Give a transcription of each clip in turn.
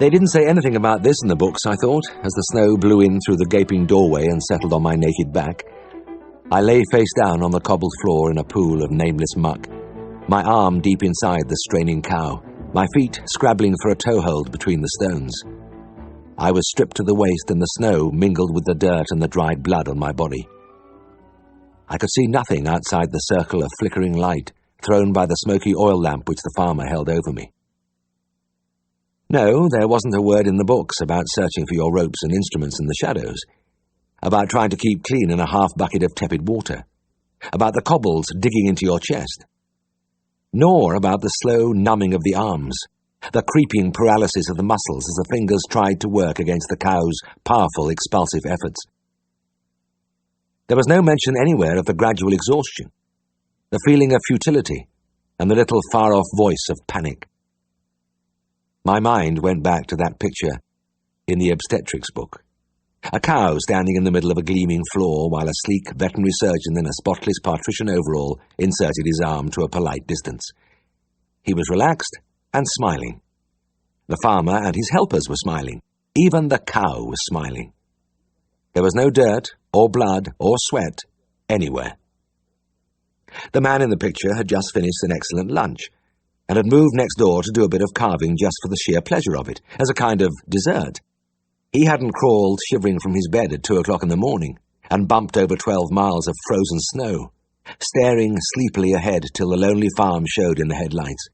They didn't say anything about this in the books, I thought, as the snow blew in through the gaping doorway and settled on my naked back. I lay face down on the cobbled floor in a pool of nameless muck, my arm deep inside the straining cow, my feet scrabbling for a toehold between the stones. I was stripped to the waist, and the snow mingled with the dirt and the dried blood on my body. I could see nothing outside the circle of flickering light thrown by the smoky oil lamp which the farmer held over me. No, there wasn't a word in the books about searching for your ropes and instruments in the shadows, about trying to keep clean in a half bucket of tepid water, about the cobbles digging into your chest, nor about the slow numbing of the arms, the creeping paralysis of the muscles as the fingers tried to work against the cow's powerful, expulsive efforts. There was no mention anywhere of the gradual exhaustion, the feeling of futility, and the little far-off voice of panic. My mind went back to that picture in the obstetrics book. A cow standing in the middle of a gleaming floor while a sleek veterinary surgeon in a spotless patrician overall inserted his arm to a polite distance. He was relaxed and smiling. The farmer and his helpers were smiling. Even the cow was smiling. There was no dirt or blood or sweat anywhere. The man in the picture had just finished an excellent lunch and had moved next door to do a bit of carving just for the sheer pleasure of it, as a kind of dessert. He hadn't crawled shivering from his bed at 2 o'clock in the morning and bumped over 12 miles of frozen snow, staring sleepily ahead till the lonely farm showed in the headlights.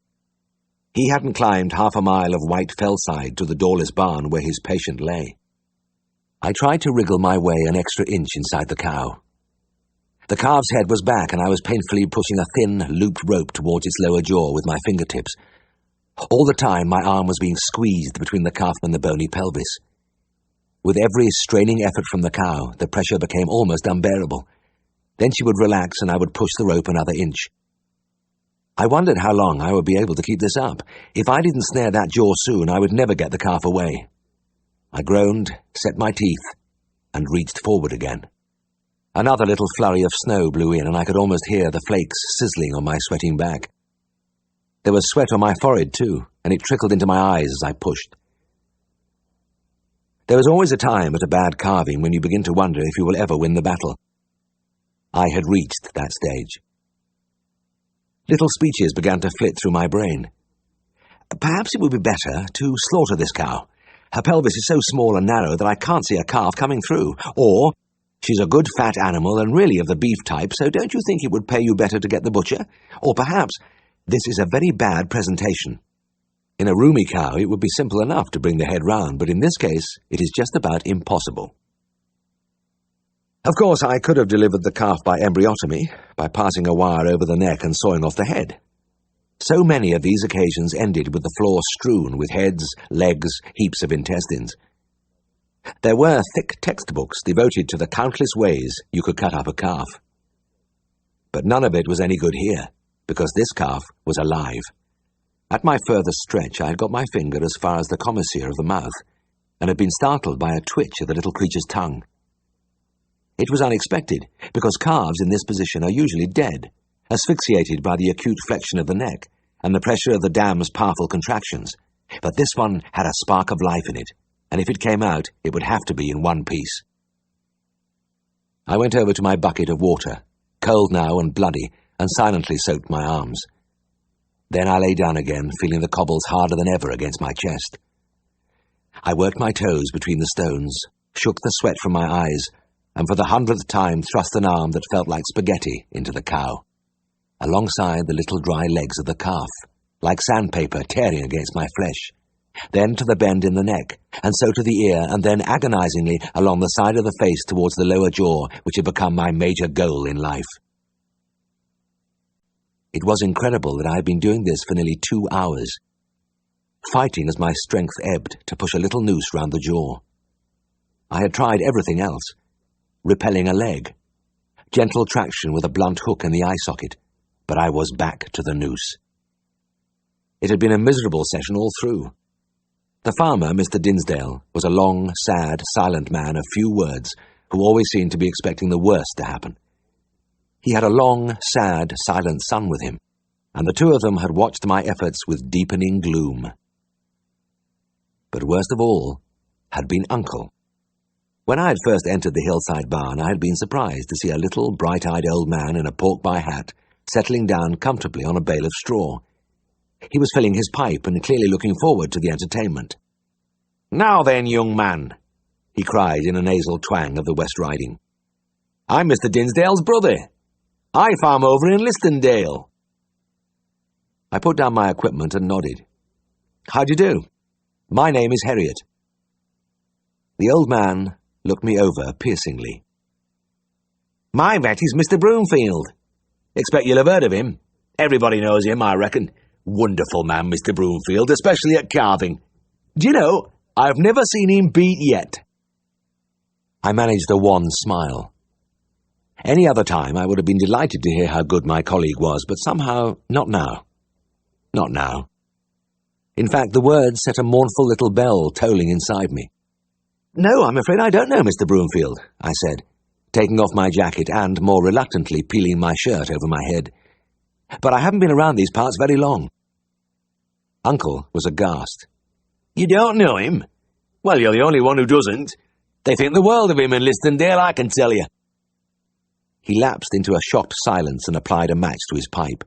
He hadn't climbed half a mile of white fellside to the doorless barn where his patient lay. I tried to wriggle my way an extra inch inside the cow. The calf's head was back, and I was painfully pushing a thin, looped rope towards its lower jaw with my fingertips. All the time, my arm was being squeezed between the calf and the bony pelvis. With every straining effort from the cow, the pressure became almost unbearable. Then she would relax, and I would push the rope another inch. I wondered how long I would be able to keep this up. If I didn't snare that jaw soon, I would never get the calf away. I groaned, set my teeth, and reached forward again. Another little flurry of snow blew in, and I could almost hear the flakes sizzling on my sweating back. There was sweat on my forehead, too, and it trickled into my eyes as I pushed. There was always a time at a bad carving when you begin to wonder if you will ever win the battle. I had reached that stage. Little speeches began to flit through my brain. Perhaps it would be better to slaughter this cow. Her pelvis is so small and narrow that I can't see a calf coming through. Or, she's a good fat animal and really of the beef type, so don't you think it would pay you better to get the butcher? Or perhaps, this is a very bad presentation. In a roomy cow, it would be simple enough to bring the head round, but in this case, it is just about impossible. Of course, I could have delivered the calf by embryotomy, by passing a wire over the neck and sawing off the head. So many of these occasions ended with the floor strewn with heads, legs, heaps of intestines. There were thick textbooks devoted to the countless ways you could cut up a calf. But none of it was any good here, because this calf was alive. At my furthest stretch, I had got my finger as far as the commissure of the mouth, and had been startled by a twitch of the little creature's tongue. It was unexpected, because calves in this position are usually dead, asphyxiated by the acute flexion of the neck and the pressure of the dam's powerful contractions. But this one had a spark of life in it, and if it came out, it would have to be in one piece. I went over to my bucket of water, cold now and bloody, and silently soaked my arms. Then I lay down again, feeling the cobbles harder than ever against my chest. I worked my toes between the stones, shook the sweat from my eyes, and for the 100th time thrust an arm that felt like spaghetti into the cow, alongside the little dry legs of the calf, like sandpaper tearing against my flesh, then to the bend in the neck, and so to the ear, and then agonizingly along the side of the face towards the lower jaw, which had become my major goal in life. It was incredible that I had been doing this for nearly 2 hours, fighting as my strength ebbed to push a little noose round the jaw. I had tried everything else, repelling a leg, gentle traction with a blunt hook in the eye socket, but I was back to the noose. It had been a miserable session all through. The farmer, Mr. Dinsdale, was a long, sad, silent man of few words, who always seemed to be expecting the worst to happen. He had a long, sad, silent son with him, and the two of them had watched my efforts with deepening gloom. But worst of all had been Uncle. When I had first entered the hillside barn, I had been surprised to see a little, bright-eyed old man in a pork-pie hat settling down comfortably on a bale of straw. He was filling his pipe and clearly looking forward to the entertainment. "Now then, young man," he cried in a nasal twang of the West Riding. "I'm Mr. Dinsdale's brother. I farm over in Listondale." I put down my equipment and nodded. "How do you do? My name is Herriot." The old man looked me over piercingly. "My vet is Mr. Broomfield. Expect you'll have heard of him. Everybody knows him, I reckon. Wonderful man, Mr. Broomfield, especially at calving. Do you know, I've never seen him beat yet." I managed a wan smile. Any other time I would have been delighted to hear how good my colleague was, but somehow not now. Not now. In fact, the words set a mournful little bell tolling inside me. "No, I'm afraid I don't know Mr. Broomfield," I said, taking off my jacket and, more reluctantly, peeling my shirt over my head. "But I haven't been around these parts very long." Uncle was aghast. "You don't know him? Well, you're the only one who doesn't. They think the world of him in Listondale, I can tell you." He lapsed into a shocked silence and applied a match to his pipe.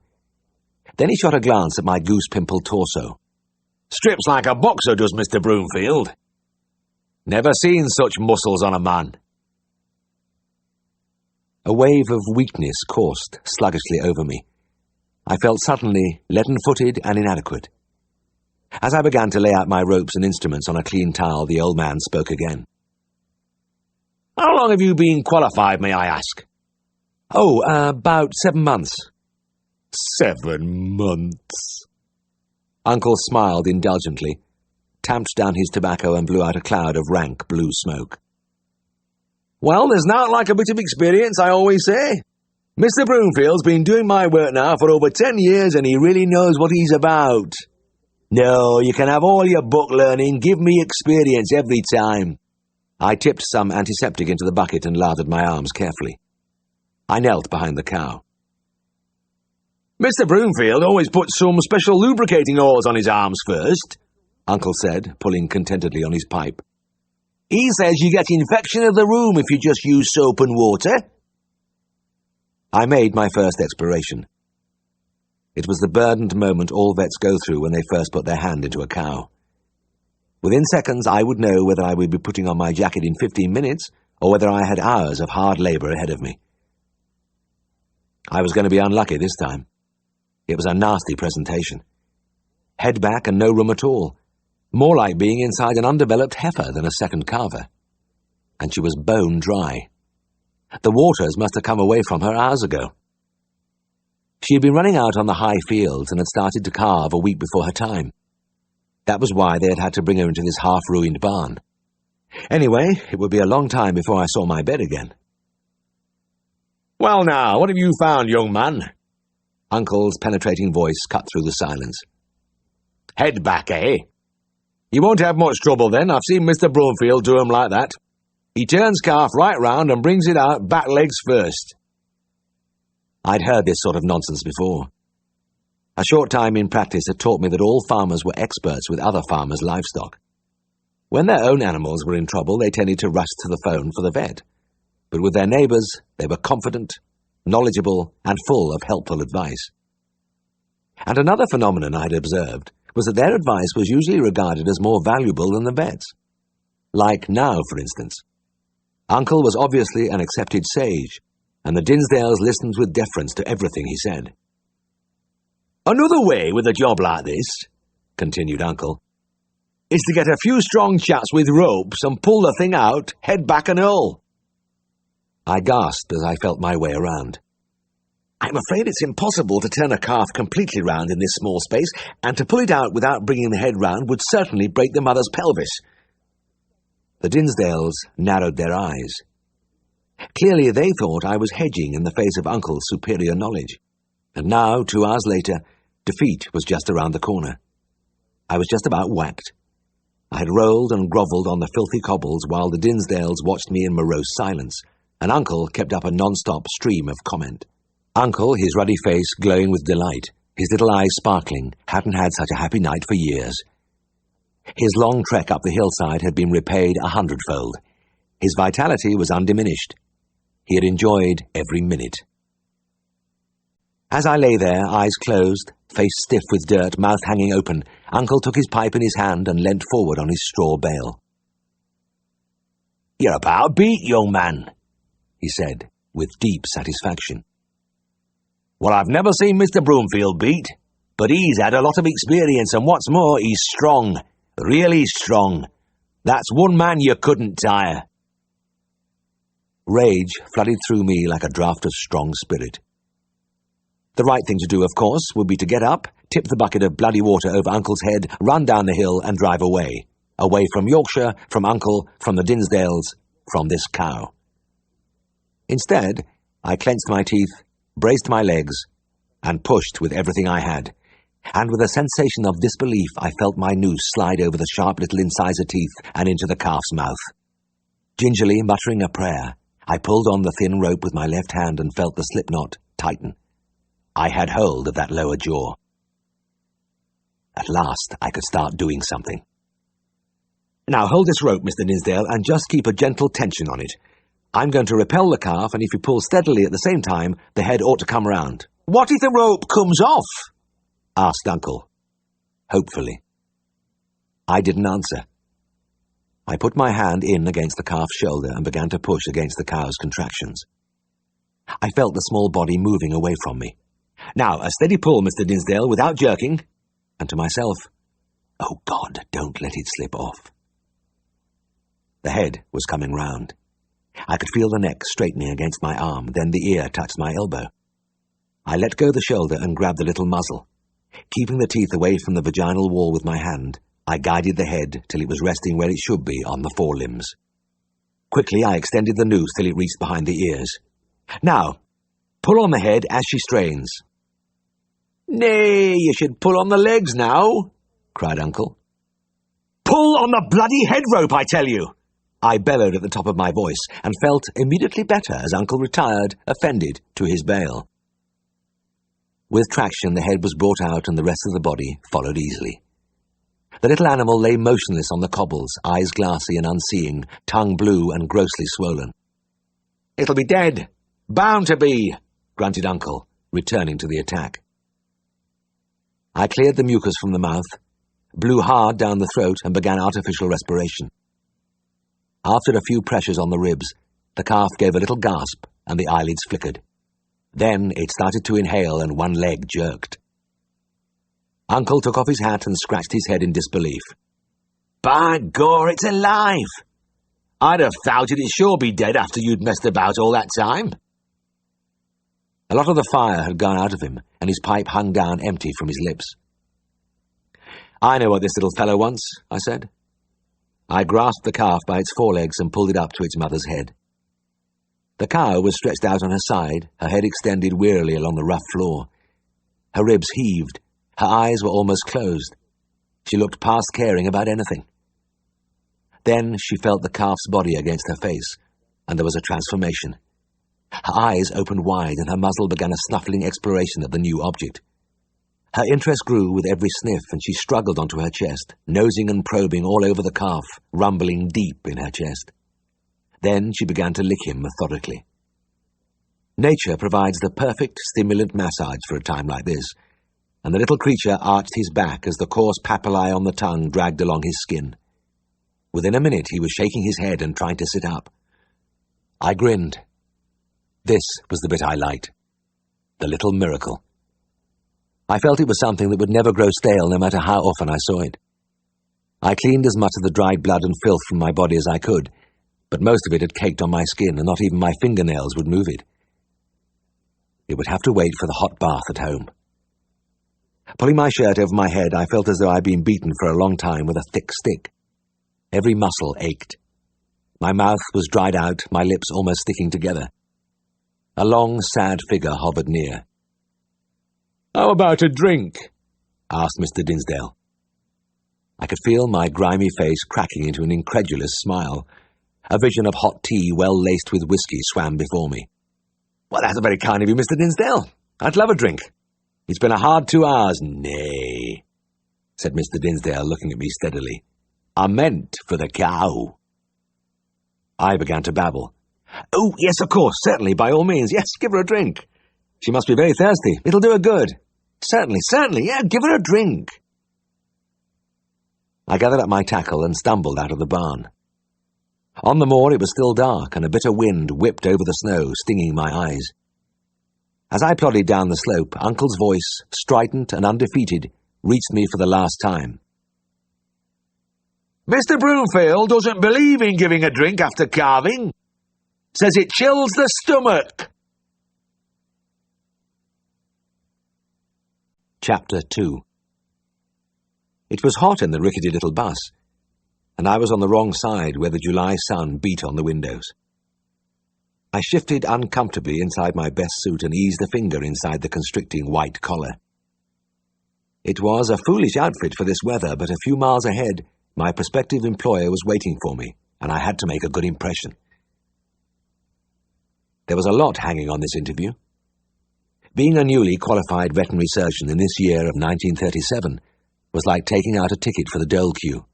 Then he shot a glance at my goose-pimpled torso. "Strips like a boxer does Mr. Broomfield. Never seen such muscles on a man." A wave of weakness coursed sluggishly over me. I felt suddenly leaden-footed and inadequate. As I began to lay out my ropes and instruments on a clean towel, the old man spoke again. "How long have you been qualified, may I ask?" "Oh, about 7 months." 7 months. Uncle smiled indulgently, tamped down his tobacco and blew out a cloud of rank blue smoke. "Well, there's not like a bit of experience, I always say. Mr. Broomfield's been doing my work now for over 10 years and he really knows what he's about. No, you can have all your book learning, give me experience every time." I tipped some antiseptic into the bucket and lathered my arms carefully. I knelt behind the cow. "Mr. Broomfield always puts some special lubricating oils on his arms first," Uncle said, pulling contentedly on his pipe. "He says you get infection of the room if you just use soap and water." I made my first exploration. It was the burdened moment all vets go through when they first put their hand into a cow. Within seconds I would know whether I would be putting on my jacket in 15 minutes or whether I had hours of hard labour ahead of me. I was going to be unlucky this time. It was a nasty presentation. Head back and no room at all. More like being inside an undeveloped heifer than a second calver. And she was bone dry. The waters must have come away from her hours ago. She had been running out on the high fields and had started to calve a week before her time. That was why they had had to bring her into this half-ruined barn. Anyway, it would be a long time before I saw my bed again. "Well now, what have you found, young man?" Uncle's penetrating voice cut through the silence. "Head back, eh? You won't have much trouble then. I've seen Mr. Broomfield do 'em like that. He turns calf right round and brings it out back legs first." I'd heard this sort of nonsense before. A short time in practice had taught me that all farmers were experts with other farmers' livestock. When their own animals were in trouble, they tended to rush to the phone for the vet. But with their neighbours, they were confident, knowledgeable, and full of helpful advice. And another phenomenon I had observed was that their advice was usually regarded as more valuable than the vet's. Like now, for instance. Uncle was obviously an accepted sage, and the Dinsdales listened with deference to everything he said. "Another way with a job like this," continued Uncle, "is to get a few strong chaps with ropes and pull the thing out, head back and all." I gasped as I felt my way around. "I'm afraid it's impossible to turn a calf completely round in this small space, and to pull it out without bringing the head round would certainly break the mother's pelvis." The Dinsdales narrowed their eyes. Clearly they thought I was hedging in the face of Uncle's superior knowledge. And now, 2 hours later, defeat was just around the corner. I was just about whacked. I had rolled and grovelled on the filthy cobbles while the Dinsdales watched me in morose silence, and Uncle kept up a non-stop stream of comment. Uncle, his ruddy face glowing with delight, his little eyes sparkling, hadn't had such a happy night for years. His long trek up the hillside had been repaid 100-fold. His vitality was undiminished. He had enjoyed every minute. As I lay there, eyes closed, face stiff with dirt, mouth hanging open, Uncle took his pipe in his hand and leant forward on his straw bale. "You're about beat, young man," he said, with deep satisfaction. "Well, I've never seen Mr. Broomfield beat, but he's had a lot of experience, and what's more, he's strong, really strong. That's one man you couldn't tire." Rage flooded through me like a draught of strong spirit. The right thing to do, of course, would be to get up, tip the bucket of bloody water over Uncle's head, run down the hill and drive away. Away from Yorkshire, from Uncle, from the Dinsdales, from this cow. Instead, I clenched my teeth, braced my legs, and pushed with everything I had. And with a sensation of disbelief, I felt my noose slide over the sharp little incisor teeth and into the calf's mouth. Gingerly muttering a prayer, I pulled on the thin rope with my left hand and felt the slip knot tighten. I had hold of that lower jaw. At last, I could start doing something. "Now hold this rope, Mr. Dinsdale, and just keep a gentle tension on it. I'm going to repel the calf, and if you pull steadily at the same time, the head ought to come round." "What if the rope comes off?" asked Uncle, hopefully. I didn't answer. I put my hand in against the calf's shoulder and began to push against the cow's contractions. I felt the small body moving away from me. "Now, a steady pull, Mr. Dinsdale, without jerking." And to myself, "Oh God, don't let it slip off." The head was coming round. I could feel the neck straightening against my arm, then the ear touched my elbow. I let go the shoulder and grabbed the little muzzle. Keeping the teeth away from the vaginal wall with my hand, I guided the head till it was resting where it should be on the forelimbs. Quickly I extended the noose till it reached behind the ears. "Now, pull on the head as she strains." "Nay, you should pull on the legs now," cried Uncle. "Pull on the bloody head rope, I tell you!" I bellowed at the top of my voice, and felt immediately better as Uncle retired, offended, to his bale. With traction, the head was brought out and the rest of the body followed easily. The little animal lay motionless on the cobbles, eyes glassy and unseeing, tongue blue and grossly swollen. "It'll be dead. Bound to be," grunted Uncle, returning to the attack. I cleared the mucus from the mouth, blew hard down the throat and began artificial respiration. After a few pressures on the ribs, the calf gave a little gasp and the eyelids flickered. Then it started to inhale and one leg jerked. Uncle took off his hat and scratched his head in disbelief. "By gore, it's alive! I'd have thought it'd sure be dead after you'd messed about all that time." A lot of the fire had gone out of him, and his pipe hung down empty from his lips. "I know what this little fellow wants," I said. I grasped the calf by its forelegs and pulled it up to its mother's head. The cow was stretched out on her side, her head extended wearily along the rough floor. Her ribs heaved, her eyes were almost closed. She looked past caring about anything. Then she felt the calf's body against her face, and there was a transformation. Her eyes opened wide and her muzzle began a snuffling exploration of the new object. Her interest grew with every sniff, and she struggled onto her chest, nosing and probing all over the calf, rumbling deep in her chest. Then she began to lick him methodically. Nature provides the perfect stimulant massage for a time like this, and the little creature arched his back as the coarse papillae on the tongue dragged along his skin. Within a minute he was shaking his head and trying to sit up. I grinned. This was the bit I liked. The little miracle. I felt it was something that would never grow stale no matter how often I saw it. I cleaned as much of the dried blood and filth from my body as I could, but most of it had caked on my skin, and not even my fingernails would move it. It would have to wait for the hot bath at home. Pulling my shirt over my head, I felt as though I'd been beaten for a long time with a thick stick. Every muscle ached. My mouth was dried out, my lips almost sticking together. A long, sad figure hovered near. "How about a drink?" asked Mr. Dinsdale. I could feel my grimy face cracking into an incredulous smile. A vision of hot tea well laced with whiskey swam before me. "Well, that's very kind of you, Mr. Dinsdale. I'd love a drink. It's been a hard 2 hours." "Nay," said Mr. Dinsdale, looking at me steadily. I meant for the cow." I began to babble. "Oh, yes, of course, certainly, by all means. Yes, give her a drink. She must be very thirsty. It'll do her good. Certainly, yeah, give her a drink." I gathered up my tackle and stumbled out of the barn. On the moor it was still dark, and a bitter wind whipped over the snow, stinging my eyes. As I plodded down the slope, Uncle's voice, strident and undefeated, reached me for the last time. "Mr. Broomfield doesn't believe in giving a drink after calving. Says it chills the stomach." Chapter 2. It was hot in the rickety little bus, and I was on the wrong side where the July sun beat on the windows. I shifted uncomfortably inside my best suit and eased a finger inside the constricting white collar. It was a foolish outfit for this weather, but a few miles ahead, my prospective employer was waiting for me, and I had to make a good impression. There was a lot hanging on this interview. Being a newly qualified veterinary surgeon in this year of 1937 was like taking out a ticket for the dole queue.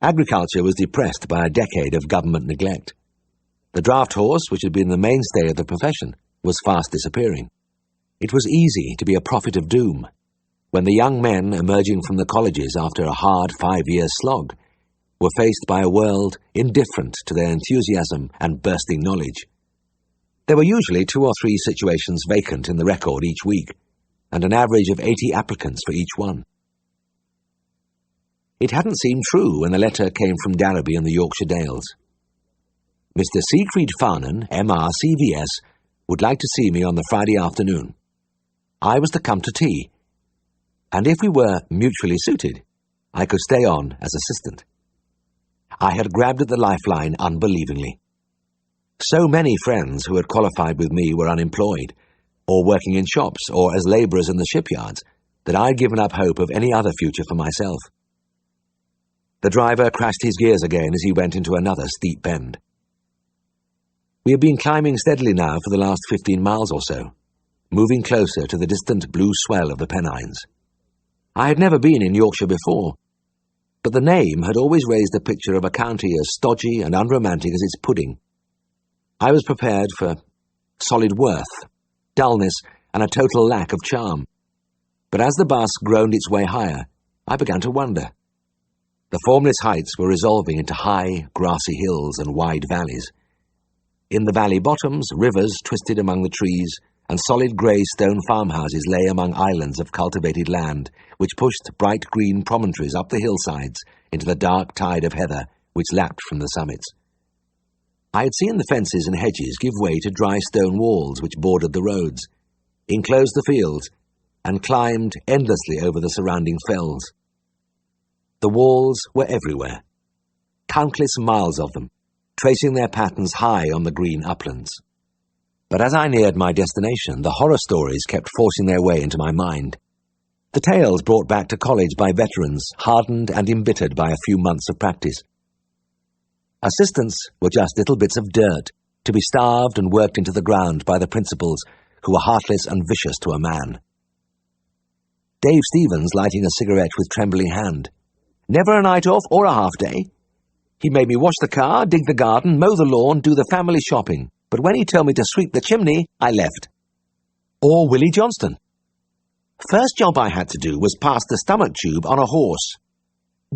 Agriculture was depressed by a decade of government neglect. The draft horse, which had been the mainstay of the profession, was fast disappearing. It was easy to be a prophet of doom when the young men emerging from the colleges after a hard 5-year slog were faced by a world indifferent to their enthusiasm and bursting knowledge. There were usually 2 or 3 situations vacant in the record each week, and an average of 80 applicants for each one. It hadn't seemed true when the letter came from Darrowby in the Yorkshire Dales. Mr. Siegfried Farnan, M.R. CVS, would like to see me on the Friday afternoon. I was to come to tea, and if we were mutually suited, I could stay on as assistant. I had grabbed at the lifeline unbelievingly. So many friends who had qualified with me were unemployed, or working in shops, or as labourers in the shipyards, that I'd given up hope of any other future for myself. The driver crashed his gears again as he went into another steep bend. We had been climbing steadily now for the last 15 miles or so, moving closer to the distant blue swell of the Pennines. I had never been in Yorkshire before, but the name had always raised a picture of a county as stodgy and unromantic as its pudding. I was prepared for solid worth, dullness, and a total lack of charm. But as the bus groaned its way higher, I began to wonder. The formless heights were resolving into high, grassy hills and wide valleys. In the valley bottoms, rivers twisted among the trees, and solid grey stone farmhouses lay among islands of cultivated land, which pushed bright green promontories up the hillsides into the dark tide of heather which lapped from the summits. I had seen the fences and hedges give way to dry stone walls which bordered the roads, enclosed the fields, and climbed endlessly over the surrounding fells. The walls were everywhere, countless miles of them, tracing their patterns high on the green uplands. But as I neared my destination, the horror stories kept forcing their way into my mind. The tales brought back to college by veterans, hardened and embittered by a few months of practice. Assistants were just little bits of dirt, to be starved and worked into the ground by the principals, who were heartless and vicious to a man. Dave Stevens lighting a cigarette with trembling hand. Never a night off or a half-day. He made me wash the car, dig the garden, mow the lawn, do the family shopping. But when he told me to sweep the chimney, I left. Or Willie Johnston. First job I had to do was pass the stomach tube on a horse.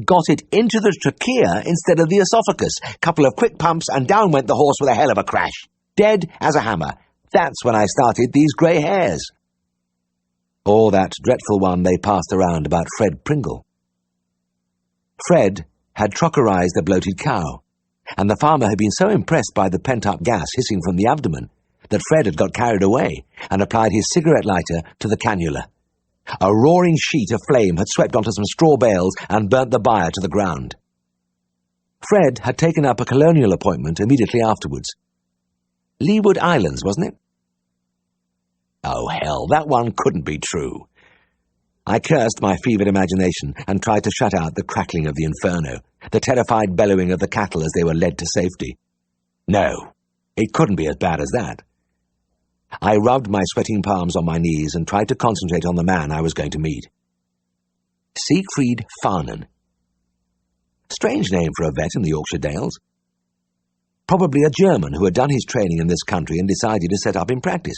Got it into the trachea instead of the esophagus. Couple of quick pumps and down went the horse with a hell of a crash. Dead as a hammer. That's when I started these grey hairs. Or that dreadful one they passed around about Fred Pringle. Fred had trockerized a bloated cow, and the farmer had been so impressed by the pent-up gas hissing from the abdomen that Fred had got carried away and applied his cigarette lighter to the cannula. A roaring sheet of flame had swept onto some straw bales and burnt the byre to the ground. Fred had taken up a colonial appointment immediately afterwards. Leeward Islands, wasn't it? Oh, hell, that one couldn't be true. I cursed my fevered imagination and tried to shut out the crackling of the inferno, the terrified bellowing of the cattle as they were led to safety. No, it couldn't be as bad as that. I rubbed my sweating palms on my knees and tried to concentrate on the man I was going to meet. Siegfried Farnan. Strange name for a vet in the Yorkshire Dales. Probably a German who had done his training in this country and decided to set up in practice.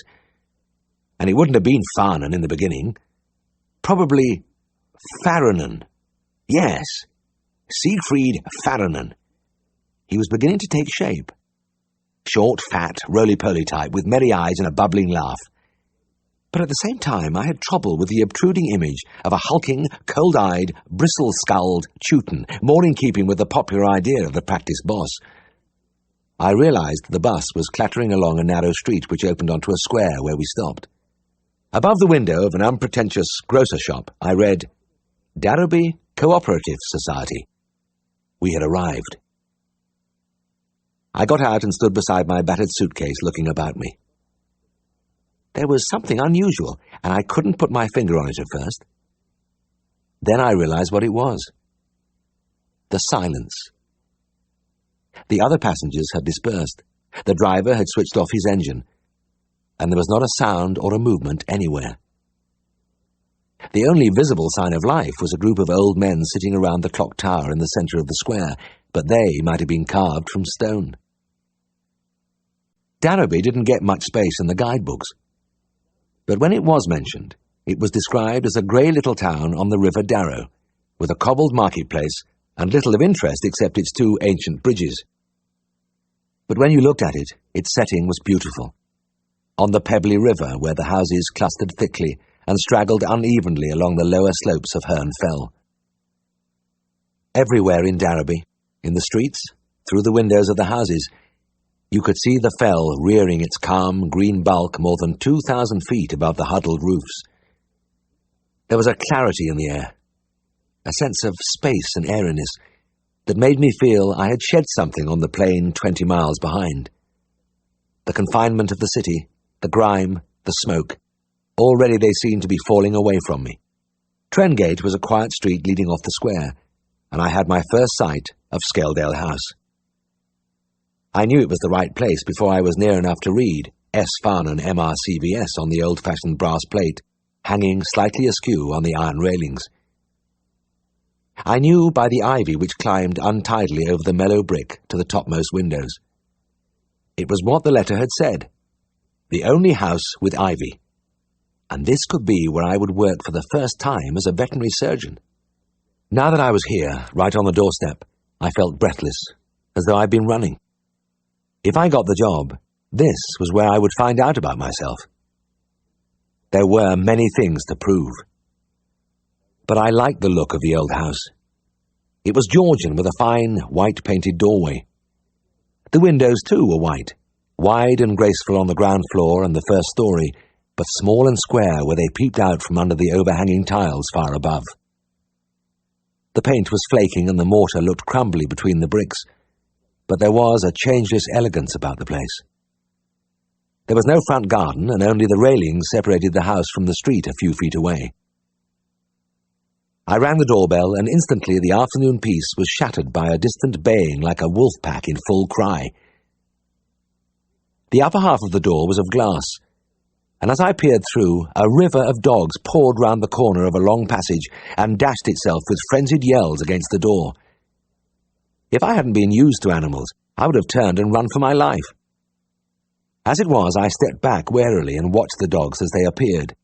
And it wouldn't have been Farnan in the beginning. Probably Farranen. Yes, Siegfried Farranen. He was beginning to take shape. Short, fat, roly-poly type with merry eyes and a bubbling laugh. But at the same time I had trouble with the obtruding image of a hulking, cold-eyed, bristle-skulled Teuton, more in keeping with the popular idea of the practice boss. I realised the bus was clattering along a narrow street which opened onto a square where we stopped. Above the window of an unpretentious grocer shop, I read, Darrowby Cooperative Society. We had arrived. I got out and stood beside my battered suitcase looking about me. There was something unusual, and I couldn't put my finger on it at first. Then I realised what it was. The silence. The other passengers had dispersed. The driver had switched off his engine, and there was not a sound or a movement anywhere. The only visible sign of life was a group of old men sitting around the clock tower in the centre of the square, but they might have been carved from stone. Darrowby didn't get much space in the guidebooks, but when it was mentioned, it was described as a grey little town on the River Darrow, with a cobbled marketplace and little of interest except its 2 ancient bridges. But when you looked at it, its setting was beautiful. On the pebbly river where the houses clustered thickly and straggled unevenly along the lower slopes of Herne Fell. Everywhere in Darrowby, in the streets, through the windows of the houses, you could see the fell rearing its calm green bulk more than 2,000 feet above the huddled roofs. There was a clarity in the air, a sense of space and airiness that made me feel I had shed something on the plain 20 miles behind. The confinement of the city, the grime, the smoke, already they seemed to be falling away from me. Trengate was a quiet street leading off the square, and I had my first sight of Scaledale House. I knew it was the right place before I was near enough to read S. Farnan MRCVS on the old-fashioned brass plate, hanging slightly askew on the iron railings. I knew by the ivy which climbed untidily over the mellow brick to the topmost windows. It was what the letter had said, the only house with ivy, and this could be where I would work for the first time as a veterinary surgeon. Now that I was here, right on the doorstep, I felt breathless, as though I'd been running. If I got the job, this was where I would find out about myself. There were many things to prove. But I liked the look of the old house. It was Georgian with a fine, white-painted doorway. The windows, too, were white, wide and graceful on the ground floor and the first story, but small and square where they peeped out from under the overhanging tiles far above. The paint was flaking and the mortar looked crumbly between the bricks, but there was a changeless elegance about the place. There was no front garden, and only the railings separated the house from the street a few feet away. I rang the doorbell, and instantly the afternoon peace was shattered by a distant baying like a wolf pack in full cry. The upper half of the door was of glass, and as I peered through, a river of dogs poured round the corner of a long passage and dashed itself with frenzied yells against the door. If I hadn't been used to animals, I would have turned and run for my life. As it was, I stepped back warily and watched the dogs as they appeared,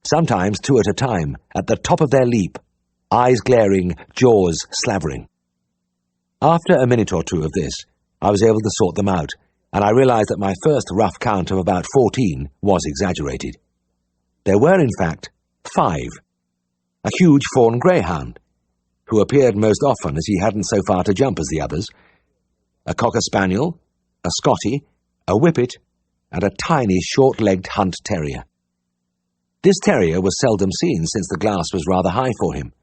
sometimes 2 at a time, at the top of their leap, eyes glaring, jaws slavering. After a minute or 2 of this, I was able to sort them out, and I realized that my first rough count of about 14 was exaggerated. There were, in fact, 5. A huge fawn greyhound, who appeared most often as he hadn't so far to jump as the others, a cocker spaniel, a scottie, a whippet, and a tiny short-legged hunt terrier. This terrier was seldom seen since the glass was rather high for him.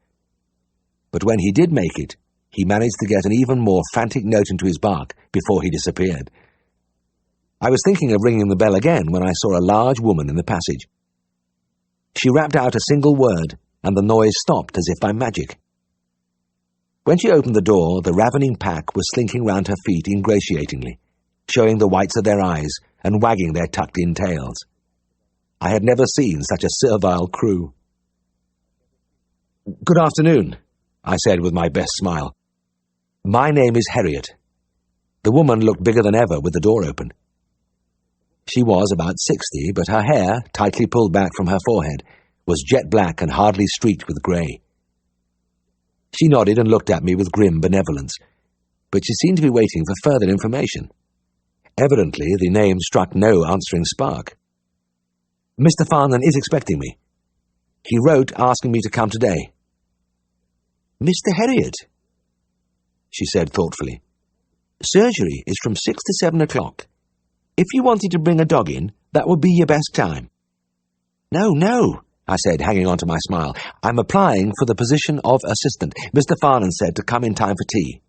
But when he did make it, he managed to get an even more frantic note into his bark before he disappeared. I was thinking of ringing the bell again when I saw a large woman in the passage. She rapped out a single word, and the noise stopped as if by magic. When she opened the door, the ravening pack was slinking round her feet ingratiatingly, showing the whites of their eyes and wagging their tucked-in tails. I had never seen such a servile crew. "Good afternoon," I said with my best smile. My name is Herriot. The woman looked bigger than ever with the door open. She was about 60, but her hair, tightly pulled back from her forehead, was jet black and hardly streaked with grey. She nodded and looked at me with grim benevolence, but she seemed to be waiting for further information. Evidently, the name struck no answering spark. "Mr. Farnan is expecting me. He wrote asking me to come today." "Mr. Herriot," she said thoughtfully, "surgery is from 6 to 7 o'clock. If you wanted to bring a dog in, that would be your best time." No, I said, hanging on to my smile. "I'm applying for the position of assistant. Mr. Farnan said to come in time for tea."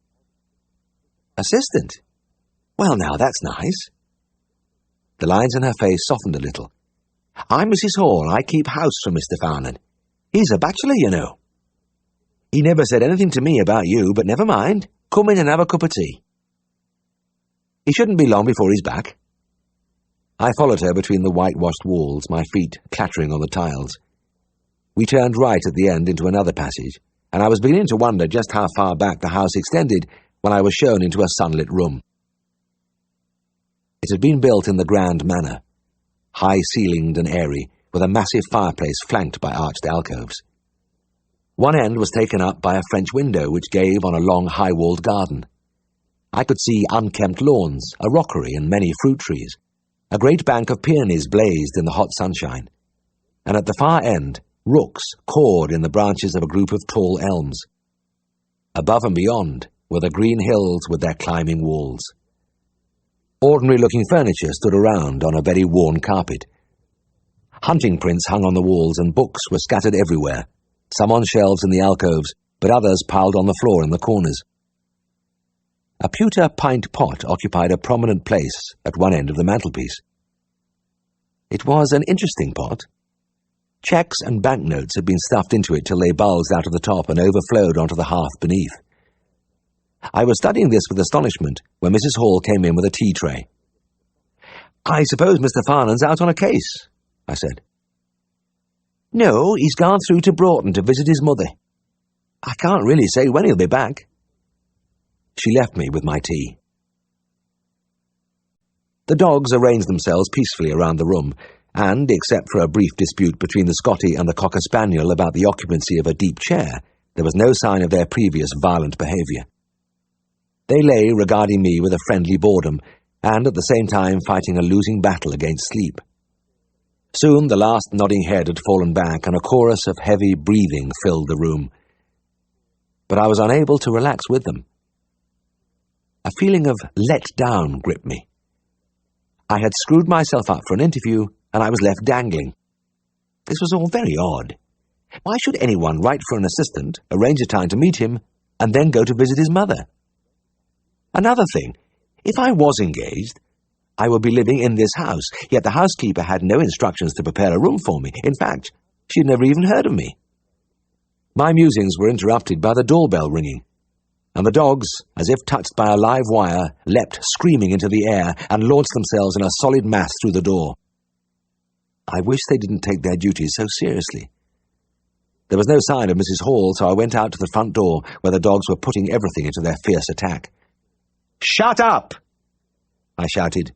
"Assistant? Well, now, that's nice." The lines in her face softened a little. "I'm Mrs. Hall. I keep house for Mr. Farnan. He's a bachelor, you know." "He never said anything to me about you, but never mind. Come in and have a cup of tea." "He shouldn't be long before he's back." I followed her between the whitewashed walls, my feet clattering on the tiles. We turned right at the end into another passage, and I was beginning to wonder just how far back the house extended when I was shown into a sunlit room. It had been built in the grand manner, high-ceilinged and airy, with a massive fireplace flanked by arched alcoves. One end was taken up by a French window which gave on a long high-walled garden. I could see unkempt lawns, a rockery and many fruit trees. A great bank of peonies blazed in the hot sunshine, and at the far end, rooks cawed in the branches of a group of tall elms. Above and beyond were the green hills with their climbing walls. Ordinary-looking furniture stood around on a very worn carpet. Hunting prints hung on the walls and books were scattered everywhere, some on shelves in the alcoves, but others piled on the floor in the corners. A pewter pint pot occupied a prominent place at one end of the mantelpiece. It was an interesting pot. Cheques and banknotes had been stuffed into it till they bulged out of the top and overflowed onto the hearth beneath. I was studying this with astonishment when Mrs. Hall came in with a tea tray. "I suppose Mr. Farnan's out on a case," I said. "No, he's gone through to Broughton to visit his mother. I can't really say when he'll be back." She left me with my tea. The dogs arranged themselves peacefully around the room, and, except for a brief dispute between the Scottie and the Cocker Spaniel about the occupancy of a deep chair, there was no sign of their previous violent behaviour. They lay regarding me with a friendly boredom, and at the same time fighting a losing battle against sleep. Soon the last nodding head had fallen back, and a chorus of heavy breathing filled the room. But I was unable to relax with them. A feeling of let down gripped me. I had screwed myself up for an interview, and I was left dangling. This was all very odd. Why should anyone write for an assistant, arrange a time to meet him, and then go to visit his mother? Another thing, if I was engaged, I would be living in this house, yet the housekeeper had no instructions to prepare a room for me. In fact, she had never even heard of me. My musings were interrupted by the doorbell ringing, and the dogs, as if touched by a live wire, leapt screaming into the air and launched themselves in a solid mass through the door. I wish they didn't take their duties so seriously. There was no sign of Mrs. Hall, so I went out to the front door, where the dogs were putting everything into their fierce attack. "Shut up!" I shouted,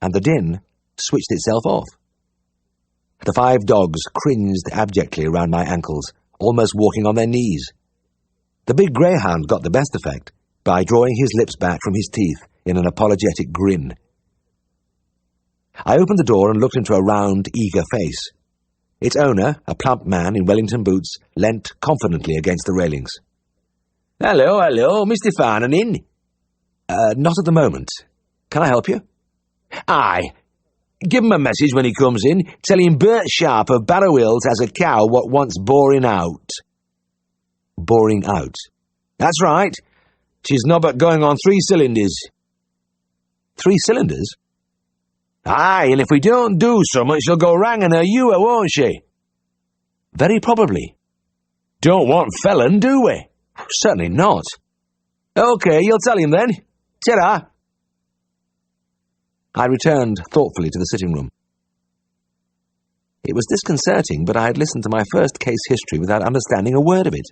and the din switched itself off. The 5 dogs cringed abjectly around my ankles, almost walking on their knees. The big greyhound got the best effect by drawing his lips back from his teeth in an apologetic grin. I opened the door and looked into a round, eager face. Its owner, a plump man in Wellington boots, leant confidently against the railings. Hello, Mr. Farnan in?" Not at the moment. Can I help you?" "Aye. Give him a message when he comes in. Tell him Bert Sharp of Barrow Hills has a cow what wants boring out." "Boring out?" "That's right. She's nobbut going on 3 cylinders. 3 cylinders? Aye, and if we don't do something, she'll go ranging her ewer, won't she?" "Very probably." "Don't want felon, do we?" "Certainly not." "OK, you'll tell him then. Ta-ra." I returned thoughtfully to the sitting room. It was disconcerting, but I had listened to my first case history without understanding a word of it.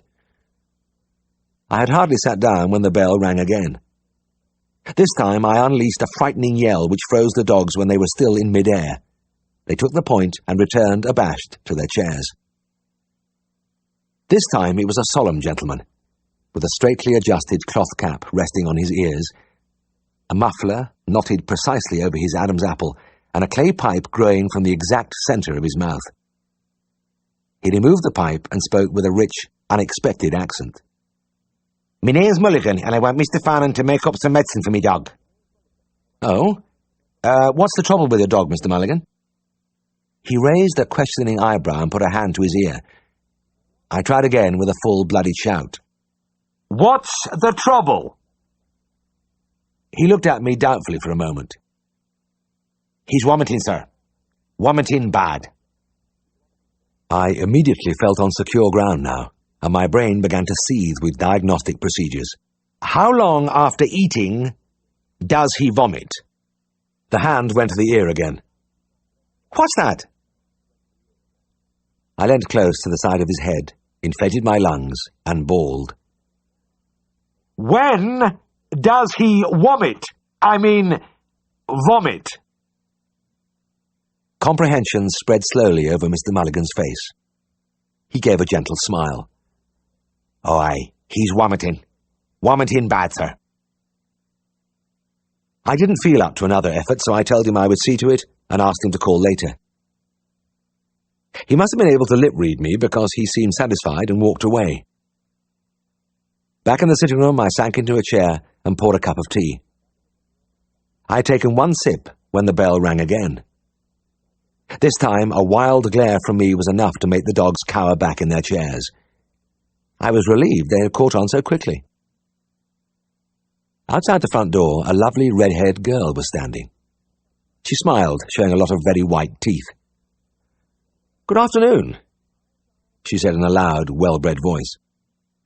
I had hardly sat down when the bell rang again. This time I unleashed a frightening yell which froze the dogs when they were still in mid-air. They took the point and returned abashed to their chairs. This time he was a solemn gentleman, with a straightly adjusted cloth cap resting on his ears, a muffler knotted precisely over his Adam's apple, and a clay pipe growing from the exact centre of his mouth. He removed the pipe and spoke with a rich, unexpected accent. "Me name's Mulligan, and I want Mr. Farnan to make up some medicine for me dog." "Oh? What's the trouble with your dog, Mr. Mulligan?" He raised a questioning eyebrow and put a hand to his ear. I tried again with a full-blooded shout. "What's the trouble?" He looked at me doubtfully for a moment. "He's vomiting, sir. Vomiting bad." I immediately felt on secure ground now, and my brain began to seethe with diagnostic procedures. "How long after eating does he vomit?" The hand went to the ear again. "What's that?" I leant close to the side of his head, inflated my lungs, and bawled. "When does he vomit? I mean, vomit." Comprehension spread slowly over Mr. Mulligan's face. He gave a gentle smile. "Oh, aye, he's vomiting. Vomiting bad, sir." I didn't feel up to another effort, so I told him I would see to it and asked him to call later. He must have been able to lip-read me because he seemed satisfied and walked away. Back in the sitting room, I sank into a chair and poured a cup of tea. I had taken one sip when the bell rang again. This time, a wild glare from me was enough to make the dogs cower back in their chairs. I was relieved they had caught on so quickly. Outside the front door, a lovely red-haired girl was standing. She smiled, showing a lot of very white teeth. "Good afternoon," she said in a loud, well-bred voice.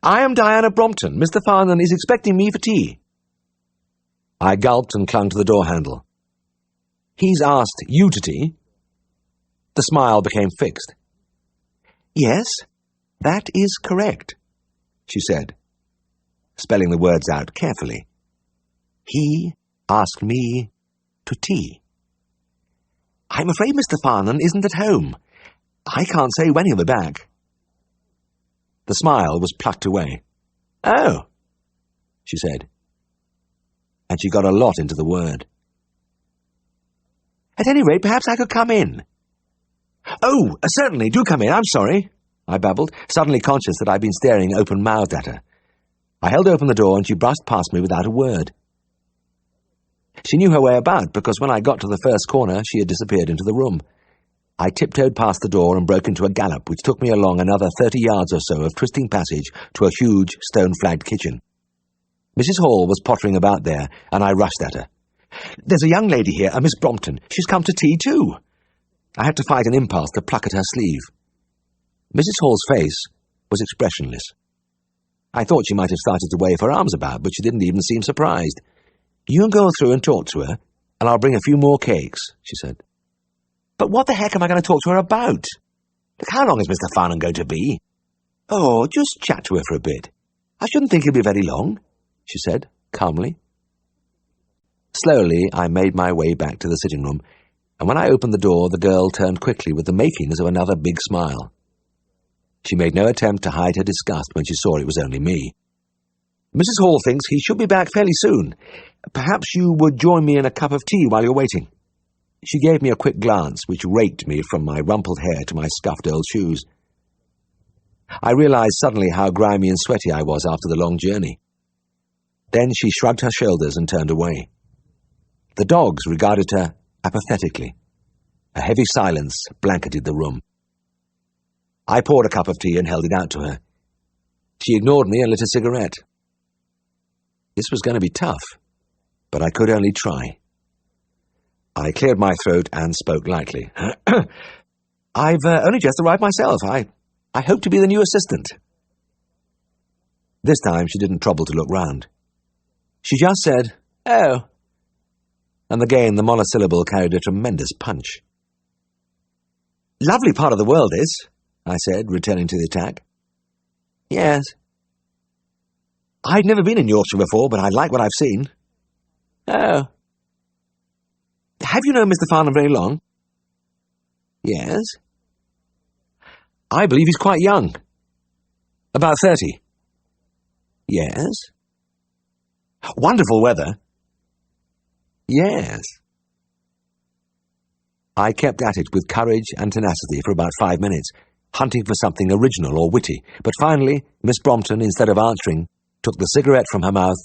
"I am Diana Brompton. Mr. Farnan is expecting me for tea." I gulped and clung to the door handle. "He's asked you to tea?" The smile became fixed. "Yes, that is correct," she said, spelling the words out carefully. "He asked me to tea. I'm afraid Mr. Farnan isn't at home. I can't say when he'll be back." The smile was plucked away. "Oh," she said, and she got a lot into the word. "At any rate, perhaps I could come in." "Oh, certainly, do come in, I'm sorry," I babbled, suddenly conscious that I'd been staring open-mouthed at her. I held open the door and she brushed past me without a word. She knew her way about, because when I got to the first corner, she had disappeared into the room. I tiptoed past the door and broke into a gallop, which took me along another 30 yards or so of twisting passage to a huge, stone-flagged kitchen. Mrs. Hall was pottering about there, and I rushed at her. "There's a young lady here, a Miss Brompton. She's come to tea, too." I had to fight an impulse to pluck at her sleeve. Mrs. Hall's face was expressionless. I thought she might have started to wave her arms about, but she didn't even seem surprised. "You go through and talk to her, and I'll bring a few more cakes," she said. "But what the heck am I going to talk to her about? Look, how long is Mr. Farnan going to be?" "Oh, just chat to her for a bit. I shouldn't think he'll be very long," she said, calmly. Slowly, I made my way back to the sitting room, and when I opened the door, the girl turned quickly with the makings of another big smile. She made no attempt to hide her disgust when she saw it was only me. "Mrs. Hall thinks he should be back fairly soon. Perhaps you would join me in a cup of tea while you're waiting." She gave me a quick glance which raked me from my rumpled hair to my scuffed old shoes. I realized suddenly how grimy and sweaty I was after the long journey. Then she shrugged her shoulders and turned away. The dogs regarded her apathetically. A heavy silence blanketed the room. I poured a cup of tea and held it out to her. She ignored me and lit a cigarette. This was going to be tough, but I could only try. I cleared my throat and spoke lightly. "I've only just arrived myself. I hope to be the new assistant." This time she didn't trouble to look round. She just said, "Oh," and again the monosyllable carried a tremendous punch. "Lovely part of the world, this," I said, returning to the attack. "Yes." I'd never been in Yorkshire before, but I like what I've seen. Oh. Have you known Mr. Farnham very long? Yes. I believe he's quite young. About 30. Yes. Wonderful weather. Yes. I kept at it with courage and tenacity for about 5 minutes, hunting for something original or witty, but finally Miss Brompton, instead of answering, took the cigarette from her mouth,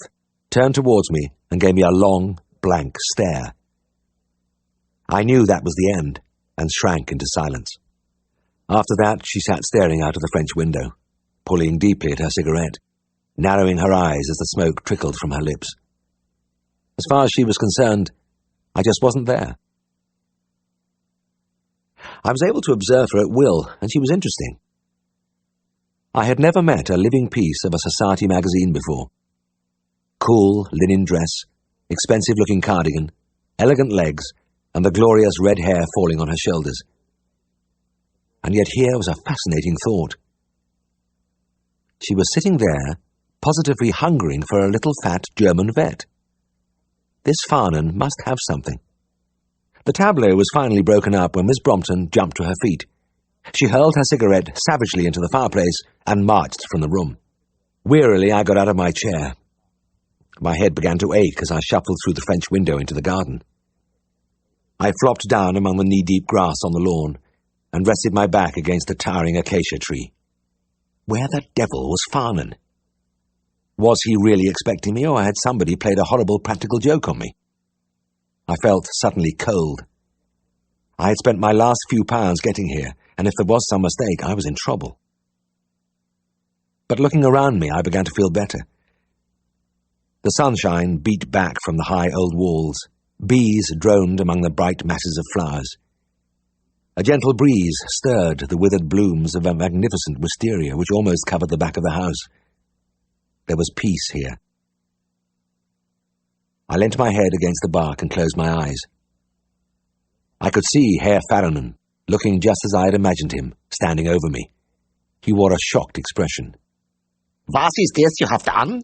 turned towards me, and gave me a long, blank stare. I knew that was the end, and shrank into silence. After that, she sat staring out of the French window, pulling deeply at her cigarette, narrowing her eyes as the smoke trickled from her lips. As far as she was concerned, I just wasn't there. I was able to observe her at will, and she was interesting. I had never met a living piece of a society magazine before. Cool linen dress, expensive-looking cardigan, elegant legs, and the glorious red hair falling on her shoulders. And yet here was a fascinating thought. She was sitting there, positively hungering for a little fat German vet. This Farnham must have something. The tableau was finally broken up when Miss Brompton jumped to her feet. She hurled her cigarette savagely into the fireplace and marched from the room. Wearily, I got out of my chair. My head began to ache as I shuffled through the French window into the garden. I flopped down among the knee-deep grass on the lawn and rested my back against a towering acacia tree. Where the devil was Farnham? Was he really expecting me, or had somebody played a horrible practical joke on me? I felt suddenly cold. I had spent my last few pounds getting here, and if there was some mistake, I was in trouble. But looking around me, I began to feel better. The sunshine beat back from the high old walls. Bees droned among the bright masses of flowers. A gentle breeze stirred the withered blooms of a magnificent wisteria which almost covered the back of the house. There was peace here. I leant my head against the bark and closed my eyes. I could see Herr Farnham, looking just as I had imagined him, standing over me. He wore a shocked expression. "Was is this you have done?"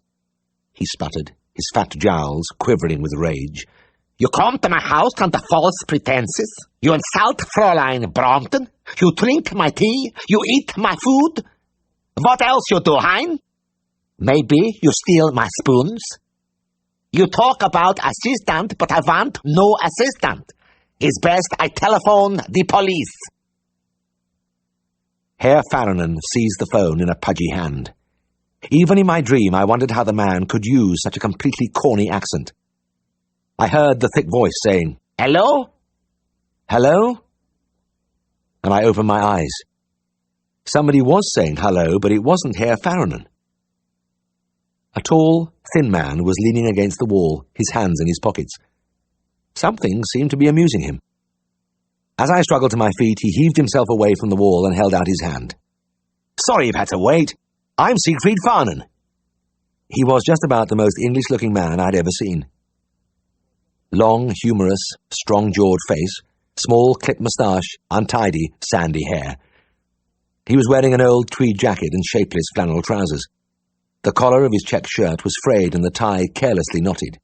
he sputtered, his fat jowls quivering with rage. "You come to my house under false pretenses. You insult Fräulein Brompton. You drink my tea. You eat my food. What else you do, hein? Maybe you steal my spoons. You talk about assistant, but I want no assistant. It's best I telephone the police." Herr Farnham seized the phone in a pudgy hand. Even in my dream, I wondered how the man could use such a completely corny accent. I heard the thick voice saying, "Hello? Hello?" And I opened my eyes. Somebody was saying hello, but it wasn't Herr Farnham. A tall, thin man was leaning against the wall, his hands in his pockets. Something seemed to be amusing him. As I struggled to my feet, he heaved himself away from the wall and held out his hand. "Sorry you've had to wait. I'm Siegfried Farnham." He was just about the most English-looking man I'd ever seen. Long, humorous, strong-jawed face, small clipped moustache, untidy, sandy hair. He was wearing an old tweed jacket and shapeless flannel trousers. The collar of his checked shirt was frayed and the tie carelessly knotted.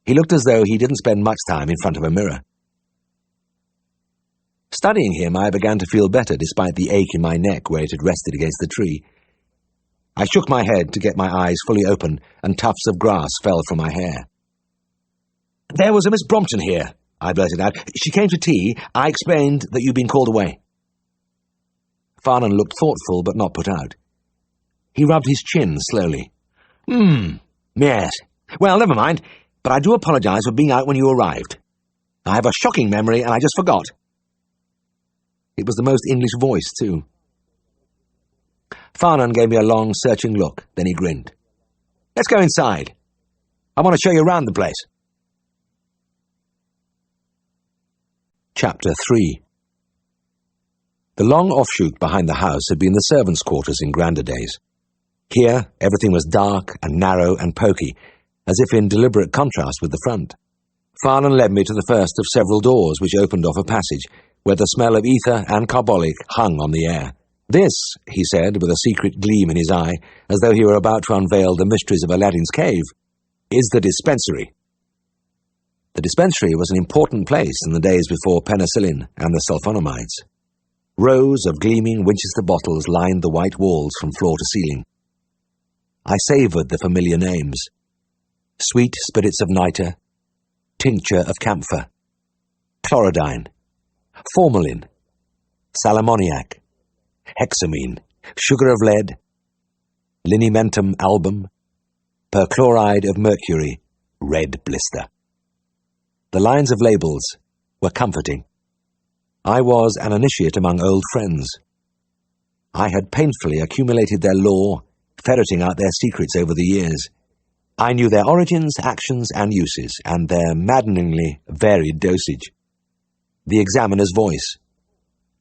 He looked as though he didn't spend much time in front of a mirror. Studying him, I began to feel better despite the ache in my neck where it had rested against the tree. I shook my head to get my eyes fully open, and tufts of grass fell from my hair. "There was a Miss Brompton here," I blurted out. "She came to tea. I explained that you'd been called away." Farnham looked thoughtful but not put out. He rubbed his chin slowly. Yes. Well, never mind, but I do apologize for being out when you arrived. I have a shocking memory and I just forgot." It was the most English voice, too. Farnham gave me a long, searching look, then he grinned. "Let's go inside. I want to show you around the place." Chapter 3. The long offshoot behind the house had been the servants' quarters in grander days. Here, everything was dark and narrow and poky, as if in deliberate contrast with the front. Farnham led me to the first of several doors which opened off a passage, where the smell of ether and carbolic hung on the air, "This," he said, with a secret gleam in his eye, as though he were about to unveil the mysteries of Aladdin's cave, "is the dispensary." The dispensary was an important place in the days before penicillin and the sulfonamides. Rows of gleaming Winchester bottles lined the white walls from floor to ceiling. I savoured the familiar names: sweet spirits of nitre, tincture of camphor, chlorodyne, formalin, salammoniac, hexamine, sugar of lead, liniment album, perchloride of mercury, red blister. The lines of labels were comforting. I was an initiate among old friends. I had painfully accumulated their lore, ferreting out their secrets over the years. I knew their origins, actions, and uses, and their maddeningly varied dosage. The examiner's voice.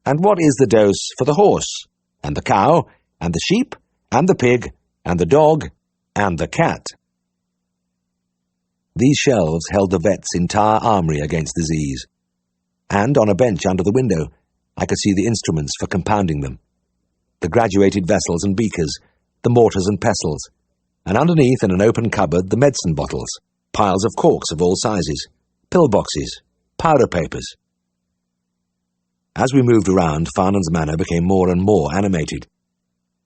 "And what is the dose for the horse, and the cow, and the sheep, and the pig, and the dog, and the cat?" These shelves held the vet's entire armoury against disease, and on a bench under the window I could see the instruments for compounding them, the graduated vessels and beakers, the mortars and pestles, and underneath in an open cupboard the medicine bottles, piles of corks of all sizes, pill boxes, powder papers. As we moved around, Farnan's manner became more and more animated.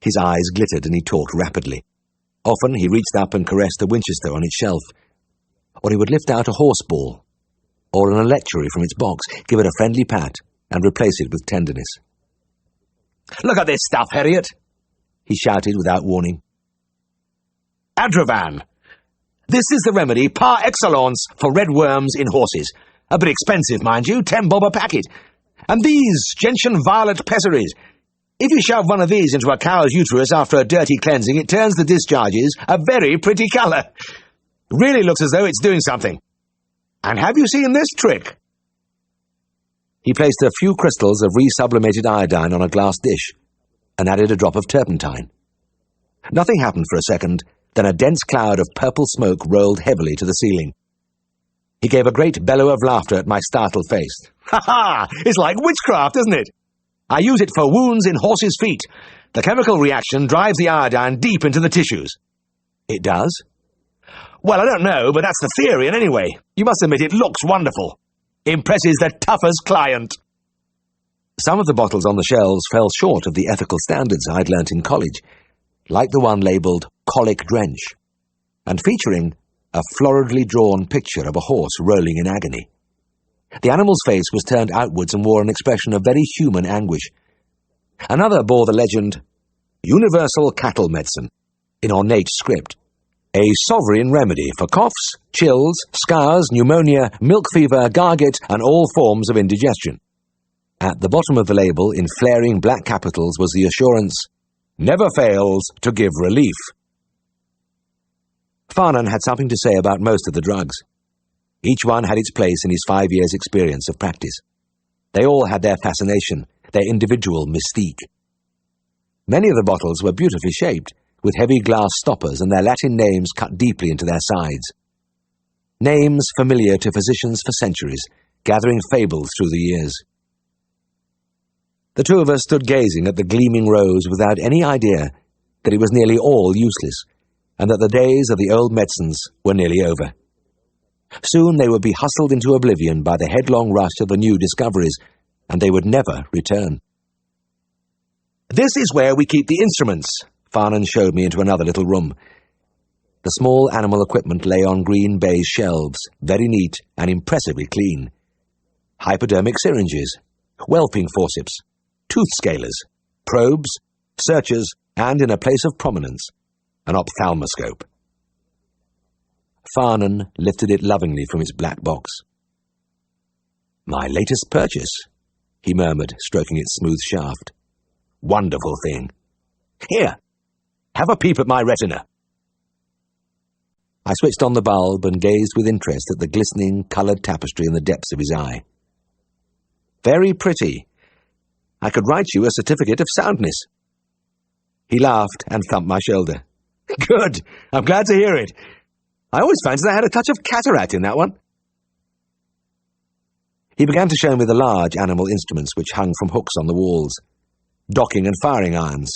His eyes glittered and he talked rapidly. Often he reached up and caressed a Winchester on its shelf, or he would lift out a horseball or an electuary from its box, give it a friendly pat, and replace it with tenderness. "Look at this stuff, Herriot!" he shouted without warning. "Adravan! This is the remedy par excellence for red worms in horses. A bit expensive, mind you, 10 bob a packet. And these gentian violet pessaries. If you shove one of these into a cow's uterus after a dirty cleansing, it turns the discharges a very pretty colour. Really looks as though it's doing something. And have you seen this trick?" He placed a few crystals of resublimated iodine on a glass dish and added a drop of turpentine. Nothing happened for a second, then a dense cloud of purple smoke rolled heavily to the ceiling. He gave a great bellow of laughter at my startled face. "Ha-ha! It's like witchcraft, isn't it? I use it for wounds in horses' feet. The chemical reaction drives the iodine deep into the tissues." "It does?" "Well, I don't know, but that's the theory, and anyway, you must admit it looks wonderful. Impresses the toughest client." Some of the bottles on the shelves fell short of the ethical standards I'd learnt in college, like the one labelled Colic Drench, and featuring a floridly drawn picture of a horse rolling in agony. The animal's face was turned outwards and wore an expression of very human anguish. Another bore the legend, "Universal Cattle Medicine," in ornate script. "A sovereign remedy for coughs, chills, scars, pneumonia, milk fever, gargit, and all forms of indigestion." At the bottom of the label, in flaring black capitals, was the assurance, "Never fails to give relief." Farnan had something to say about most of the drugs. Each one had its place in his 5 years' experience of practice. They all had their fascination, their individual mystique. Many of the bottles were beautifully shaped, with heavy glass stoppers and their Latin names cut deeply into their sides. Names familiar to physicians for centuries, gathering fables through the years. The two of us stood gazing at the gleaming rows without any idea that it was nearly all useless, and that the days of the old medicines were nearly over. Soon they would be hustled into oblivion by the headlong rush of the new discoveries, and they would never return. "This is where we keep the instruments," Farnan showed me into another little room. The small animal equipment lay on green baize shelves, very neat and impressively clean. Hypodermic syringes, whelping forceps, tooth scalers, probes, searchers, and, in a place of prominence, an ophthalmoscope. Farnan lifted it lovingly from its black box. "My latest purchase," he murmured, stroking its smooth shaft. "Wonderful thing. Here, have a peep at my retina." I switched on the bulb and gazed with interest at the glistening, coloured tapestry in the depths of his eye. "Very pretty. I could write you a certificate of soundness." He laughed and thumped my shoulder. "Good. I'm glad to hear it. I always fancied I had a touch of cataract in that one." He began to show me the large animal instruments which hung from hooks on the walls. docking and firing irons,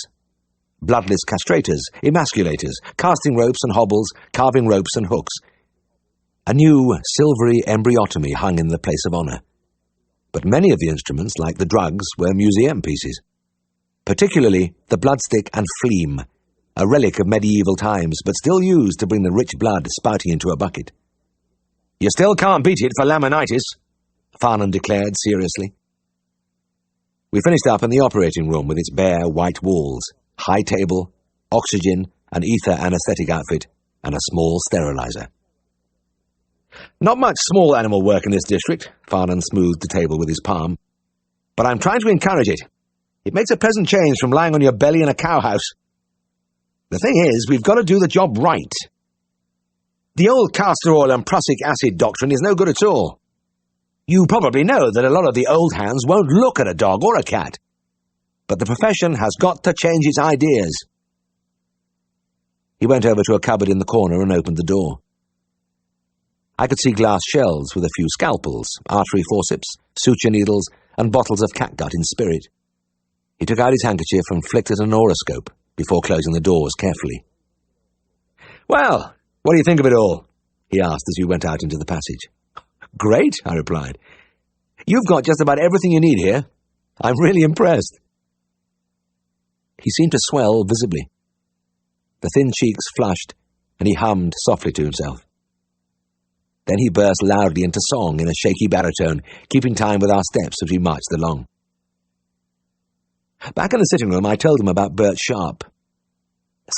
bloodless castrators, emasculators, casting ropes and hobbles, carving ropes and hooks. A new silvery embryotomy hung in the place of honour. But many of the instruments, like the drugs, were museum pieces. Particularly the bloodstick and fleam, a relic of medieval times, but still used to bring the rich blood spouting into a bucket. "You still can't beat it for laminitis," Farnan declared seriously. We finished up in the operating room with its bare white walls, high table, oxygen, an ether anaesthetic outfit, and a small sterilizer. "Not much small animal work in this district," Farnan smoothed the table with his palm. "But I'm trying to encourage it. It makes a pleasant change from lying on your belly in a cowhouse. The thing is, we've got to do the job right. The old castor oil and prussic acid doctrine is no good at all. You probably know that a lot of the old hands won't look at a dog or a cat. But the profession has got to change its ideas." He went over to a cupboard in the corner and opened the door. I could see glass shelves with a few scalpels, artery forceps, suture needles, and bottles of catgut in spirit. He took out his handkerchief and flicked at an oroscope before closing the doors carefully. "Well, what do you think of it all?" he asked as we went out into the passage. "Great," I replied. "You've got just about everything you need here. I'm really impressed." He seemed to swell visibly. The thin cheeks flushed, and he hummed softly to himself. Then he burst loudly into song in a shaky baritone, keeping time with our steps as we marched along. Back in the sitting room, I told him about Bert Sharp.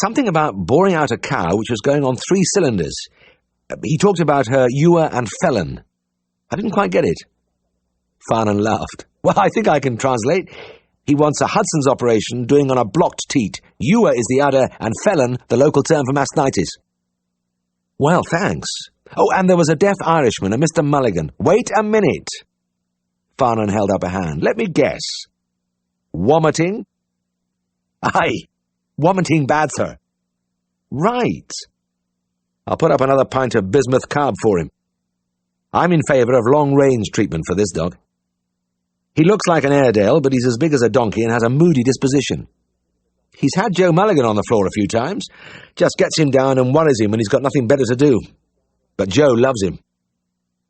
Something about boring out a cow which was going on 3 cylinders. He talked about her ewer and felon. I didn't quite get it. Farnan laughed. "Well, I think I can translate. He wants a Hudson's operation doing on a blocked teat. Ewer is the udder, and felon the local term for mastitis." "Well, thanks. Oh, and there was a deaf Irishman, a Mr. Mulligan." "Wait a minute." Farnan held up a hand. "Let me guess. Vomiting?" "Aye, vomiting bad, sir." "Right. I'll put up another pint of bismuth carb for him. I'm in favour of long-range treatment for this dog. He looks like an Airedale, but he's as big as a donkey and has a moody disposition. He's had Joe Mulligan on the floor a few times. Just gets him down and worries him when he's got nothing better to do. But Joe loves him."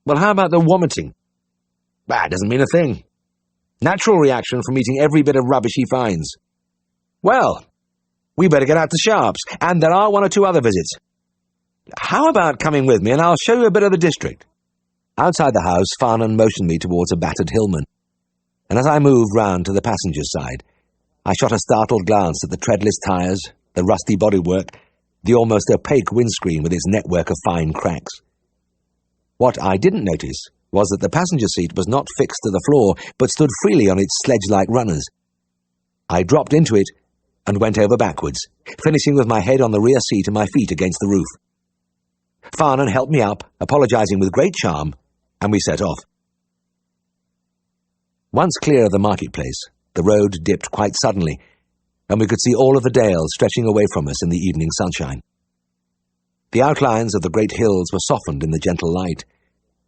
"Well, how about the vomiting?" "That doesn't mean a thing. Natural reaction from eating every bit of rubbish he finds." "Well, we better get out to Sharp's, and there are 1 or 2 other visits. How about coming with me and I'll show you a bit of the district?" Outside the house, Farnan motioned me towards a battered hillman, and as I moved round to the passenger's side, I shot a startled glance at the treadless tyres, the rusty bodywork, the almost opaque windscreen with its network of fine cracks. What I didn't notice was that the passenger seat was not fixed to the floor, but stood freely on its sledge-like runners. I dropped into it and went over backwards, finishing with my head on the rear seat and my feet against the roof. Farnan helped me up, apologising with great charm, and we set off. Once clear of the marketplace, the road dipped quite suddenly, and we could see all of the dales stretching away from us in the evening sunshine. The outlines of the great hills were softened in the gentle light,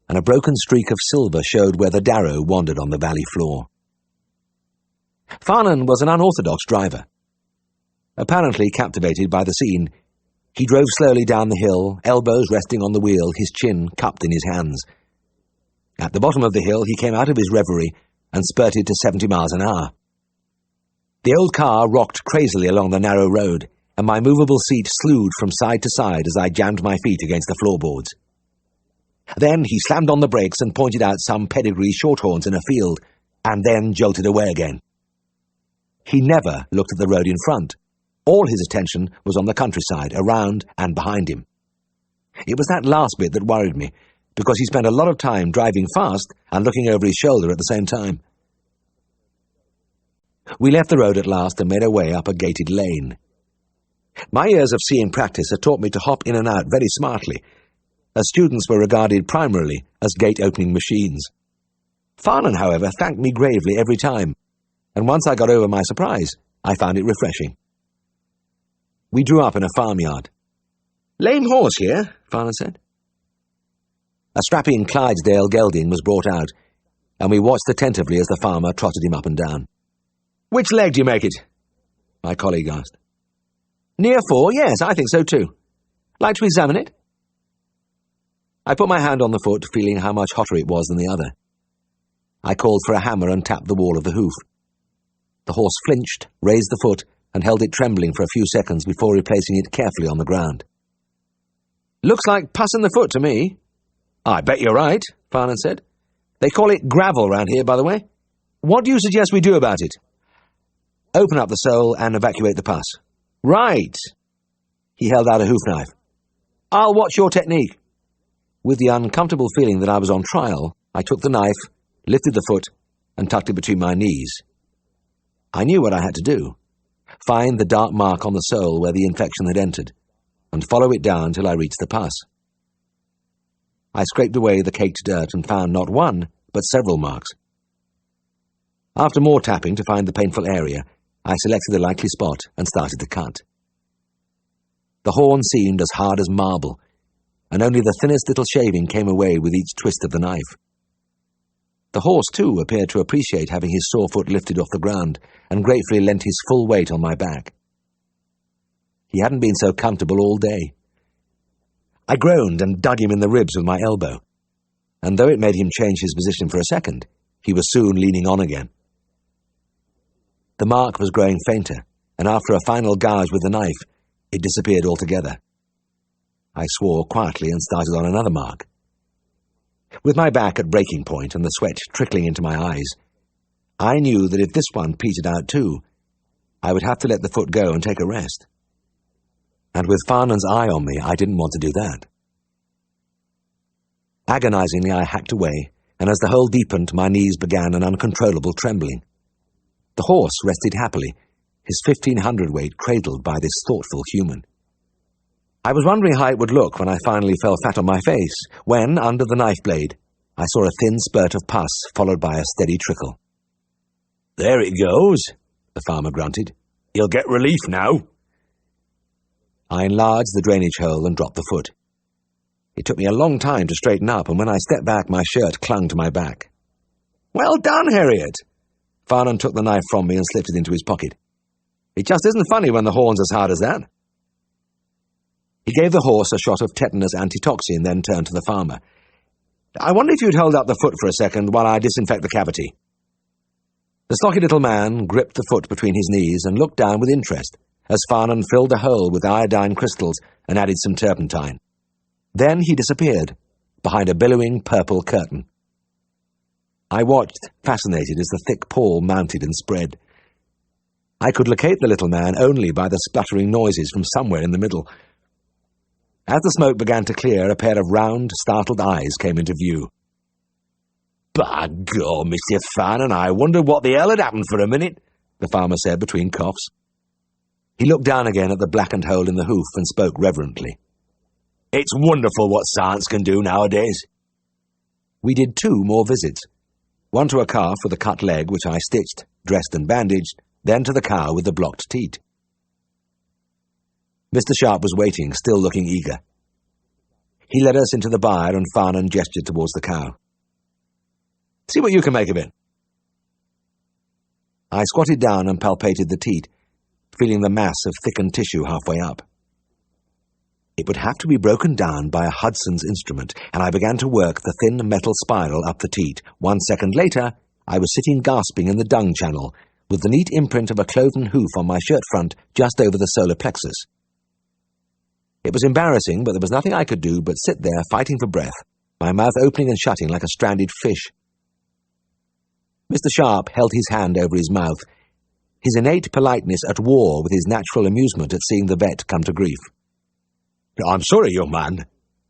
and a broken streak of silver showed where the Darrow wandered on the valley floor. Farnan was an unorthodox driver. Apparently captivated by the scene, he drove slowly down the hill, elbows resting on the wheel, his chin cupped in his hands. At the bottom of the hill, he came out of his reverie and spurted to 70 miles an hour. The old car rocked crazily along the narrow road, and my movable seat slewed from side to side as I jammed my feet against the floorboards. Then he slammed on the brakes and pointed out some pedigree shorthorns in a field, and then jolted away again. He never looked at the road in front. All his attention was on the countryside, around and behind him. It was that last bit that worried me, because he spent a lot of time driving fast and looking over his shoulder at the same time. We left the road at last and made our way up a gated lane. My years of seeing practice had taught me to hop in and out very smartly, as students were regarded primarily as gate-opening machines. Farnan, however, thanked me gravely every time, and once I got over my surprise, I found it refreshing. We drew up in a farmyard. "Lame horse here," Farnan said. A strapping Clydesdale gelding was brought out, and we watched attentively as the farmer trotted him up and down. "Which leg do you make it?" my colleague asked. "Near 4, yes, I think so too. Like to examine it?" I put my hand on the foot, feeling how much hotter it was than the other. I called for a hammer and tapped the wall of the hoof. The horse flinched, raised the foot, and held it trembling for a few seconds before replacing it carefully on the ground. "Looks like pus in the foot to me." "I bet you're right," Farnan said. "They call it gravel round here, by the way. What do you suggest we do about it?" "Open up the sole and evacuate the pus." "Right." He held out a hoof knife. "I'll watch your technique." With the uncomfortable feeling that I was on trial, I took the knife, lifted the foot, and tucked it between my knees. I knew what I had to do. Find the dark mark on the sole where the infection had entered, and follow it down till I reached the pus. I scraped away the caked dirt and found not one, but several marks. After more tapping to find the painful area, I selected the likely spot and started to cut. The horn seemed as hard as marble, and only the thinnest little shaving came away with each twist of the knife. The horse, too, appeared to appreciate having his sore foot lifted off the ground, and gratefully lent his full weight on my back. He hadn't been so comfortable all day. I groaned and dug him in the ribs with my elbow, and though it made him change his position for a second, he was soon leaning on again. The mark was growing fainter, and after a final gouge with the knife, it disappeared altogether. I swore quietly and started on another mark. With my back at breaking point and the sweat trickling into my eyes, I knew that if this one petered out too, I would have to let the foot go and take a rest. And with Farnan's eye on me, I didn't want to do that. Agonizingly, I hacked away, and as the hole deepened, my knees began an uncontrollable trembling. The horse rested happily, his 1,500 weight cradled by this thoughtful human. I was wondering how it would look when I finally fell flat on my face, when, under the knife blade, I saw a thin spurt of pus followed by a steady trickle. "There it goes," the farmer grunted. "You'll get relief now." I enlarged the drainage hole and dropped the foot. It took me a long time to straighten up, and when I stepped back, my shirt clung to my back. "Well done, Herriot!" Farnan took the knife from me and slipped it into his pocket. "It just isn't funny when the horn's as hard as that." He gave the horse a shot of tetanus antitoxin, then turned to the farmer. "I wonder if you'd hold up the foot for a second while I disinfect the cavity." The stocky little man gripped the foot between his knees and looked down with interest as Farnan filled the hole with iodine crystals and added some turpentine. Then he disappeared, behind a billowing purple curtain. I watched, fascinated, as the thick pall mounted and spread. I could locate the little man only by the splattering noises from somewhere in the middle. As the smoke began to clear, a pair of round, startled eyes came into view. "By God, Mr. Farnan, I wondered what the hell had happened for a minute," the farmer said between coughs. He looked down again at the blackened hole in the hoof and spoke reverently. "It's wonderful what science can do nowadays." We did 2 more visits, one to a calf with a cut leg, which I stitched, dressed and bandaged, then to the cow with the blocked teat. Mr. Sharp was waiting, still looking eager. He led us into the byre, and Farnan gestured towards the cow. "See what you can make of it." I squatted down and palpated the teat, feeling the mass of thickened tissue halfway up. It would have to be broken down by a Hudson's instrument, and I began to work the thin metal spiral up the teat. 1 second later, I was sitting gasping in the dung channel, with the neat imprint of a cloven hoof on my shirt front just over the solar plexus. It was embarrassing, but there was nothing I could do but sit there fighting for breath, my mouth opening and shutting like a stranded fish. Mr. Sharp held his hand over his mouth, his innate politeness at war with his natural amusement at seeing the vet come to grief. "I'm sorry, young man,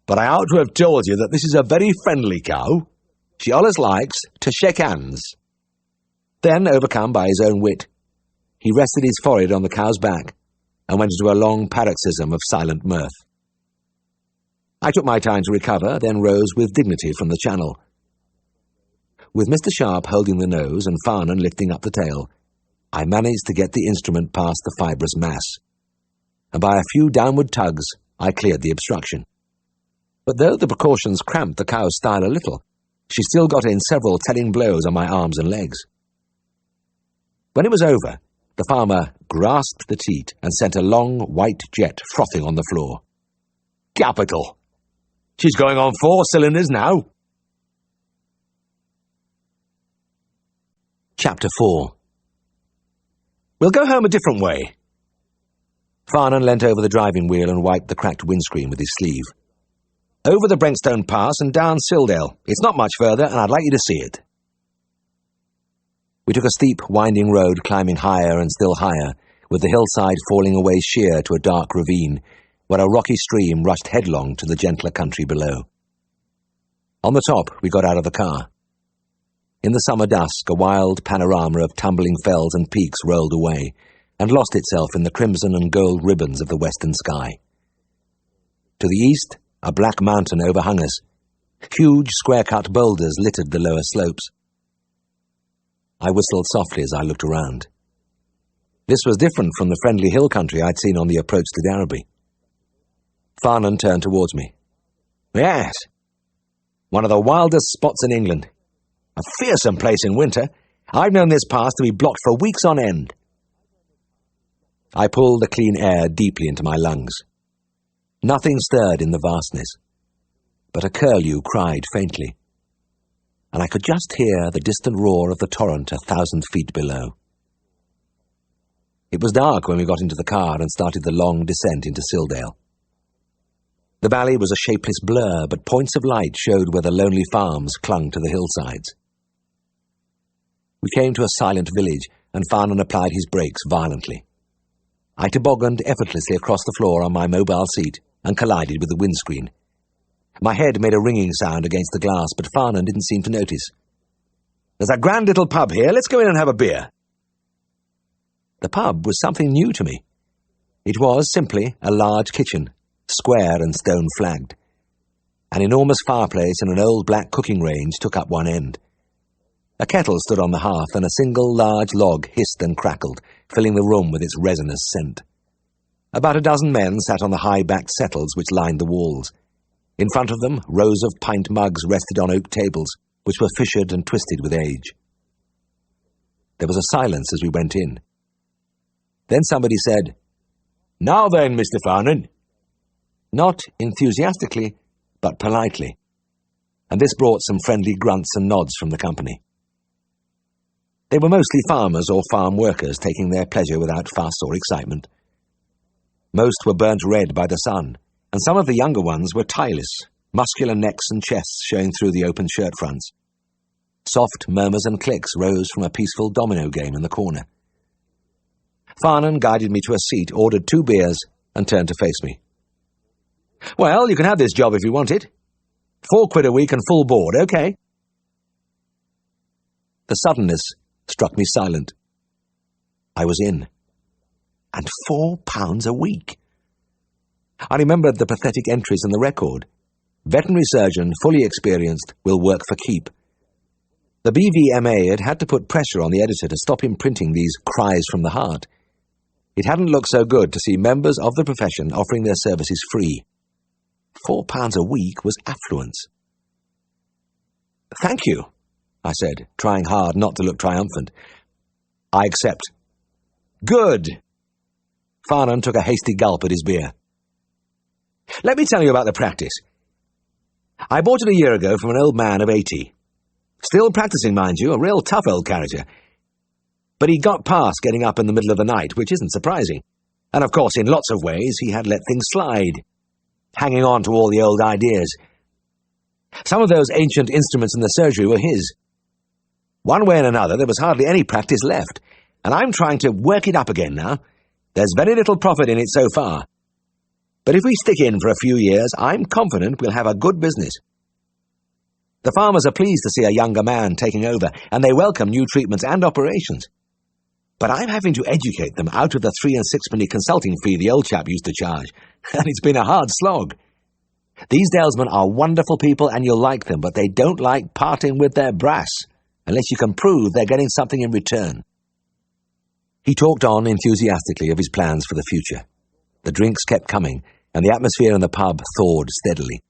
but I ought to have told you that this is a very friendly cow. She always likes to shake hands." Then, overcome by his own wit, he rested his forehead on the cow's back and went into a long paroxysm of silent mirth. I took my time to recover, then rose with dignity from the channel. With Mr. Sharp holding the nose and Farnan lifting up the tail, I managed to get the instrument past the fibrous mass, and by a few downward tugs, I cleared the obstruction. But though the precautions cramped the cow's style a little, she still got in several telling blows on my arms and legs. When it was over, the farmer grasped the teat and sent a long white jet frothing on the floor. Capital! She's going on 4 cylinders now. Chapter 4. We'll go home a different way. Farnan leant over the driving wheel and wiped the cracked windscreen with his sleeve. Over the Brentstone Pass and down Silldale. It's not much further, and I'd like you to see it. We took a steep, winding road climbing higher and still higher, with the hillside falling away sheer to a dark ravine, where a rocky stream rushed headlong to the gentler country below. On the top, we got out of the car. In the summer dusk, a wild panorama of tumbling fells and peaks rolled away, and lost itself in the crimson and gold ribbons of the western sky. To the east, a black mountain overhung us. Huge square-cut boulders littered the lower slopes. I whistled softly as I looked around. This was different from the friendly hill country I'd seen on the approach to Derby. Farnan turned towards me. Yes, one of the wildest spots in England. A fearsome place in winter. I've known this pass to be blocked for weeks on end. I pulled the clean air deeply into my lungs. Nothing stirred in the vastness, but a curlew cried faintly, and I could just hear the distant roar of the torrent 1,000 feet below. It was dark when we got into the car and started the long descent into Silldale. The valley was a shapeless blur, but points of light showed where the lonely farms clung to the hillsides. We came to a silent village, and Farnan applied his brakes violently. I tobogganed effortlessly across the floor on my mobile seat and collided with the windscreen. My head made a ringing sound against the glass, but Farnan didn't seem to notice. There's a grand little pub here. Let's go in and have a beer. The pub was something new to me. It was simply a large kitchen, square and stone-flagged. An enormous fireplace and an old black cooking range took up one end. A kettle stood on the hearth, and a single large log hissed and crackled, filling the room with its resinous scent. About a dozen men sat on the high-backed settles which lined the walls. In front of them, rows of pint mugs rested on oak tables, which were fissured and twisted with age. There was a silence as we went in. Then somebody said, "Now then, Mr. Farnan." Not enthusiastically, but politely, and this brought some friendly grunts and nods from the company. They were mostly farmers or farm workers taking their pleasure without fuss or excitement. Most were burnt red by the sun, and some of the younger ones were tireless, muscular necks and chests showing through the open shirt fronts. Soft murmurs and clicks rose from a peaceful domino game in the corner. Farnan guided me to a seat, ordered 2 beers, and turned to face me. "Well, you can have this job if you want it. £4 a week and full board, okay?" The suddenness struck me silent. I was in. And £4 a week. I remembered the pathetic entries in the record. Veterinary surgeon, fully experienced, will work for keep. The BVMA had had to put pressure on the editor to stop him printing these cries from the heart. It hadn't looked so good to see members of the profession offering their services free. £4 a week was affluence. "Thank you," I said, trying hard not to look triumphant. "I accept." "Good." Farnan took a hasty gulp at his beer. "Let me tell you about the practice. I bought it a year ago from an old man of 80. Still practicing, mind you, a real tough old character. But he got past getting up in the middle of the night, which isn't surprising. And of course, in lots of ways, he had let things slide, hanging on to all the old ideas. Some of those ancient instruments in the surgery were his. One way and another, there was hardly any practice left, and I'm trying to work it up again now. There's very little profit in it so far. But if we stick in for a few years, I'm confident we'll have a good business. The farmers are pleased to see a younger man taking over, and they welcome new treatments and operations. But I'm having to educate them out of the 3 and 6 consulting fee the old chap used to charge, and it's been a hard slog. These dalesmen are wonderful people, and you'll like them, but they don't like parting with their brass, unless you can prove they're getting something in return." He talked on enthusiastically of his plans for the future. The drinks kept coming, and the atmosphere in the pub thawed steadily.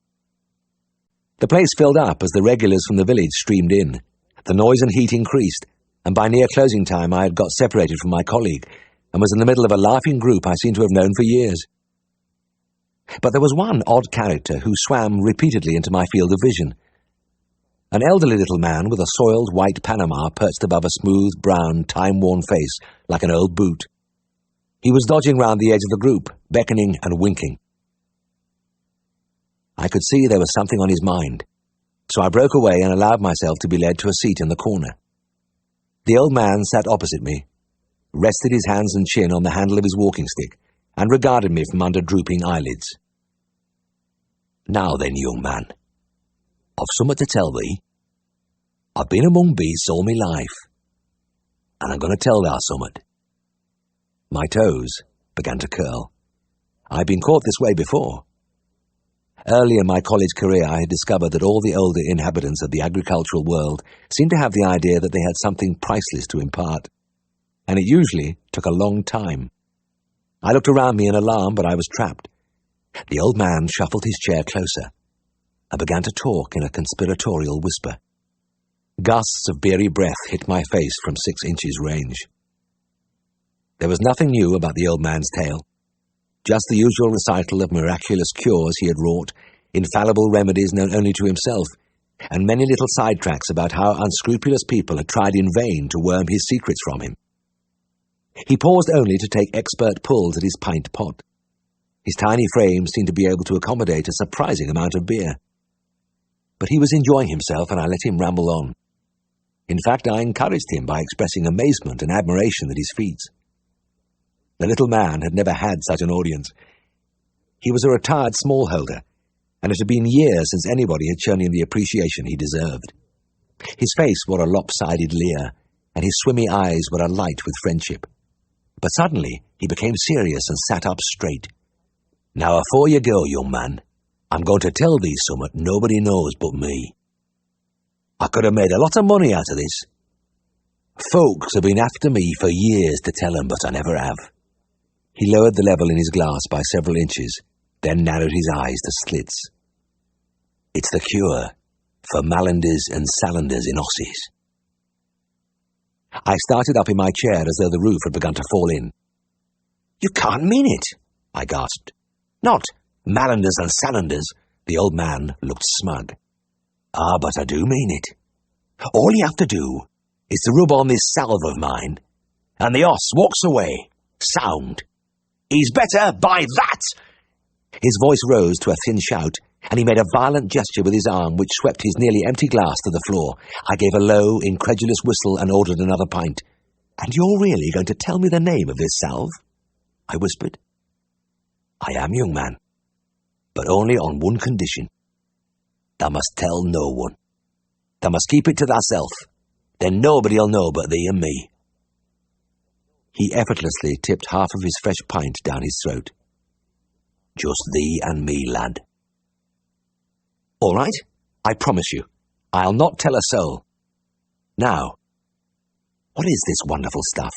The place filled up as the regulars from the village streamed in. The noise and heat increased, and by near closing time I had got separated from my colleague and was in the middle of a laughing group I seemed to have known for years. But there was one odd character who swam repeatedly into my field of vision. An elderly little man with a soiled white Panama perched above a smooth, brown, time-worn face like an old boot. He was dodging round the edge of the group, beckoning and winking. I could see there was something on his mind, so I broke away and allowed myself to be led to a seat in the corner. The old man sat opposite me, rested his hands and chin on the handle of his walking stick, and regarded me from under drooping eyelids. "Now then, young man, I've somewhat to tell thee. I've been among beasts all my life, and I'm going to tell thou somewhat." My toes began to curl. I'd been caught this way before. Early in my college career, I had discovered that all the older inhabitants of the agricultural world seemed to have the idea that they had something priceless to impart, and it usually took a long time. I looked around me in alarm, but I was trapped. The old man shuffled his chair closer and began to talk in a conspiratorial whisper. Gusts of beery breath hit my face from 6 inches range. There was nothing new about the old man's tale. Just the usual recital of miraculous cures he had wrought, infallible remedies known only to himself, and many little sidetracks about how unscrupulous people had tried in vain to worm his secrets from him. He paused only to take expert pulls at his pint pot. His tiny frame seemed to be able to accommodate a surprising amount of beer. But he was enjoying himself, and I let him ramble on. In fact, I encouraged him by expressing amazement and admiration at his feats. The little man had never had such an audience. He was a retired smallholder, and it had been years since anybody had shown him the appreciation he deserved. His face wore a lopsided leer, and his swimmy eyes were alight with friendship. But suddenly he became serious and sat up straight. "Now, afore you go, young man, I'm going to tell thee summat nobody knows but me. I could have made a lot of money out of this. Folks have been after me for years to tell 'em, but I never have." He lowered the level in his glass by several inches, then narrowed his eyes to slits. "It's the cure for malanders and salanders in osses." I started up in my chair as though the roof had begun to fall in. "You can't mean it," I gasped. "Not malanders and salanders." The old man looked smug. "Ah, but I do mean it. All you have to do is to rub on this salve of mine, and the oss walks away, sound. He's better by that!" His voice rose to a thin shout, and he made a violent gesture with his arm which swept his nearly empty glass to the floor. I gave a low, incredulous whistle and ordered another pint. "And you're really going to tell me the name of this salve?" I whispered. "I am, young man, but only on one condition. Thou must tell no one. Thou must keep it to thyself. Then nobody'll know but thee and me." He effortlessly tipped half of his fresh pint down his throat. "Just thee and me, lad." "All right, I promise you. I'll not tell a soul. Now, what is this wonderful stuff?"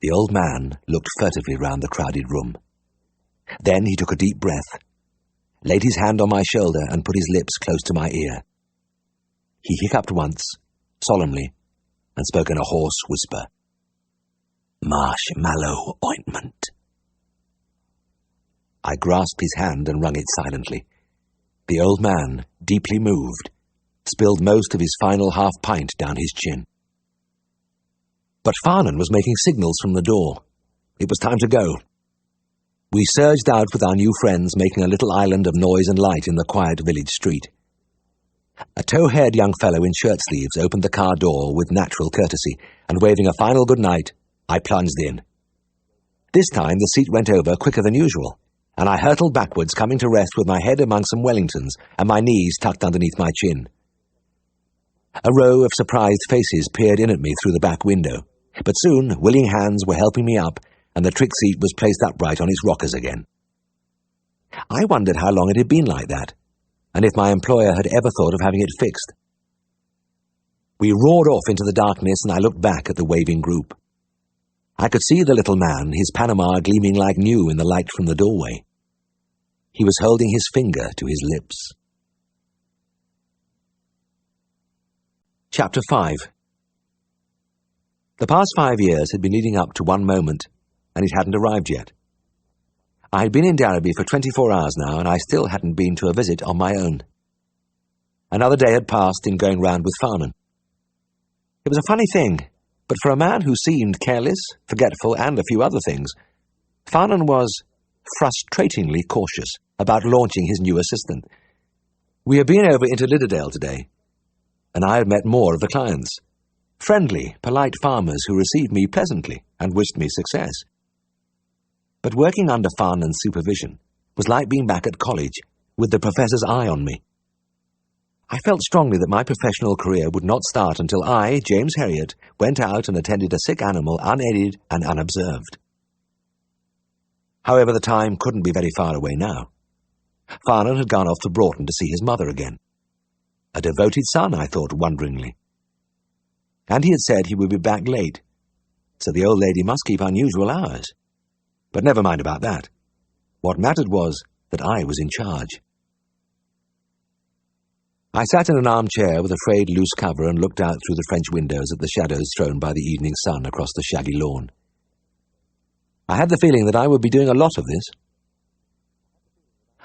The old man looked furtively round the crowded room. Then he took a deep breath, laid his hand on my shoulder and put his lips close to my ear. He hiccuped once, solemnly, and spoke in a hoarse whisper. "Marshmallow ointment." I grasped his hand and wrung it silently. The old man, deeply moved, spilled most of his final half-pint down his chin. But Farnan was making signals from the door. It was time to go. We surged out with our new friends, making a little island of noise and light in the quiet village street. A tow-haired young fellow in shirt-sleeves opened the car door with natural courtesy, and waving a final good night, I plunged in. This time the seat went over quicker than usual, and I hurtled backwards, coming to rest with my head among some Wellingtons and my knees tucked underneath my chin. A row of surprised faces peered in at me through the back window, but soon willing hands were helping me up, and the trick seat was placed upright on its rockers again. I wondered how long it had been like that, and if my employer had ever thought of having it fixed. We roared off into the darkness, and I looked back at the waving group. I could see the little man, his Panama gleaming like new in the light from the doorway. He was holding his finger to his lips. Chapter 5. The past 5 years had been leading up to one moment, and it hadn't arrived yet. I had been in Darrowby for 24 hours now, and I still hadn't been to a visit on my own. Another day had passed in going round with Farnan. It was a funny thing, but for a man who seemed careless, forgetful, and a few other things, Farnan was frustratingly cautious about launching his new assistant. We had been over into Lidderdale today, and I had met more of the clients. Friendly, polite farmers who received me pleasantly and wished me success. But working under Farnan's supervision was like being back at college with the professor's eye on me. I felt strongly that my professional career would not start until I, James Herriot, went out and attended a sick animal unaided and unobserved. However, the time couldn't be very far away now. Farnan had gone off to Broughton to see his mother again. A devoted son, I thought wonderingly. And he had said he would be back late, so the old lady must keep unusual hours. But never mind about that. What mattered was that I was in charge. I sat in an armchair with a frayed loose cover and looked out through the French windows at the shadows thrown by the evening sun across the shaggy lawn. I had the feeling that I would be doing a lot of this.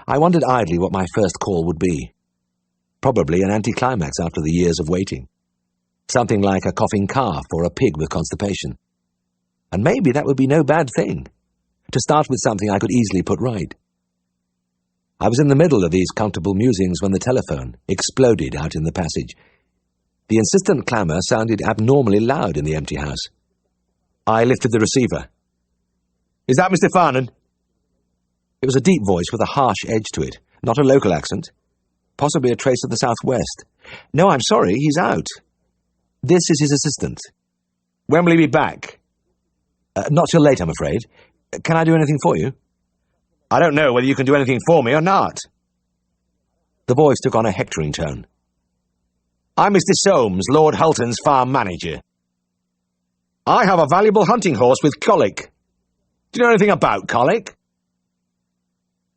I wondered idly what my first call would be. Probably an anticlimax after the years of waiting. Something like a coughing calf or a pig with constipation. And maybe that would be no bad thing, to start with something I could easily put right. I was in the middle of these comfortable musings when the telephone exploded out in the passage. The insistent clamour sounded abnormally loud in the empty house. I lifted the receiver. "Is that Mr. Farnan?" It was a deep voice with a harsh edge to it, not a local accent. Possibly a trace of the southwest. "No, I'm sorry, he's out. This is his assistant." "When will he be back?" Not till late, I'm afraid. Can I do anything for you?" "I don't know whether you can do anything for me or not." The voice took on a hectoring tone. "I'm Mr. Soames, Lord Hulton's farm manager. I have a valuable hunting horse with colic. Do you know anything about colic?"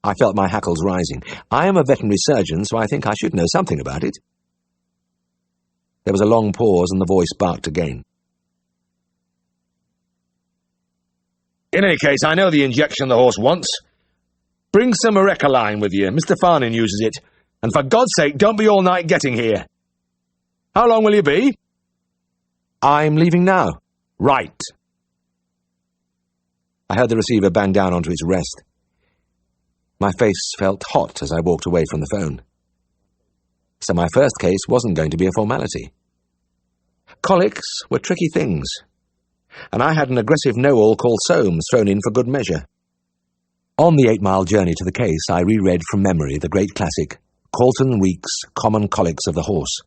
I felt my hackles rising. I am a veterinary surgeon, so I think I should know something about it. There was a long pause, and the voice barked again. "In any case, I know the injection the horse wants. Bring some Orecaline with you. Mr. Farnan uses it. And for God's sake, don't be all night getting here. How long will you be?" "I'm leaving now." "Right." I heard the receiver bang down onto its rest. My face felt hot as I walked away from the phone. So my first case wasn't going to be a formality. Colics were tricky things, and I had an aggressive know-all called Soames thrown in for good measure. On the 8-mile journey to the case, I reread from memory the great classic, Carlton Reek's Common Colics of the Horse.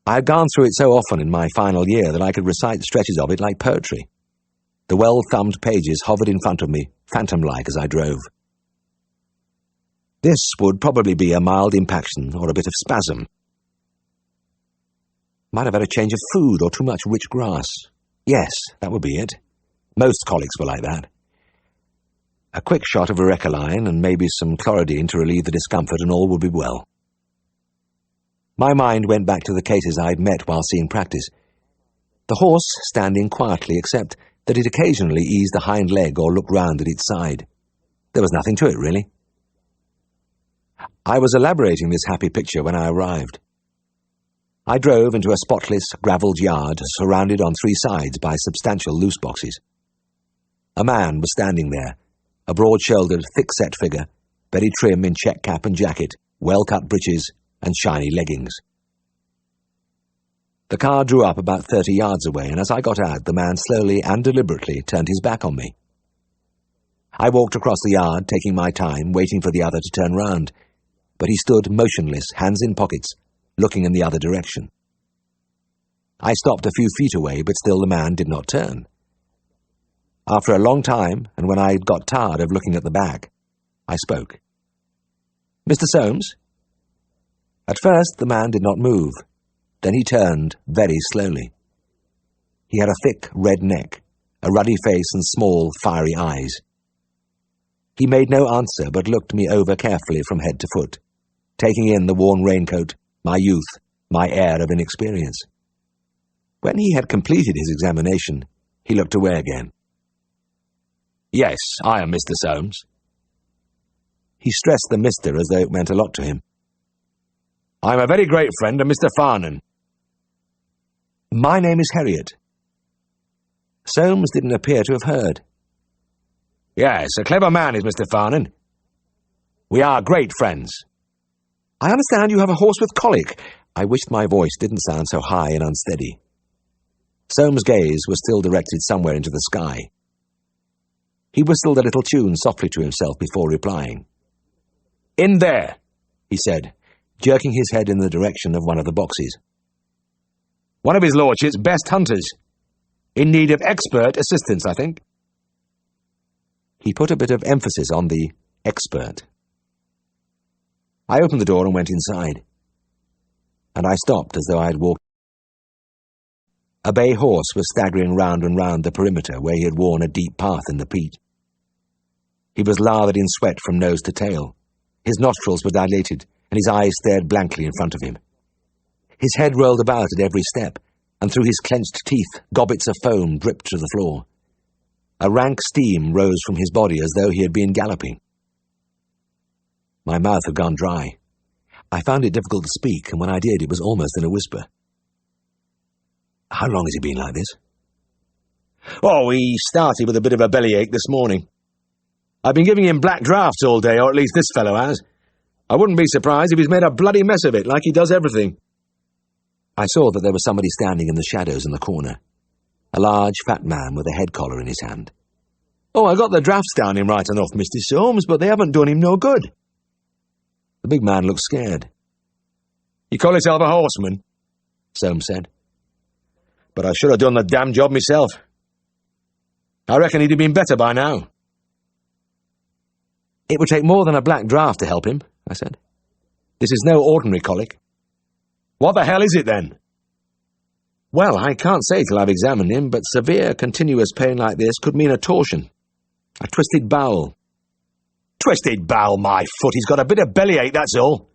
I had gone through it so often in my final year that I could recite stretches of it like poetry. The well-thumbed pages hovered in front of me, phantom-like as I drove. This would probably be a mild impaction or a bit of spasm. Might have had a change of food or too much rich grass. Yes, that would be it. Most colics were like that. A quick shot of Orecaline and maybe some chlorodyne to relieve the discomfort, and all would be well. My mind went back to the cases I had met while seeing practice. The horse standing quietly, except that it occasionally eased a hind leg or looked round at its side. There was nothing to it, really. I was elaborating this happy picture when I arrived. I drove into a spotless, gravelled yard surrounded on 3 sides by substantial loose boxes. A man was standing there, a broad-shouldered, thick-set figure, very trim in check cap and jacket, well-cut breeches, and shiny leggings. The car drew up about 30 yards away, and as I got out, the man slowly and deliberately turned his back on me. I walked across the yard, taking my time, waiting for the other to turn round, but he stood motionless, hands in pockets, looking in the other direction. I stopped a few feet away, but still the man did not turn. After a long time, and when I got tired of looking at the back, I spoke. "Mr. Soames?" At first the man did not move. Then he turned very slowly. He had a thick red neck, a ruddy face and small, fiery eyes. He made no answer, but looked me over carefully from head to foot, taking in the worn raincoat, my youth, my air of inexperience. When he had completed his examination, he looked away again. "Yes, I am Mr. Soames." He stressed the Mr. as though it meant a lot to him. "I am a very great friend of Mr. Farnan." "My name is Herriot." Soames didn't appear to have heard. "Yes, a clever man is Mr. Farnan. We are great friends." "I understand you have a horse with colic." I wished my voice didn't sound so high and unsteady. Soames' gaze was still directed somewhere into the sky. He whistled a little tune softly to himself before replying. "In there," he said, jerking his head in the direction of one of the boxes. "One of his lordship's best hunters. In need of expert assistance, I think." He put a bit of emphasis on the expert. I opened the door and went inside. And I stopped as though I had walked. A bay horse was staggering round and round the perimeter where he had worn a deep path in the peat. He was lathered in sweat from nose to tail. His nostrils were dilated, and his eyes stared blankly in front of him. His head rolled about at every step, and through his clenched teeth gobbets of foam dripped to the floor. A rank steam rose from his body as though he had been galloping. My mouth had gone dry. I found it difficult to speak, and when I did, it was almost in a whisper. "How long has he been like this?" "Oh, he started with a bit of a bellyache this morning. I've been giving him black draughts all day, or at least this fellow has. I wouldn't be surprised if he's made a bloody mess of it, like he does everything." I saw that there was somebody standing in the shadows in the corner. A large, fat man with a head collar in his hand. "Oh, I got the drafts down him right enough, Mr. Soames, but they haven't done him no good." The big man looked scared. "You call yourself a horseman?" Soames said. "But I should have done the damn job myself. I reckon he'd have been better by now." "It would take more than a black draught to help him," I said. "This is no ordinary colic." "What the hell is it then?" "Well, I can't say till I've examined him, but severe, continuous pain like this could mean a torsion. A twisted bowel." "Twisted bowel, my foot! He's got a bit of bellyache, that's all.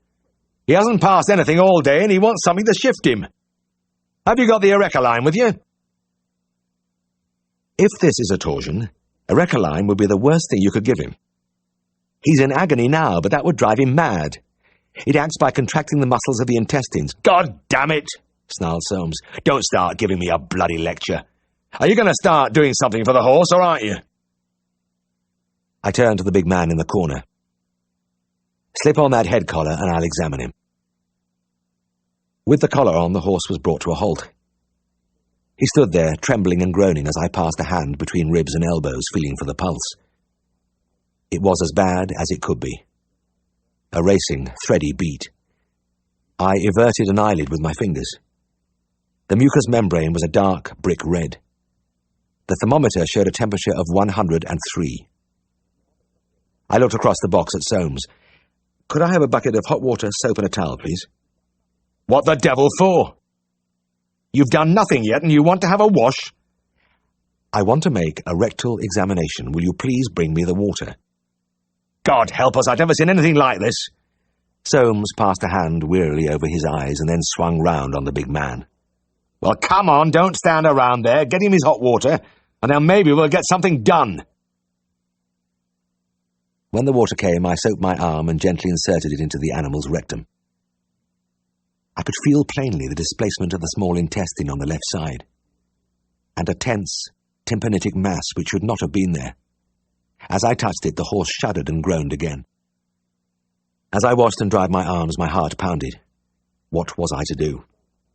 He hasn't passed anything all day, and he wants something to shift him. Have you got the Eureka line with you?" "If this is a torsion, Eureka line would be the worst thing you could give him. He's in agony now, but that would drive him mad. It acts by contracting the muscles of the intestines." "God damn it!" snarled Soames. "Don't start giving me a bloody lecture. Are you going to start doing something for the horse, or aren't you?" I turned to the big man in the corner. "Slip on that head collar and I'll examine him." With the collar on, the horse was brought to a halt. He stood there, trembling and groaning as I passed a hand between ribs and elbows, feeling for the pulse. It was as bad as it could be. A racing, thready beat. I everted an eyelid with my fingers. The mucous membrane was a dark brick red. The thermometer showed a temperature of 103. I looked across the box at Soames. "Could I have a bucket of hot water, soap and a towel, please?" "What the devil for? You've done nothing yet and you want to have a wash?" "I want to make a rectal examination. Will you please bring me the water?" "God help us, I've never seen anything like this." Soames passed a hand wearily over his eyes and then swung round on the big man. "Well, come on, don't stand around there. Get him his hot water, and then maybe we'll get something done." When the water came, I soaped my arm and gently inserted it into the animal's rectum. I could feel plainly the displacement of the small intestine on the left side, and a tense, tympanitic mass which should not have been there. As I touched it, the horse shuddered and groaned again. As I washed and dried my arms, my heart pounded. What was I to do?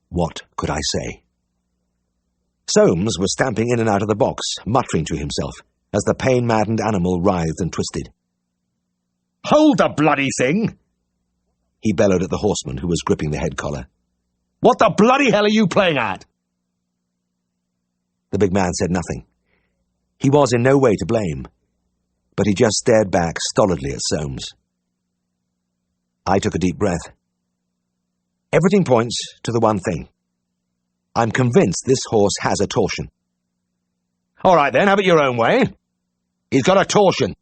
What could I say? Soames was stamping in and out of the box, muttering to himself, as the pain-maddened animal writhed and twisted. "Hold the bloody thing!" he bellowed at the horseman who was gripping the head collar. "What the bloody hell are you playing at?" The big man said nothing. He was in no way to blame, but he just stared back stolidly at Soames. I took a deep breath. Everything points to the one thing. I'm convinced this horse has a torsion. "All right then, have it your own way. He's got a torsion.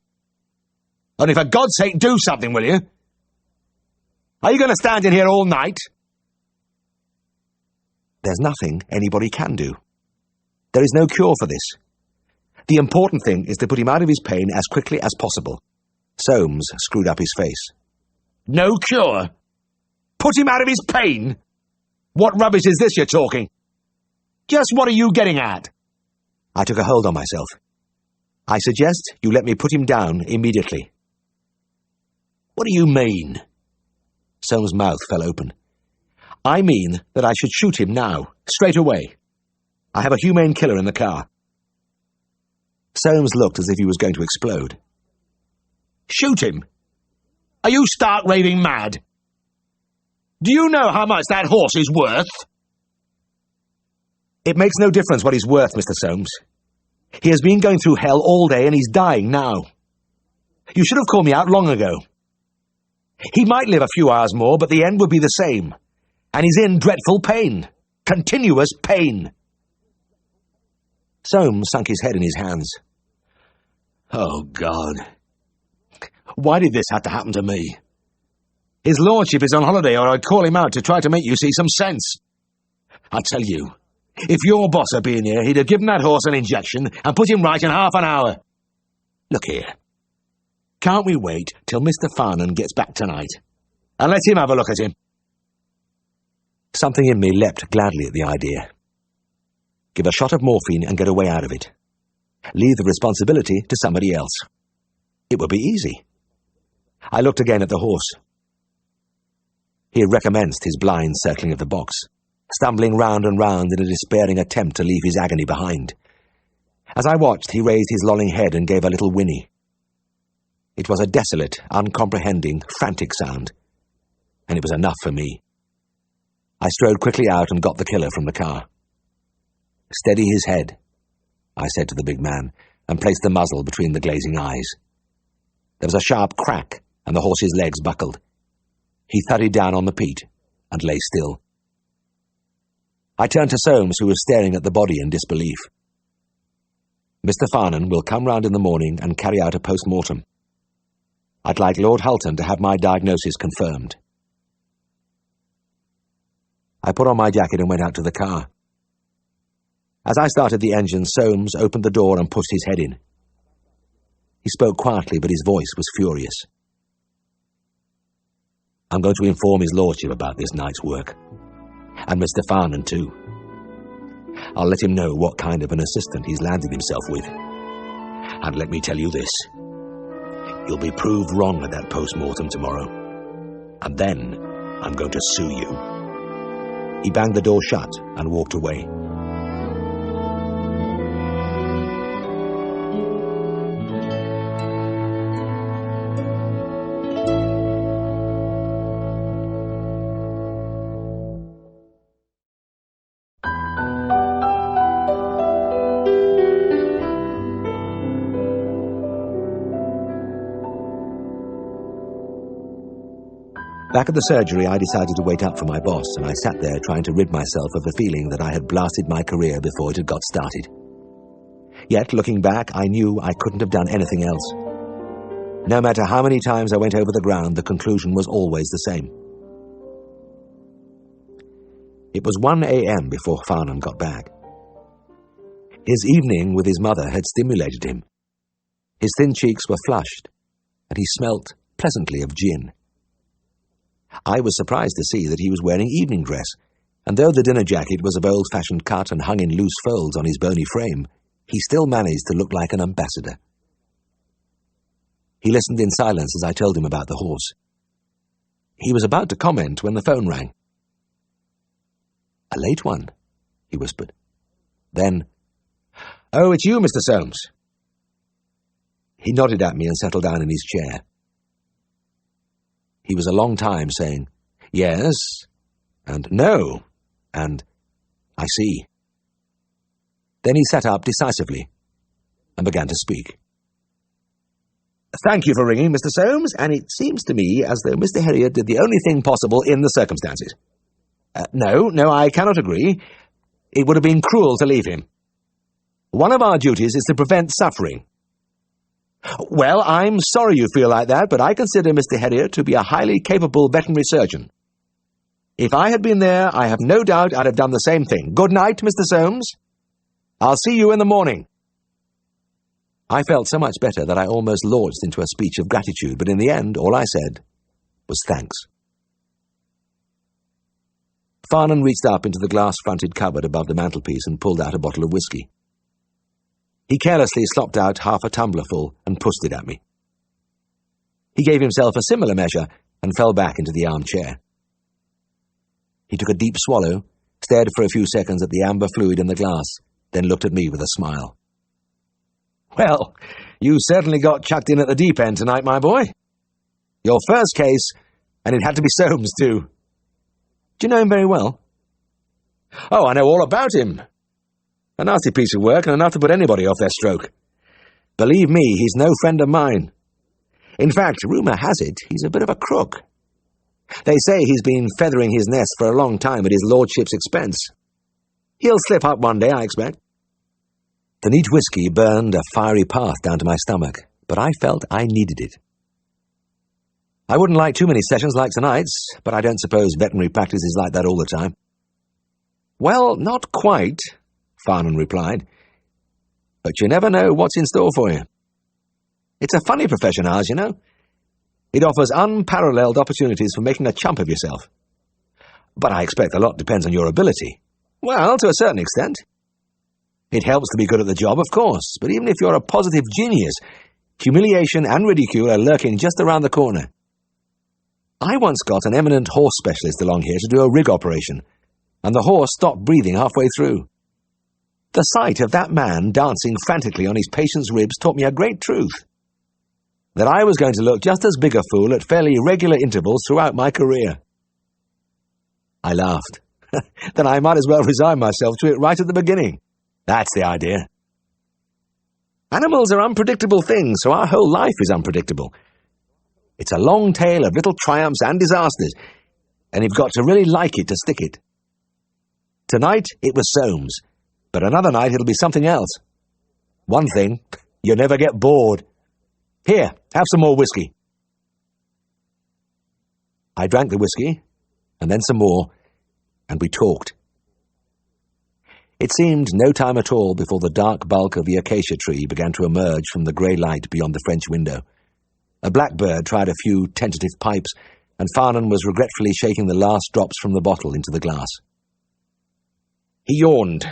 Only for God's sake, do something, will you? Are you going to stand in here all night?" There's nothing anybody can do. There is no cure for this. The important thing is to put him out of his pain as quickly as possible. Soames screwed up his face. No cure? Put him out of his pain? What rubbish is this you're talking? Just what are you getting at? I took a hold on myself. I suggest you let me put him down immediately. What do you mean? Soames' mouth fell open. I mean that I should shoot him now, straight away. I have a humane killer in the car. Soames looked as if he was going to explode. Shoot him? Are you stark raving mad? Do you know how much that horse is worth? It makes no difference what he's worth, Mr. Soames. He has been going through hell all day and he's dying now. You should have called me out long ago. He might live a few hours more, but the end would be the same. And he's in dreadful pain. Continuous pain. Soames sunk his head in his hands. Oh, God. Why did this have to happen to me? His lordship is on holiday, or I'd call him out to try to make you see some sense. I tell you, if your boss had been here, he'd have given that horse an injection and put him right in half an hour. Look here. Can't we wait till Mr. Farnan gets back tonight? And let him have a look at him. Something in me leapt gladly at the idea. Give a shot of morphine and get a way out of it. Leave the responsibility to somebody else. It would be easy. I looked again at the horse. He had recommenced his blind circling of the box, stumbling round and round in a despairing attempt to leave his agony behind. As I watched, he raised his lolling head and gave a little whinny. It was a desolate, uncomprehending, frantic sound, and it was enough for me. I strode quickly out and got the killer from the car. Steady his head, I said to the big man, and placed the muzzle between the glazing eyes. There was a sharp crack, and the horse's legs buckled. He thudded down on the peat and lay still. I turned to Soames, who was staring at the body in disbelief. Mr. Farnan will come round in the morning and carry out a post-mortem. I'd like Lord Hulton to have my diagnosis confirmed. I put on my jacket and went out to the car. As I started the engine, Soames opened the door and pushed his head in. He spoke quietly, but his voice was furious. I'm going to inform his lordship about this night's work. And Mr. Farnan, too. I'll let him know what kind of an assistant he's landed himself with. And let me tell you this. You'll be proved wrong at that post-mortem tomorrow. And then I'm going to sue you. He banged the door shut and walked away. Back at the surgery, I decided to wait up for my boss, and I sat there trying to rid myself of the feeling that I had blasted my career before it had got started. Yet, looking back, I knew I couldn't have done anything else. No matter how many times I went over the ground, the conclusion was always the same. It was 1 a.m. before Farnan got back. His evening with his mother had stimulated him. His thin cheeks were flushed, and he smelt pleasantly of gin. I was surprised to see that he was wearing evening dress, and though the dinner jacket was of old-fashioned cut and hung in loose folds on his bony frame, he still managed to look like an ambassador. He listened in silence as I told him about the horse. He was about to comment when the phone rang. "A late one," he whispered. Then, "Oh, it's you, Mr. Soames." He nodded at me and settled down in his chair. He was a long time saying, "Yes," and "No," and "I see." Then he sat up decisively and began to speak. "Thank you for ringing, Mr. Soames, and it seems to me as though Mr. Herriot did the only thing possible in the circumstances. No, I cannot agree. It would have been cruel to leave him. One of our duties is to prevent suffering. Well, I'm sorry you feel like that, but I consider Mr. Herriot to be a highly capable veterinary surgeon. If I had been there, I have no doubt I'd have done the same thing. Good night, Mr. Soames. I'll see you in the morning. I felt so much better that I almost launched into a speech of gratitude, but in the end, all I said was thanks. Farnan reached up into the glass-fronted cupboard above the mantelpiece and pulled out a bottle of whiskey. He carelessly slopped out half a tumblerful and pushed it at me. He gave himself a similar measure and fell back into the armchair. He took a deep swallow, stared for a few seconds at the amber fluid in the glass, then looked at me with a smile. "Well, you certainly got chucked in at the deep end tonight, my boy. Your first case, and it had to be Soames, too." "Do you know him very well?" "Oh, I know all about him. A nasty piece of work and enough to put anybody off their stroke. Believe me, he's no friend of mine. In fact, rumour has it he's a bit of a crook. They say he's been feathering his nest for a long time at his lordship's expense. He'll slip up one day, I expect." The neat whiskey burned a fiery path down to my stomach, but I felt I needed it. I wouldn't like too many sessions like tonight's, but I don't suppose veterinary practice is like that all the time. "Well, not quite," Farnan replied. "But you never know what's in store for you. It's a funny profession, ours, you know. It offers unparalleled opportunities for making a chump of yourself. But I expect a lot depends on your ability." "Well, to a certain extent. It helps to be good at the job, of course, but even if you're a positive genius, humiliation and ridicule are lurking just around the corner. I once got an eminent horse specialist along here to do a rig operation, and the horse stopped breathing halfway through. The sight of that man dancing frantically on his patient's ribs taught me a great truth: that I was going to look just as big a fool at fairly regular intervals throughout my career." I laughed. "Then I might as well resign myself to it right at the beginning. That's the idea. Animals are unpredictable things, so our whole life is unpredictable. It's a long tale of little triumphs and disasters, and you've got to really like it to stick it. Tonight it was Soames, but another night it'll be something else. One thing, you never get bored. Here, have some more whiskey." I drank the whiskey, and then some more, and we talked. It seemed no time at all before the dark bulk of the acacia tree began to emerge from the grey light beyond the French window. A blackbird tried a few tentative pipes, and Farnan was regretfully shaking the last drops from the bottle into the glass. He yawned,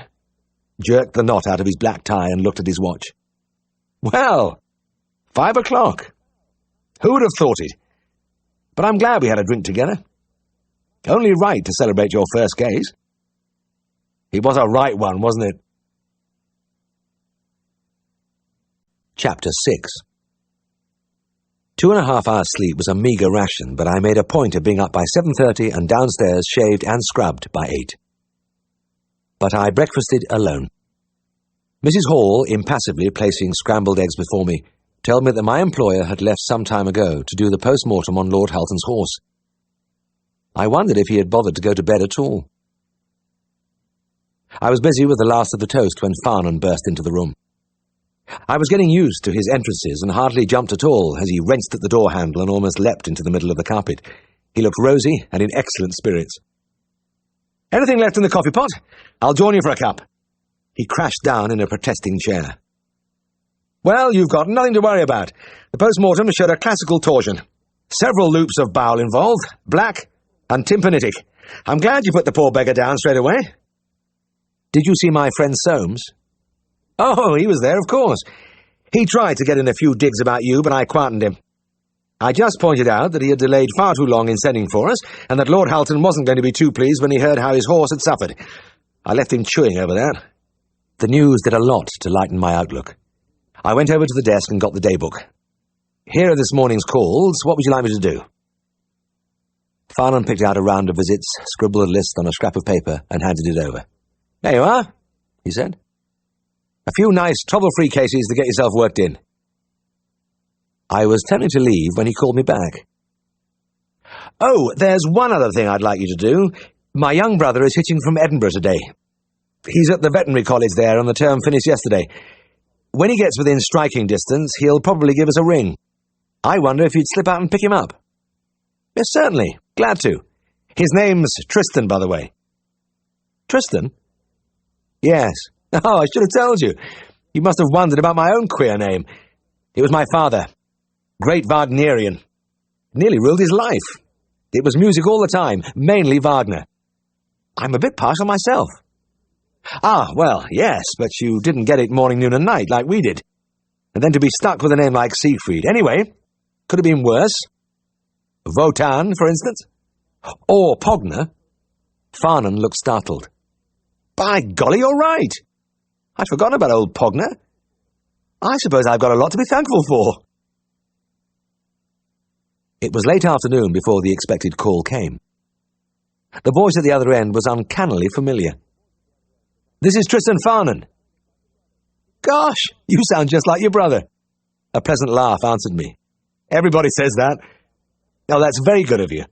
jerked the knot out of his black tie, and looked at his watch. "Well, 5 o'clock. Who would have thought it? But I'm glad we had a drink together. Only right to celebrate your first case." It was a right one, wasn't it? Chapter 6. 2.5 hours sleep was a meagre ration, but I made a point of being up by 7:30 and downstairs shaved and scrubbed by 8. But I breakfasted alone. Mrs. Hall, impassively placing scrambled eggs before me, told me that my employer had left some time ago to do the post-mortem on Lord Halton's horse. I wondered if he had bothered to go to bed at all. I was busy with the last of the toast when Farnan burst into the room. I was getting used to his entrances and hardly jumped at all as he wrenched at the door handle and almost leapt into the middle of the carpet. He looked rosy and in excellent spirits. "Anything left in the coffee pot? I'll join you for a cup." He crashed down in a protesting chair. "Well, you've got nothing to worry about. The post-mortem showed a classical torsion. Several loops of bowel involved, black and tympanitic. I'm glad you put the poor beggar down straight away." "Did you see my friend Soames?" "Oh, he was there, of course. He tried to get in a few digs about you, but I quietened him. I just pointed out that he had delayed far too long in sending for us, and that Lord Halton wasn't going to be too pleased when he heard how his horse had suffered. I left him chewing over that." The news did a lot to lighten my outlook. I went over to the desk and got the daybook. "Here are this morning's calls. What would you like me to do?" Farnan picked out a round of visits, scribbled a list on a scrap of paper, and handed it over. "There you are," he said. "A few nice, trouble-free cases to get yourself worked in." I was tempted to leave when he called me back. "Oh, there's one other thing I'd like you to do. My young brother is hitching from Edinburgh today. He's at the veterinary college there, and the term finished yesterday. When he gets within striking distance, he'll probably give us a ring. I wonder if you'd slip out and pick him up." "Yes, certainly. Glad to. His name's Tristan, by the way. Tristan? Yes. Oh, I should have told you. You must have wondered about my own queer name. It was my father. Great Wagnerian. Nearly ruled his life. It was music all the time, mainly Wagner. I'm a bit partial myself. Ah, well, yes, but you didn't get it morning, noon and night like we did. And then to be stuck with a name like Siegfried. Anyway, could have been worse. Wotan, for instance. Or Pogner. Farnan looked startled. By golly, you're right. I'd forgotten about old Pogner. I suppose I've got a lot to be thankful for. It was late afternoon before the expected call came. The voice at the other end was uncannily familiar. This is Tristan Farnan. Gosh, you sound just like your brother. A pleasant laugh answered me. Everybody says that. Oh, that's very good of you.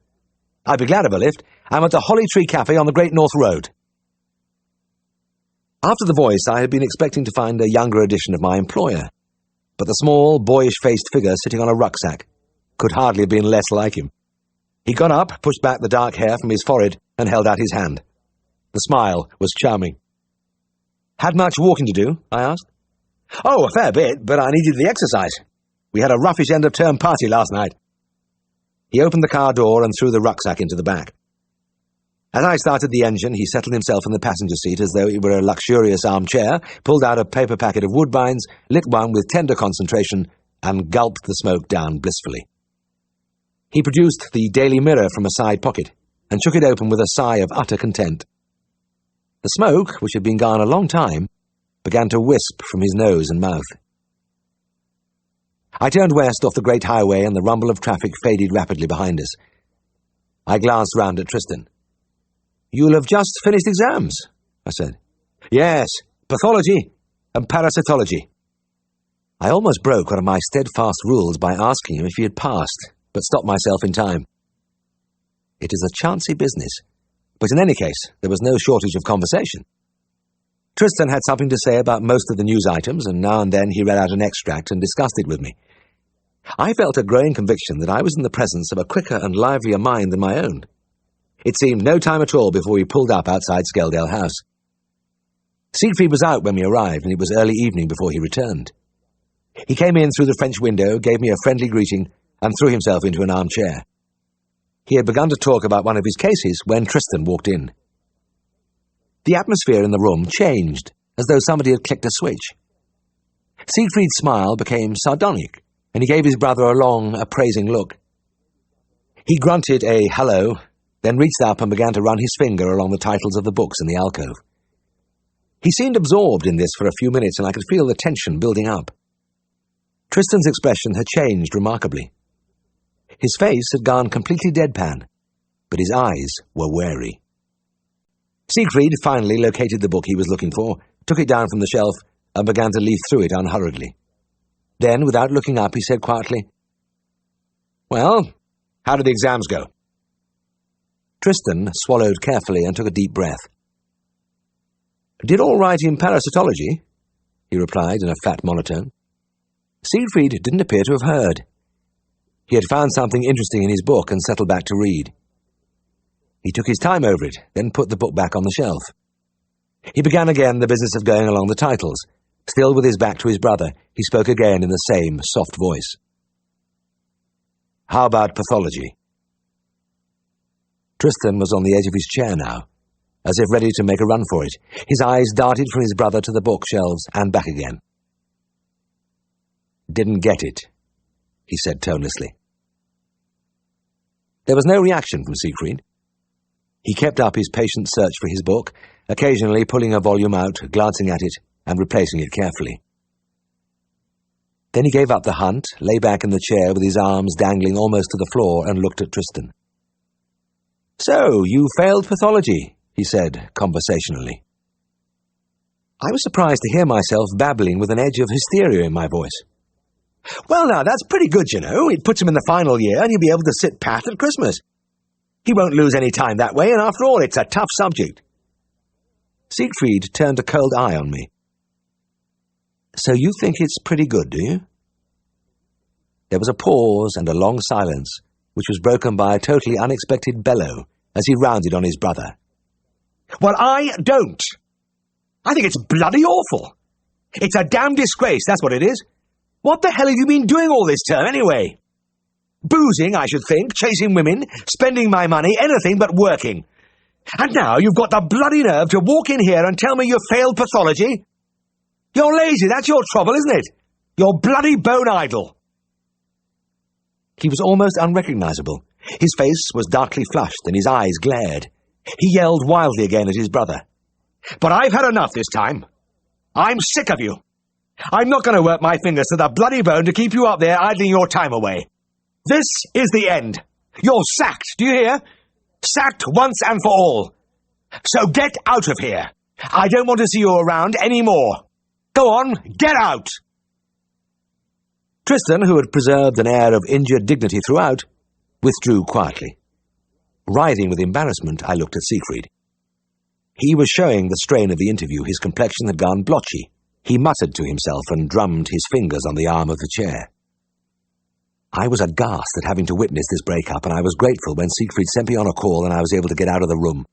I'd be glad of a lift. I'm at the Holly Tree Cafe on the Great North Road. After the voice, I had been expecting to find a younger edition of my employer, but the small, boyish-faced figure sitting on a rucksack could hardly have been less like him. He got up, pushed back the dark hair from his forehead, and held out his hand. The smile was charming. Had much walking to do? I asked. Oh, a fair bit, but I needed the exercise. We had a roughish end-of-term party last night. He opened the car door and threw the rucksack into the back. As I started the engine, he settled himself in the passenger seat as though it were a luxurious armchair, pulled out a paper packet of Woodbines, lit one with tender concentration, and gulped the smoke down blissfully. He produced the Daily Mirror from a side pocket and shook it open with a sigh of utter content. The smoke, which had been gone a long time, began to wisp from his nose and mouth. I turned west off the great highway and the rumble of traffic faded rapidly behind us. I glanced round at Tristan. You'll have just finished exams, I said. Yes, pathology and parasitology. I almost broke one of my steadfast rules by asking him if he had passed, but stopped myself in time. It is a chancy business, but in any case, there was no shortage of conversation. Tristan had something to say about most of the news items, and now and then he read out an extract and discussed it with me. I felt a growing conviction that I was in the presence of a quicker and livelier mind than my own. It seemed no time at all before we pulled up outside Skeldale House. Siegfried was out when we arrived, and it was early evening before he returned. He came in through the French window, gave me a friendly greeting, and threw himself into an armchair. He had begun to talk about one of his cases when Tristan walked in. The atmosphere in the room changed, as though somebody had clicked a switch. Siegfried's smile became sardonic, and he gave his brother a long, appraising look. He grunted a hello, then reached up and began to run his finger along the titles of the books in the alcove. He seemed absorbed in this for a few minutes, and I could feel the tension building up. Tristan's expression had changed remarkably. His face had gone completely deadpan, but his eyes were wary. Siegfried finally located the book he was looking for, took it down from the shelf, and began to leaf through it unhurriedly. Then, without looking up, he said quietly, Well, how did the exams go? Tristan swallowed carefully and took a deep breath. Did all right in parasitology, he replied in a fat monotone. Siegfried didn't appear to have heard. He had found something interesting in his book and settled back to read. He took his time over it, then put the book back on the shelf. He began again the business of going along the titles. Still with his back to his brother, he spoke again in the same soft voice. How about pathology? Tristan was on the edge of his chair now, as if ready to make a run for it. His eyes darted from his brother to the bookshelves and back again. Didn't get it, he said tonelessly. There was no reaction from Siegfried. He kept up his patient search for his book, occasionally pulling a volume out, glancing at it, and replacing it carefully. Then he gave up the hunt, lay back in the chair with his arms dangling almost to the floor, and looked at Tristan. So, you failed pathology, he said conversationally. I was surprised to hear myself babbling with an edge of hysteria in my voice. Well, now, that's pretty good, you know. It puts him in the final year, and he'll be able to sit pat at Christmas. He won't lose any time that way, and after all, it's a tough subject. Siegfried turned a cold eye on me. So you think it's pretty good, do you? There was a pause and a long silence, which was broken by a totally unexpected bellow as he rounded on his brother. Well, I don't. I think it's bloody awful. It's a damn disgrace, that's what it is. What the hell have you been doing all this term, anyway? Boozing, I should think, chasing women, spending my money, anything but working. And now you've got the bloody nerve to walk in here and tell me you failed pathology? You're lazy, that's your trouble, isn't it? You're bloody bone idle. He was almost unrecognisable. His face was darkly flushed and his eyes glared. He yelled wildly again at his brother. But I've had enough this time. I'm sick of you. I'm not going to work my fingers to the bloody bone to keep you up there idling your time away. This is the end. You're sacked, do you hear? Sacked once and for all. So get out of here. I don't want to see you around any more. Go on, get out! Tristan, who had preserved an air of injured dignity throughout, withdrew quietly. Writhing with embarrassment, I looked at Siegfried. He was showing the strain of the interview. His complexion had gone blotchy. He muttered to himself and drummed his fingers on the arm of the chair. I was aghast at having to witness this break-up, and I was grateful when Siegfried sent me on a call and I was able to get out of the room.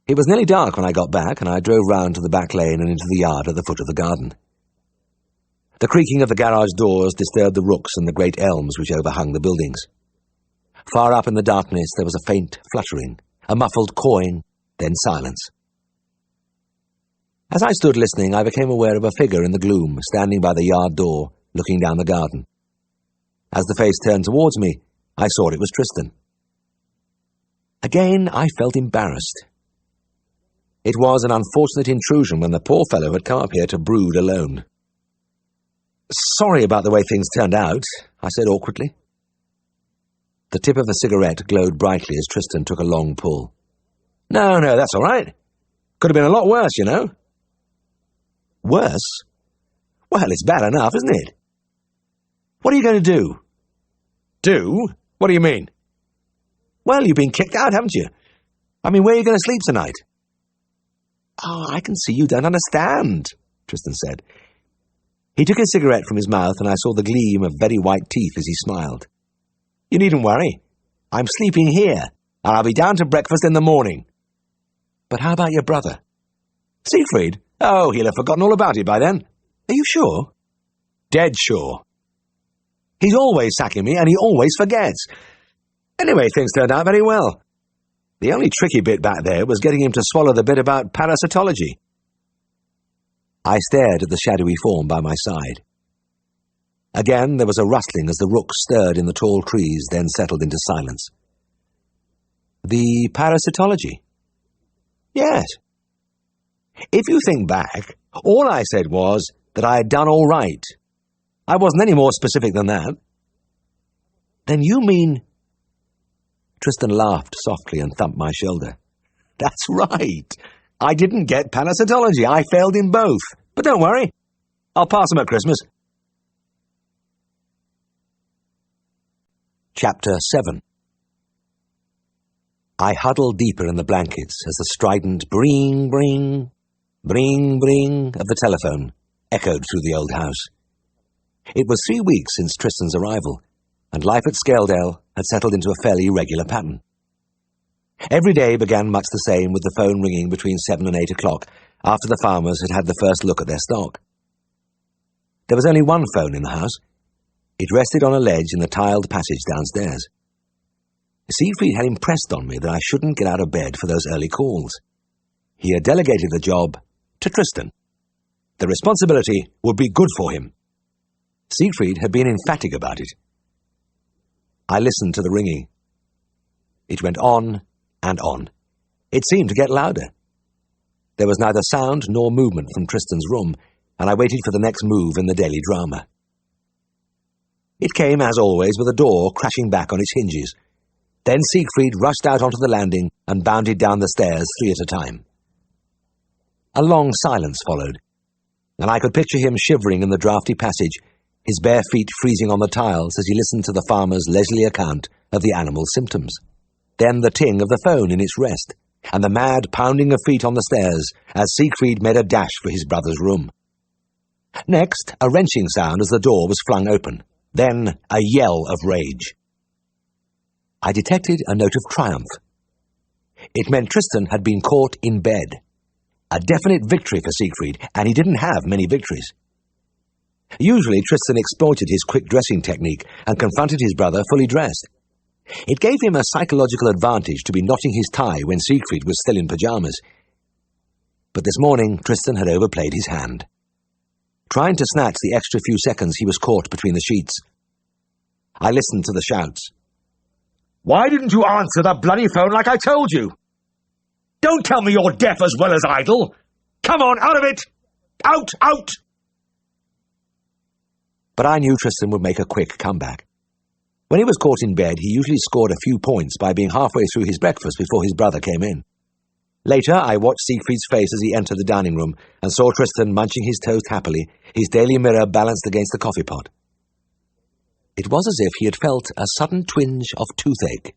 It was nearly dark when I got back, and I drove round to the back lane and into the yard at the foot of the garden. The creaking of the garage doors disturbed the rooks and the great elms which overhung the buildings. Far up in the darkness there was a faint fluttering, a muffled cawing, then silence. As I stood listening, I became aware of a figure in the gloom, standing by the yard door, looking down the garden. As the face turned towards me, I saw it was Tristan. Again, I felt embarrassed. It was an unfortunate intrusion when the poor fellow had come up here to brood alone. "Sorry about the way things turned out," I said awkwardly. The tip of the cigarette glowed brightly as Tristan took a long pull. No, that's all right. Could have been a lot worse, you know." "Worse? Well, it's bad enough, isn't it?" "What are you going to do?" "Do? What do you mean?" "Well, you've been kicked out, haven't you? I mean, where are you going to sleep tonight?" "Oh, I can see you don't understand," Tristan said. He took his cigarette from his mouth, and I saw the gleam of very white teeth as he smiled. "You needn't worry. I'm sleeping here, and I'll be down to breakfast in the morning." "But how about your brother?" "Siegfried? Oh, he'll have forgotten all about it by then." "Are you sure?" "Dead sure. He's always sacking me, and he always forgets. Anyway, things turned out very well. The only tricky bit back there was getting him to swallow the bit about parasitology." I stared at the shadowy form by my side. Again there was a rustling as the rooks stirred in the tall trees, then settled into silence. "The parasitology?" "Yes. If you think back, all I said was that I had done all right. I wasn't any more specific than that." "Then you mean—" Tristan laughed softly and thumped my shoulder. "That's right. I didn't get parasitology. I failed in both. But don't worry. I'll pass them at Christmas." Chapter 7. I huddled deeper in the blankets as the strident bring, bring, bring, bring of the telephone echoed through the old house. It was 3 weeks since Tristan's arrival, and life at Scaledale had settled into a fairly regular pattern. Every day began much the same, with the phone ringing between 7 and 8 o'clock, after the farmers had had the first look at their stock. There was only one phone in the house. It rested on a ledge in the tiled passage downstairs. Siegfried had impressed on me that I shouldn't get out of bed for those early calls. He had delegated the job to Tristan. The responsibility would be good for him. Siegfried had been emphatic about it. I listened to the ringing. It went on and on. It seemed to get louder. There was neither sound nor movement from Tristan's room, and I waited for the next move in the daily drama. It came, as always, with a door crashing back on its hinges. Then Siegfried rushed out onto the landing and bounded down the stairs 3 at a time. A long silence followed, and I could picture him shivering in the draughty passage, his bare feet freezing on the tiles as he listened to the farmer's leisurely account of the animal's symptoms. Then the ting of the phone in its rest, and the mad pounding of feet on the stairs as Siegfried made a dash for his brother's room. Next, a wrenching sound as the door was flung open. Then a yell of rage. I detected a note of triumph. It meant Tristan had been caught in bed. A definite victory for Siegfried, and he didn't have many victories. Usually Tristan exploited his quick dressing technique and confronted his brother fully dressed. It gave him a psychological advantage to be knotting his tie when Siegfried was still in pyjamas. But this morning Tristan had overplayed his hand. Trying to snatch the extra few seconds, he was caught between the sheets. I listened to the shouts. Why didn't you answer the bloody phone like I told you? Don't tell me you're deaf as well as idle. Come on, out of it! Out, out! But I knew Tristan would make a quick comeback. When he was caught in bed, he usually scored a few points by being halfway through his breakfast before his brother came in. Later, I watched Siegfried's face as he entered the dining room and saw Tristan munching his toast happily, his Daily Mirror balanced against the coffee pot. It was as if he had felt a sudden twinge of toothache.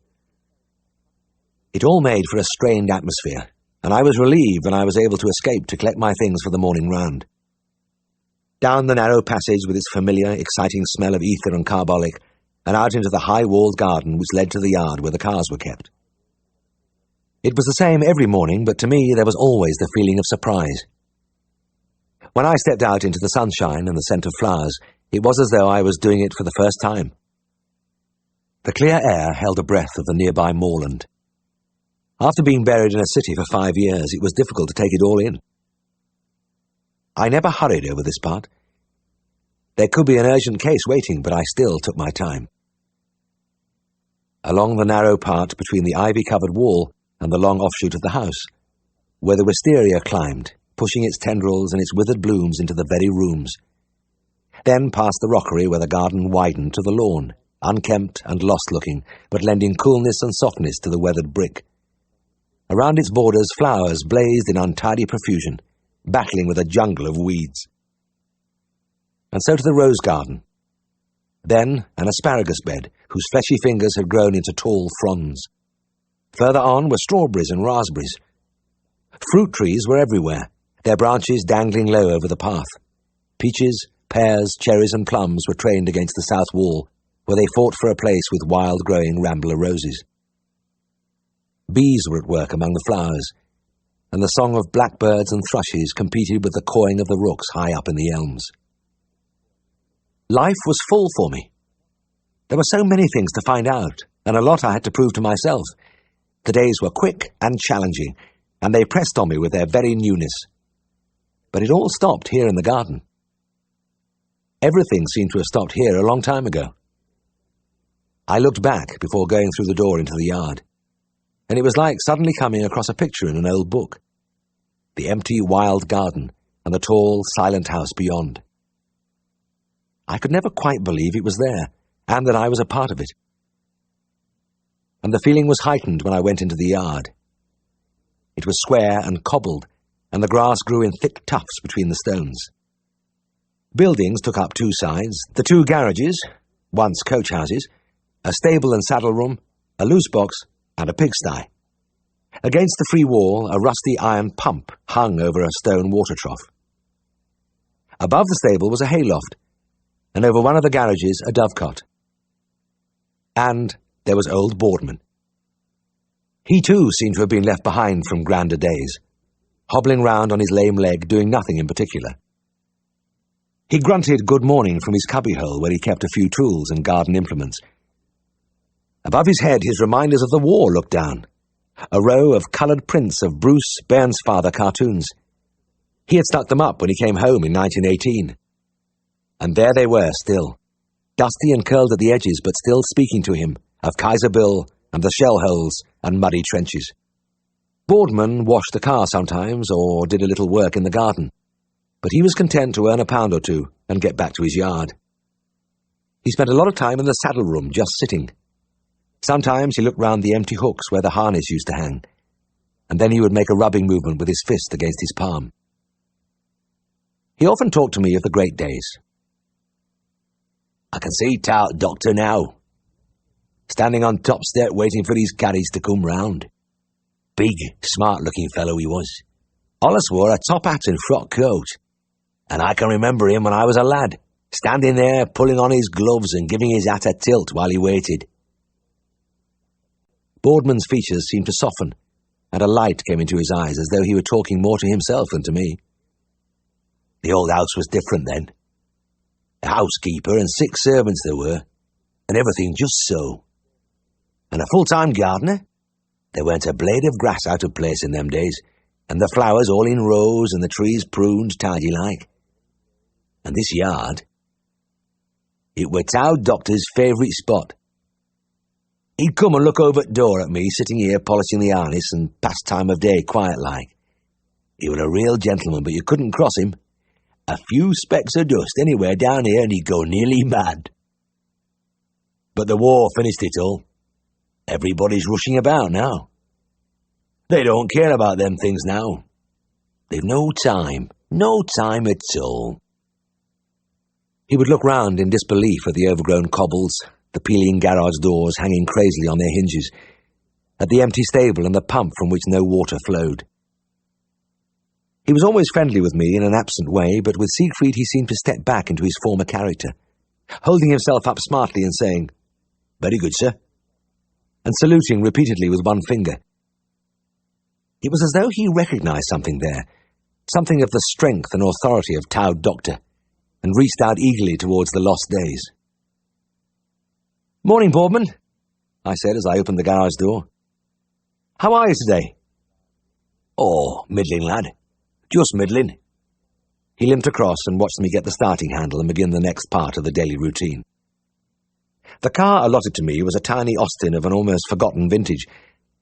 It all made for a strained atmosphere, and I was relieved when I was able to escape to collect my things for the morning round. Down the narrow passage with its familiar, exciting smell of ether and carbolic, and out into the high-walled garden which led to the yard where the cars were kept. It was the same every morning, but to me there was always the feeling of surprise. When I stepped out into the sunshine and the scent of flowers, it was as though I was doing it for the first time. The clear air held a breath of the nearby moorland. After being buried in a city for 5 years, it was difficult to take it all in. I never hurried over this part. There could be an urgent case waiting, but I still took my time. Along the narrow part between the ivy-covered wall and the long offshoot of the house, where the wisteria climbed, pushing its tendrils and its withered blooms into the very rooms. Then past the rockery where the garden widened to the lawn, unkempt and lost-looking, but lending coolness and softness to the weathered brick. Around its borders, flowers blazed in untidy profusion, battling with a jungle of weeds. And so to the rose garden. Then an asparagus bed, whose fleshy fingers had grown into tall fronds. Further on were strawberries and raspberries. Fruit trees were everywhere, their branches dangling low over the path. Peaches, pears, cherries and plums were trained against the south wall, where they fought for a place with wild-growing rambler roses. Bees were at work among the flowers, and the song of blackbirds and thrushes competed with the cawing of the rooks high up in the elms. Life was full for me. There were so many things to find out, and a lot I had to prove to myself. The days were quick and challenging, and they pressed on me with their very newness. But it all stopped here in the garden. Everything seemed to have stopped here a long time ago. I looked back before going through the door into the yard, and it was like suddenly coming across a picture in an old book. The empty, wild garden and the tall, silent house beyond. I could never quite believe it was there, and that I was a part of it. And the feeling was heightened when I went into the yard. It was square and cobbled, and the grass grew in thick tufts between the stones. Buildings took up two sides, the two garages, once coach houses, a stable and saddle room, a loose box, and a pigsty. Against the free wall, a rusty iron pump hung over a stone water trough. Above the stable was a hayloft, and over one of the garages a dovecot. And there was old Boardman. He too seemed to have been left behind from grander days, hobbling round on his lame leg, doing nothing in particular. He grunted good morning from his cubbyhole where he kept a few tools and garden implements. Above his head his reminders of the war looked down, a row of coloured prints of Bruce Bairnsfather cartoons. He had stuck them up when he came home in 1918. And there they were still, dusty and curled at the edges, but still speaking to him of Kaiser Bill and the shell holes and muddy trenches. Boardman washed the car sometimes, or did a little work in the garden, but he was content to earn a pound or two and get back to his yard. He spent a lot of time in the saddle room, just sitting. Sometimes he looked round the empty hooks where the harness used to hang, and then he would make a rubbing movement with his fist against his palm. He often talked to me of the great days. I can see tout doctor now, standing on top step waiting for these caddies to come round. Big, smart-looking fellow he was. Allus wore a top hat and frock coat, and I can remember him when I was a lad, standing there pulling on his gloves and giving his hat a tilt while he waited. Boardman's features seemed to soften, and a light came into his eyes as though he were talking more to himself than to me. The old house was different then. A housekeeper and 6 servants there were, and everything just so. And a full-time gardener. There weren't a blade of grass out of place in them days, and the flowers all in rows and the trees pruned tidy-like. And this yard, it were t'oud doctor's favourite spot. He'd come and look over at door at me, sitting here polishing the harness and past time of day quiet-like. He were a real gentleman, but you couldn't cross him. A few specks of dust anywhere down here and he'd go nearly mad. But the war finished it all. Everybody's rushing about now. They don't care about them things now. They've no time at all. He would look round in disbelief at the overgrown cobbles, the peeling garage doors hanging crazily on their hinges, at the empty stable and the pump from which no water flowed. He was always friendly with me in an absent way, but with Siegfried he seemed to step back into his former character, holding himself up smartly and saying, "Very good, sir," and saluting repeatedly with one finger. It was as though he recognised something there, something of the strength and authority of t'oud doctor, and reached out eagerly towards the lost days. "Morning, Boardman," I said as I opened the garage door. "How are you today?" "Oh, middling, lad. Just middling." He limped across and watched me get the starting handle and begin the next part of the daily routine. The car allotted to me was a tiny Austin of an almost forgotten vintage,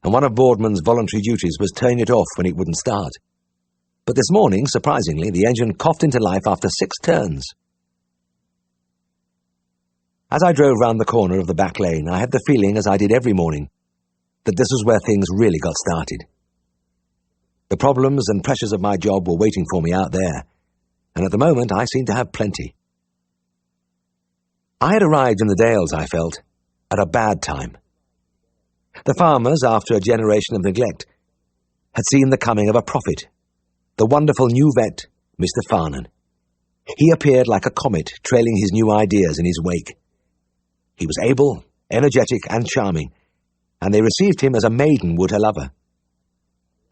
and one of Boardman's voluntary duties was turning it off when it wouldn't start. But this morning, surprisingly, the engine coughed into life after 6 turns. As I drove round the corner of the back lane, I had the feeling, as I did every morning, that this was where things really got started. The problems and pressures of my job were waiting for me out there, and at the moment I seemed to have plenty. I had arrived in the Dales, I felt, at a bad time. The farmers, after a generation of neglect, had seen the coming of a prophet, the wonderful new vet, Mr. Farnan. He appeared like a comet, trailing his new ideas in his wake. He was able, energetic, and charming, and they received him as a maiden would her lover.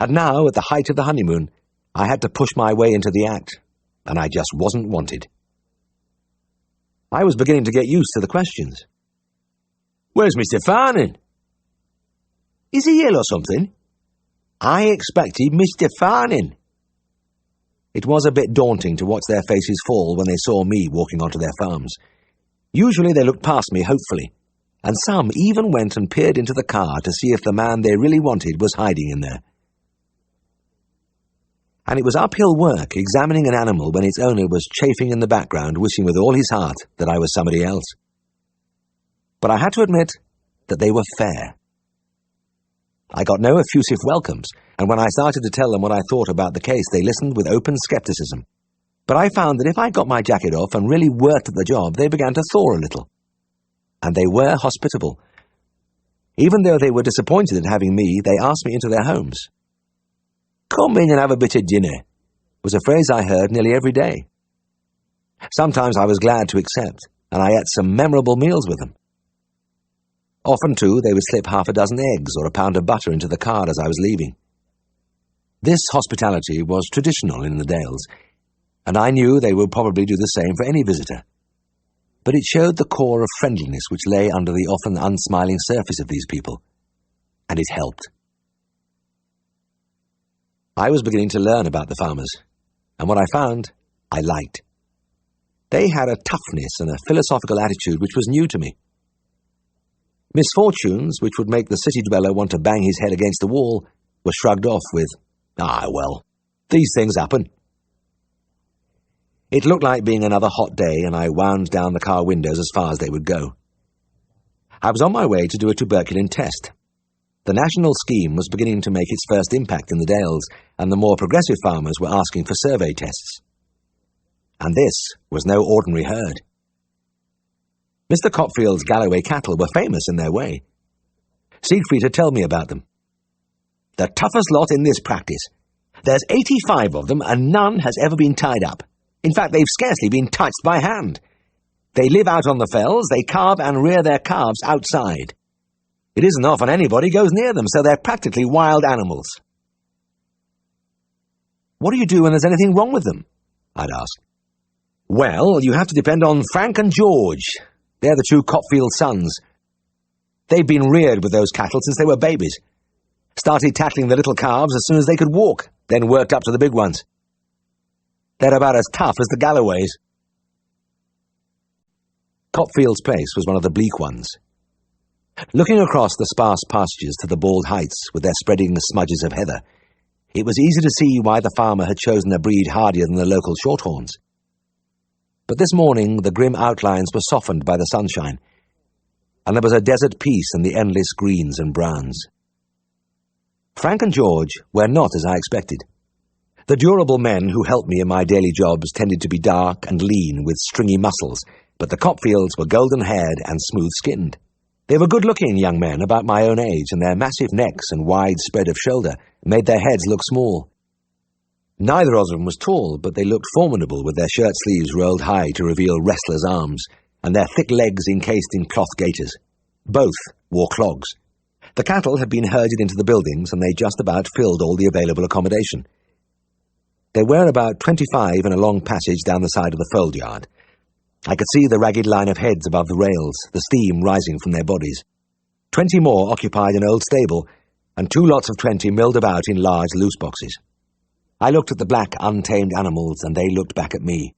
And now, at the height of the honeymoon, I had to push my way into the act, and I just wasn't wanted. I was beginning to get used to the questions. "Where's Mr. Farnan? Is he ill or something? I expected Mr. Farnan." It was a bit daunting to watch their faces fall when they saw me walking onto their farms. Usually they looked past me hopefully, and some even went and peered into the car to see if the man they really wanted was hiding in there. And it was uphill work examining an animal when its owner was chafing in the background, wishing with all his heart that I was somebody else. But I had to admit that they were fair. I got no effusive welcomes, and when I started to tell them what I thought about the case, they listened with open scepticism. But I found that if I got my jacket off and really worked at the job, they began to thaw a little. And they were hospitable. Even though they were disappointed at having me, they asked me into their homes. "Come in and have a bit of dinner," was a phrase I heard nearly every day. Sometimes I was glad to accept, and I ate some memorable meals with them. Often, too, they would slip half a dozen eggs or a pound of butter into the car as I was leaving. This hospitality was traditional in the Dales, and I knew they would probably do the same for any visitor. But it showed the core of friendliness which lay under the often unsmiling surface of these people, and it helped. I was beginning to learn about the farmers, and what I found, I liked. They had a toughness and a philosophical attitude which was new to me. Misfortunes, which would make the city dweller want to bang his head against the wall, were shrugged off with, "Ah, well, these things happen." It looked like being another hot day, and I wound down the car windows as far as they would go. I was on my way to do a tuberculin test. The national scheme was beginning to make its first impact in the Dales, and the more progressive farmers were asking for survey tests. And this was no ordinary herd. Mr. Copfield's Galloway cattle were famous in their way. Siegfried had told me about them. "The toughest lot in this practice. There's 85 of them, and none has ever been tied up. In fact, they've scarcely been touched by hand. They live out on the fells, they calve and rear their calves outside. It isn't often anybody goes near them, so they're practically wild animals. What do you do when there's anything wrong with them? I'd ask. Well, you have to depend on Frank and George. They're the two Copfield sons. They've been reared with those cattle since they were babies. Started tackling the little calves as soon as they could walk, then worked up to the big ones. They're about as tough as the Galloways. Copfield's place was one of the bleak ones. Looking across the sparse pastures to the bald heights with their spreading smudges of heather, it was easy to see why the farmer had chosen a breed hardier than the local shorthorns. But this morning the grim outlines were softened by the sunshine, and there was a desert peace in the endless greens and browns. Frank and George were not as I expected. The durable men who helped me in my daily jobs tended to be dark and lean with stringy muscles, but the Copfields were golden-haired and smooth-skinned. They were good-looking young men about my own age, and their massive necks and wide spread of shoulder made their heads look small. Neither of them was tall, but they looked formidable with their shirt sleeves rolled high to reveal wrestlers' arms, and their thick legs encased in cloth gaiters. Both wore clogs. The cattle had been herded into the buildings, and they just about filled all the available accommodation. There were about 25 in a long passage down the side of the fold yard. I could see the ragged line of heads above the rails, the steam rising from their bodies. 20 more occupied an old stable, and 2 lots of 20 milled about in large loose boxes. I looked at the black, untamed animals, and they looked back at me,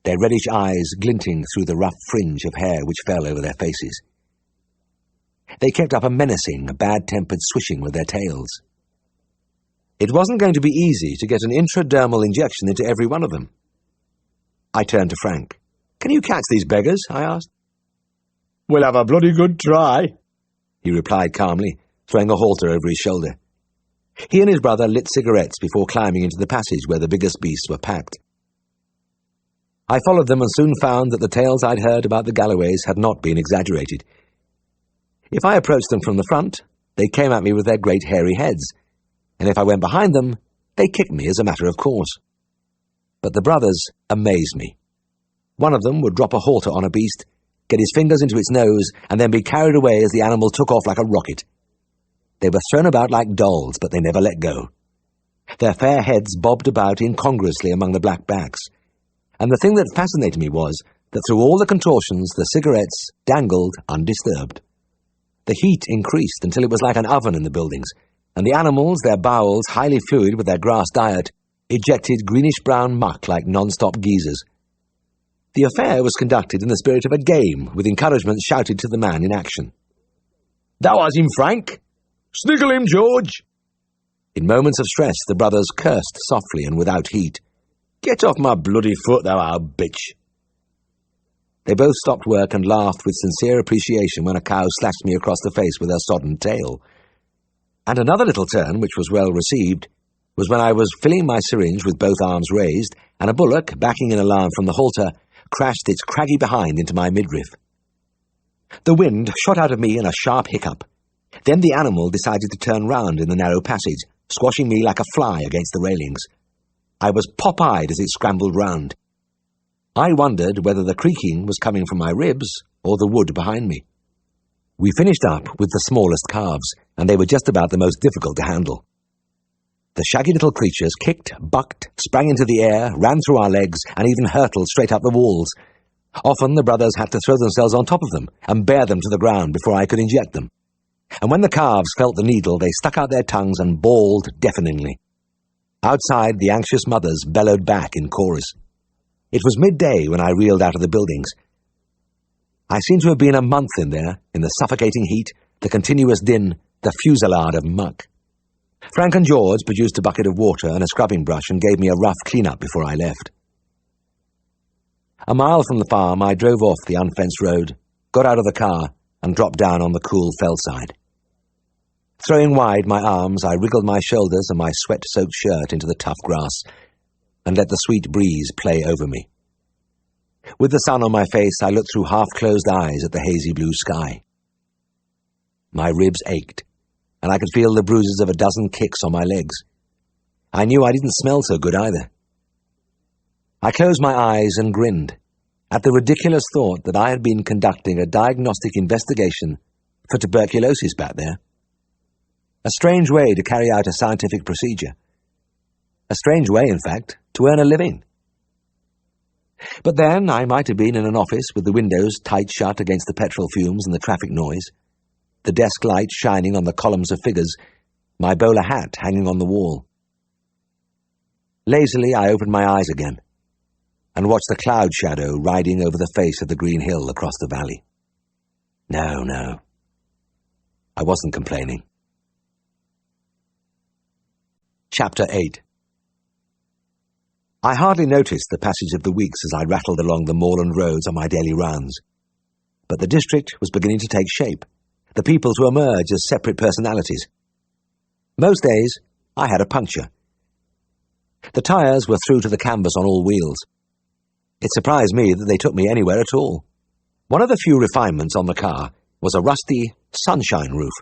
their reddish eyes glinting through the rough fringe of hair which fell over their faces. They kept up a menacing, bad-tempered swishing with their tails. It wasn't going to be easy to get an intradermal injection into every one of them. I turned to Frank. "Can you catch these beggars?" I asked. "We'll have a bloody good try," he replied calmly, throwing a halter over his shoulder. He and his brother lit cigarettes before climbing into the passage where the biggest beasts were packed. I followed them and soon found that the tales I'd heard about the Galloways had not been exaggerated. If I approached them from the front, they came at me with their great hairy heads, and if I went behind them, they kicked me as a matter of course. But the brothers amazed me. One of them would drop a halter on a beast, get his fingers into its nose, and then be carried away as the animal took off like a rocket. They were thrown about like dolls, but they never let go. Their fair heads bobbed about incongruously among the black backs, and the thing that fascinated me was that through all the contortions the cigarettes dangled undisturbed. The heat increased until it was like an oven in the buildings, and the animals, their bowels highly fluid with their grass diet, ejected greenish-brown muck like non-stop geysers. The affair was conducted in the spirit of a game, with encouragement shouted to the man in action. "That was him, Frank! Sniggle him, George!" In moments of stress, the brothers cursed softly and without heat. "Get off my bloody foot, thou old bitch!" They both stopped work and laughed with sincere appreciation when a cow slashed me across the face with her sodden tail. And another little turn, which was well received, was when I was filling my syringe with both arms raised, and a bullock, backing in alarm from the halter, crashed its craggy behind into my midriff. The wind shot out of me in a sharp hiccup. Then the animal decided to turn round in the narrow passage, squashing me like a fly against the railings. I was pop-eyed as it scrambled round. I wondered whether the creaking was coming from my ribs or the wood behind me. We finished up with the smallest calves, and they were just about the most difficult to handle. The shaggy little creatures kicked, bucked, sprang into the air, ran through our legs, and even hurtled straight up the walls. Often the brothers had to throw themselves on top of them and bear them to the ground before I could inject them. And when the calves felt the needle, they stuck out their tongues and bawled deafeningly. Outside, the anxious mothers bellowed back in chorus. It was midday when I reeled out of the buildings. I seemed to have been a month in there, in the suffocating heat, the continuous din, the fusillade of muck. Frank and George produced a bucket of water and a scrubbing brush and gave me a rough clean-up before I left. A mile from the farm, I drove off the unfenced road, got out of the car, and dropped down on the cool fellside. Throwing wide my arms, I wriggled my shoulders and my sweat-soaked shirt into the tough grass, and let the sweet breeze play over me. With the sun on my face, I looked through half-closed eyes at the hazy blue sky. My ribs ached, and I could feel the bruises of a dozen kicks on my legs. I knew I didn't smell so good either. I closed my eyes and grinned at the ridiculous thought that I had been conducting a diagnostic investigation for tuberculosis back there. A strange way to carry out a scientific procedure. A strange way, in fact, to earn a living. But then I might have been in an office with the windows tight shut against the petrol fumes and the traffic noise, the desk light shining on the columns of figures, my bowler hat hanging on the wall. Lazily I opened my eyes again and watched the cloud shadow riding over the face of the green hill across the valley. No. I wasn't complaining. Chapter 8. I hardly noticed the passage of the weeks as I rattled along the moorland roads on my daily rounds. But the district was beginning to take shape, the people to emerge as separate personalities. Most days, I had a puncture. The tyres were through to the canvas on all wheels. It surprised me that they took me anywhere at all. One of the few refinements on the car was a rusty sunshine roof.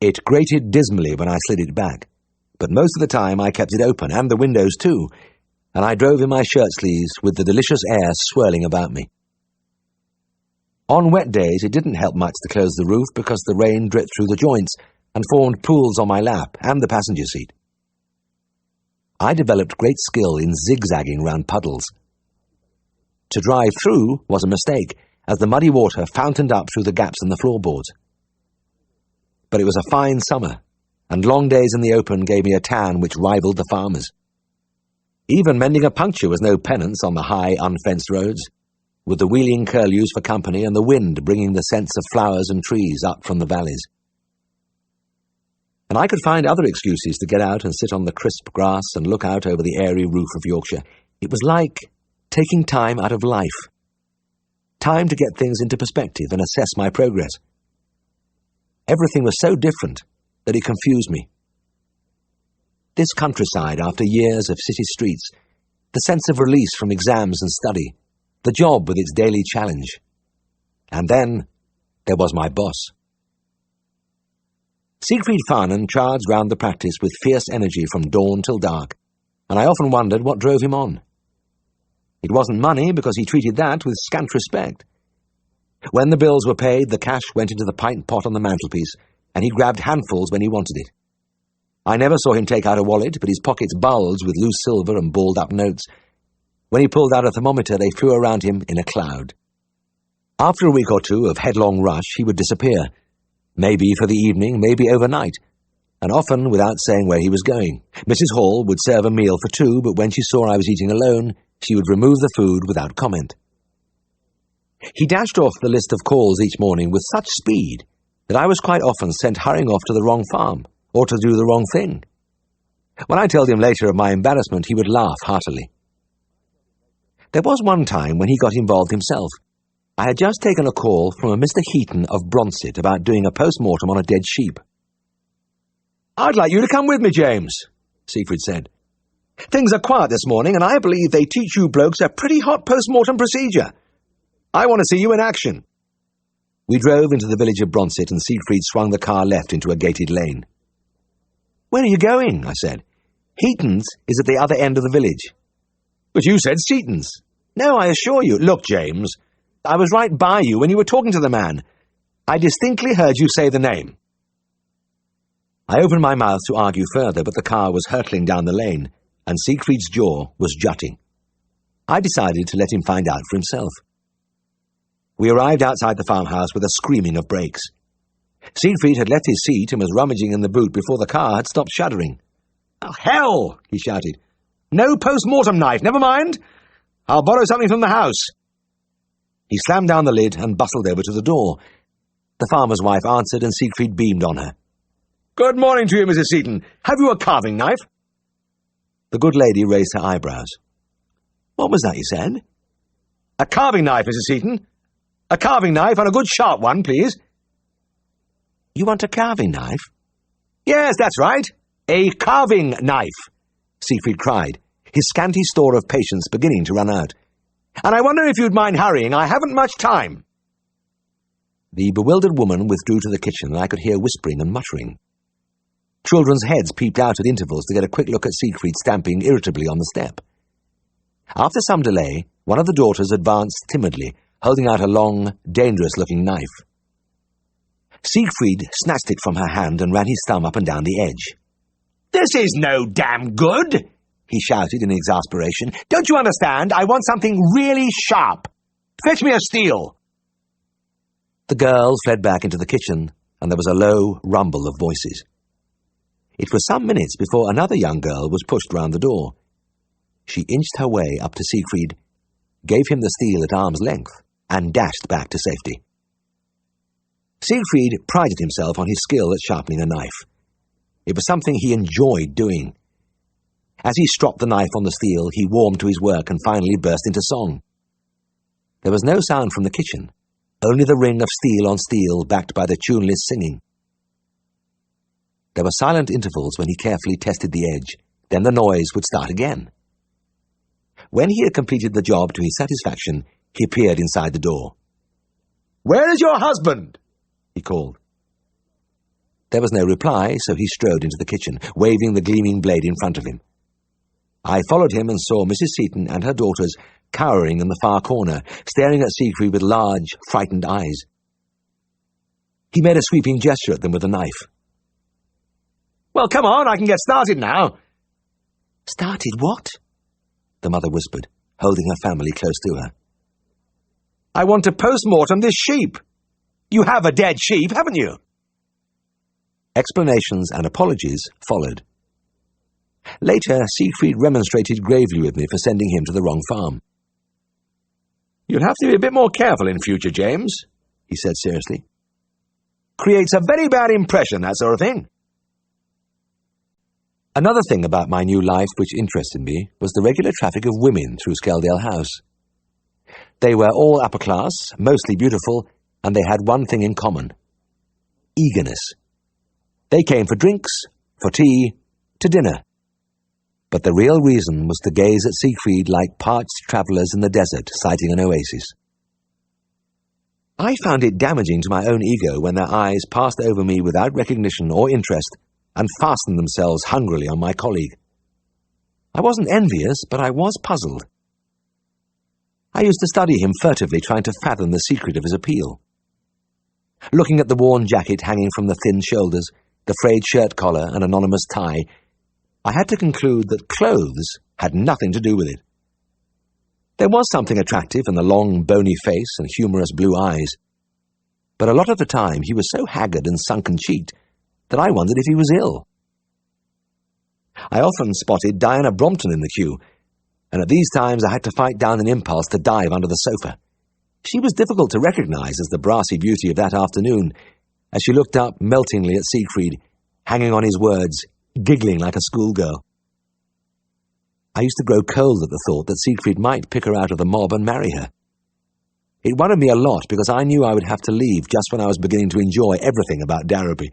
It grated dismally when I slid it back, but most of the time I kept it open, and the windows too, and I drove in my shirt sleeves with the delicious air swirling about me. On wet days it didn't help much to close the roof because the rain dripped through the joints and formed pools on my lap and the passenger seat. I developed great skill in zigzagging round puddles. To drive through was a mistake, as the muddy water fountained up through the gaps in the floorboards. But it was a fine summer, and long days in the open gave me a tan which rivaled the farmers. Even mending a puncture was no penance on the high, unfenced roads, with the wheeling curlews for company and the wind bringing the scents of flowers and trees up from the valleys. And I could find other excuses to get out and sit on the crisp grass and look out over the airy roof of Yorkshire. It was like taking time out of life. Time to get things into perspective and assess my progress. Everything was so different that it confused me. This countryside after years of city streets, the sense of release from exams and study, the job with its daily challenge. And then there was my boss. Siegfried Farnan charged round the practice with fierce energy from dawn till dark, and I often wondered what drove him on. It wasn't money, because he treated that with scant respect. When the bills were paid, the cash went into the pint pot on the mantelpiece, and he grabbed handfuls when he wanted it. I never saw him take out a wallet, but his pockets bulged with loose silver and balled-up notes. When he pulled out a thermometer, they flew around him in a cloud. After a week or two of headlong rush, he would disappear, maybe for the evening, maybe overnight, and often without saying where he was going. Mrs. Hall would serve a meal for two, but when she saw I was eating alone, she would remove the food without comment. He dashed off the list of calls each morning with such speed that I was quite often sent hurrying off to the wrong farm, or to do the wrong thing. When I told him later of my embarrassment, he would laugh heartily. There was one time when he got involved himself. I had just taken a call from a Mr. Heaton of Bronsett about doing a post-mortem on a dead sheep. "I'd like you to come with me, James," Siegfried said. "Things are quiet this morning, and I believe they teach you blokes a pretty hot post-mortem procedure. I want to see you in action." We drove into the village of Bronsett, and Siegfried swung the car left into a gated lane. "Where are you going?" I said. "Heaton's is at the other end of the village." "But you said Seaton's." "No, I assure you. Look, James, I was right by you when you were talking to the man. I distinctly heard you say the name." I opened my mouth to argue further, but the car was hurtling down the lane, and Siegfried's jaw was jutting. I decided to let him find out for himself. We arrived outside the farmhouse with a screaming of brakes. Siegfried had left his seat and was rummaging in the boot before the car had stopped shuddering. "Oh, hell!" he shouted. "No post-mortem knife, never mind. I'll borrow something from the house." He slammed down the lid and bustled over to the door. The farmer's wife answered, and Siegfried beamed on her. "Good morning to you, Mrs. Seaton. Have you a carving knife?" The good lady raised her eyebrows. "What was that you said?" "A carving knife, Mrs. Seaton. A carving knife, and a good sharp one, please." "You want a carving knife?" "Yes, that's right. A carving knife," Siegfried cried, his scanty store of patience beginning to run out. "And I wonder if you'd mind hurrying. I haven't much time." The bewildered woman withdrew to the kitchen, and I could hear whispering and muttering. Children's heads peeped out at intervals to get a quick look at Siegfried stamping irritably on the step. After some delay, one of the daughters advanced timidly, holding out a long, dangerous-looking knife. Siegfried snatched it from her hand and ran his thumb up and down the edge. "This is no damn good," he shouted in exasperation. "Don't you understand? I want something really sharp. Fetch me a steel." The girls fled back into the kitchen, and there was a low rumble of voices. It was some minutes before another young girl was pushed round the door. She inched her way up to Siegfried, gave him the steel at arm's length, and dashed back to safety. Siegfried prided himself on his skill at sharpening a knife. It was something he enjoyed doing. As he stropped the knife on the steel, he warmed to his work and finally burst into song. There was no sound from the kitchen, only the ring of steel on steel backed by the tuneless singing. There were silent intervals when he carefully tested the edge, then the noise would start again. When he had completed the job to his satisfaction, he appeared inside the door. "Where is your husband?" he called. There was no reply, so he strode into the kitchen, waving the gleaming blade in front of him. I followed him and saw Mrs. Seaton and her daughters cowering in the far corner, staring at Siegfried with large, frightened eyes. He made a sweeping gesture at them with a knife. "Well, come on, I can get started now." "Started what?" the mother whispered, holding her family close to her. "I want to post-mortem this sheep. You have a dead sheep, haven't you?" Explanations and apologies followed. Later, Siegfried remonstrated gravely with me for sending him to the wrong farm. "You'll have to be a bit more careful in future, James," he said seriously. "Creates a very bad impression, that sort of thing." Another thing about my new life which interested me was the regular traffic of women through Skeldale House. They were all upper class, mostly beautiful, and they had one thing in common: eagerness. They came for drinks, for tea, to dinner. But the real reason was to gaze at Siegfried like parched travellers in the desert sighting an oasis. I found it damaging to my own ego when their eyes passed over me without recognition or interest and fastened themselves hungrily on my colleague. I wasn't envious, but I was puzzled. I used to study him furtively, trying to fathom the secret of his appeal. Looking at the worn jacket hanging from the thin shoulders, the frayed shirt collar and anonymous tie, I had to conclude that clothes had nothing to do with it. There was something attractive in the long, bony face and humorous blue eyes, but a lot of the time he was so haggard and sunken-cheeked that I wondered if he was ill. I often spotted Diana Brompton in the queue, and at these times I had to fight down an impulse to dive under the sofa. She was difficult to recognize as the brassy beauty of that afternoon, as she looked up meltingly at Siegfried, hanging on his words, giggling like a schoolgirl. I used to grow cold at the thought that Siegfried might pick her out of the mob and marry her. It worried me a lot because I knew I would have to leave just when I was beginning to enjoy everything about Darrowby.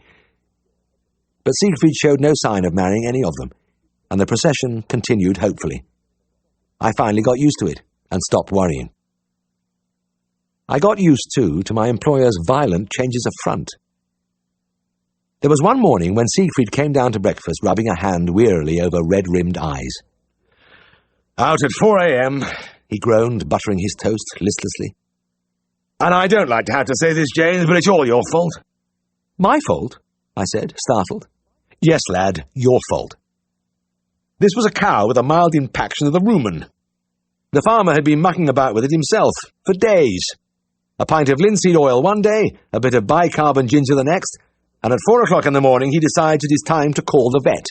But Siegfried showed no sign of marrying any of them, and the procession continued hopefully. I finally got used to it and stopped worrying. I got used, too, to my employer's violent changes of front. There was one morning when Siegfried came down to breakfast rubbing a hand wearily over red-rimmed eyes. "Out at 4 a.m., he groaned, buttering his toast listlessly. "And I don't like to have to say this, James, but it's all your fault." "My fault?" I said, startled. "Yes, lad, your fault. This was a cow with a mild impaction of the rumen. The farmer had been mucking about with it himself for days. A pint of linseed oil one day, a bit of bicarb and ginger the next, and at 4 o'clock in the morning he decides it is time to call the vet.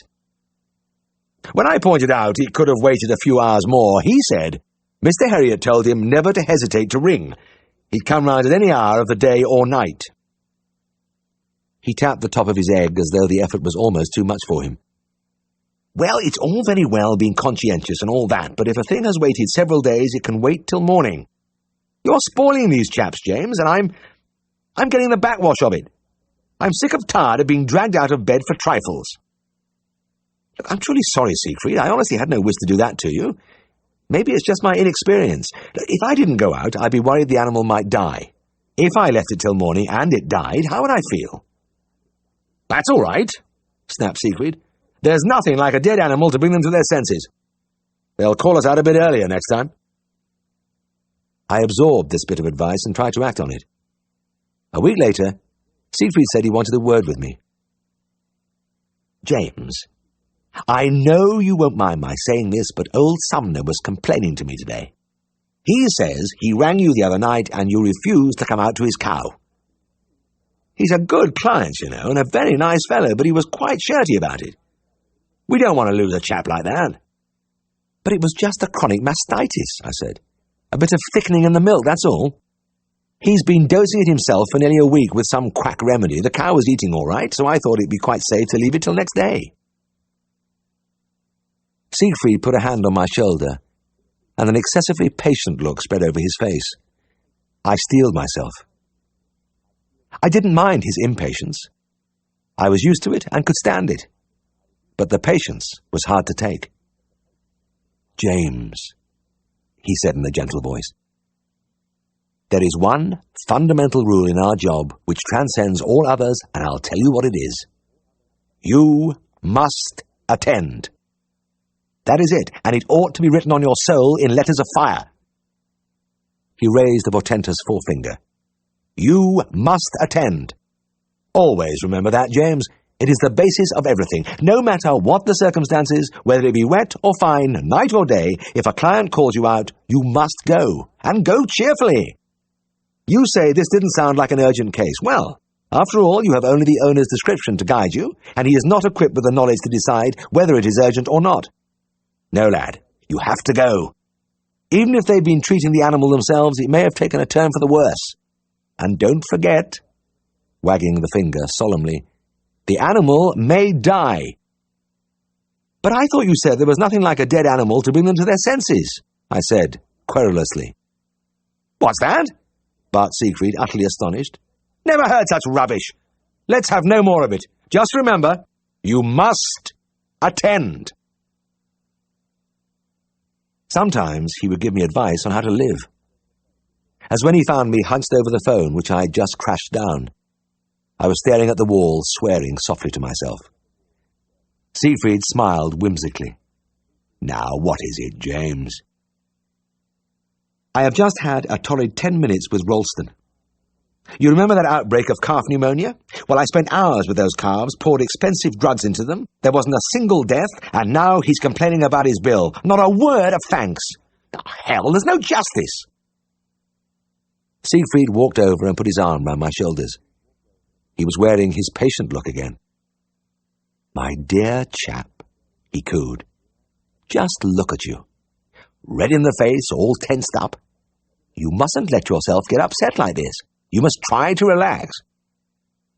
When I pointed out he could have waited a few hours more, he said Mr. Herriot told him never to hesitate to ring. He'd come round at any hour of the day or night." He tapped the top of his egg as though the effort was almost too much for him. "Well, it's all very well being conscientious and all that, but if a thing has waited several days, it can wait till morning. You're spoiling these chaps, James, and I'm getting the backwash of it. I'm sick of tired of being dragged out of bed for trifles." "Look, I'm truly sorry, Siegfried. I honestly had no wish to do that to you. Maybe it's just my inexperience. If I didn't go out, I'd be worried the animal might die. If I left it till morning and it died, how would I feel?" "That's all right," snapped Siegfried. "There's nothing like a dead animal to bring them to their senses. They'll call us out a bit earlier next time." I absorbed this bit of advice and tried to act on it. A week later, Siegfried said he wanted a word with me. James, I know you won't mind my saying this, but old Sumner was complaining to me today. He says he rang you the other night and you refused to come out to his cow. He's a good client, you know, and a very nice fellow, but he was quite shirty about it. We don't want to lose a chap like that. But it was just a chronic mastitis, I said. A bit of thickening in the milk, that's all. He's been dosing it himself for nearly a week with some quack remedy. The cow was eating all right, so I thought it'd be quite safe to leave it till next day. Siegfried put a hand on my shoulder, and an excessively patient look spread over his face. I steeled myself. I didn't mind his impatience. I was used to it and could stand it. But the patience was hard to take. James, he said in a gentle voice, there is one fundamental rule in our job which transcends all others, and I'll tell you what it is. You must attend. That is it, and it ought to be written on your soul in letters of fire. He raised a portentous forefinger. You must attend. Always remember that, James. It is the basis of everything. No matter what the circumstances, whether it be wet or fine, night or day, if a client calls you out, you must go, and go cheerfully. You say this didn't sound like an urgent case. Well, after all, you have only the owner's description to guide you, and he is not equipped with the knowledge to decide whether it is urgent or not. No, lad, you have to go. Even if they've been treating the animal themselves, it may have taken a turn for the worse. And don't forget, wagging the finger solemnly, the animal may die. But I thought you said there was nothing like a dead animal to bring them to their senses, I said, querulously. What's that? Barked Siegfried, utterly astonished. Never heard such rubbish. Let's have no more of it. Just remember, you must attend. Sometimes he would give me advice on how to live. As when he found me hunched over the phone, which I had just crashed down. I was staring at the wall, swearing softly to myself. Siegfried smiled whimsically. Now, what is it, James? I have just had a torrid 10 minutes with Ralston. You remember that outbreak of calf pneumonia? Well, I spent hours with those calves, poured expensive drugs into them. There wasn't a single death, and now he's complaining about his bill. Not a word of thanks. Oh, hell, there's no justice. Siegfried walked over and put his arm round my shoulders. He was wearing his patient look again. My dear chap, he cooed. Just look at you. Red in the face, all tensed up. You mustn't let yourself get upset like this. You must try to relax.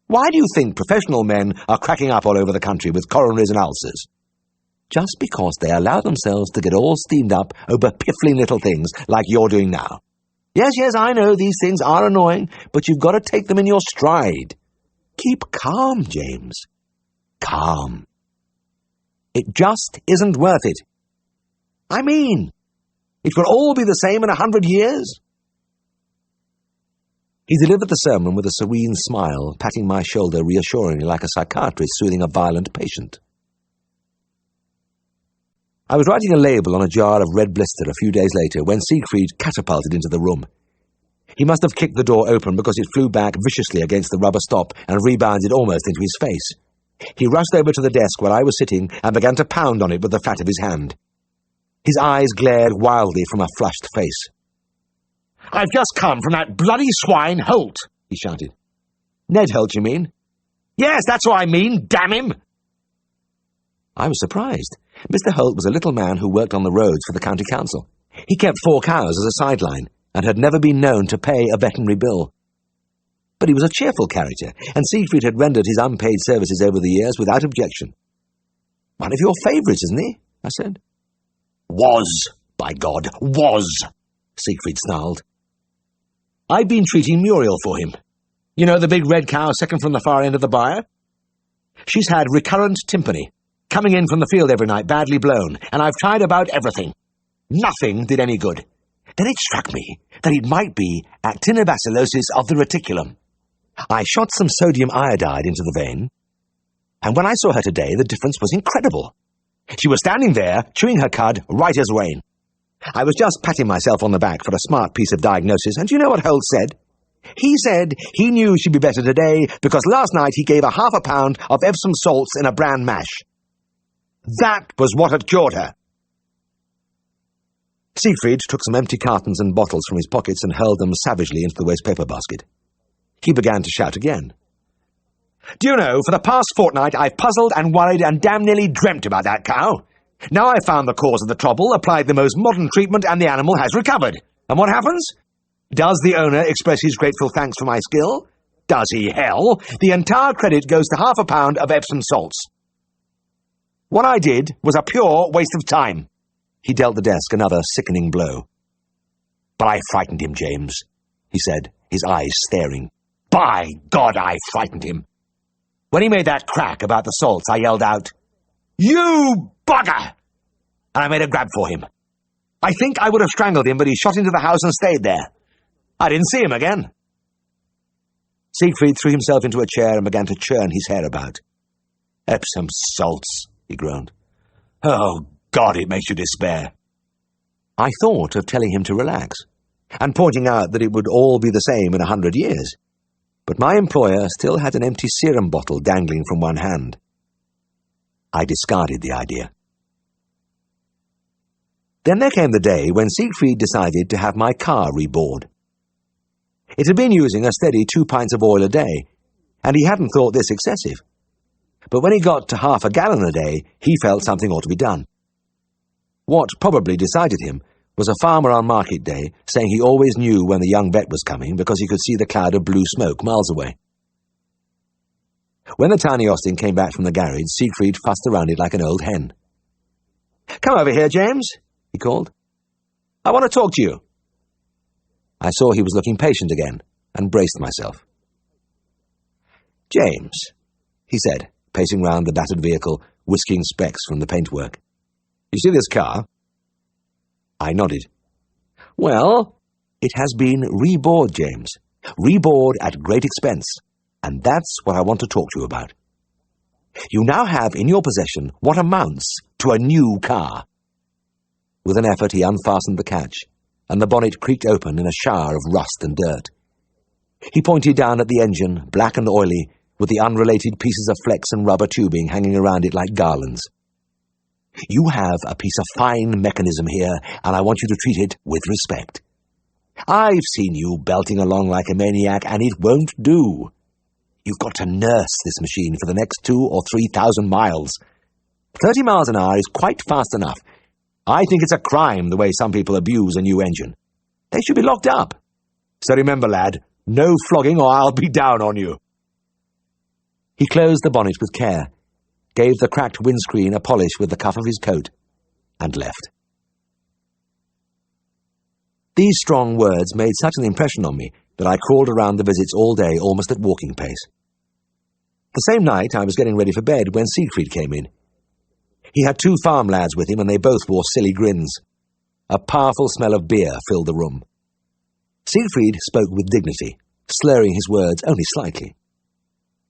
Why do you think professional men are cracking up all over the country with coronaries and ulcers? Just because they allow themselves to get all steamed up over piffling little things like you're doing now. Yes, I know these things are annoying, but you've got to take them in your stride. Keep calm, James. Calm. It just isn't worth it. I mean, it will all be the same in 100 years. He delivered the sermon with a serene smile, patting my shoulder reassuringly like a psychiatrist soothing a violent patient. I was writing a label on a jar of red blister a few days later when Siegfried catapulted into the room. He must have kicked the door open because it flew back viciously against the rubber stop and rebounded almost into his face. He rushed over to the desk where I was sitting and began to pound on it with the flat of his hand. His eyes glared wildly from a flushed face. I've just come from that bloody swine Holt, he shouted. Ned Holt, you mean? Yes, that's what I mean, damn him! I was surprised. Mr. Holt was a little man who worked on the roads for the county council. He kept 4 cows as a sideline and had never been known to pay a veterinary bill. But he was a cheerful character, and Siegfried had rendered his unpaid services over the years without objection. One of your favourites, isn't he? I said. Was, by God, was, Siegfried snarled. I've been treating Muriel for him. You know, the big red cow second from the far end of the byre? She's had recurrent tympany, coming in from the field every night, badly blown, and I've tried about everything. Nothing did any good. Then it struck me that it might be actinobacillosis of the reticulum. I shot some sodium iodide into the vein, and when I saw her today, the difference was incredible. She was standing there, chewing her cud, right as rain. I was just patting myself on the back for a smart piece of diagnosis, and do you know what Holt said? He said he knew she'd be better today because last night he gave her £0.5 pound of Epsom salts in a bran mash. That was what had cured her. Siegfried took some empty cartons and bottles from his pockets and hurled them savagely into the waste paper basket. He began to shout again. Do you know, for the past fortnight I've puzzled and worried and damn nearly dreamt about that cow. Now I've found the cause of the trouble, applied the most modern treatment, and the animal has recovered. And what happens? Does the owner express his grateful thanks for my skill? Does he, hell? The entire credit goes to £0.5 pound of Epsom salts. What I did was a pure waste of time. He dealt the desk another sickening blow. But I frightened him, James, he said, his eyes staring. By God, I frightened him. When he made that crack about the salts, I yelled out, You bugger! And I made a grab for him. I think I would have strangled him, but he shot into the house and stayed there. I didn't see him again. Siegfried threw himself into a chair and began to churn his hair about. Epsom salts, he groaned. Oh, God, it makes you despair. I thought of telling him to relax, and pointing out that it would all be the same in 100 years. But my employer still had an empty serum bottle dangling from one hand. I discarded the idea. Then there came the day when Siegfried decided to have my car rebored. It had been using a steady 2 pints of oil a day, and he hadn't thought this excessive. But when he got to half a gallon a day, he felt something ought to be done. What probably decided him was a farmer on market day saying he always knew when the young vet was coming because he could see the cloud of blue smoke miles away. When the tiny Austin came back from the garage, Siegfried fussed around it like an old hen. Come over here, James, he called. I want to talk to you. I saw he was looking patient again and braced myself. James, he said, pacing round the battered vehicle, whisking specks from the paintwork. You see this car? I nodded. Well, it has been rebored, James. Rebored at great expense. And that's what I want to talk to you about. You now have in your possession what amounts to a new car. With an effort he unfastened the catch, and the bonnet creaked open in a shower of rust and dirt. He pointed down at the engine, black and oily, with the unrelated pieces of flex and rubber tubing hanging around it like garlands. You have a piece of fine mechanism here, and I want you to treat it with respect. I've seen you belting along like a maniac, and it won't do. You've got to nurse this machine for the next 2,000 or 3,000 miles. 30 miles an hour is quite fast enough. I think it's a crime the way some people abuse a new engine. They should be locked up. So remember, lad, no flogging or I'll be down on you. He closed the bonnet with care, gave the cracked windscreen a polish with the cuff of his coat, and left. These strong words made such an impression on me that I crawled around the visits all day almost at walking pace. The same night I was getting ready for bed when Siegfried came in. He had 2 farm lads with him, and they both wore silly grins. A powerful smell of beer filled the room. Siegfried spoke with dignity, slurring his words only slightly.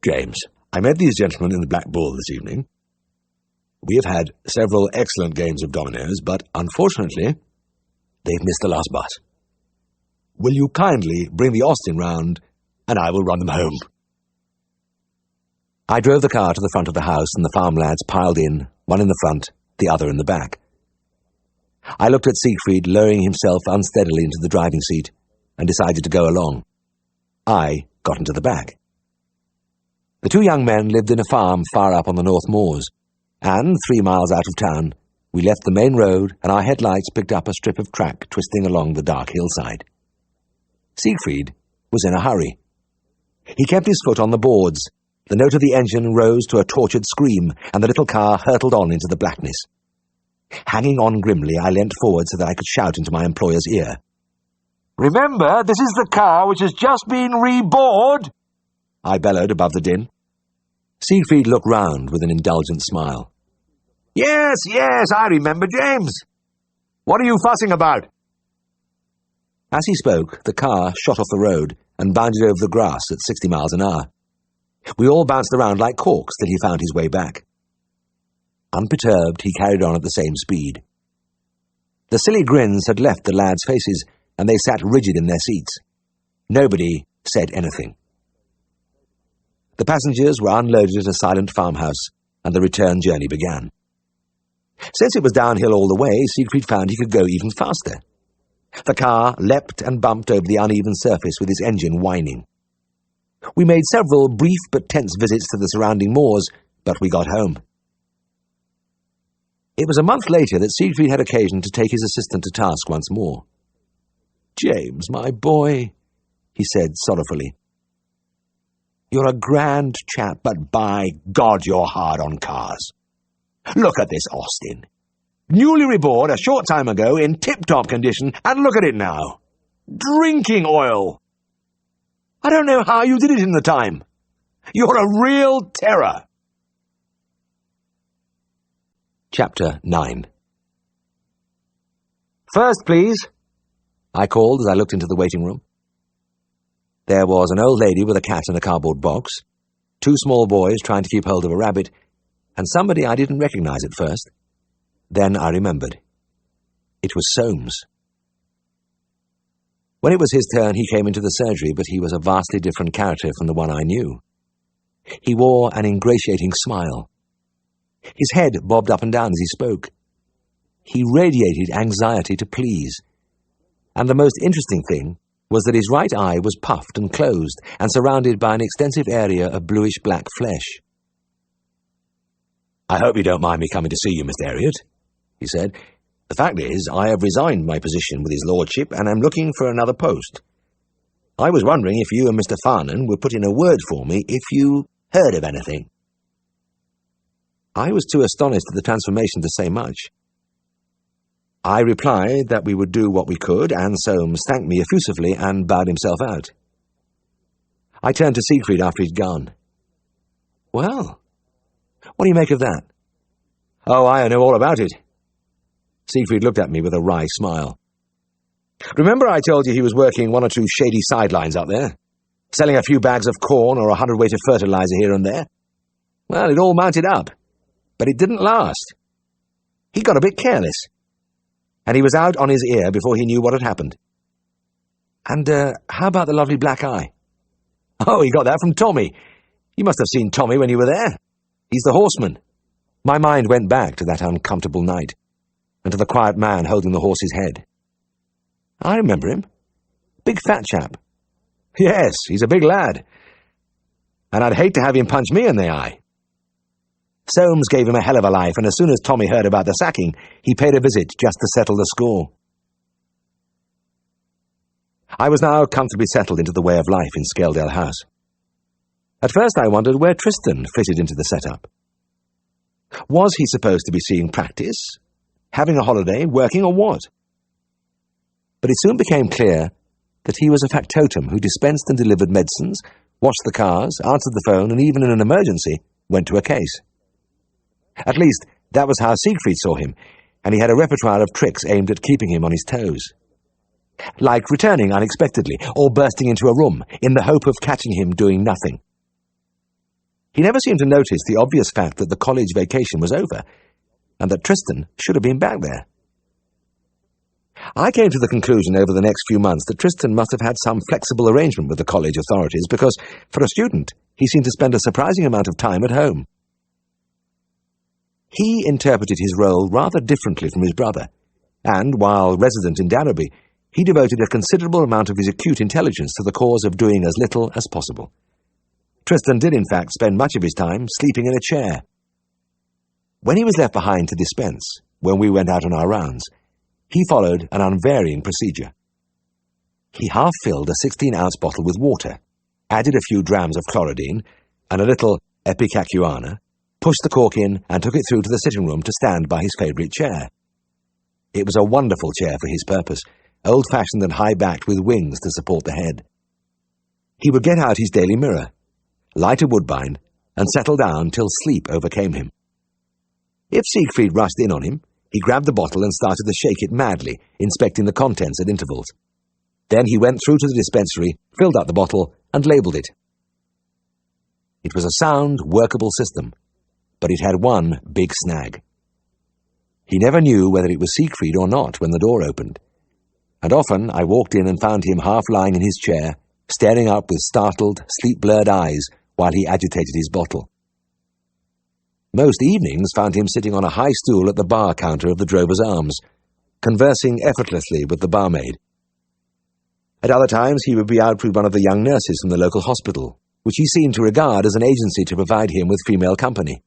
James, I met these gentlemen in the Black Bull this evening. We have had several excellent games of dominoes, but unfortunately, they've missed the last bus. Will you kindly bring the Austin round, and I will run them home? I drove the car to the front of the house, and the farm lads piled in, one in the front, the other in the back. I looked at Siegfried lowering himself unsteadily into the driving seat, and decided to go along. I got into the back. The 2 young men lived in a farm far up on the North Moors, and 3 miles out of town, we left the main road, and our headlights picked up a strip of track twisting along the dark hillside. Siegfried was in a hurry. He kept his foot on the boards. The note of the engine rose to a tortured scream, and the little car hurtled on into the blackness. Hanging on grimly, I leant forward so that I could shout into my employer's ear. Remember, this is the car which has just been rebored, I bellowed above the din. Siegfried looked round with an indulgent smile. Yes, I remember, James. What are you fussing about? As he spoke, the car shot off the road and bounded over the grass at 60 miles an hour. We all bounced around like corks till he found his way back. Unperturbed, he carried on at the same speed. The silly grins had left the lads' faces, and they sat rigid in their seats. Nobody said anything. The passengers were unloaded at a silent farmhouse, and the return journey began. Since it was downhill all the way, Siegfried found he could go even faster. The car leapt and bumped over the uneven surface with its engine whining. We made several brief but tense visits to the surrounding moors, but we got home. It was a month later that Siegfried had occasion to take his assistant to task once more. "James, my boy," he said sorrowfully, "you're a grand chap, but by God you're hard on cars. Look at this Austin. Newly reborn a short time ago in tip-top condition, and look at it now. Drinking oil. I don't know how you did it in the time. You're a real terror." Chapter 9. "First, please," I called as I looked into the waiting room. There was an old lady with a cat in a cardboard box, 2 small boys trying to keep hold of a rabbit, and somebody I didn't recognize at first. Then I remembered. It was Soames. When it was his turn, he came into the surgery, but he was a vastly different character from the one I knew. He wore an ingratiating smile. His head bobbed up and down as he spoke. He radiated anxiety to please. And the most interesting thing was that his right eye was puffed and closed and surrounded by an extensive area of bluish-black flesh. "I hope you don't mind me coming to see you, Mr. Herriot," he said. "The fact is, I have resigned my position with his lordship and am looking for another post. I was wondering if you and Mr. Farnan would put in a word for me if you heard of anything." I was too astonished at the transformation to say much. I replied that we would do what we could, and Soames thanked me effusively and bowed himself out. I turned to Siegfried after he'd gone. "Well, what do you make of that?" "Oh, I know all about it." Siegfried looked at me with a wry smile. "Remember I told you he was working 1 or 2 shady sidelines up there? Selling a few bags of corn or 100 weight of fertilizer here and there? Well, it all mounted up. But it didn't last. He got a bit careless. And he was out on his ear before he knew what had happened." "And how about the lovely black eye?" "Oh, he got that from Tommy. You must have seen Tommy when you were there. He's the horseman." My mind went back to that uncomfortable night, and to the quiet man holding the horse's head. "I remember him. Big fat chap." "Yes, he's a big lad. And I'd hate to have him punch me in the eye." Soames gave him a hell of a life, and as soon as Tommy heard about the sacking, he paid a visit just to settle the score. I was now comfortably settled into the way of life in Scaledale House. At first I wondered where Tristan fitted into the setup. Was he supposed to be seeing practice, having a holiday, working, or what? But it soon became clear that he was a factotum who dispensed and delivered medicines, washed the cars, answered the phone, and even in an emergency, went to a case. At least, that was how Siegfried saw him, and he had a repertoire of tricks aimed at keeping him on his toes. Like returning unexpectedly, or bursting into a room, in the hope of catching him doing nothing. He never seemed to notice the obvious fact that the college vacation was over, and that Tristan should have been back there. I came to the conclusion over the next few months that Tristan must have had some flexible arrangement with the college authorities, because, for a student, he seemed to spend a surprising amount of time at home. He interpreted his role rather differently from his brother, and, while resident in Danbury, he devoted a considerable amount of his acute intelligence to the cause of doing as little as possible. Tristan did, in fact, spend much of his time sleeping in a chair. When he was left behind to dispense, when we went out on our rounds, he followed an unvarying procedure. He half-filled a 16-ounce bottle with water, added a few drams of chloridine, and a little ipecacuanha, pushed the cork in, and took it through to the sitting room to stand by his favourite chair. It was a wonderful chair for his purpose, old-fashioned and high-backed with wings to support the head. He would get out his daily mirror, light a woodbine, and settle down till sleep overcame him. If Siegfried rushed in on him, he grabbed the bottle and started to shake it madly, inspecting the contents at intervals. Then he went through to the dispensary, filled up the bottle, and labelled it. It was a sound, workable system, but it had one big snag. He never knew whether it was Siegfried or not when the door opened, and often I walked in and found him half lying in his chair, staring up with startled, sleep-blurred eyes while he agitated his bottle. Most evenings found him sitting on a high stool at the bar counter of the Drover's Arms, conversing effortlessly with the barmaid. At other times he would be out with one of the young nurses from the local hospital, which he seemed to regard as an agency to provide him with female company.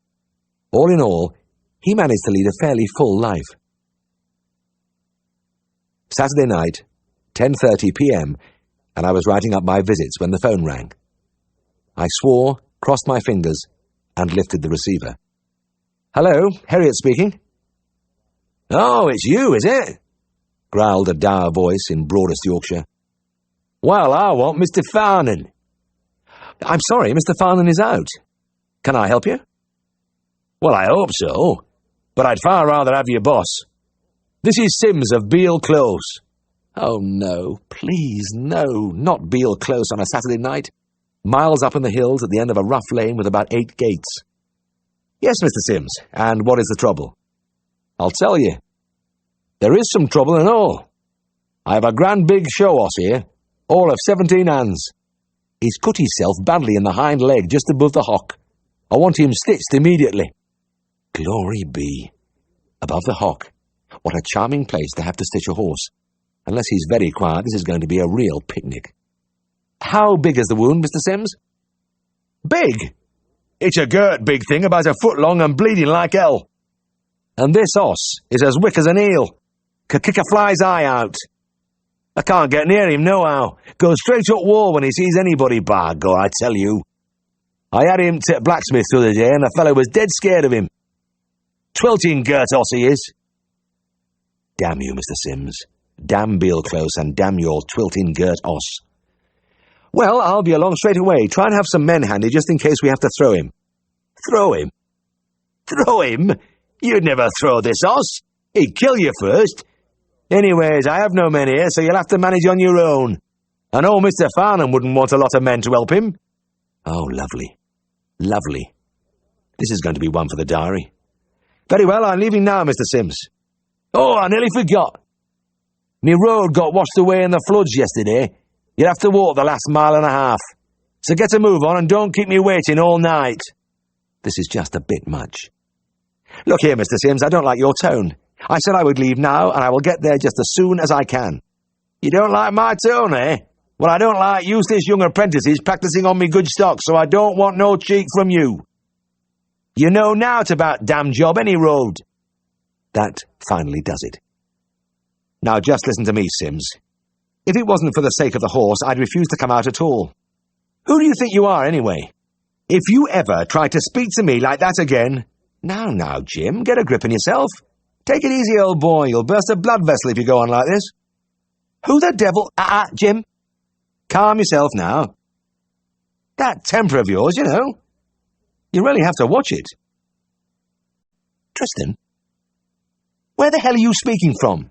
All in all, he managed to lead a fairly full life. Saturday night, 10:30 p.m., and I was writing up my visits when the phone rang. I swore, crossed my fingers, and lifted the receiver. "Hello, Herriot speaking." "Oh, it's you, is it?" growled a dour voice in broadest Yorkshire. "Well, I want Mr. Farnan." "I'm sorry, Mr. Farnan is out. Can I help you?" "Well, I hope so, but I'd far rather have your boss. This is Sims of Beale Close." "Oh, no, please, no, not Beale Close on a Saturday night. Miles up in the hills at the end of a rough lane with about 8 gates. "Yes, Mr. Sims, and what is the trouble?" "I'll tell you. There is some trouble and all. I have a grand big show-oss here, all of 17 hands. He's cut himself badly in the hind leg just above the hock. I want him stitched immediately." Glory be. Above the hock. What a charming place to have to stitch a horse. Unless he's very quiet, this is going to be a real picnic. "How big is the wound, Mr. Sims?" "Big? It's a girt big thing about a foot long and bleeding like hell. And this oss is as wick as an eel. Could kick a fly's eye out. I can't get near him nohow. Goes straight up wall when he sees anybody, by God, I tell you. I had him to blacksmith the other day, and the fellow was dead scared of him. Twilting girt oss he is." Damn you, Mr. Sims. Damn Beale Close, and damn your twilting girt oss. "Well, I'll be along straight away. Try and have some men handy just in case we have to throw him." "Throw him? Throw him? You'd never throw this oss. He'd kill you first. Anyways, I have no men here, so you'll have to manage on your own. And old Mr. Farnham wouldn't want a lot of men to help him." Oh, lovely. Lovely. This is going to be one for the diary. "Very well, I'm leaving now, Mr. Sims." "Oh, I nearly forgot. Me road got washed away in the floods yesterday. You'd have to walk the last mile and a half. So get a move on and don't keep me waiting all night." This is just a bit much. "Look here, Mr. Sims, I don't like your tone. I said I would leave now, and I will get there just as soon as I can." "You don't like my tone, eh? Well, I don't like useless young apprentices practising on me good stock, so I don't want no cheek from you. You know nowt about damn job any road." That finally does it. Now just listen to me, Sims. If it wasn't for the sake of the horse, I'd refuse to come out at all. Who do you think you are, anyway? If you ever try to speak to me like that again... Now, Jim, get a grip on yourself. Take it easy, old boy. You'll burst a blood vessel if you go on like this. Who the devil... Jim. Calm yourself now. That temper of yours, you know. You really have to watch it. Tristan? Where the hell are you speaking from?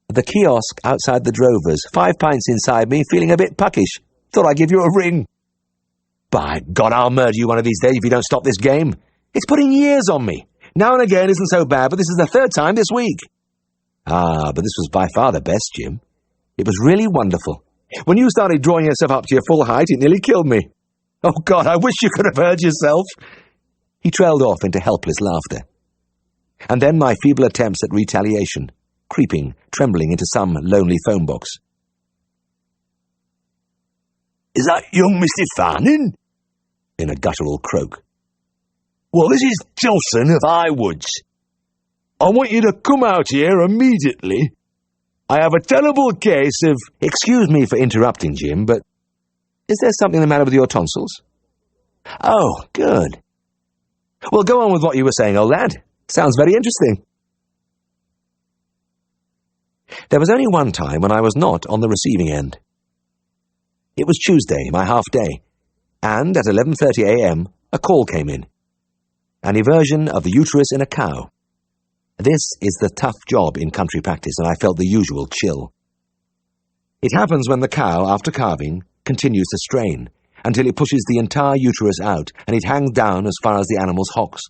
The kiosk outside the Drovers, 5 pints inside me, feeling a bit puckish. Thought I'd give you a ring. By God, I'll murder you one of these days if you don't stop this game. It's putting years on me. Now and again isn't so bad, but this is the 3rd time this week. But this was by far the best, Jim. It was really wonderful. When you started drawing yourself up to your full height, it nearly killed me. Oh, God, I wish you could have heard yourself. He trailed off into helpless laughter. And then my feeble attempts at retaliation, creeping, trembling into some lonely phone box. Is that young Mr. Fanning? In a guttural croak. Well, this is Tilson of Highwoods. I want you to come out here immediately. I have a terrible case of... Excuse me for interrupting, Jim, but is there something the matter with your tonsils? Oh, good. Well, go on with what you were saying, old lad. Sounds very interesting. There was only one time when I was not on the receiving end. It was Tuesday, my half-day, and at 11:30 a.m. a call came in. An eversion of the uterus in a cow. This is the tough job in country practice, and I felt the usual chill. It happens when the cow, after calving, continues to strain, until it pushes the entire uterus out, and it hangs down as far as the animal's hocks.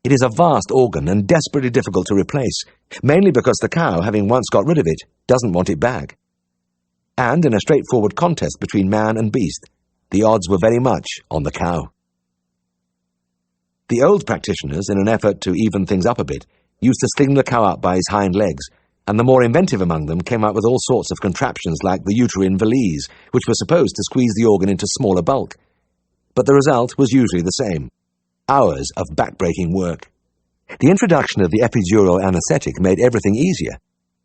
It is a vast organ and desperately difficult to replace, mainly because the cow, having once got rid of it, doesn't want it back. And in a straightforward contest between man and beast, the odds were very much on the cow. The old practitioners, in an effort to even things up a bit, used to sling the cow up by his hind legs, and the more inventive among them came up with all sorts of contraptions like the uterine valise, which were supposed to squeeze the organ into smaller bulk. But the result was usually the same: hours of back-breaking work. The introduction of the epidural anaesthetic made everything easier,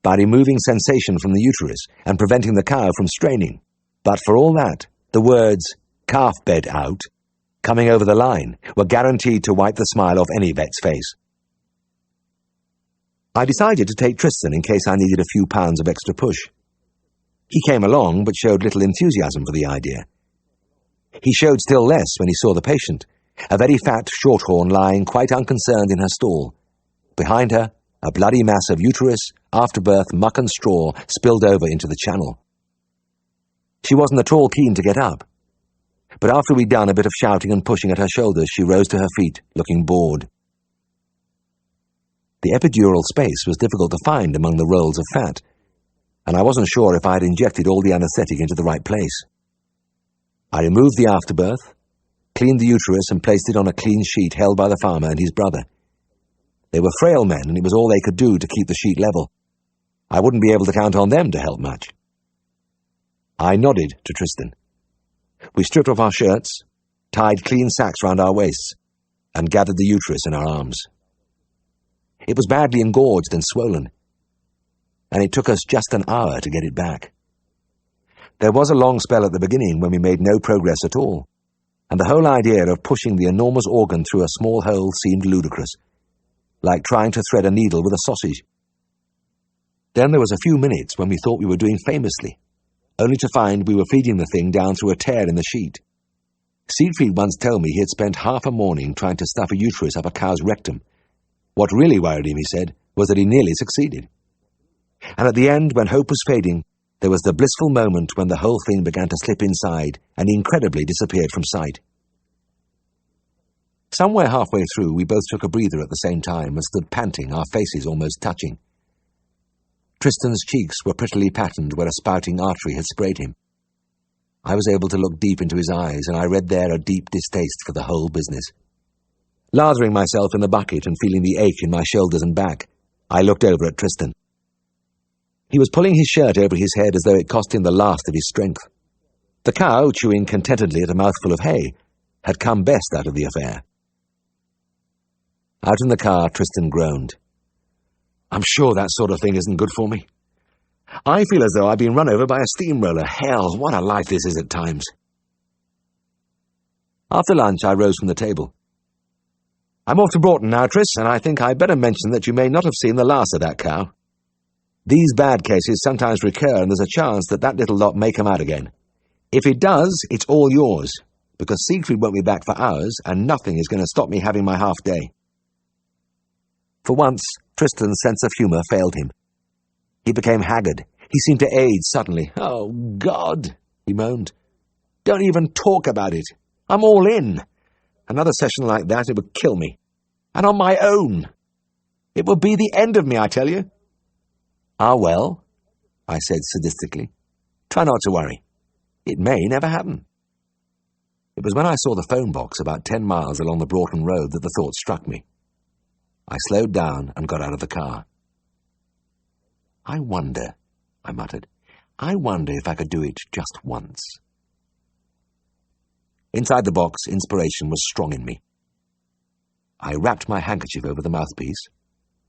by removing sensation from the uterus and preventing the cow from straining. But for all that, the words, "calf bed out," coming over the line, were guaranteed to wipe the smile off any vet's face. I decided to take Tristan in case I needed a few pounds of extra push. He came along, but showed little enthusiasm for the idea. He showed still less when he saw the patient, a very fat shorthorn lying quite unconcerned in her stall. Behind her, a bloody mass of uterus, afterbirth muck and straw spilled over into the channel. She wasn't at all keen to get up, but after we'd done a bit of shouting and pushing at her shoulders, she rose to her feet, looking bored. The epidural space was difficult to find among the rolls of fat, and I wasn't sure if I had injected all the anaesthetic into the right place. I removed the afterbirth, cleaned the uterus and placed it on a clean sheet held by the farmer and his brother. They were frail men, and it was all they could do to keep the sheet level. I wouldn't be able to count on them to help much. I nodded to Tristan. We stripped off our shirts, tied clean sacks round our waists, and gathered the uterus in our arms. It was badly engorged and swollen, and it took us just an hour to get it back. There was a long spell at the beginning when we made no progress at all, and the whole idea of pushing the enormous organ through a small hole seemed ludicrous, like trying to thread a needle with a sausage. Then there was a few minutes when we thought we were doing famously, only to find we were feeding the thing down through a tear in the sheet. Siegfried once told me he had spent half a morning trying to stuff a uterus up a cow's rectum. What really worried him, he said, was that he nearly succeeded. And at the end, when hope was fading, there was the blissful moment when the whole thing began to slip inside and incredibly disappeared from sight. Somewhere halfway through, we both took a breather at the same time and stood panting, our faces almost touching. Tristan's cheeks were prettily patterned where a spouting artery had sprayed him. I was able to look deep into his eyes, and I read there a deep distaste for the whole business. Lathering myself in the bucket and feeling the ache in my shoulders and back, I looked over at Tristan. He was pulling his shirt over his head as though it cost him the last of his strength. The cow, chewing contentedly at a mouthful of hay, had come best out of the affair. Out in the car, Tristan groaned. "I'm sure that sort of thing isn't good for me. I feel as though I've been run over by a steamroller. Hell, what a life this is at times." After lunch, I rose from the table. "I'm off to Broughton now, Tris, and I think I'd better mention that you may not have seen the last of that cow. These bad cases sometimes recur, and there's a chance that that little lot may come out again. If it does, it's all yours, because Siegfried won't be back for hours, and nothing is going to stop me having my half day." For once, Tristan's sense of humour failed him. He became haggard. He seemed to age suddenly. "Oh, God," he moaned. "Don't even talk about it. I'm all in. Another session like that, it would kill me. And on my own. It would be the end of me, I tell you." "Ah, well," I said sadistically. "Try not to worry. It may never happen." It was when I saw the phone box about 10 miles along the Broughton Road that the thought struck me. I slowed down and got out of the car. "I wonder," I muttered, "I wonder if I could do it just once." Inside the box, inspiration was strong in me. I wrapped my handkerchief over the mouthpiece,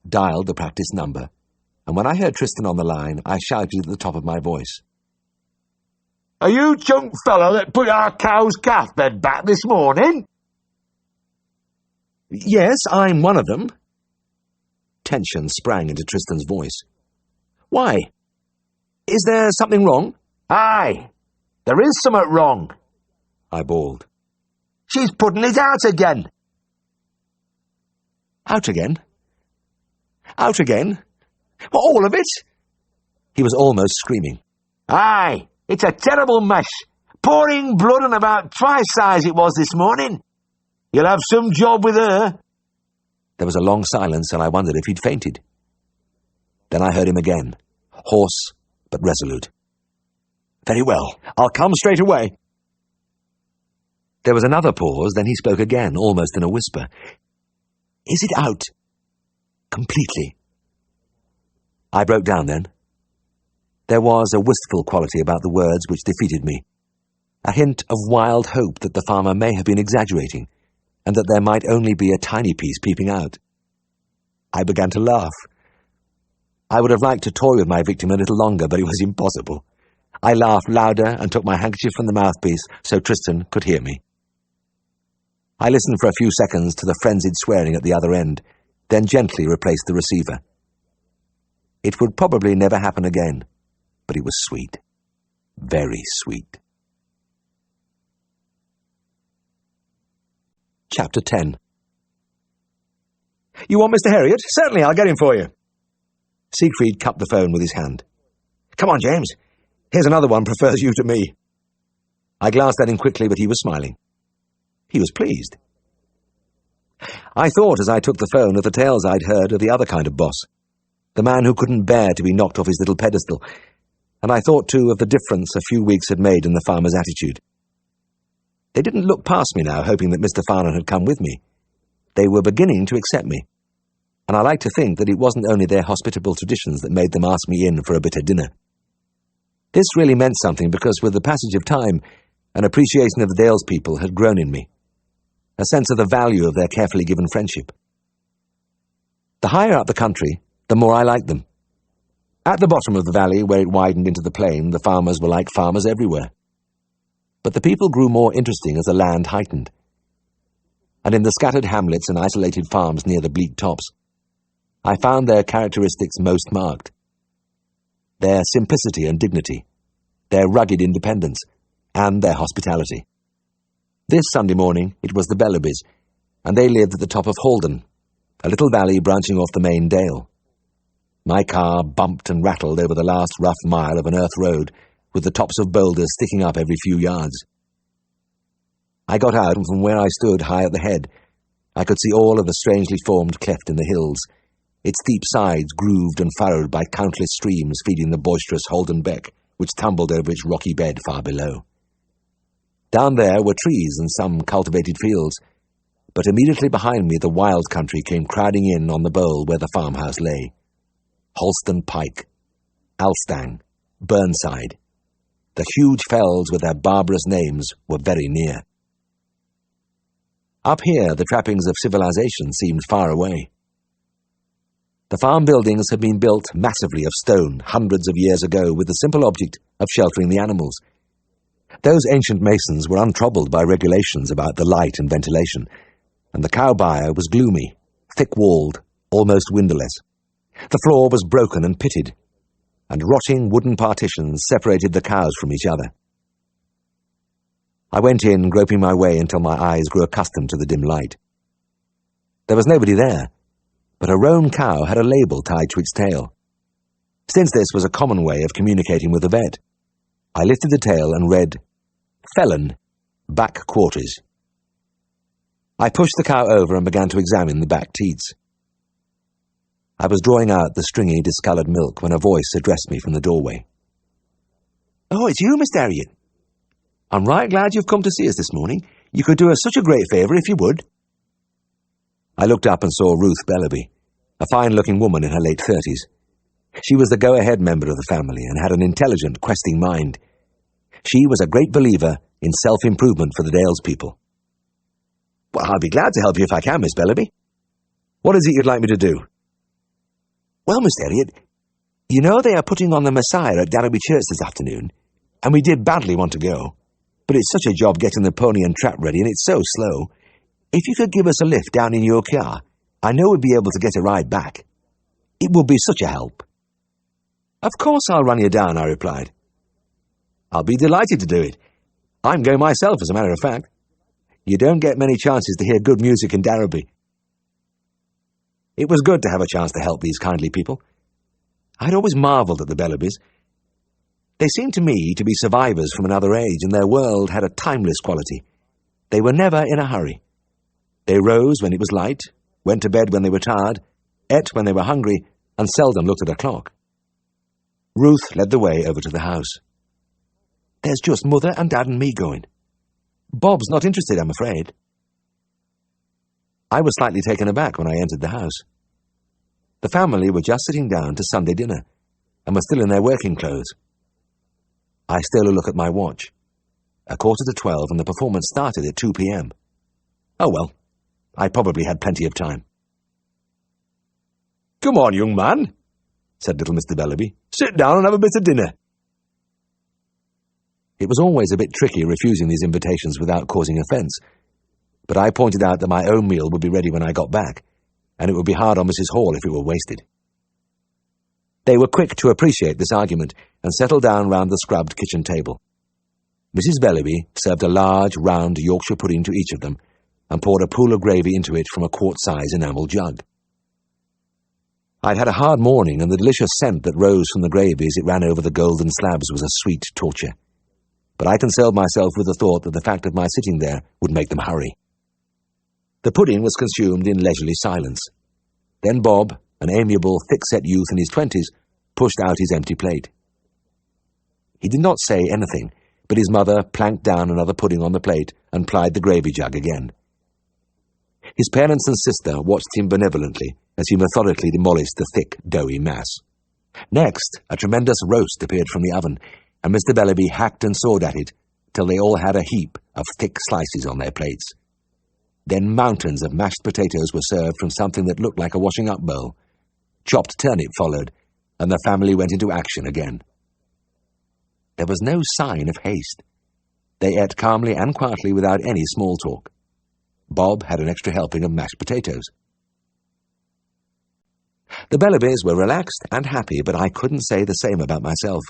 dialed the practice number, and when I heard Tristan on the line, I shouted at the top of my voice. "Are you chunk fellow that put our cow's calf bed back this morning?" "Yes, I'm one of them." Tension sprang into Tristan's voice. "Why? Is there something wrong?" "Aye, there is something wrong," I bawled. "She's putting it out again." "Out again? Out again? What, all of it?" He was almost screaming. "Aye, it's a terrible mess. Pouring blood and about twice size it was this morning. You'll have some job with her." There was a long silence, and I wondered if he'd fainted. Then I heard him again, hoarse but resolute. Very well. I'll come straight away. There was another pause, then he spoke again, almost in a whisper. Is it out? Completely? I broke down then. There was a wistful quality about the words which defeated me, a hint of wild hope that the farmer may have been exaggerating, and that there might only be a tiny piece peeping out. I began to laugh. I would have liked to toy with my victim a little longer, but it was impossible. I laughed louder and took my handkerchief from the mouthpiece so Tristan could hear me. I listened for a few seconds to the frenzied swearing at the other end, then gently replaced the receiver. It would probably never happen again, but it was sweet. Very sweet. Chapter 10. You want Mr. Herriot? Certainly, I'll get him for you. Siegfried cupped the phone with his hand. Come on, James. Here's another one prefers you to me. I glanced at him quickly, but he was smiling. He was pleased. I thought as I took the phone of the tales I'd heard of the other kind of boss, the man who couldn't bear to be knocked off his little pedestal, and I thought too of the difference a few weeks had made in the farmer's attitude. They didn't look past me now, hoping that Mr. Farnan had come with me. They were beginning to accept me, and I like to think that it wasn't only their hospitable traditions that made them ask me in for a bit of dinner. This really meant something because with the passage of time, an appreciation of the Dales people had grown in me, a sense of the value of their carefully given friendship. The higher up the country, the more I liked them. At the bottom of the valley, where it widened into the plain, the farmers were like farmers everywhere. But the people grew more interesting as the land heightened. And in the scattered hamlets and isolated farms near the bleak tops, I found their characteristics most marked. Their simplicity and dignity, their rugged independence, and their hospitality. This Sunday morning it was the Bellabys, and they lived at the top of Haldon, a little valley branching off the main dale. My car bumped and rattled over the last rough mile of an earth road, with the tops of boulders sticking up every few yards. I got out, and from where I stood high at the head, I could see all of the strangely formed cleft in the hills, its steep sides grooved and furrowed by countless streams feeding the boisterous Haldon Beck, which tumbled over its rocky bed far below. Down there were trees and some cultivated fields, but immediately behind me the wild country came crowding in on the bowl where the farmhouse lay. Holston Pike, Alstang, Burnside. The huge fells with their barbarous names were very near. Up here the trappings of civilization seemed far away. The farm buildings had been built massively of stone hundreds of years ago with the simple object of sheltering the animals. Those ancient masons were untroubled by regulations about the light and ventilation, and the cow byre was gloomy, thick-walled, almost windowless. The floor was broken and pitted, and rotting wooden partitions separated the cows from each other. I went in, groping my way until my eyes grew accustomed to the dim light. There was nobody there, but a roan cow had a label tied to its tail. Since this was a common way of communicating with the vet, I lifted the tail and read, "Felon, back quarters." I pushed the cow over and began to examine the back teats. I was drawing out the stringy, discoloured milk when a voice addressed me from the doorway. "Oh, it's you, Mr. Herriot. I'm right glad you've come to see us this morning. You could do us such a great favour if you would." I looked up and saw Ruth Bellaby, a fine-looking woman in her late 30s. She was the go-ahead member of the family and had an intelligent, questing mind. She was a great believer in self-improvement for the Dales people. "Well, I'll be glad to help you if I can, Miss Bellaby. What is it you'd like me to do?" "Well, Mr. Herriot, you know they are putting on the Messiah at Darrowby Church this afternoon, and we did badly want to go. But it's such a job getting the pony and trap ready, and it's so slow. If you could give us a lift down in your car, I know we'd be able to get a ride back. It would be such a help." "Of course I'll run you down," I replied. "I'll be delighted to do it. I'm going myself, as a matter of fact. You don't get many chances to hear good music in Darrowby." It was good to have a chance to help these kindly people. I'd always marvelled at the Bellabys. They seemed to me to be survivors from another age, and their world had a timeless quality. They were never in a hurry. They rose when it was light, went to bed when they were tired, ate when they were hungry, and seldom looked at a clock. Ruth led the way over to the house. There's just Mother and Dad and me going. Bob's not interested, I'm afraid. I was slightly taken aback when I entered the house. The family were just sitting down to Sunday dinner and were still in their working clothes. I stole a look at my watch. 11:45, and the performance started at 2 p.m. Oh well, I probably had plenty of time. "Come on, young man," said little Mr. Bellaby. "Sit down and have a bit of dinner." It was always a bit tricky refusing these invitations without causing offence, but I pointed out that my own meal would be ready when I got back, and it would be hard on Mrs. Hall if it were wasted. They were quick to appreciate this argument and settled down round the scrubbed kitchen table. Mrs. Bellaby served a large, round Yorkshire pudding to each of them and poured a pool of gravy into it from a quart-size enamel jug. I'd had a hard morning, and the delicious scent that rose from the gravy as it ran over the golden slabs was a sweet torture. But I consoled myself with the thought that the fact of my sitting there would make them hurry. The pudding was consumed in leisurely silence. Then Bob, an amiable, thick-set youth in his 20s, pushed out his empty plate. He did not say anything, but his mother planked down another pudding on the plate and plied the gravy jug again. His parents and sister watched him benevolently as he methodically demolished the thick, doughy mass. Next, a tremendous roast appeared from the oven, and Mr. Bellaby hacked and sawed at it till they all had a heap of thick slices on their plates. Then mountains of mashed potatoes were served from something that looked like a washing-up bowl. Chopped turnip followed, and the family went into action again. There was no sign of haste. They ate calmly and quietly without any small talk. Bob had an extra helping of mashed potatoes. The Bellabys were relaxed and happy, but I couldn't say the same about myself.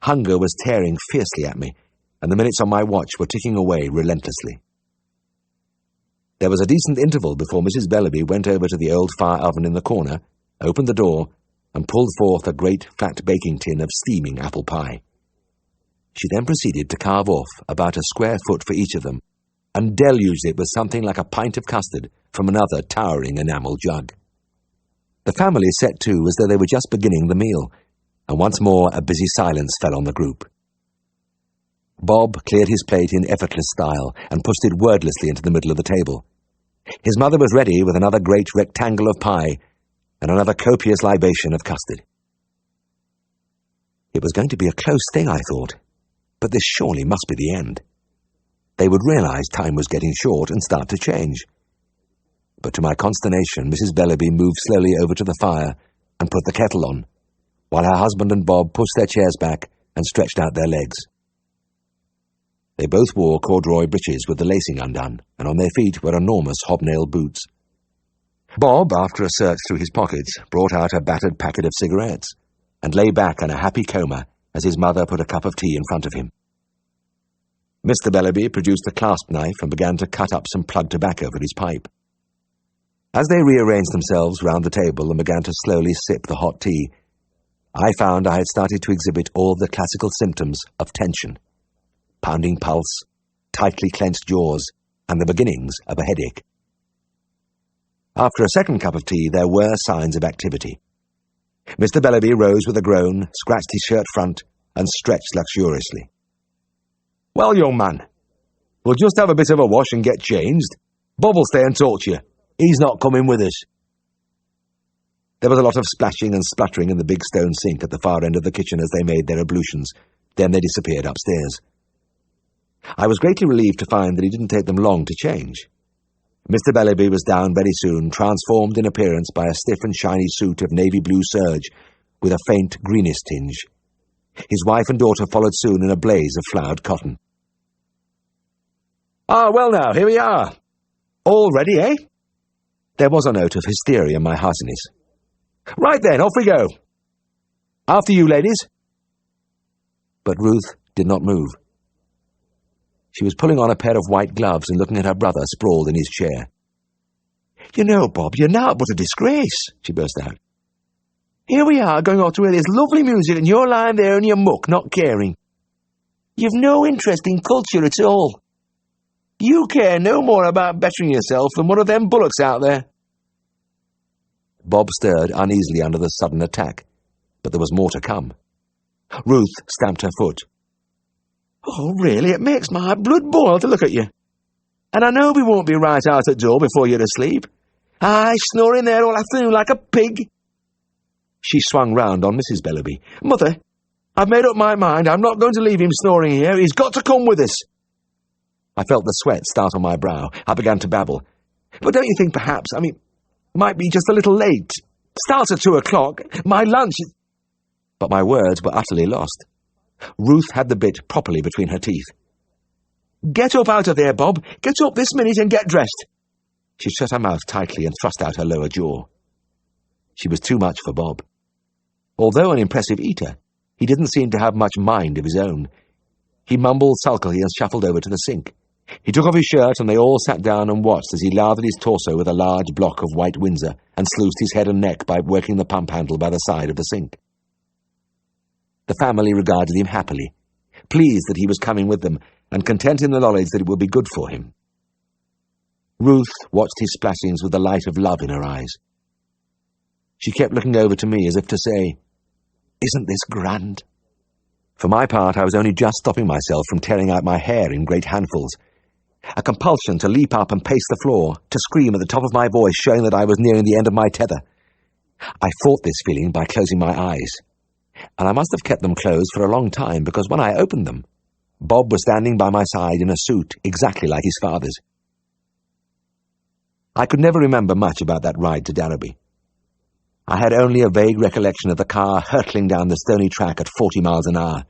Hunger was tearing fiercely at me, and the minutes on my watch were ticking away relentlessly. There was a decent interval before Mrs. Bellaby went over to the old fire oven in the corner, opened the door, and pulled forth a great flat baking tin of steaming apple pie. She then proceeded to carve off about a square foot for each of them, and deluged it with something like a pint of custard from another towering enamel jug. The family set to as though they were just beginning the meal, and once more a busy silence fell on the group. Bob cleared his plate in effortless style and pushed it wordlessly into the middle of the table. His mother was ready with another great rectangle of pie and another copious libation of custard. It was going to be a close thing, I thought, but this surely must be the end. They would realize time was getting short and start to change. But to my consternation, Mrs. Bellaby moved slowly over to the fire and put the kettle on, while her husband and Bob pushed their chairs back and stretched out their legs. They both wore corduroy breeches with the lacing undone, and on their feet were enormous hobnail boots. Bob, after a search through his pockets, brought out a battered packet of cigarettes and lay back in a happy coma as his mother put a cup of tea in front of him. Mr. Bellaby produced a clasp knife and began to cut up some plug tobacco for his pipe. As they rearranged themselves round the table and began to slowly sip the hot tea, I found I had started to exhibit all the classical symptoms of tension: pounding pulse, tightly clenched jaws, and the beginnings of a headache. After a second cup of tea, there were signs of activity. Mr. Bellaby rose with a groan, scratched his shirt front, and stretched luxuriously. "Well, young man, we'll just have a bit of a wash and get changed. Bob will stay and talk to you. He's not coming with us." There was a lot of splashing and spluttering in the big stone sink at the far end of the kitchen as they made their ablutions. Then they disappeared upstairs. I was greatly relieved to find that it didn't take them long to change. Mr. Bellaby was down very soon, transformed in appearance by a stiff and shiny suit of navy blue serge with a faint greenish tinge. His wife and daughter followed soon in a blaze of flowered cotton. "Ah, well now, here we are. All ready, eh?" There was a note of hysteria in my heartiness. "Right then, off we go. After you, ladies." But Ruth did not move. She was pulling on a pair of white gloves and looking at her brother sprawled in his chair. "You know, Bob, you're now but a disgrace," she burst out. "Here we are going off to hear this lovely music and you're lying there in your muck, not caring. You've no interest in culture at all. You care no more about bettering yourself than one of them bullocks out there." Bob stirred uneasily under the sudden attack, but there was more to come. Ruth stamped her foot. Oh, really, it makes my blood boil to look at you. And I know we won't be right out at door before you're asleep. Aye, snoring there all afternoon like a pig. She swung round on Mrs. Bellaby. Mother, I've made up my mind. I'm not going to leave him snoring here. He's got to come with us. I felt the sweat start on my brow. I began to babble. But don't you think perhaps, might be just a little late. Starts at 2 o'clock. My lunch is... But my words were utterly lost. Ruth had the bit properly between her teeth. Get up out of there, Bob. Get up this minute and get dressed. She shut her mouth tightly and thrust out her lower jaw. She was too much for Bob. Although an impressive eater, he didn't seem to have much mind of his own. He mumbled sulkily and shuffled over to the sink. He took off his shirt and they all sat down and watched as he lathered his torso with a large block of white Windsor and sluiced his head and neck by working the pump handle by the side of the sink. The family regarded him happily, pleased that he was coming with them and content in the knowledge that it would be good for him. Ruth watched his splashings with the light of love in her eyes. She kept looking over to me as if to say, "Isn't this grand?" For my part, I was only just stopping myself from tearing out my hair in great handfuls. A compulsion to leap up and pace the floor, to scream at the top of my voice, showing that I was nearing the end of my tether. I fought this feeling by closing my eyes, and I must have kept them closed for a long time, because when I opened them, Bob was standing by my side in a suit exactly like his father's. I could never remember much about that ride to Darrowby. I had only a vague recollection of the car hurtling down the stony track at 40 miles an hour,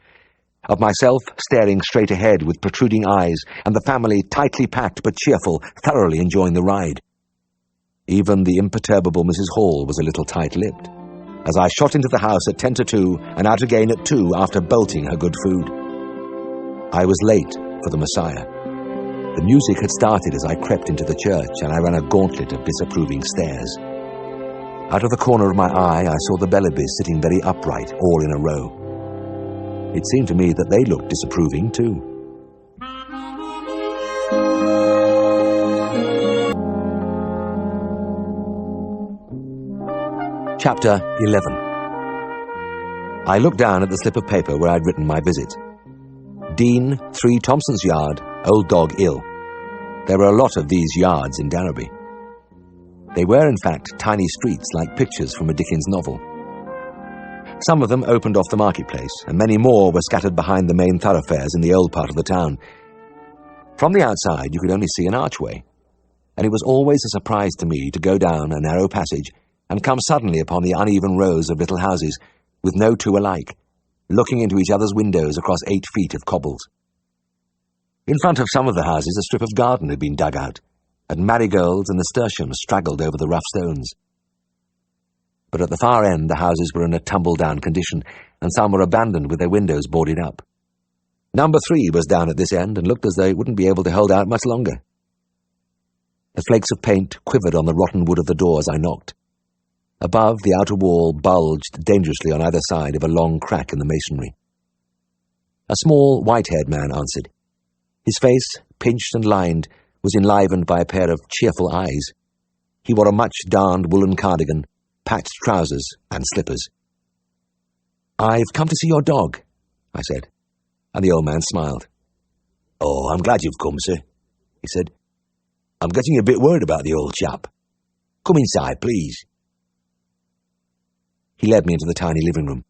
of myself staring straight ahead with protruding eyes, and the family tightly packed but cheerful, thoroughly enjoying the ride. Even the imperturbable Mrs. Hall was a little tight-lipped, as I shot into the house at 10 to 2 and out again at 2 after bolting her good food. I was late for the Messiah. The music had started as I crept into the church, and I ran a gauntlet of disapproving stares. Out of the corner of my eye, I saw the Bellabys sitting very upright, all in a row. It seemed to me that they looked disapproving, too. Chapter 11. I looked down at the slip of paper where I'd written my visit. Dean, 3 Thompson's Yard, old dog ill. There were a lot of these yards in Darrowby. They were, in fact, tiny streets like pictures from a Dickens novel. Some of them opened off the marketplace, and many more were scattered behind the main thoroughfares in the old part of the town. From the outside you could only see an archway, and it was always a surprise to me to go down a narrow passage and come suddenly upon the uneven rows of little houses, with no two alike, looking into each other's windows across 8 feet of cobbles. In front of some of the houses a strip of garden had been dug out, and marigolds and nasturtiums straggled over the rough stones. But at the far end the houses were in a tumble-down condition, and some were abandoned with their windows boarded up. Number 3 was down at this end, and looked as though it wouldn't be able to hold out much longer. The flakes of paint quivered on the rotten wood of the door as I knocked. Above, the outer wall bulged dangerously on either side of a long crack in the masonry. A small, white-haired man answered. His face, pinched and lined, was enlivened by a pair of cheerful eyes. He wore a much-darned woolen cardigan, patched trousers, and slippers. "I've come to see your dog," I said, and the old man smiled. "Oh, I'm glad you've come, sir," he said. "I'm getting a bit worried about the old chap. Come inside, please." He led me into the tiny living room.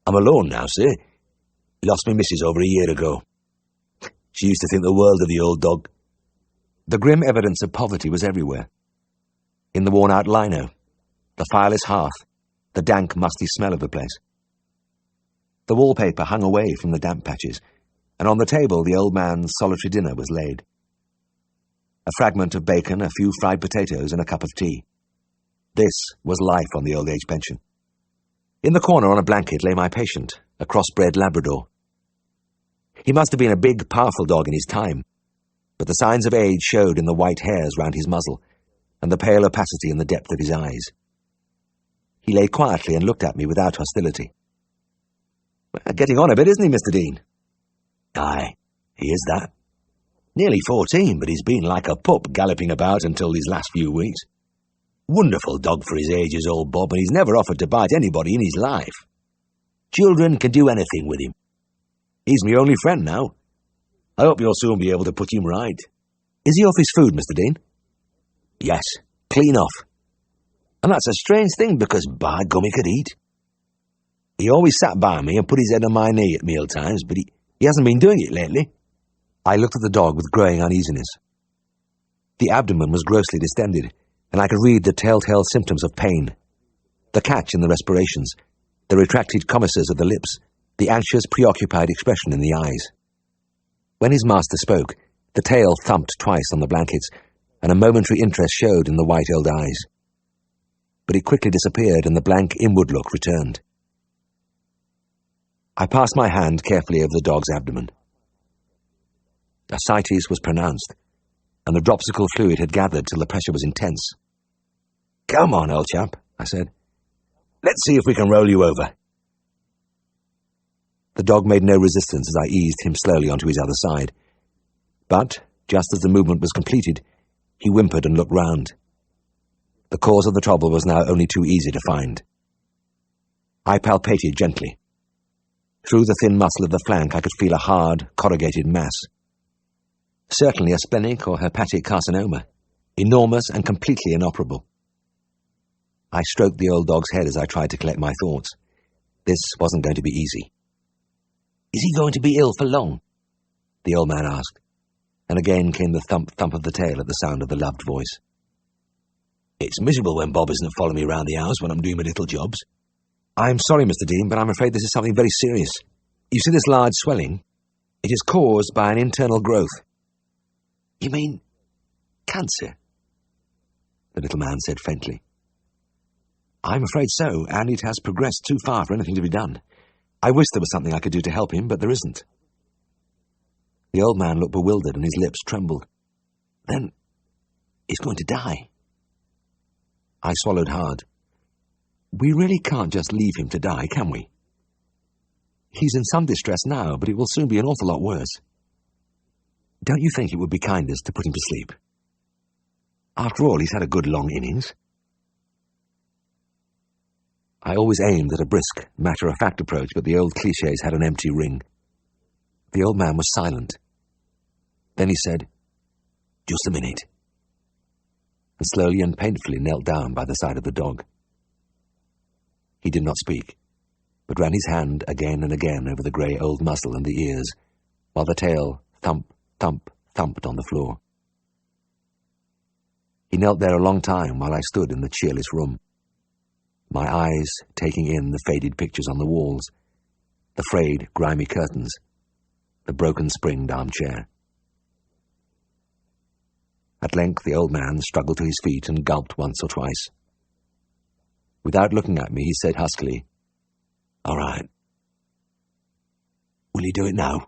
"I'm alone now, sir. Lost my missus over a year ago. She used to think the world of the old dog." The grim evidence of poverty was everywhere. In the worn-out lino, the fireless hearth, the dank, musty smell of the place. The wallpaper hung away from the damp patches, and on the table the old man's solitary dinner was laid. A fragment of bacon, a few fried potatoes, and a cup of tea. This was life on the old age pension. In the corner on a blanket lay my patient, a crossbred Labrador. He must have been a big, powerful dog in his time, but the signs of age showed in the white hairs round his muzzle, and the pale opacity in the depth of his eyes. He lay quietly and looked at me without hostility. "Well, getting on a bit, isn't he, Mr. Dean?" "Aye, he is that. Nearly 14, but he's been like a pup galloping about until these last few weeks. Wonderful dog for his age, is old Bob, and he's never offered to bite anybody in his life. Children can do anything with him. He's my only friend now. I hope you'll soon be able to put him right. Is he off his food, Mr. Dean? Yes, clean off. And that's a strange thing, because by gum he could eat. He always sat by me and put his head on my knee at meal times, but he hasn't been doing it lately. I looked at the dog with growing uneasiness. The abdomen was grossly distended, and I could read the telltale symptoms of pain. The catch in the respirations, the retracted commissures of the lips, the anxious, preoccupied expression in the eyes. When his master spoke, the tail thumped twice on the blankets, and a momentary interest showed in the white old eyes. But it quickly disappeared, and the blank inward look returned. I passed my hand carefully over the dog's abdomen. Ascites was pronounced, and the dropsical fluid had gathered till the pressure was intense. "Come on, old chap," I said. "Let's see if we can roll you over." The dog made no resistance as I eased him slowly onto his other side. But, just as the movement was completed, he whimpered and looked round. The cause of the trouble was now only too easy to find. I palpated gently. Through the thin muscle of the flank I could feel a hard, corrugated mass. Certainly a splenic or hepatic carcinoma, enormous and completely inoperable. I stroked the old dog's head as I tried to collect my thoughts. This wasn't going to be easy. "Is he going to be ill for long?" the old man asked, and again came the thump-thump of the tail at the sound of the loved voice. "It's miserable when Bob isn't following me around the house when I'm doing my little jobs." "I'm sorry, Mr. Dean, but I'm afraid this is something very serious. You see this large swelling? It is caused by an internal growth." "You mean cancer?" the little man said faintly. "I'm afraid so, and it has progressed too far for anything to be done. I wish there was something I could do to help him, but there isn't." The old man looked bewildered and his lips trembled. "Then he's going to die." I swallowed hard. "We really can't just leave him to die, can we? He's in some distress now, but it will soon be an awful lot worse. Don't you think it would be kindest to put him to sleep? After all, he's had a good long innings." I always aimed at a brisk, matter-of-fact approach, but the old clichés had an empty ring. The old man was silent. Then he said, "Just a minute," and slowly and painfully knelt down by the side of the dog. He did not speak, but ran his hand again and again over the grey old muzzle and the ears, while the tail thump, thump, thumped on the floor. He knelt there a long time while I stood in the cheerless room, my eyes taking in the faded pictures on the walls, the frayed, grimy curtains, the broken-springed armchair. At length the old man struggled to his feet and gulped once or twice. Without looking at me, he said huskily, "All right. Will you do it now?"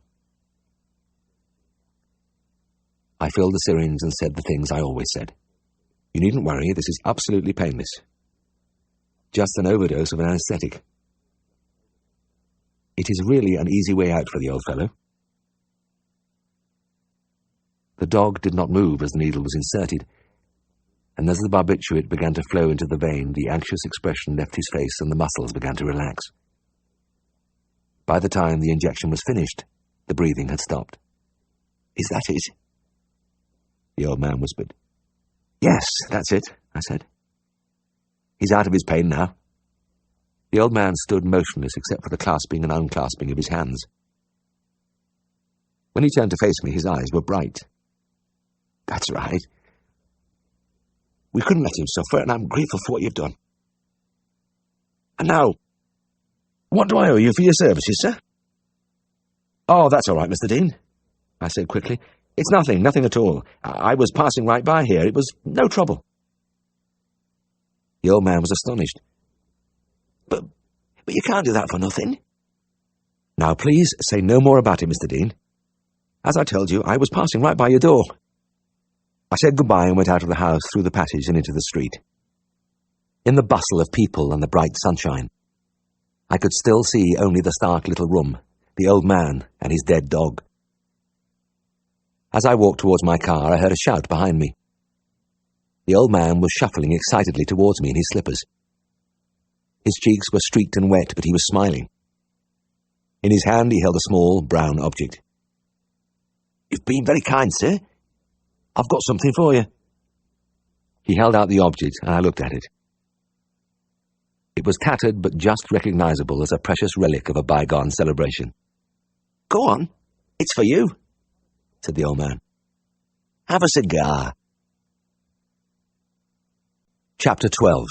I filled the syringe and said the things I always said. "You needn't worry, this is absolutely painless. Just an overdose of an anesthetic. It is really an easy way out for the old fellow." The dog did not move as the needle was inserted, and as the barbiturate began to flow into the vein, the anxious expression left his face and the muscles began to relax. By the time the injection was finished, the breathing had stopped. "Is that it?" the old man whispered. "Yes, that's it," I said. "He's out of his pain now." The old man stood motionless except for the clasping and unclasping of his hands. When he turned to face me, his eyes were bright. "That's right. We couldn't let him suffer, and I'm grateful for what you've done. And now, what do I owe you for your services, sir?" "Oh, that's all right, Mr. Dean," I said quickly. "It's nothing at all. I was passing right by here. It was no trouble." The old man was astonished. But you can't do that for nothing." "Now, please say no more about it, Mr. Dean. As I told you, I was passing right by your door." I said goodbye and went out of the house, through the passage and into the street. In the bustle of people and the bright sunshine, I could still see only the stark little room, the old man and his dead dog. As I walked towards my car, I heard a shout behind me. The old man was shuffling excitedly towards me in his slippers. His cheeks were streaked and wet, but he was smiling. In his hand he held a small, brown object. "You've been very kind, sir. I've got something for you." He held out the object, and I looked at it. It was tattered but just recognisable as a precious relic of a bygone celebration. "Go on, it's for you," said the old man. "Have a cigar." Chapter 12.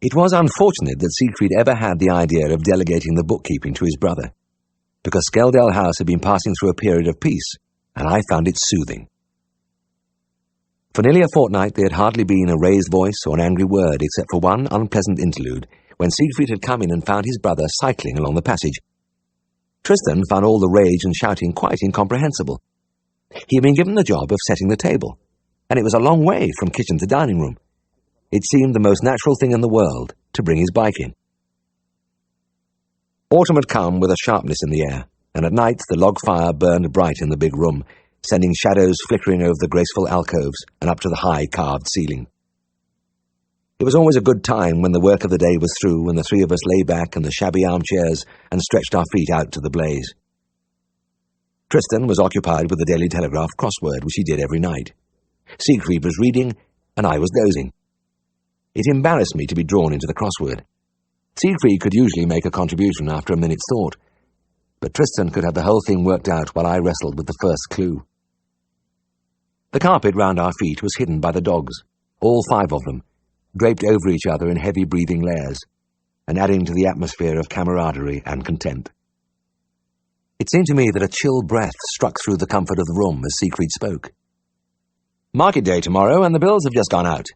It was unfortunate that Siegfried ever had the idea of delegating the bookkeeping to his brother, because Skeldale House had been passing through a period of peace, and I found it soothing. For nearly a fortnight there had hardly been a raised voice or an angry word, except for one unpleasant interlude, when Siegfried had come in and found his brother cycling along the passage. Tristan found all the rage and shouting quite incomprehensible. He had been given the job of setting the table, and it was a long way from kitchen to dining room. It seemed the most natural thing in the world to bring his bike in. Autumn had come with a sharpness in the air, and at night the log fire burned bright in the big room, sending shadows flickering over the graceful alcoves and up to the high carved ceiling. It was always a good time when the work of the day was through and the three of us lay back in the shabby armchairs and stretched our feet out to the blaze. Tristan was occupied with the Daily Telegraph crossword, which he did every night. Siegfried was reading, and I was dozing. It embarrassed me to be drawn into the crossword. Siegfried could usually make a contribution after a minute's thought, but Tristan could have the whole thing worked out while I wrestled with the first clue. The carpet round our feet was hidden by the dogs, all 5 of them, draped over each other in heavy breathing layers, and adding to the atmosphere of camaraderie and content. It seemed to me that a chill breath struck through the comfort of the room as Siegfried spoke. "Market day tomorrow, and the bills have just gone out.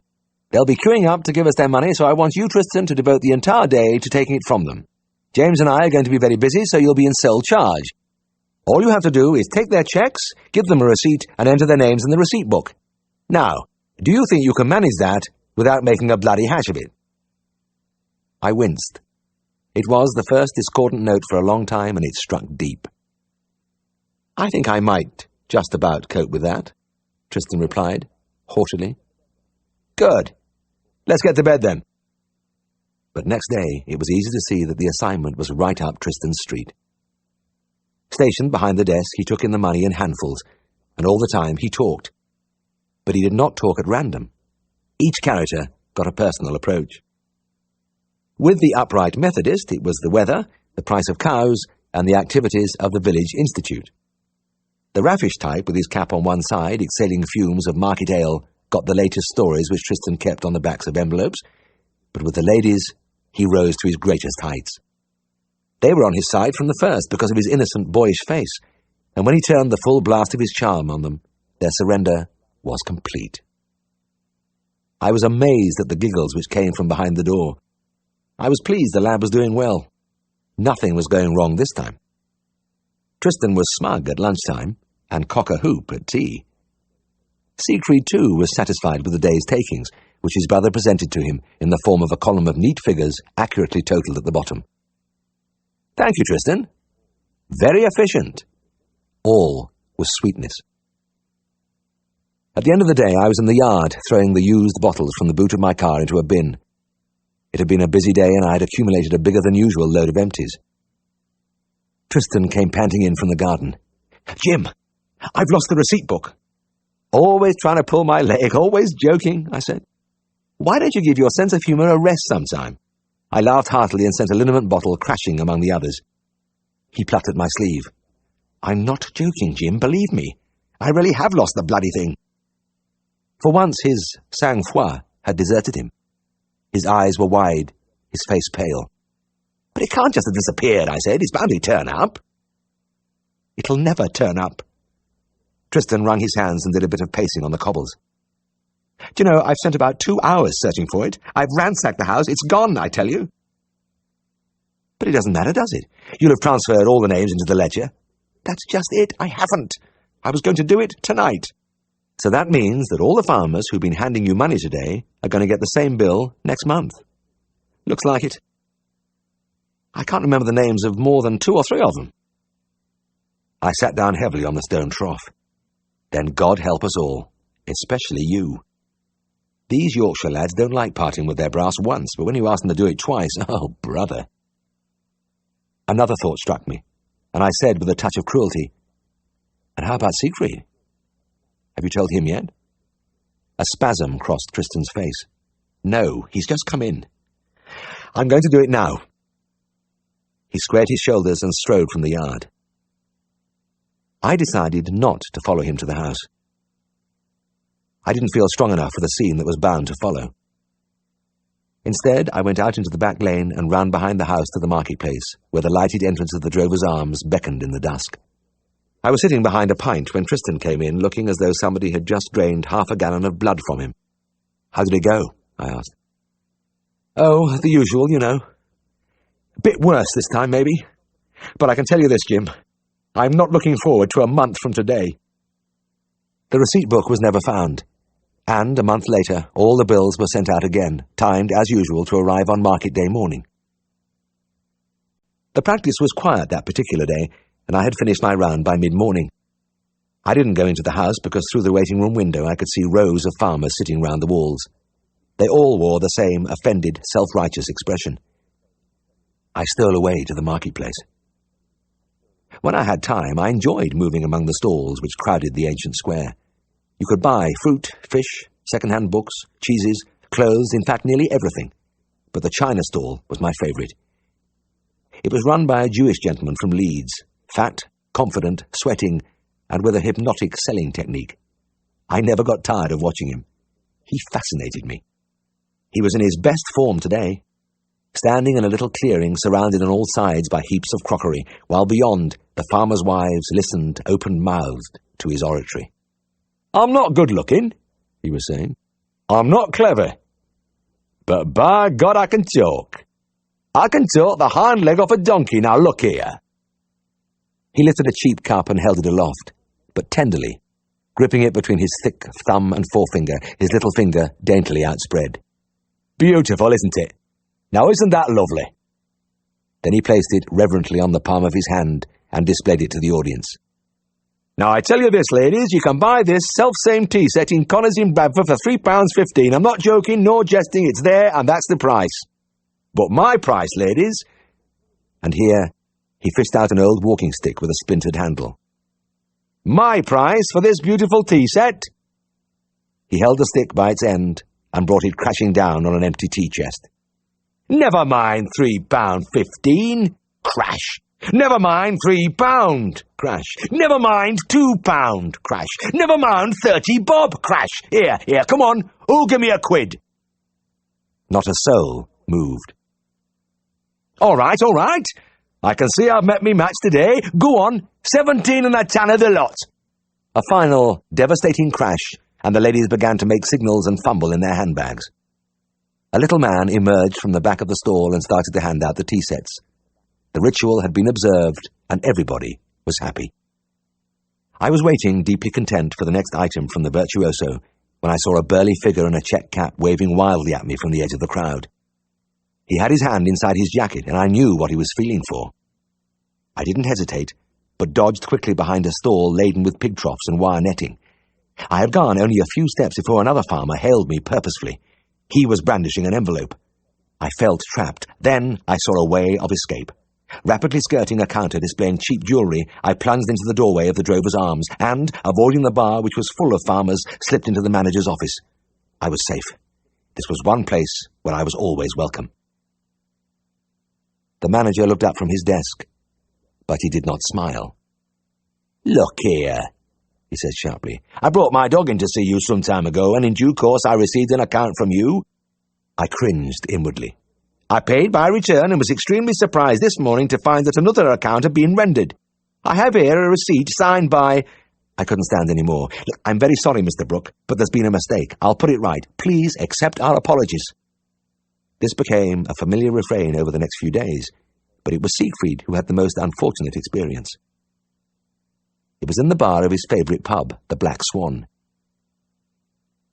They'll be queuing up to give us their money, so I want you, Tristan, to devote the entire day to taking it from them. James and I are going to be very busy, so you'll be in sole charge. All you have to do is take their checks, give them a receipt, and enter their names in the receipt book. Now, do you think you can manage that without making a bloody hash of it?" I winced. It was the first discordant note for a long time, and it struck deep. "I think I might just about cope with that," Tristan replied, haughtily. "Good. Let's get to bed then." But next day it was easy to see that the assignment was right up Tristan's street. Stationed behind the desk, he took in the money in handfuls, and all the time he talked. But he did not talk at random. Each character got a personal approach. With the upright Methodist, it was the weather, the price of cows, and the activities of the village institute. The raffish type, with his cap on one side, exhaling fumes of market ale, got the latest stories which Tristan kept on the backs of envelopes, but with the ladies, he rose to his greatest heights. They were on his side from the first because of his innocent, boyish face, and when he turned the full blast of his charm on them, their surrender was complete. I was amazed at the giggles which came from behind the door. I was pleased the lad was doing well. Nothing was going wrong this time. Tristan was smug at lunchtime, and cock-a-hoop at tea. Siegfried, too, was satisfied with the day's takings, which his brother presented to him in the form of a column of neat figures accurately totalled at the bottom. "Thank you, Tristan. Very efficient." All was sweetness. At the end of the day, I was in the yard, throwing the used bottles from the boot of my car into a bin. It had been a busy day, and I had accumulated a bigger than usual load of empties. Tristan came panting in from the garden. "Jim, I've lost the receipt book." "Always trying to pull my leg, always joking," I said. "Why don't you give your sense of humour a rest sometime?" I laughed heartily and sent a liniment bottle crashing among the others. He plucked at my sleeve. "I'm not joking, Jim, believe me. I really have lost the bloody thing." For once his sang-froid had deserted him. His eyes were wide, his face pale. "But it can't just have disappeared," I said. "It's bound to turn up." "It'll never turn up." Tristan wrung his hands and did a bit of pacing on the cobbles. "Do you know, I've spent about 2 hours searching for it. I've ransacked the house. It's gone, I tell you." "But it doesn't matter, does it? You'll have transferred all the names into the ledger." "That's just it. I haven't. I was going to do it tonight." "So that means that all the farmers who've been handing you money today are going to get the same bill next month." "Looks like it." "I can't remember the names of more than 2 or 3 of them." I sat down heavily on the stone trough. "Then God help us all, especially you. These Yorkshire lads don't like parting with their brass once, but when you ask them to do it twice, oh, brother." Another thought struck me, and I said with a touch of cruelty, "And how about Siegfried? Have you told him yet?" A spasm crossed Tristan's face. "No, he's just come in. I'm going to do it now." He squared his shoulders and strode from the yard. I decided not to follow him to the house. I didn't feel strong enough for the scene that was bound to follow. Instead, I went out into the back lane and round behind the house to the marketplace, where the lighted entrance of the Drover's Arms beckoned in the dusk. I was sitting behind a pint when Tristan came in, looking as though somebody had just drained half a gallon of blood from him. "How did it go?" I asked. "Oh, the usual, you know. A bit worse this time, maybe. But I can tell you this, Jim. I'm not looking forward to a month from today." The receipt book was never found, and a month later all the bills were sent out again, timed as usual to arrive on market day morning. The practice was quiet that particular day, and I had finished my round by mid-morning. I didn't go into the house because through the waiting room window I could see rows of farmers sitting round the walls. They all wore the same offended, self-righteous expression. I stole away to the marketplace. When I had time, I enjoyed moving among the stalls which crowded the ancient square. You could buy fruit, fish, second-hand books, cheeses, clothes, in fact nearly everything. But the china stall was my favourite. It was run by a Jewish gentleman from Leeds, fat, confident, sweating, and with a hypnotic selling technique. I never got tired of watching him. He fascinated me. He was in his best form today, standing in a little clearing surrounded on all sides by heaps of crockery, while beyond the farmers' wives listened open-mouthed to his oratory. "I'm not good-looking," he was saying. "I'm not clever. But by God I can talk. I can talk the hind leg off a donkey, now look here." He lifted a cheap cup and held it aloft, but tenderly, gripping it between his thick thumb and forefinger, his little finger daintily outspread. "Beautiful, isn't it? Now isn't that lovely?" Then he placed it reverently on the palm of his hand and displayed it to the audience. "Now I tell you this, ladies, you can buy this self-same tea set in Connors in Bradford for £3.15. I'm not joking, nor jesting, it's there, and that's the price. But my price, ladies," and here he fished out an old walking stick with a splintered handle. "My price for this beautiful tea set." He held the stick by its end and brought it crashing down on an empty tea chest. "Never mind £3.15, crash. Never mind £3, crash. Never mind £2, crash. Never mind 30 bob, crash. Here, come on, who'll give me a quid?" Not a soul moved. All right. I can see I've met me match today. Go on, 17 and a tanner the lot." A final, devastating crash, and the ladies began to make signals and fumble in their handbags. A little man emerged from the back of the stall and started to hand out the tea sets. The ritual had been observed, and everybody was happy. I was waiting, deeply content, for the next item from the virtuoso, when I saw a burly figure in a check cap waving wildly at me from the edge of the crowd. He had his hand inside his jacket, and I knew what he was feeling for. I didn't hesitate, but dodged quickly behind a stall laden with pig troughs and wire netting. I had gone only a few steps before another farmer hailed me purposefully. He was brandishing an envelope. I felt trapped. Then I saw a way of escape. Rapidly skirting a counter displaying cheap jewellery, I plunged into the doorway of the Drover's Arms and, avoiding the bar which was full of farmers, slipped into the manager's office. I was safe. This was one place where I was always welcome. The manager looked up from his desk, but he did not smile. "Look here," he said sharply. "I brought my dog in to see you some time ago, and in due course I received an account from you." I cringed inwardly. "I paid by return and was extremely surprised this morning to find that another account had been rendered. I have here a receipt signed by—" I couldn't stand any more. "Look, I'm very sorry, Mr. Brooke, but there's been a mistake. I'll put it right. Please accept our apologies." This became a familiar refrain over the next few days, but it was Siegfried who had the most unfortunate experience. It was in the bar of his favourite pub, the Black Swan.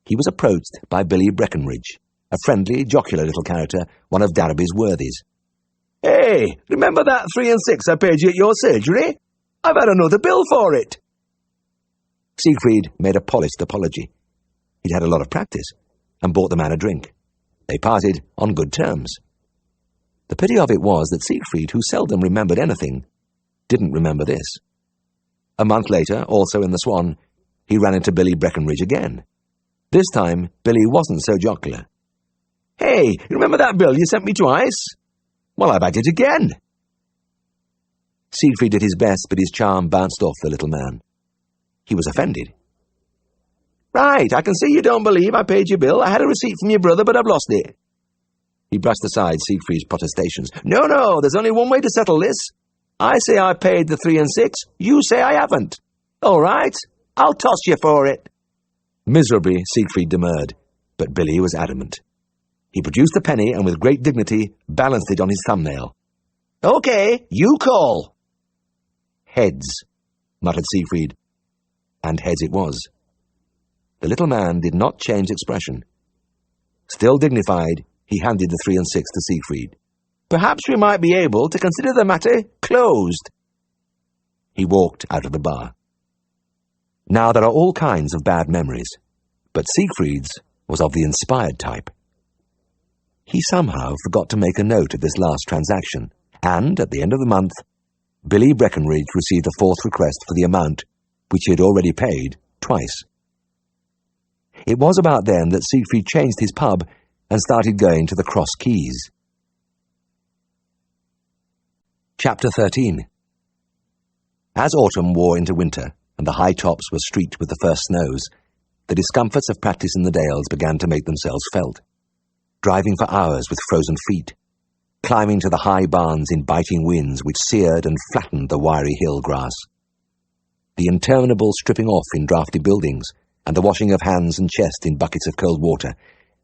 He was approached by Billy Breckenridge, a friendly, jocular little character, one of Darby's worthies. "Hey, remember that 3 and 6 I paid you at your surgery? I've had another bill for it." Siegfried made a polished apology. He'd had a lot of practice, and bought the man a drink. They parted on good terms. The pity of it was that Siegfried, who seldom remembered anything, didn't remember this. A month later, also in the Swan, he ran into Billy Breckenridge again. This time, Billy wasn't so jocular. "Hey, you remember that bill you sent me twice? Well, I've had it again." Siegfried did his best, but his charm bounced off the little man. He was offended. "Right, I can see you don't believe I paid your bill. I had a receipt from your brother, but I've lost it." He brushed aside Siegfried's protestations. No, there's only one way to settle this. I say I paid the 3 and 6. You say I haven't. All right, I'll toss you for it. Miserably, Siegfried demurred, but Billy was adamant. He produced the penny and with great dignity balanced it on his thumbnail. "Okay, you call." "Heads," muttered Siegfried, and heads it was. The little man did not change expression. Still dignified, he handed the 3 and 6 to Siegfried. "Perhaps we might be able to consider the matter closed." He walked out of the bar. Now there are all kinds of bad memories, but Siegfried's was of the inspired type. He somehow forgot to make a note of this last transaction, and at the end of the month, Billy Breckenridge received a fourth request for the amount which he had already paid twice. It was about then that Siegfried changed his pub and started going to the Cross Keys. Chapter 13. As autumn wore into winter, and the high tops were streaked with the first snows, the discomforts of practice in the dales began to make themselves felt. Driving for hours with frozen feet, climbing to the high barns in biting winds which seared and flattened the wiry hill grass. The interminable stripping off in draughty buildings, and the washing of hands and chest in buckets of cold water,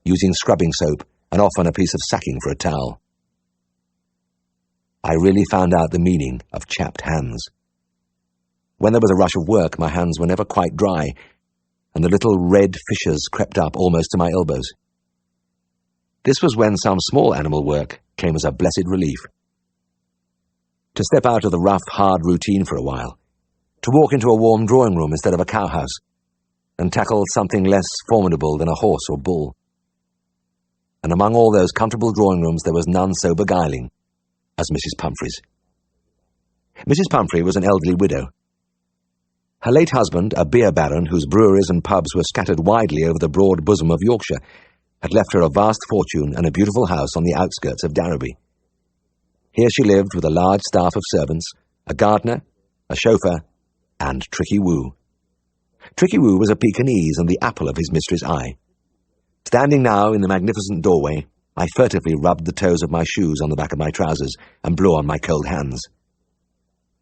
using scrubbing soap and often a piece of sacking for a towel. I really found out the meaning of chapped hands. When there was a rush of work, my hands were never quite dry, and the little red fissures crept up almost to my elbows. This was when some small animal work came as a blessed relief. To step out of the rough, hard routine for a while, to walk into a warm drawing room instead of a cowhouse, and tackle something less formidable than a horse or bull. And among all those comfortable drawing rooms there was none so beguiling as Mrs. Pumphrey's. Mrs. Pumphrey was an elderly widow. Her late husband, a beer baron whose breweries and pubs were scattered widely over the broad bosom of Yorkshire, had left her a vast fortune and a beautiful house on the outskirts of Darrowby. Here she lived with a large staff of servants, a gardener, a chauffeur, and Tricky Woo. Tricky Woo was a Pekingese and the apple of his mistress' eye. Standing now in the magnificent doorway, I furtively rubbed the toes of my shoes on the back of my trousers and blew on my cold hands.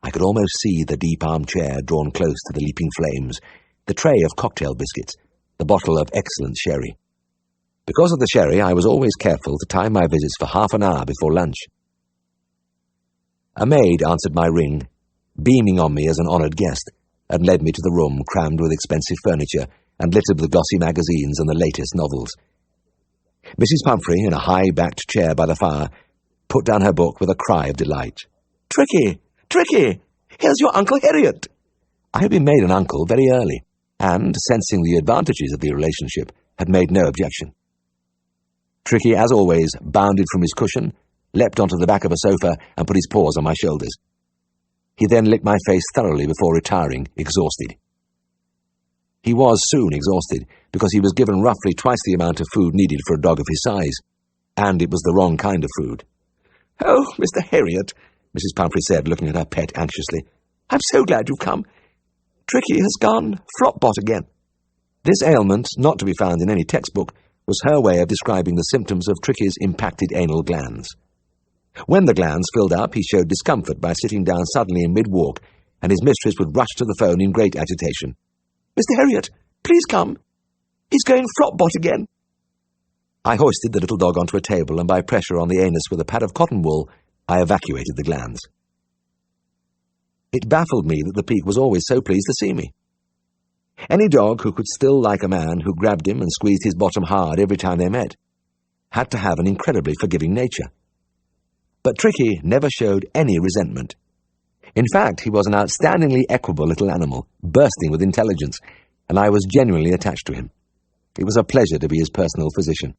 I could almost see the deep armchair drawn close to the leaping flames, the tray of cocktail biscuits, the bottle of excellent sherry. Because of the sherry, I was always careful to time my visits for half an hour before lunch. A maid answered my ring, beaming on me as an honoured guest, and led me to the room crammed with expensive furniture and littered with glossy magazines and the latest novels. Mrs. Pumphrey, in a high-backed chair by the fire, put down her book with a cry of delight. "Tricky! Tricky! Here's your Uncle Herriot!" I had been made an uncle very early, and, sensing the advantages of the relationship, had made no objection. Tricky, as always, bounded from his cushion, leapt onto the back of a sofa, and put his paws on my shoulders. He then licked my face thoroughly before retiring, exhausted. He was soon exhausted, because he was given roughly twice the amount of food needed for a dog of his size, and it was the wrong kind of food. "Oh, Mr. Herriot," Mrs. Pumphrey said, looking at her pet anxiously, "I'm so glad you've come. Tricky has gone flop-bot again." This ailment, not to be found in any textbook, was her way of describing the symptoms of Tricky's impacted anal glands. When the glands filled up, he showed discomfort by sitting down suddenly in mid-walk, and his mistress would rush to the phone in great agitation. "Mr. Herriot, please come. He's going flop-bot again." I hoisted the little dog onto a table, and by pressure on the anus with a pad of cotton wool, I evacuated the glands. It baffled me that the Peak was always so pleased to see me. Any dog who could still like a man who grabbed him and squeezed his bottom hard every time they met had to have an incredibly forgiving nature. But Tricky never showed any resentment. In fact, he was an outstandingly equable little animal, bursting with intelligence, and I was genuinely attached to him. It was a pleasure to be his personal physician.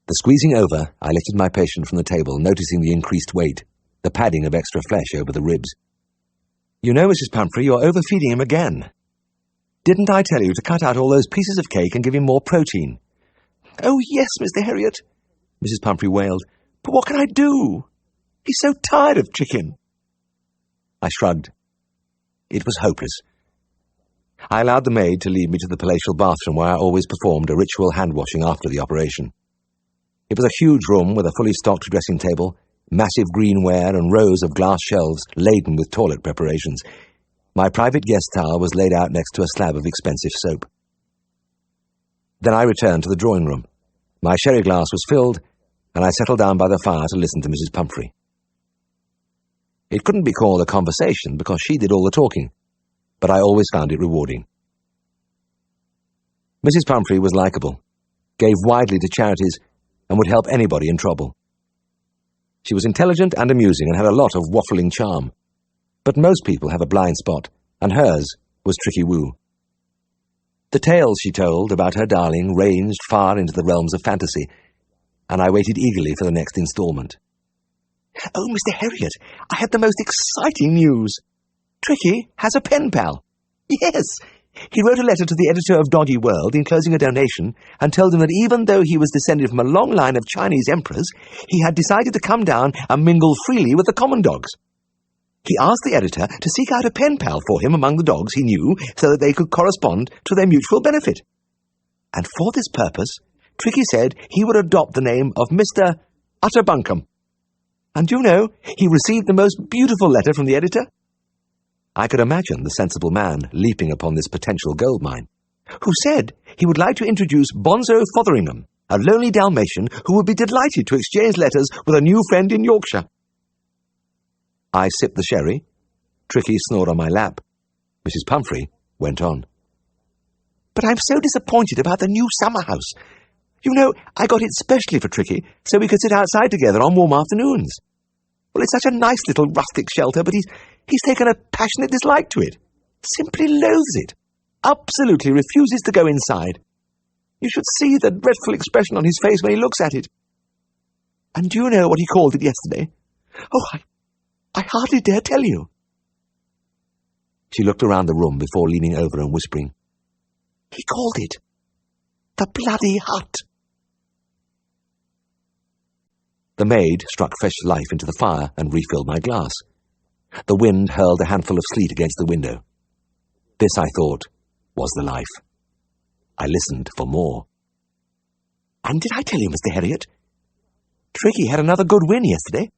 The squeezing over, I lifted my patient from the table, noticing the increased weight, the padding of extra flesh over the ribs. "You know, Mrs. Pumphrey, you're overfeeding him again. Didn't I tell you to cut out all those pieces of cake and give him more protein?" "Oh, yes, Mr. Herriot," Mrs. Pumphrey wailed. "But what can I do? He's so tired of chicken." I shrugged. It was hopeless. I allowed the maid to lead me to the palatial bathroom where I always performed a ritual hand-washing after the operation. It was a huge room with a fully stocked dressing table, massive greenware and rows of glass shelves laden with toilet preparations. My private guest towel was laid out next to a slab of expensive soap. Then I returned to the drawing room. My sherry glass was filled, and I settled down by the fire to listen to Mrs. Pumphrey. It couldn't be called a conversation because she did all the talking, but I always found it rewarding. Mrs. Pumphrey was likeable, gave widely to charities, and would help anybody in trouble. She was intelligent and amusing and had a lot of waffling charm. But most people have a blind spot, and hers was Tricky Woo. The tales she told about her darling ranged far into the realms of fantasy, and I waited eagerly for the next instalment. "Oh, Mr. Herriot, I had the most exciting news. Tricky has a pen pal. Yes! He wrote a letter to the editor of Dodgy World enclosing a donation and told him that even though he was descended from a long line of Chinese emperors, he had decided to come down and mingle freely with the common dogs. He asked the editor to seek out a pen pal for him among the dogs he knew so that they could correspond to their mutual benefit. And for this purpose, Tricky said he would adopt the name of Mr. Utterbunkum. And you know, he received the most beautiful letter from the editor." I could imagine the sensible man leaping upon this potential gold mine, who said he would like to introduce Bonzo Fotheringham, a lonely Dalmatian who would be delighted to exchange letters with a new friend in Yorkshire. I sipped the sherry. Tricky snored on my lap. Mrs. Pumphrey went on. "But I'm so disappointed about the new summer house. You know, I got it specially for Tricky so we could sit outside together on warm afternoons. Well, it's such a nice little rustic shelter, but he's taken a passionate dislike to it. Simply loathes it. Absolutely refuses to go inside. You should see the dreadful expression on his face when he looks at it. And do you know what he called it yesterday? Oh, I hardly dare tell you." She looked around the room before leaning over and whispering, "He called it the bloody hut." The maid struck fresh life into the fire and refilled my glass. The wind hurled a handful of sleet against the window. This, I thought, was the life. I listened for more. "And did I tell you, Mr. Herriot? Tricky had another good win yesterday.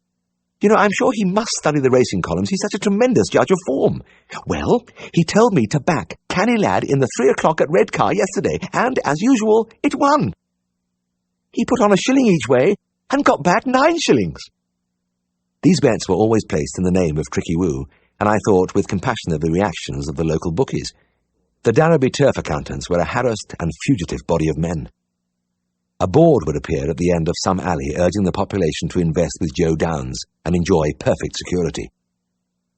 You know, I'm sure he must study the racing columns. He's such a tremendous judge of form. Well, he told me to back Canny Lad in the 3 o'clock at Redcar yesterday, and, as usual, it won. He put on a shilling each way and got back 9 shillings. These bets were always placed in the name of Tricky Woo, and I thought with compassion of the reactions of the local bookies. The Darrowby turf accountants were a harassed and fugitive body of men. A board would appear at the end of some alley urging the population to invest with Joe Downs and enjoy perfect security.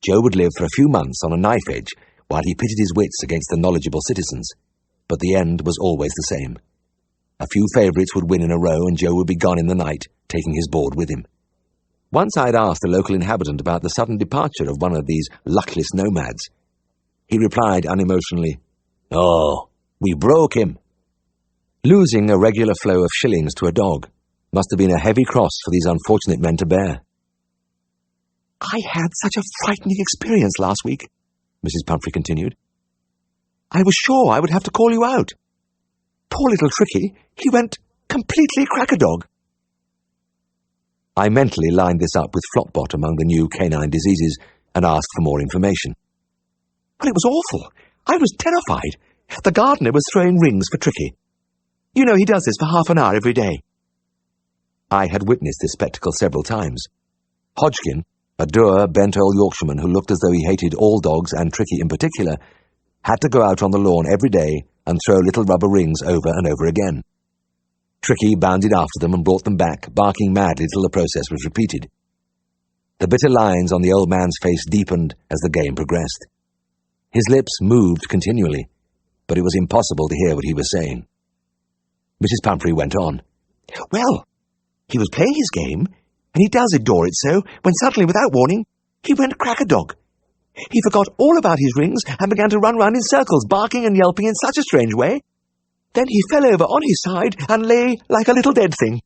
Joe would live for a few months on a knife edge while he pitted his wits against the knowledgeable citizens, but the end was always the same. A few favourites would win in a row and Joe would be gone in the night, taking his board with him. Once I'd asked a local inhabitant about the sudden departure of one of these luckless nomads. He replied unemotionally, "Oh, we broke him." Losing a regular flow of shillings to a dog must have been a heavy cross for these unfortunate men to bear. "I had such a frightening experience last week," Mrs. Pumphrey continued. "I was sure I would have to call you out. Poor little Tricky, he went completely crack-a-dog." I mentally lined this up with Flopbot among the new canine diseases and asked for more information. "Well, it was awful. I was terrified. The gardener was throwing rings for Tricky. You know he does this for half an hour every day." I had witnessed this spectacle several times. Hodgkin, a dour, bent old Yorkshireman who looked as though he hated all dogs and Tricky in particular, had to go out on the lawn every day and throw little rubber rings over and over again. Tricky bounded after them and brought them back, barking madly till the process was repeated. The bitter lines on the old man's face deepened as the game progressed. His lips moved continually, but it was impossible to hear what he was saying. Mrs. Pumphrey went on. "Well, He was playing his game, and he does adore it so, when suddenly, without warning, he went crack-a-dog. He forgot all about his rings and began to run round in circles, barking and yelping in such a strange way. Then he fell over on his side and lay like a little dead thing.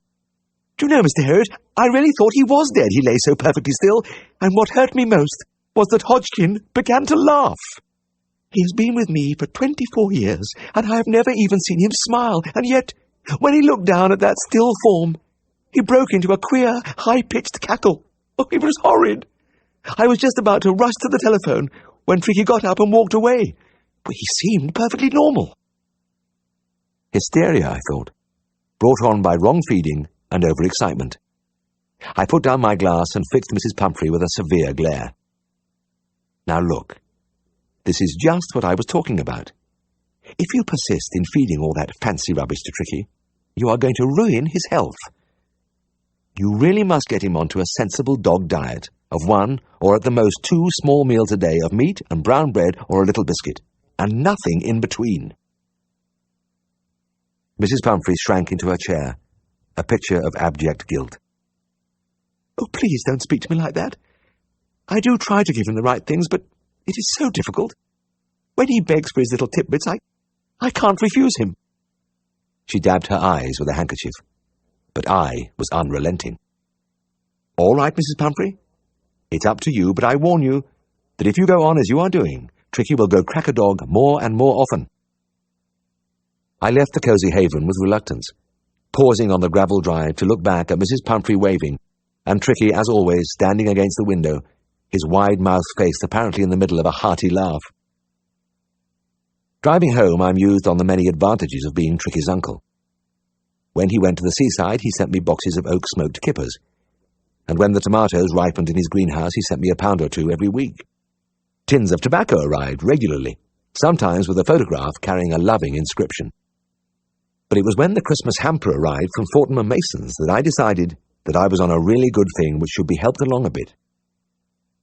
Do you know, Mr. Herriot, I really thought he was dead, he lay so perfectly still, and what hurt me most was that Hodgkin began to laugh. He has been with me for 24 years, and I have never even seen him smile, and yet, when he looked down at that still form, he broke into a queer, high-pitched cackle. Oh, it was horrid. I was just about to rush to the telephone when Tricky got up and walked away, but he seemed perfectly normal. Hysteria, I thought, brought on by wrong feeding and overexcitement. I put down my glass and fixed Mrs. Pumphrey with a severe glare. Now look, this is just what I was talking about. If you persist in feeding all that fancy rubbish to Tricky, you are going to ruin his health. You really must get him onto a sensible dog diet of 1 or at the most 2 small meals a day of meat and brown bread or a little biscuit, and nothing in between. Mrs. Pumphrey shrank into her chair, a picture of abject guilt. Oh, please don't speak to me like that. I do try to give him the right things, but it is so difficult. When he begs for his little titbits, I can't refuse him. She dabbed her eyes with a handkerchief, but I was unrelenting. All right, Mrs. Pumphrey, it's up to you, but I warn you that if you go on as you are doing, Tricky will go crack-a-dog more and more often. I left the cosy haven with reluctance, pausing on the gravel drive to look back at Mrs. Pumphrey waving, and Tricky, as always, standing against the window, his wide-mouthed face apparently in the middle of a hearty laugh. Driving home, I mused on the many advantages of being Tricky's uncle. When he went to the seaside, he sent me boxes of oak-smoked kippers, and when the tomatoes ripened in his greenhouse, he sent me a pound or 2 every week. Tins of tobacco arrived regularly, sometimes with a photograph carrying a loving inscription. But it was when the Christmas hamper arrived from Fortnum and Mason's that I decided that I was on a really good thing which should be helped along a bit.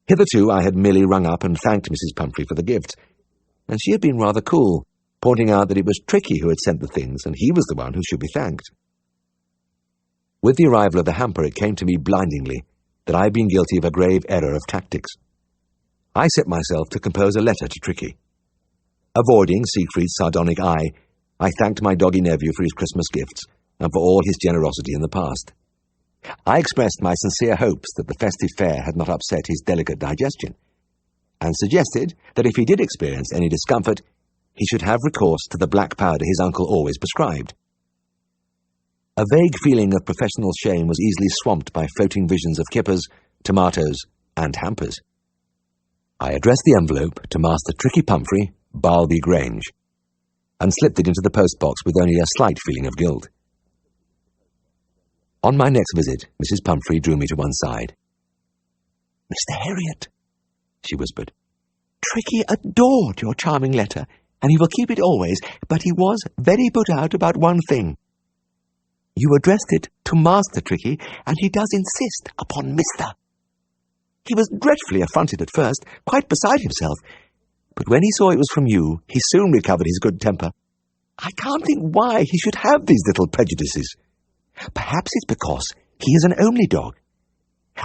Hitherto I had merely rung up and thanked Mrs. Pumphrey for the gifts, and she had been rather cool, pointing out that it was Tricky who had sent the things, and he was the one who should be thanked. With the arrival of the hamper, it came to me blindingly that I had been guilty of a grave error of tactics. I set myself to compose a letter to Tricky. Avoiding Siegfried's sardonic eye, I thanked my doggy nephew for his Christmas gifts and for all his generosity in the past. I expressed my sincere hopes that the festive fare had not upset his delicate digestion, and suggested that if he did experience any discomfort, he should have recourse to the black powder his uncle always prescribed. A vague feeling of professional shame was easily swamped by floating visions of kippers, tomatoes, and hampers. I addressed the envelope to Master Tricky Pumphrey, Barlby Grange, and slipped it into the postbox with only a slight feeling of guilt. On my next visit, Mrs. Pumphrey drew me to one side. "Mr. Herriot," she whispered, "Tricky adored your charming letter, and he will keep it always, but he was very put out about one thing. You addressed it to Master Tricky, and he does insist upon Mr. He was dreadfully affronted at first, quite beside himself, but when he saw it was from you, he soon recovered his good temper. I can't think why he should have these little prejudices. Perhaps it's because he is an only dog.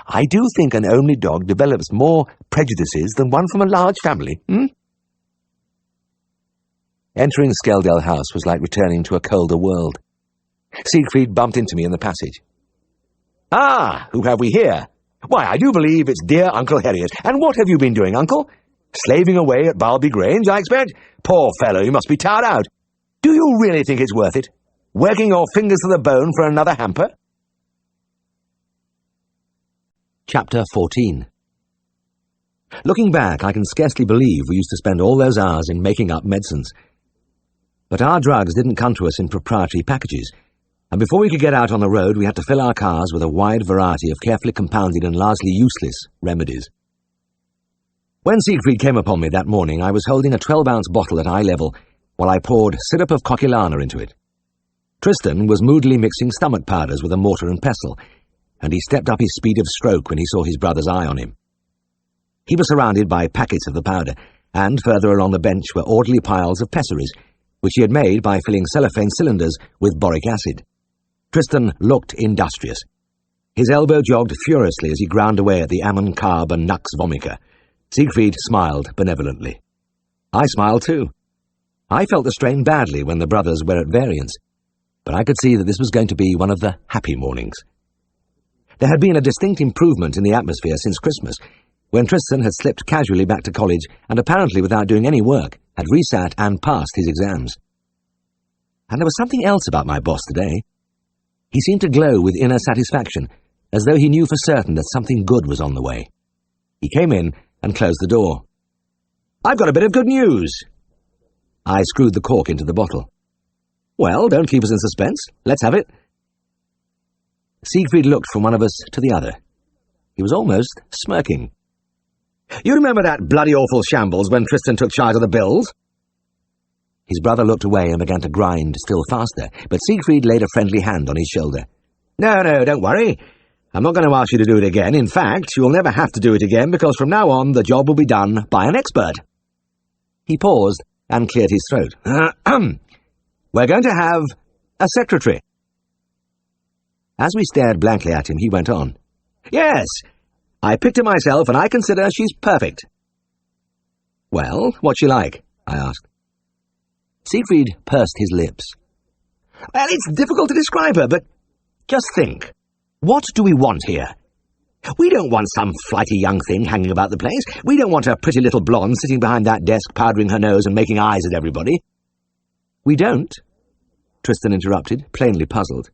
I do think an only dog develops more prejudices than one from a large family, Entering Skeldale House was like returning to a colder world. Siegfried bumped into me in the passage. "Ah, who have we here? Why, I do believe it's dear Uncle Herriot. And what have you been doing, Uncle? Slaving away at Barlby Grange, I expect? Poor fellow, you must be tired out. Do you really think it's worth it? Working your fingers to the bone for another hamper?" Chapter 14. Looking back, I can scarcely believe we used to spend all those hours in making up medicines. But our drugs didn't come to us in proprietary packages, and before we could get out on the road, we had to fill our cars with a wide variety of carefully compounded and largely useless remedies. When Siegfried came upon me that morning, I was holding a 12-ounce bottle at eye level while I poured syrup of coquilana into it. Tristan was moodily mixing stomach powders with a mortar and pestle, and he stepped up his speed of stroke when he saw his brother's eye on him. He was surrounded by packets of the powder, and further along the bench were orderly piles of pessaries, which he had made by filling cellophane cylinders with boric acid. Tristan looked industrious, His elbow jogged furiously as he ground away at the Ammon Carb and Nux Vomica. Siegfried smiled benevolently. I smiled too. I felt the strain badly when the brothers were at variance, but I could see that this was going to be one of the happy mornings. There had been a distinct improvement in the atmosphere since Christmas, when Tristan had slipped casually back to college and apparently without doing any work had resat and passed his exams. And there was something else about my boss today. He seemed to glow with inner satisfaction, as though he knew for certain that something good was on the way. He came in and closed the door. "I've got a bit of good news." I screwed the cork into the bottle. "Well, don't keep us in suspense. Let's have it." Siegfried looked from one of us to the other. He was almost smirking. "You remember that bloody awful shambles when Tristan took charge of the bills?" His brother looked away and began to grind still faster, but Siegfried laid a friendly hand on his shoulder. No, don't worry. I'm not going to ask you to do it again. In fact, you'll never have to do it again, because from now on the job will be done by an expert." He paused and cleared his throat. "We're going to have a secretary." As we stared blankly at him, he went on. "Yes, I picked her myself, and I consider she's perfect." "Well, what's she like?" I asked. Siegfried pursed his lips. "Well, it's difficult to describe her, but just think. What do we want here? We don't want some flighty young thing hanging about the place. We don't want a pretty little blonde sitting behind that desk powdering her nose and making eyes at everybody." "We don't?" Tristan interrupted, plainly puzzled.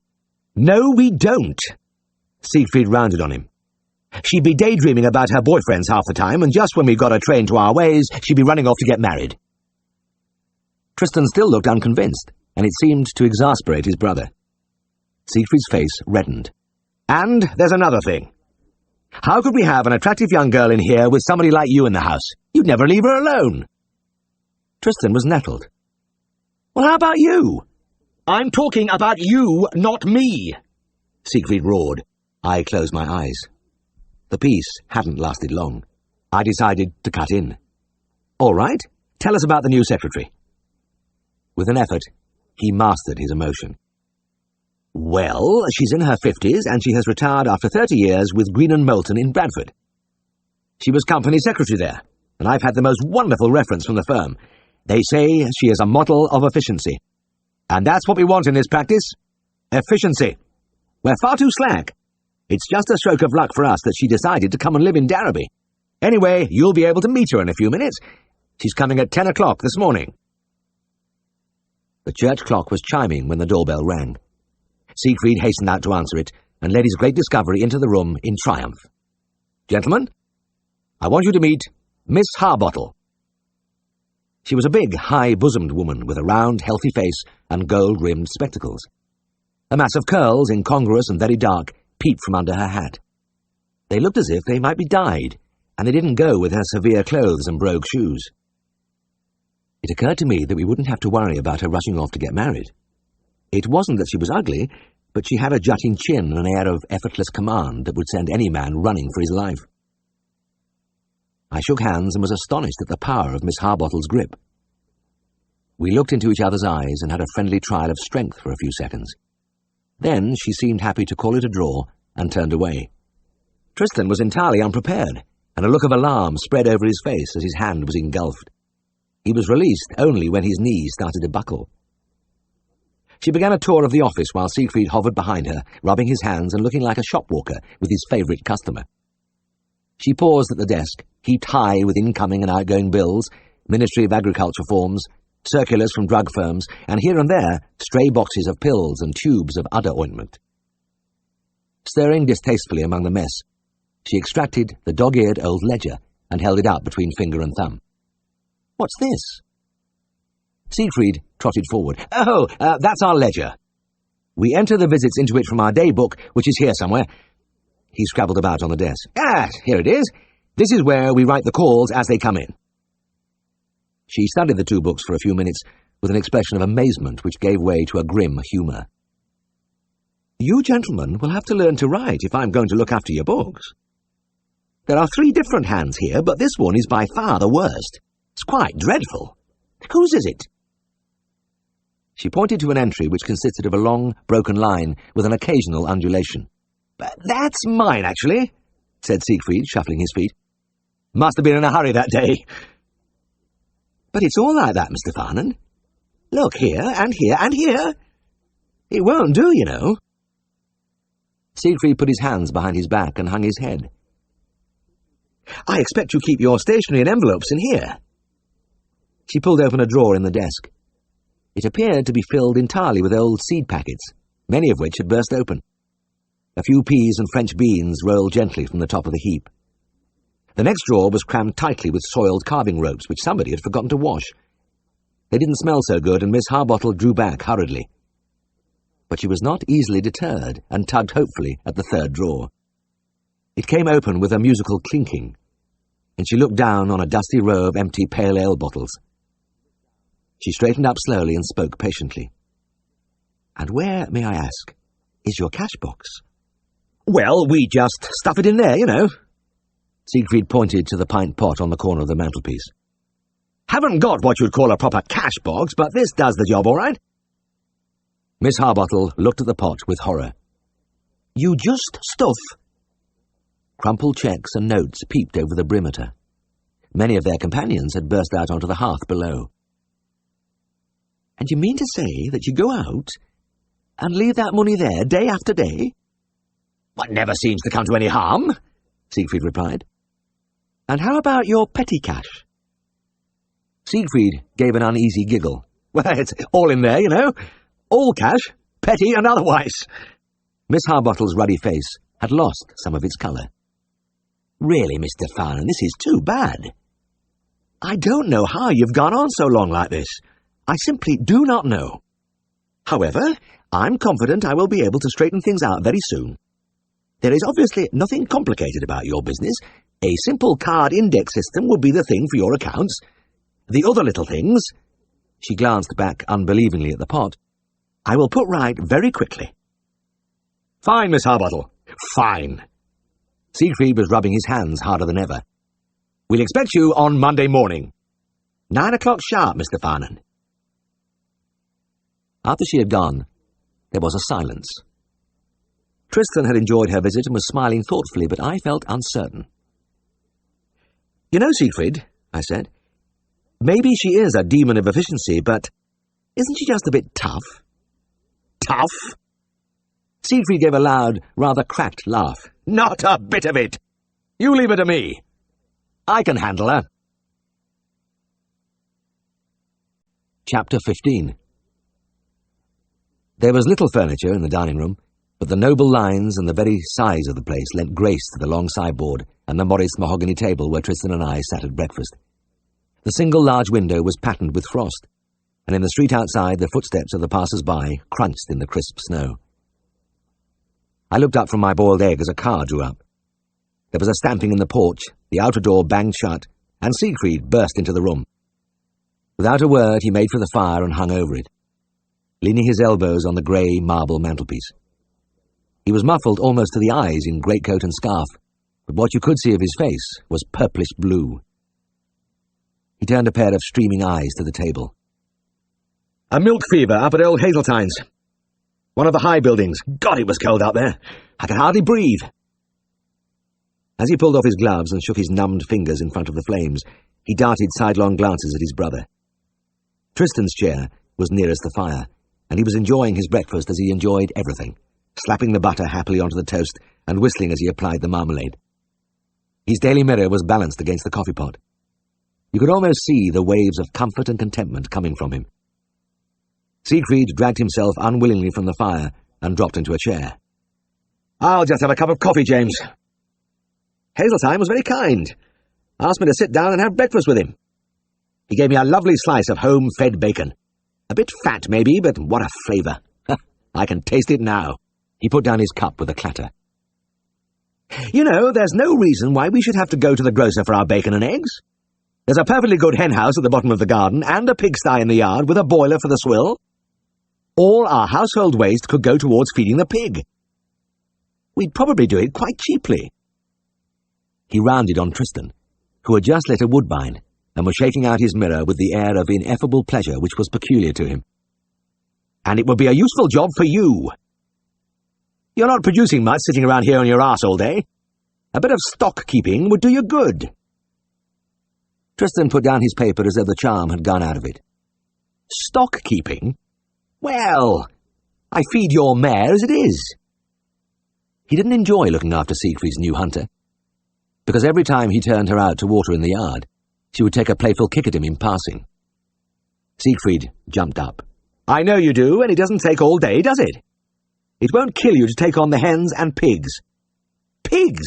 "No, we don't." Siegfried rounded on him. "She'd be daydreaming about her boyfriends half the time, and just when we got her trained to our ways, she'd be running off to get married." Tristan still looked unconvinced, and it seemed to exasperate his brother. Siegfried's face reddened. "And there's another thing. How could we have an attractive young girl in here with somebody like you in the house? You'd never leave her alone." Tristan was nettled. "Well, how about you?" "I'm talking about you, not me," Siegfried roared. I closed my eyes. The peace hadn't lasted long. I decided to cut in. "All right, tell us about the new secretary." With an effort, he mastered his emotion. "Well, she's in her 50s, and she has retired after 30 years with Green & Moulton in Bradford. She was company secretary there, and I've had the most wonderful reference from the firm. They say she is a model of efficiency. And that's what we want in this practice. Efficiency. We're far too slack. It's just a stroke of luck for us that she decided to come and live in Darrowby. Anyway, you'll be able to meet her in a few minutes. She's coming at 10 o'clock this morning." The church clock was chiming when the doorbell rang. Siegfried hastened out to answer it and led his great discovery into the room in triumph. "Gentlemen, I want you to meet Miss Harbottle." She was a big, high-bosomed woman with a round, healthy face and gold-rimmed spectacles. A mass of curls, incongruous and very dark, peeped from under her hat. They looked as if they might be dyed, and they didn't go with her severe clothes and brogue shoes. It occurred to me that we wouldn't have to worry about her rushing off to get married. It wasn't that she was ugly, but she had a jutting chin and an air of effortless command that would send any man running for his life. I shook hands and was astonished at the power of Miss Harbottle's grip. We looked into each other's eyes and had a friendly trial of strength for a few seconds. Then she seemed happy to call it a draw and turned away. Tristan was entirely unprepared, and a look of alarm spread over his face as his hand was engulfed. He was released only when his knees started to buckle. She began a tour of the office while Siegfried hovered behind her, rubbing his hands and looking like a shopwalker with his favourite customer. She paused at the desk, heaped high with incoming and outgoing bills, Ministry of Agriculture forms, circulars from drug firms, and here and there stray boxes of pills and tubes of udder ointment. Stirring distastefully among the mess, she extracted the dog-eared old ledger and held it up between finger and thumb. "What's this?" Siegfried trotted forward. "Oh, that's our ledger. We enter the visits into it from our day book, which is here somewhere." He scrabbled about on the desk. Here it is. This is where we write the calls as they come in." She studied the two books for a few minutes with an expression of amazement which gave way to a grim humour. "You gentlemen will have to learn to write if I'm going to look after your books. There are 3 different hands here, but this one is by far the worst. It's quite dreadful. Whose is it?" She pointed to an entry which consisted of a long, broken line with an occasional undulation. That's mine, actually, said Siegfried, shuffling his feet. Must have been in a hurry that day. But it's all like that, Mr. Farnan. Look, here, and here, and here. It won't do, you know. Siegfried put his hands behind his back and hung his head. I expect you keep your stationery and envelopes in here. She pulled open a drawer in the desk. It appeared to be filled entirely with old seed packets, many of which had burst open. A few peas and French beans rolled gently from the top of the heap. The next drawer was crammed tightly with soiled carving ropes, which somebody had forgotten to wash. They didn't smell so good, and Miss Harbottle drew back hurriedly. But she was not easily deterred, and tugged hopefully at the third drawer. It came open with a musical clinking, and she looked down on a dusty row of empty pale ale bottles. She straightened up slowly and spoke patiently. "And where, may I ask, is your cash box?" "Well, we just stuff it in there, you know." Siegfried pointed to the pint pot on the corner of the mantelpiece. "Haven't got what you'd call a proper cash box, but this does the job all right." Miss Harbottle looked at the pot with horror. "You just stuff—" Crumpled cheques and notes peeped over the brim at her. Many of their companions had burst out onto the hearth below. "And you mean to say that you go out and leave that money there day after day?" "What never seems to come to any harm," Siegfried replied. "And how about your petty cash?" Siegfried gave an uneasy giggle. "Well, it's all in there, you know. All cash, petty and otherwise." Miss Harbottle's ruddy face had lost some of its colour. "Really, Mr. Farnan, this is too bad. I don't know how you've gone on so long like this. I simply do not know. However, I'm confident I will be able to straighten things out very soon. There is obviously nothing complicated about your business. A simple card index system would be the thing for your accounts. The other little things," she glanced back unbelievingly at the pot, "I will put right very quickly." "Fine, Miss Harbottle, fine." Siegfried was rubbing his hands harder than ever. "We'll expect you on Monday morning. 9 o'clock sharp, Mr. Farnan." After she had gone, there was a silence. Tristan had enjoyed her visit and was smiling thoughtfully, but I felt uncertain. "You know, Siegfried," I said, "maybe she is a demon of efficiency, but isn't she just a bit tough?" "Tough?" Siegfried gave a loud, rather cracked laugh. "Not a bit of it. You leave her to me. I can handle her." Chapter 15. There was little furniture in the dining room, but the noble lines and the very size of the place lent grace to the long sideboard and the Morris mahogany table where Tristan and I sat at breakfast. The single large window was patterned with frost, and in the street outside the footsteps of the passers-by crunched in the crisp snow. I looked up from my boiled egg as a car drew up. There was a stamping in the porch, the outer door banged shut, and Siegfried burst into the room. Without a word, he made for the fire and hung over it, leaning his elbows on the grey marble mantelpiece. He was muffled almost to the eyes in greatcoat and scarf, but what you could see of his face was purplish blue. He turned a pair of streaming eyes to the table. "A milk fever up at old Hazeltine's. One of the high buildings. God, it was cold out there. I could hardly breathe." As he pulled off his gloves and shook his numbed fingers in front of the flames, he darted sidelong glances at his brother. Tristan's chair was nearest the fire, and he was enjoying his breakfast as he enjoyed everything, slapping the butter happily onto the toast and whistling as he applied the marmalade. His Daily Mirror was balanced against the coffee pot. You could almost see the waves of comfort and contentment coming from him. Siegfried dragged himself unwillingly from the fire and dropped into a chair. "I'll just have a cup of coffee, James. Hazeltine was very kind. Asked me to sit down and have breakfast with him. He gave me a lovely slice of home-fed bacon. A bit fat, maybe, but what a flavour. I can taste it now." He put down his cup with a clatter. "You know, there's no reason why we should have to go to the grocer for our bacon and eggs. There's a perfectly good hen-house at the bottom of the garden and a pigsty in the yard with a boiler for the swill. All our household waste could go towards feeding the pig. We'd probably do it quite cheaply." He rounded on Tristan, who had just lit a woodbine and was shaking out his mirror with the air of ineffable pleasure which was peculiar to him. "And it would be a useful job for you." You're not producing much sitting around here on your arse all day. A bit of stock-keeping would do you good. Tristan put down his paper as though the charm had gone out of it. Stock-keeping? Well, I feed your mare as it is. He didn't enjoy looking after Siegfried's new hunter, because every time he turned her out to water in the yard, she would take a playful kick at him in passing. Siegfried jumped up. I know you do, and it doesn't take all day, does it? It won't kill you to take on the hens and pigs. Pigs?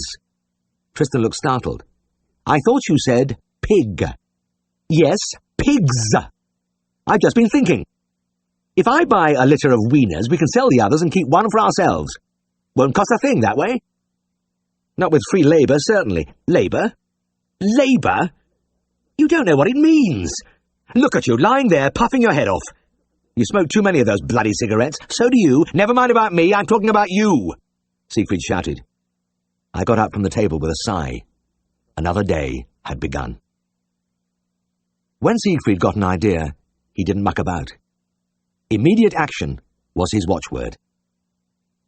Tristan looked startled. I thought you said pig. Yes, pigs. I've just been thinking. If I buy a litter of wieners, we can sell the others and keep one for ourselves. Won't cost a thing that way. Not with free labour, certainly. Labour? Labour? You don't know what it means. Look at you, lying there, puffing your head off. You smoke too many of those bloody cigarettes. So do you. Never mind about me, I'm talking about you, Siegfried shouted. I got up from the table with a sigh. Another day had begun. When Siegfried got an idea, he didn't muck about. Immediate action was his watchword.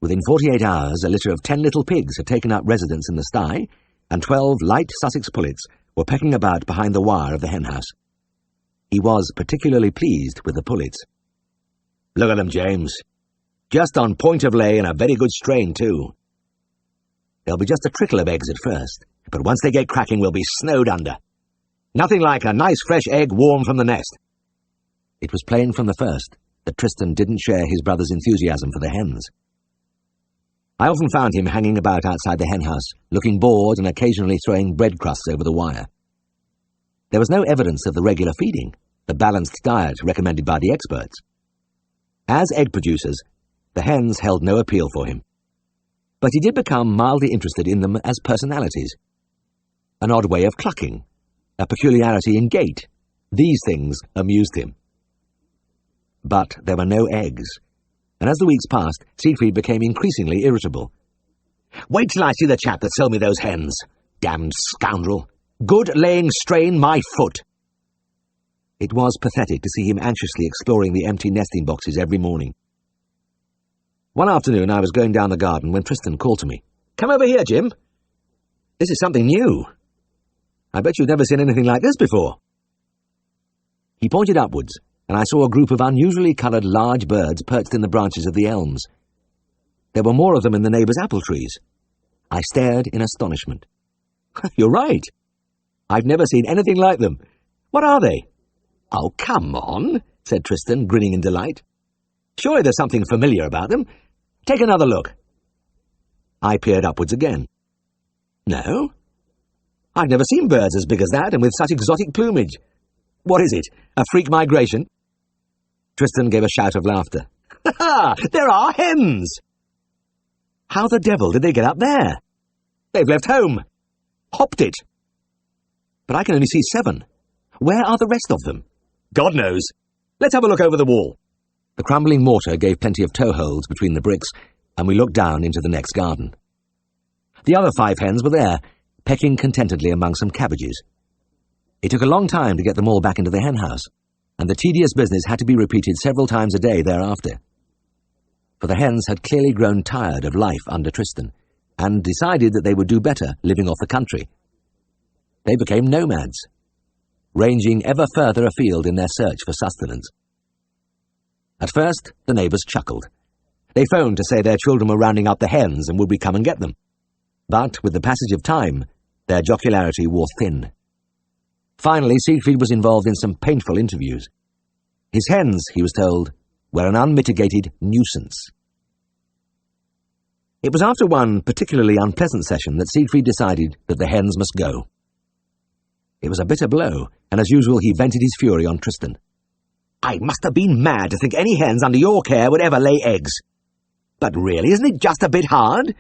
Within 48 hours, a litter of 10 little pigs had taken up residence in the sty, and 12 light Sussex pullets were pecking about behind the wire of the henhouse. He was particularly pleased with the pullets. Look at them, James. Just on point of lay and a very good strain, too. There'll be just a trickle of eggs at first, but once they get cracking, we'll be snowed under. Nothing like a nice fresh egg warm from the nest. It was plain from the first that Tristan didn't share his brother's enthusiasm for the hens. I often found him hanging about outside the henhouse, looking bored and occasionally throwing bread crusts over the wire. There was no evidence of the regular feeding, the balanced diet recommended by the experts. As egg producers, the hens held no appeal for him. But he did become mildly interested in them as personalities. An odd way of clucking, a peculiarity in gait, these things amused him. But there were no eggs, and as the weeks passed, Siegfried became increasingly irritable. Wait till I see the chap that sold me those hens. Damned scoundrel. Good laying strain, my foot. It was pathetic to see him anxiously exploring the empty nesting boxes every morning. One afternoon I was going down the garden when Tristan called to me. Come over here, Jim. This is something new. I bet you've never seen anything like this before. He pointed upwards, and I saw a group of unusually coloured large birds perched in the branches of the elms. There were more of them in the neighbours' apple trees. I stared in astonishment. You're right. I've never seen anything like them. What are they? Oh, come on, said Tristan, grinning in delight. Surely there's something familiar about them. Take another look. I peered upwards again. No. I've never seen birds as big as that and with such exotic plumage. What is it, a freak migration? Tristan gave a shout of laughter. Ha! There are hens! How the devil did they get up there? They've left home. Hopped it. But I can only see 7. Where are the rest of them? God knows. Let's have a look over the wall. The crumbling mortar gave plenty of toe holes between the bricks, and we looked down into the next garden. The other 5 hens were there, pecking contentedly among some cabbages. It took a long time to get them all back into the henhouse, and the tedious business had to be repeated several times a day thereafter. For the hens had clearly grown tired of life under Tristan, and decided that they would do better living off the country. They became nomads, ranging ever further afield in their search for sustenance. At first, the neighbours chuckled. They phoned to say their children were rounding up the hens and would we come and get them. But, with the passage of time, their jocularity wore thin. Finally, Siegfried was involved in some painful interviews. His hens, he was told, were an unmitigated nuisance. It was after one particularly unpleasant session that Siegfried decided that the hens must go. It was a bitter blow, and as usual he vented his fury on Tristan. I must have been mad to think any hens under your care would ever lay eggs. But really, isn't it just a bit hard?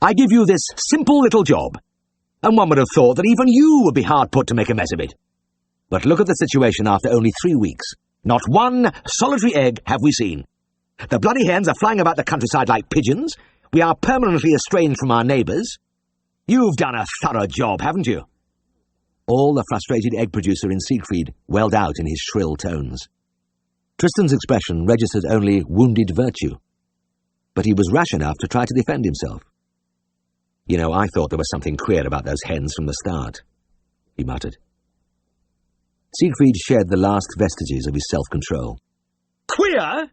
I give you this simple little job, and one would have thought that even you would be hard put to make a mess of it. But look at the situation after only 3 weeks. Not one solitary egg have we seen. The bloody hens are flying about the countryside like pigeons. We are permanently estranged from our neighbours. You've done a thorough job, haven't you? All the frustrated egg producer in Siegfried welled out in his shrill tones. Tristan's expression registered only wounded virtue. but he was rash enough to try to defend himself. "You know, I thought there was something queer about those hens from the start," he muttered. Siegfried shed the last vestiges of his self-control. "Queer?"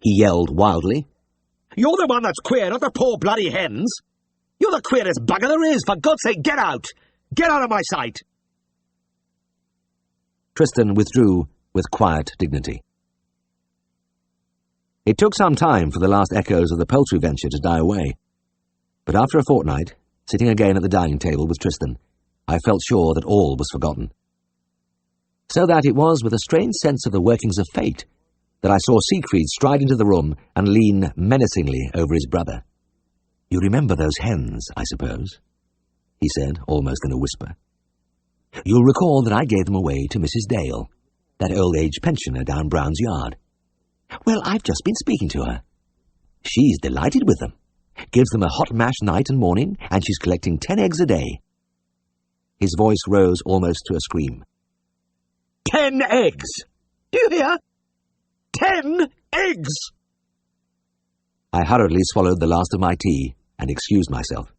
he yelled wildly. "You're the one that's queer, not the poor bloody hens. You're the queerest bugger there is. For God's sake, get out! Get out of my sight!" Tristan withdrew with quiet dignity. It took some time for the last echoes of the poultry venture to die away, but after a fortnight, sitting again at the dining table with Tristan, I felt sure that all was forgotten. So that it was with a strange sense of the workings of fate that I saw Siegfried stride into the room and lean menacingly over his brother. "You remember those hens, I suppose?" he said, almost in a whisper. "You'll recall that I gave them away to Mrs. Dale, that old-age pensioner down Brown's Yard. Well, I've just been speaking to her. She's delighted with them, gives them a hot mash night and morning, and she's collecting 10 eggs a day." His voice rose almost to a scream. 10 eggs! Do you hear? 10 eggs! I hurriedly swallowed the last of my tea and excused myself.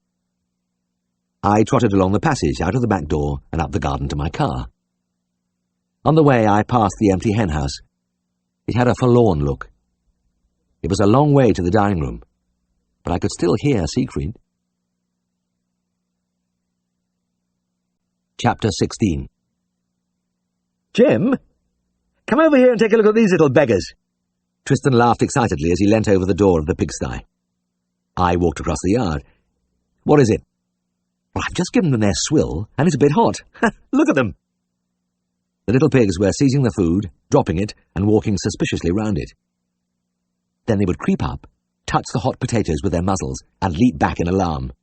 I trotted along the passage out of the back door and up the garden to my car. On the way, I passed the empty henhouse. It had a forlorn look. It was a long way to the dining room, but I could still hear Siegfried. Chapter 16. "Jim, come over here and take a look at these little beggars." Tristan laughed excitedly as he leant over the door of the pigsty. I walked across the yard. "What is it?" "Well, I've just given them their swill, and it's a bit hot. Look at them." The little pigs were seizing the food, dropping it, and walking suspiciously round it. Then they would creep up, touch the hot potatoes with their muzzles, and leap back in alarm.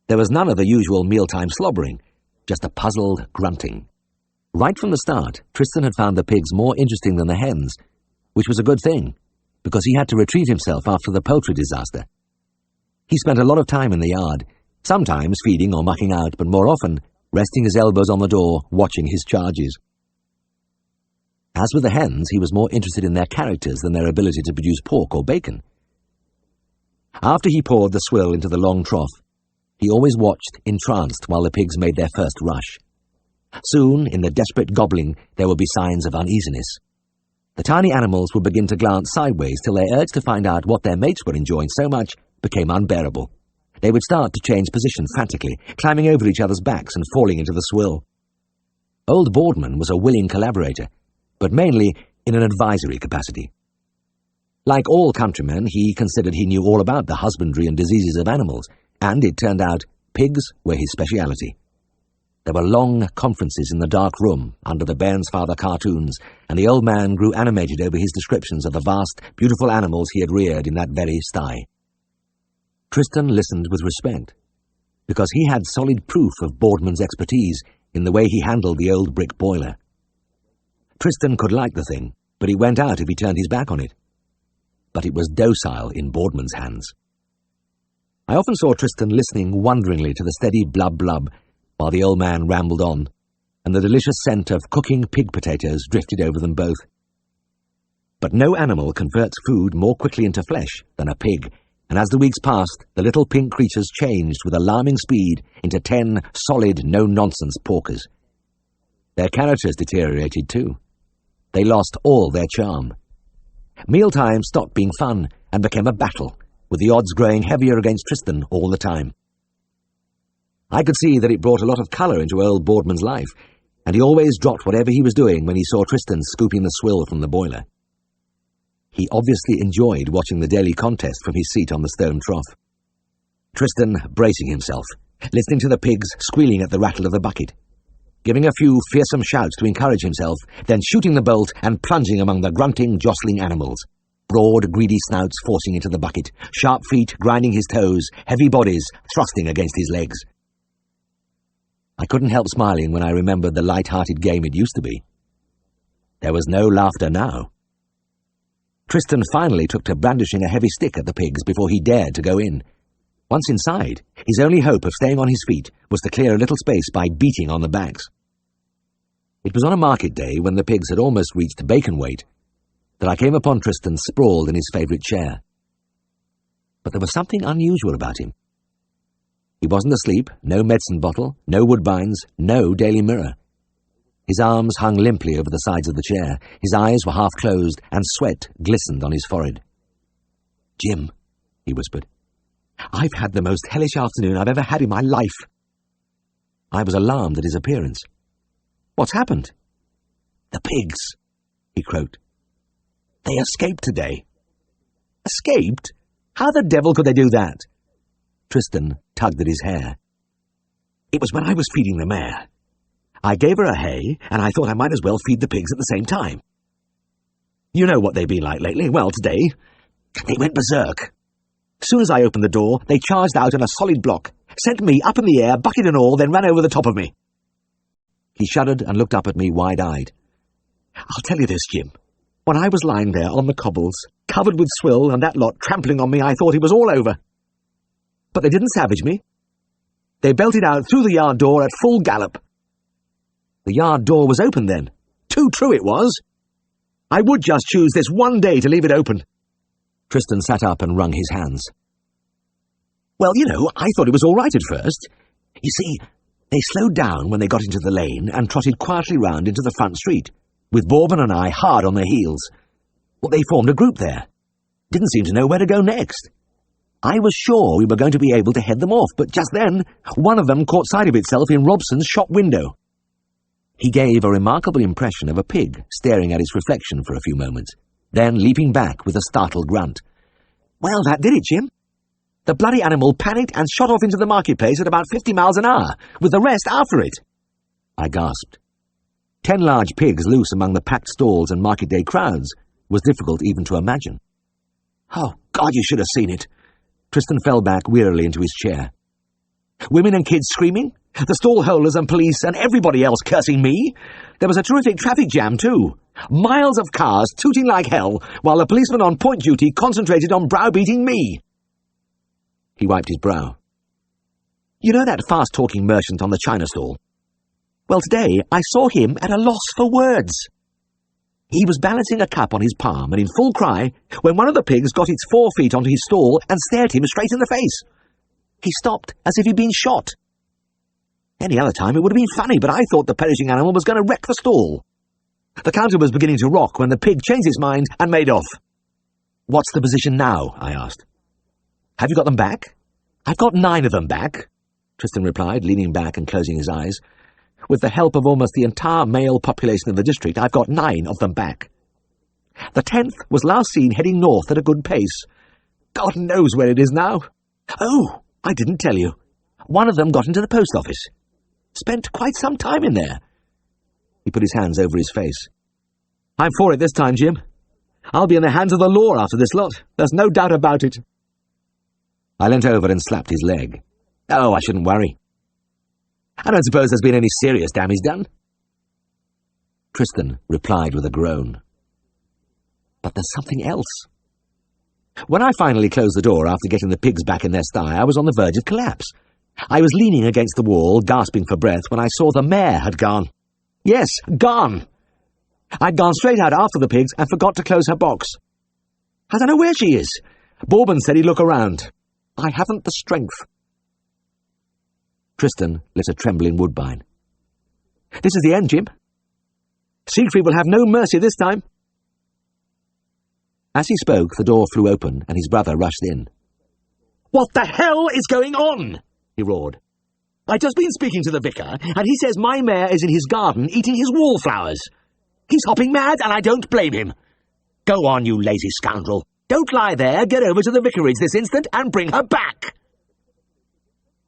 There was none of the usual mealtime slobbering, just a puzzled grunting. Right from the start, Tristan had found the pigs more interesting than the hens, which was a good thing, because he had to retrieve himself after the poultry disaster. He spent a lot of time in the yard, sometimes feeding or mucking out, but more often resting his elbows on the door, watching his charges. As with the hens, he was more interested in their characters than their ability to produce pork or bacon. After he poured the swill into the long trough, he always watched, entranced, while the pigs made their first rush. Soon, in the desperate gobbling, there would be signs of uneasiness. The tiny animals would begin to glance sideways till their urge to find out what their mates were enjoying so much became unbearable. They would start to change position frantically, climbing over each other's backs and falling into the swill. Old Boardman was a willing collaborator, but mainly in an advisory capacity. Like all countrymen, he considered he knew all about the husbandry and diseases of animals, and it turned out pigs were his speciality. There were long conferences in the dark room under the Bairnsfather cartoons, and the old man grew animated over his descriptions of the vast, beautiful animals he had reared in that very sty. Tristan listened with respect, because he had solid proof of Boardman's expertise in the way he handled the old brick boiler. Tristan could like the thing, but he went out if he turned his back on it. But it was docile in Boardman's hands. I often saw Tristan listening wonderingly to the steady blub-blub while the old man rambled on, and the delicious scent of cooking pig potatoes drifted over them both. But no animal converts food more quickly into flesh than a pig, and as the weeks passed, the little pink creatures changed with alarming speed into 10 solid, no-nonsense porkers. Their characters deteriorated too. They lost all their charm. Mealtime stopped being fun and became a battle, with the odds growing heavier against Tristan all the time. I could see that it brought a lot of colour into old Boardman's life, and he always dropped whatever he was doing when he saw Tristan scooping the swill from the boiler. He obviously enjoyed watching the daily contest from his seat on the stone trough. Tristan bracing himself, listening to the pigs squealing at the rattle of the bucket, giving a few fearsome shouts to encourage himself, then shooting the bolt and plunging among the grunting, jostling animals. Broad, greedy snouts forcing into the bucket, sharp feet grinding his toes, heavy bodies thrusting against his legs. I couldn't help smiling when I remembered the light-hearted game it used to be. There was no laughter now. Tristan finally took to brandishing a heavy stick at the pigs before he dared to go in. Once inside, his only hope of staying on his feet was to clear a little space by beating on the backs. It was on a market day, when the pigs had almost reached bacon weight, that I came upon Tristan sprawled in his favourite chair. But there was something unusual about him. He wasn't asleep, no medicine bottle, no woodbines, no Daily Mirror. His arms hung limply over the sides of the chair, his eyes were half closed, and sweat glistened on his forehead. "Jim," he whispered, "I've had the most hellish afternoon I've ever had in my life." I was alarmed at his appearance. "What's happened?" "The pigs," he croaked. "They escaped today." "Escaped? How the devil could they do that?" Tristan tugged at his hair. "It was when I was feeding the mare. I gave her a hay, and I thought I might as well feed the pigs at the same time. You know what they've been like lately. Well, today, they went berserk. As soon as I opened the door, they charged out in a solid block, sent me up in the air, bucket and all, then ran over the top of me." He shuddered and looked up at me wide-eyed. "I'll tell you this, Jim. When I was lying there on the cobbles, covered with swill and that lot trampling on me, I thought it was all over. But they didn't savage me. They belted out through the yard door at full gallop. The yard door was open then. Too true it was. I would just choose this one day to leave it open." Tristan sat up and wrung his hands. "Well, you know, I thought it was all right at first. You see, they slowed down when they got into the lane and trotted quietly round into the front street, with Bourbon and I hard on their heels. Well, they formed a group there. Didn't seem to know where to go next. I was sure we were going to be able to head them off, but just then, one of them caught sight of itself in Robson's shop window." He gave a remarkable impression of a pig staring at its reflection for a few moments, then leaping back with a startled grunt. "Well, that did it, Jim. The bloody animal panicked and shot off into the marketplace at about 50 miles an hour, with the rest after it." I gasped. 10 large pigs loose among the packed stalls and market day crowds was difficult even to imagine. "Oh, God, you should have seen it." Tristan fell back wearily into his chair. "Women and kids screaming, the stall holders and police and everybody else cursing me. There was a terrific traffic jam, too. Miles of cars tooting like hell, while the policeman on point duty concentrated on browbeating me." He wiped his brow. "You know that fast-talking merchant on the china stall? Well, today I saw him at a loss for words. He was balancing a cup on his palm and in full cry when one of the pigs got its 4 feet onto his stall and stared him straight in the face. He stopped as if he'd been shot. Any other time it would have been funny, but I thought the perishing animal was going to wreck the stall. The counter was beginning to rock when the pig changed its mind and made off." "What's the position now?" I asked. "Have you got them back?" "I've got 9 of them back," Tristan replied, leaning back and closing his eyes. "With the help of almost the entire male population of the district, I've got 9 of them back. The 10th was last seen heading north at a good pace. God knows where it is now. Oh, I didn't tell you. One of them got into the post office. Spent quite some time in there." He put his hands over his face. "I'm for it this time, Jim. I'll be in the hands of the law after this lot. There's no doubt about it." I leant over and slapped his leg. "Oh, I shouldn't worry. I don't suppose there's been any serious damage done." Tristan replied with a groan. "But there's something else." When I finally closed the door after getting the pigs back in their sty, I was on the verge of collapse. I was leaning against the wall, gasping for breath, when I saw the mare had gone. Yes, gone. I'd gone straight out after the pigs and forgot to close her box. I don't know where she is. Bourbon said he'd look around. I haven't the strength. Tristan lit a trembling woodbine. "This is the end, Jim. Siegfried will have no mercy this time." As he spoke, the door flew open and his brother rushed in. "What the hell is going on?" he roared. "I've just been speaking to the vicar, and he says my mare is in his garden eating his wallflowers. He's hopping mad, and I don't blame him. Go on, you lazy scoundrel. Don't lie there. Get over to the vicarage this instant and bring her back."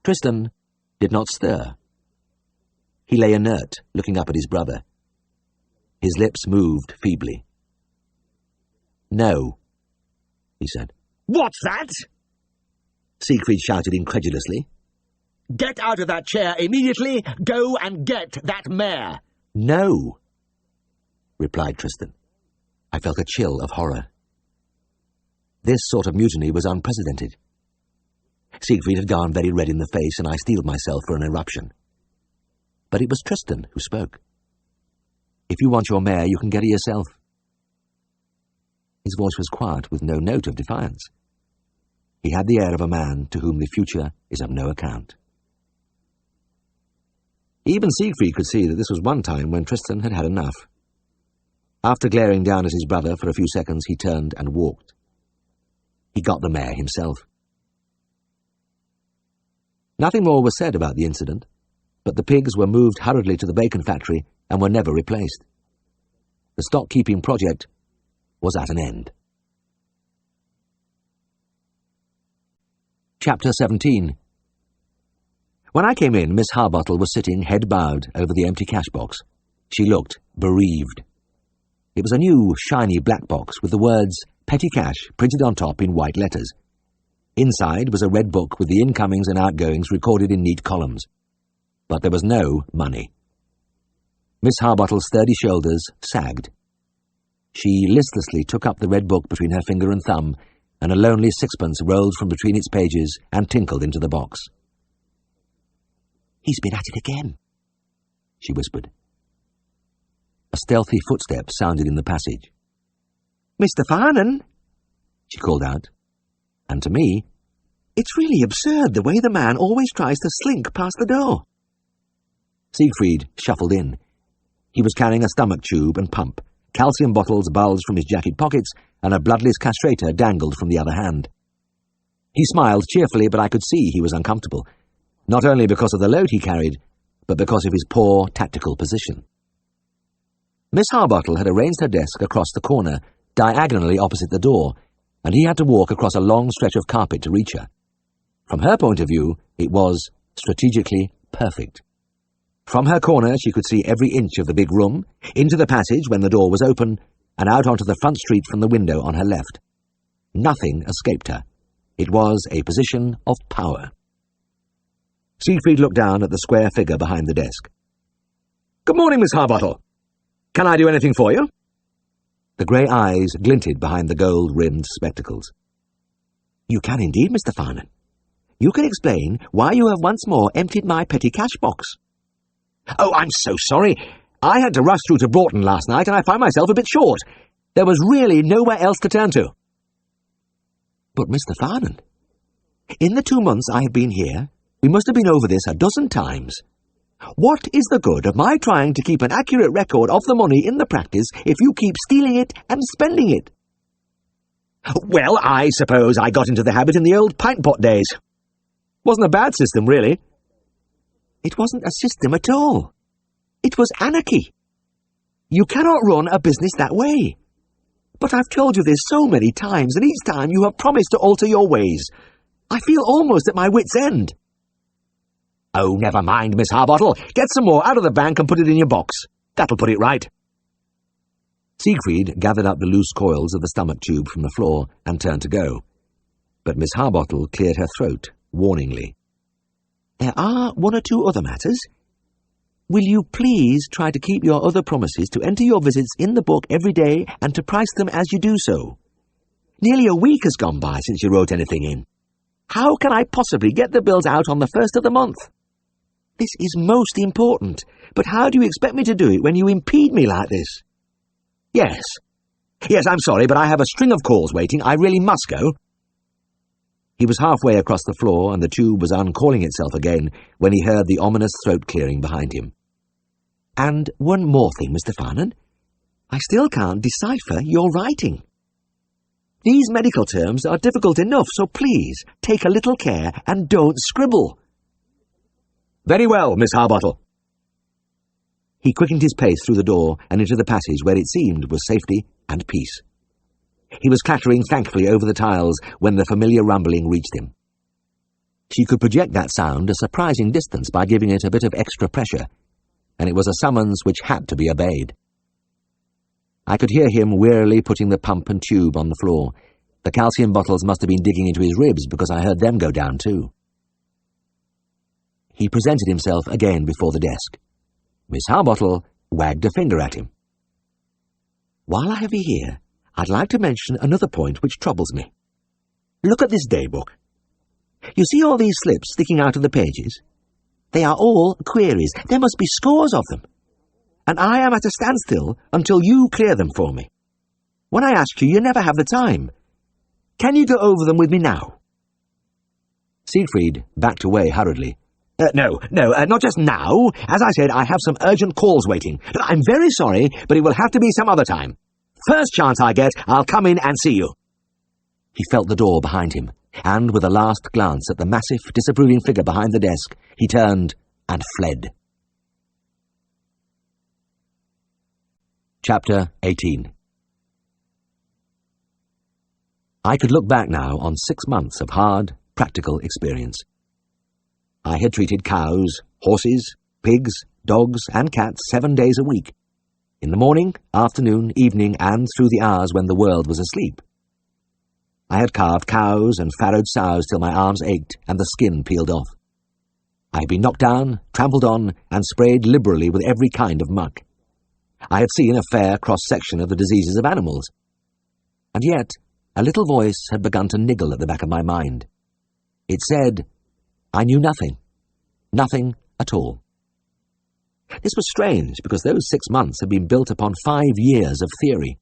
Tristan did not stir. He lay inert, looking up at his brother. His lips moved feebly. "No," he said. "What's that?" Siegfried shouted incredulously. "Get out of that chair immediately! Go and get that mare!" "No," replied Tristan. I felt a chill of horror. This sort of mutiny was unprecedented. Siegfried had gone very red in the face, and I steeled myself for an eruption. But it was Tristan who spoke. "If you want your mare, you can get her yourself." His voice was quiet, with no note of defiance. He had the air of a man to whom the future is of no account. Even Siegfried could see that this was one time when Tristan had had enough. After glaring down at his brother for a few seconds, he turned and walked. He got the mare himself. Nothing more was said about the incident, but the pigs were moved hurriedly to the bacon factory and were never replaced. The stock-keeping project was at an end. Chapter 17. When I came in, Miss Harbottle was sitting head bowed over the empty cash box. She looked bereaved. It was a new, shiny black box with the words Petty Cash printed on top in white letters. Inside was a red book with the incomings and outgoings recorded in neat columns. But there was no money. Miss Harbottle's sturdy shoulders sagged. She listlessly took up the red book between her finger and thumb, and a lonely sixpence rolled from between its pages and tinkled into the box. "He's been at it again," she whispered. A stealthy footstep sounded in the passage. "Mr. Farnan," she called out. And to me, "It's really absurd the way the man always tries to slink past the door." Siegfried shuffled in. He was carrying a stomach tube and pump. Calcium bottles bulged from his jacket pockets, and a bloodless castrator dangled from the other hand. He smiled cheerfully, but I could see he was uncomfortable, not only because of the load he carried, but because of his poor tactical position. Miss Harbottle had arranged her desk across the corner, diagonally opposite the door, and he had to walk across a long stretch of carpet to reach her. From her point of view, it was strategically perfect. From her corner, she could see every inch of the big room, into the passage when the door was open, and out onto the front street from the window on her left. Nothing escaped her. It was a position of power. Siegfried looked down at the square figure behind the desk. "Good morning, Miss Harbottle. Can I do anything for you?" The grey eyes glinted behind the gold-rimmed spectacles. "You can indeed, Mr. Farnan. You can explain why you have once more emptied my petty cash box." "Oh, I'm so sorry. I had to rush through to Broughton last night, and I found myself a bit short. There was really nowhere else to turn to." "But, Mr. Farnan, in the 2 months I have been here, we must have been over this a dozen times. What is the good of my trying to keep an accurate record of the money in the practice if you keep stealing it and spending it?" "Well, I suppose I got into the habit in the old pint-pot days. Wasn't a bad system, really." "It wasn't a system at all. It was anarchy. You cannot run a business that way. But I've told you this so many times, and each time you have promised to alter your ways. I feel almost at my wit's end." "Oh, never mind, Miss Harbottle. Get some more out of the bank and put it in your box. That'll put it right." Siegfried gathered up the loose coils of the stomach tube from the floor and turned to go. But Miss Harbottle cleared her throat warningly. "There are 1 or 2 other matters. Will you please try to keep your other promises to enter your visits in the book every day and to price them as you do so? Nearly a week has gone by since you wrote anything in. How can I possibly get the bills out on the 1st of the month? This is most important, but how do you expect me to do it when you impede me like this?" Yes, I'm sorry, but I have a string of calls waiting. I really must go." He was halfway across the floor, and the tube was uncalling itself again when he heard the ominous throat-clearing behind him. "And one more thing, Mr. Farnan. I still can't decipher your writing. These medical terms are difficult enough, so please take a little care and don't scribble." "Very well, Miss Harbottle." He quickened his pace through the door and into the passage where it seemed was safety and peace. He was clattering thankfully over the tiles when the familiar rumbling reached him. She could project that sound a surprising distance by giving it a bit of extra pressure, and it was a summons which had to be obeyed. I could hear him wearily putting the pump and tube on the floor. The calcium bottles must have been digging into his ribs because I heard them go down too. He presented himself again before the desk. Miss Harbottle wagged a finger at him. "While I have you here, I'd like to mention another point which troubles me. Look at this daybook. You see all these slips sticking out of the pages? They are all queries. There must be scores of them. And I am at a standstill until you clear them for me. When I ask you, you never have the time. Can you go over them with me now? Siegfried backed away hurriedly. No, not just now. As I said, I have some urgent calls waiting. I'm very sorry, but it will have to be some other time. First chance I get, I'll come in and see you. He felt the door behind him, and with a last glance at the massive, disapproving figure behind the desk, he turned and fled. Chapter 18. I could look back now on 6 months of hard, practical experience. I had treated cows, horses, pigs, dogs, and cats 7 days a week, in the morning, afternoon, evening, and through the hours when the world was asleep. I had carved cows and farrowed sows till my arms ached and the skin peeled off. I had been knocked down, trampled on, and sprayed liberally with every kind of muck. I had seen a fair cross-section of the diseases of animals. And yet, a little voice had begun to niggle at the back of my mind. It said, I knew nothing. Nothing at all. This was strange, because those 6 months had been built upon 5 years of theory.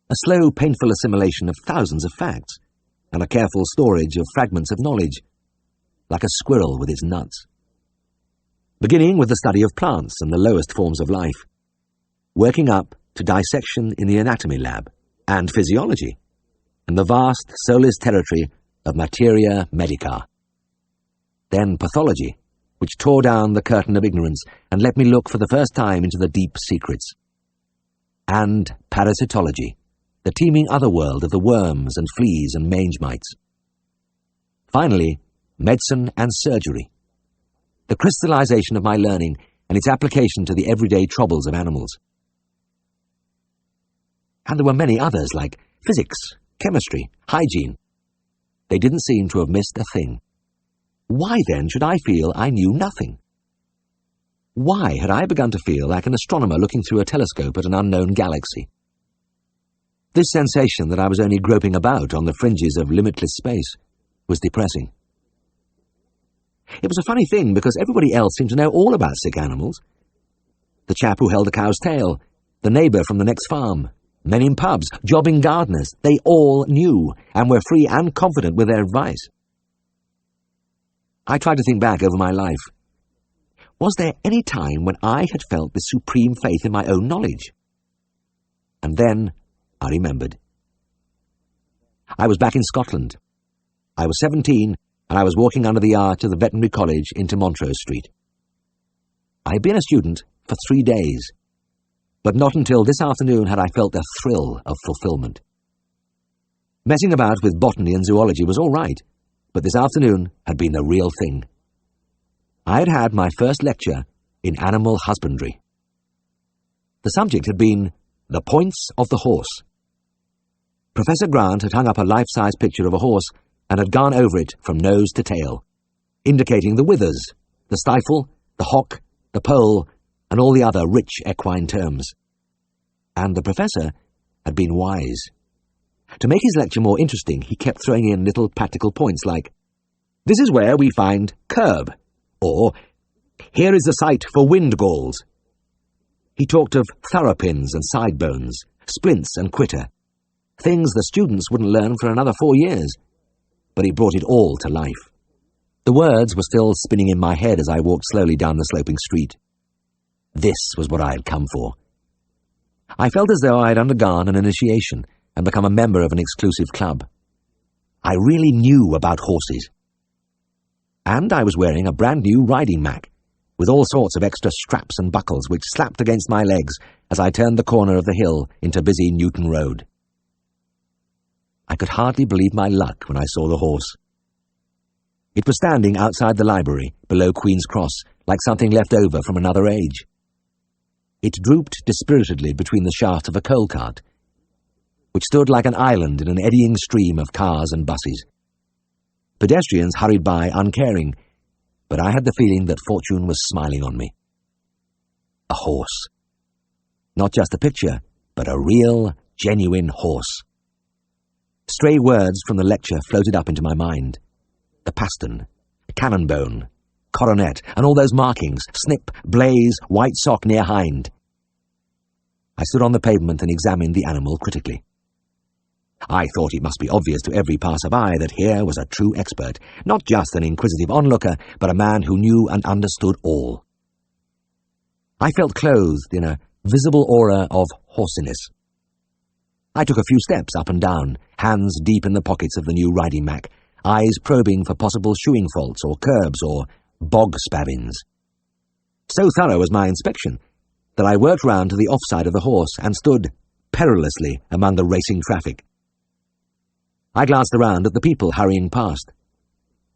A slow, painful assimilation of thousands of facts, and a careful storage of fragments of knowledge, like a squirrel with its nuts. Beginning with the study of plants and the lowest forms of life, working up to dissection in the anatomy lab, and physiology, and the vast, soulless territory of materia medica. Then pathology, which tore down the curtain of ignorance and let me look for the first time into the deep secrets. And parasitology, the teeming otherworld of the worms and fleas and mange mites. Finally, medicine and surgery, the crystallization of my learning and its application to the everyday troubles of animals. And there were many others, like physics, chemistry, hygiene. They didn't seem to have missed a thing. Why then should I feel I knew nothing? Why had I begun to feel like an astronomer looking through a telescope at an unknown galaxy? This sensation that I was only groping about on the fringes of limitless space was depressing. It was a funny thing, because everybody else seemed to know all about sick animals. The chap who held a cow's tail, the neighbour from the next farm, men in pubs, jobbing gardeners, they all knew, and were free and confident with their advice. I tried to think back over my life. Was there any time when I had felt this supreme faith in my own knowledge? And then I remembered. I was back in Scotland. I was 17, and I was walking under the arch of the veterinary college into Montrose Street. I had been a student for 3 days, but not until this afternoon had I felt a thrill of fulfillment. Messing about with botany and zoology was all right, but this afternoon had been the real thing. I had had my first lecture in animal husbandry. The subject had been the points of the horse. Professor Grant had hung up a life-size picture of a horse and had gone over it from nose to tail, indicating the withers, the stifle, the hock, the pole, and all the other rich equine terms. And the professor had been wise. To make his lecture more interesting, he kept throwing in little practical points like, "This is where we find curb," or "Here is the site for wind galls." He talked of thoroughpins and side bones, splints and quitter, things the students wouldn't learn for another 4 years, but he brought it all to life. The words were still spinning in my head as I walked slowly down the sloping street. This was what I had come for. I felt as though I had undergone an initiation and become a member of an exclusive club. I really knew about horses. And I was wearing a brand new riding mac, with all sorts of extra straps and buckles which slapped against my legs as I turned the corner of the hill into busy Newton Road. I could hardly believe my luck when I saw the horse. It was standing outside the library, below Queen's Cross, like something left over from another age. It drooped dispiritedly between the shafts of a coal cart, which stood like an island in an eddying stream of cars and buses. Pedestrians hurried by uncaring, but I had the feeling that fortune was smiling on me. A horse. Not just a picture, but a real, genuine horse. Stray words from the lecture floated up into my mind. The pastern, cannonbone, coronet, and all those markings, snip, blaze, white sock near hind. I stood on the pavement and examined the animal critically. I thought it must be obvious to every passer-by that here was a true expert, not just an inquisitive onlooker, but a man who knew and understood all. I felt clothed in a visible aura of horsiness. I took a few steps up and down, hands deep in the pockets of the new riding mac, eyes probing for possible shoeing faults or curbs or bog spavins. So thorough was my inspection that I worked round to the offside of the horse and stood perilously among the racing traffic. I glanced around at the people hurrying past.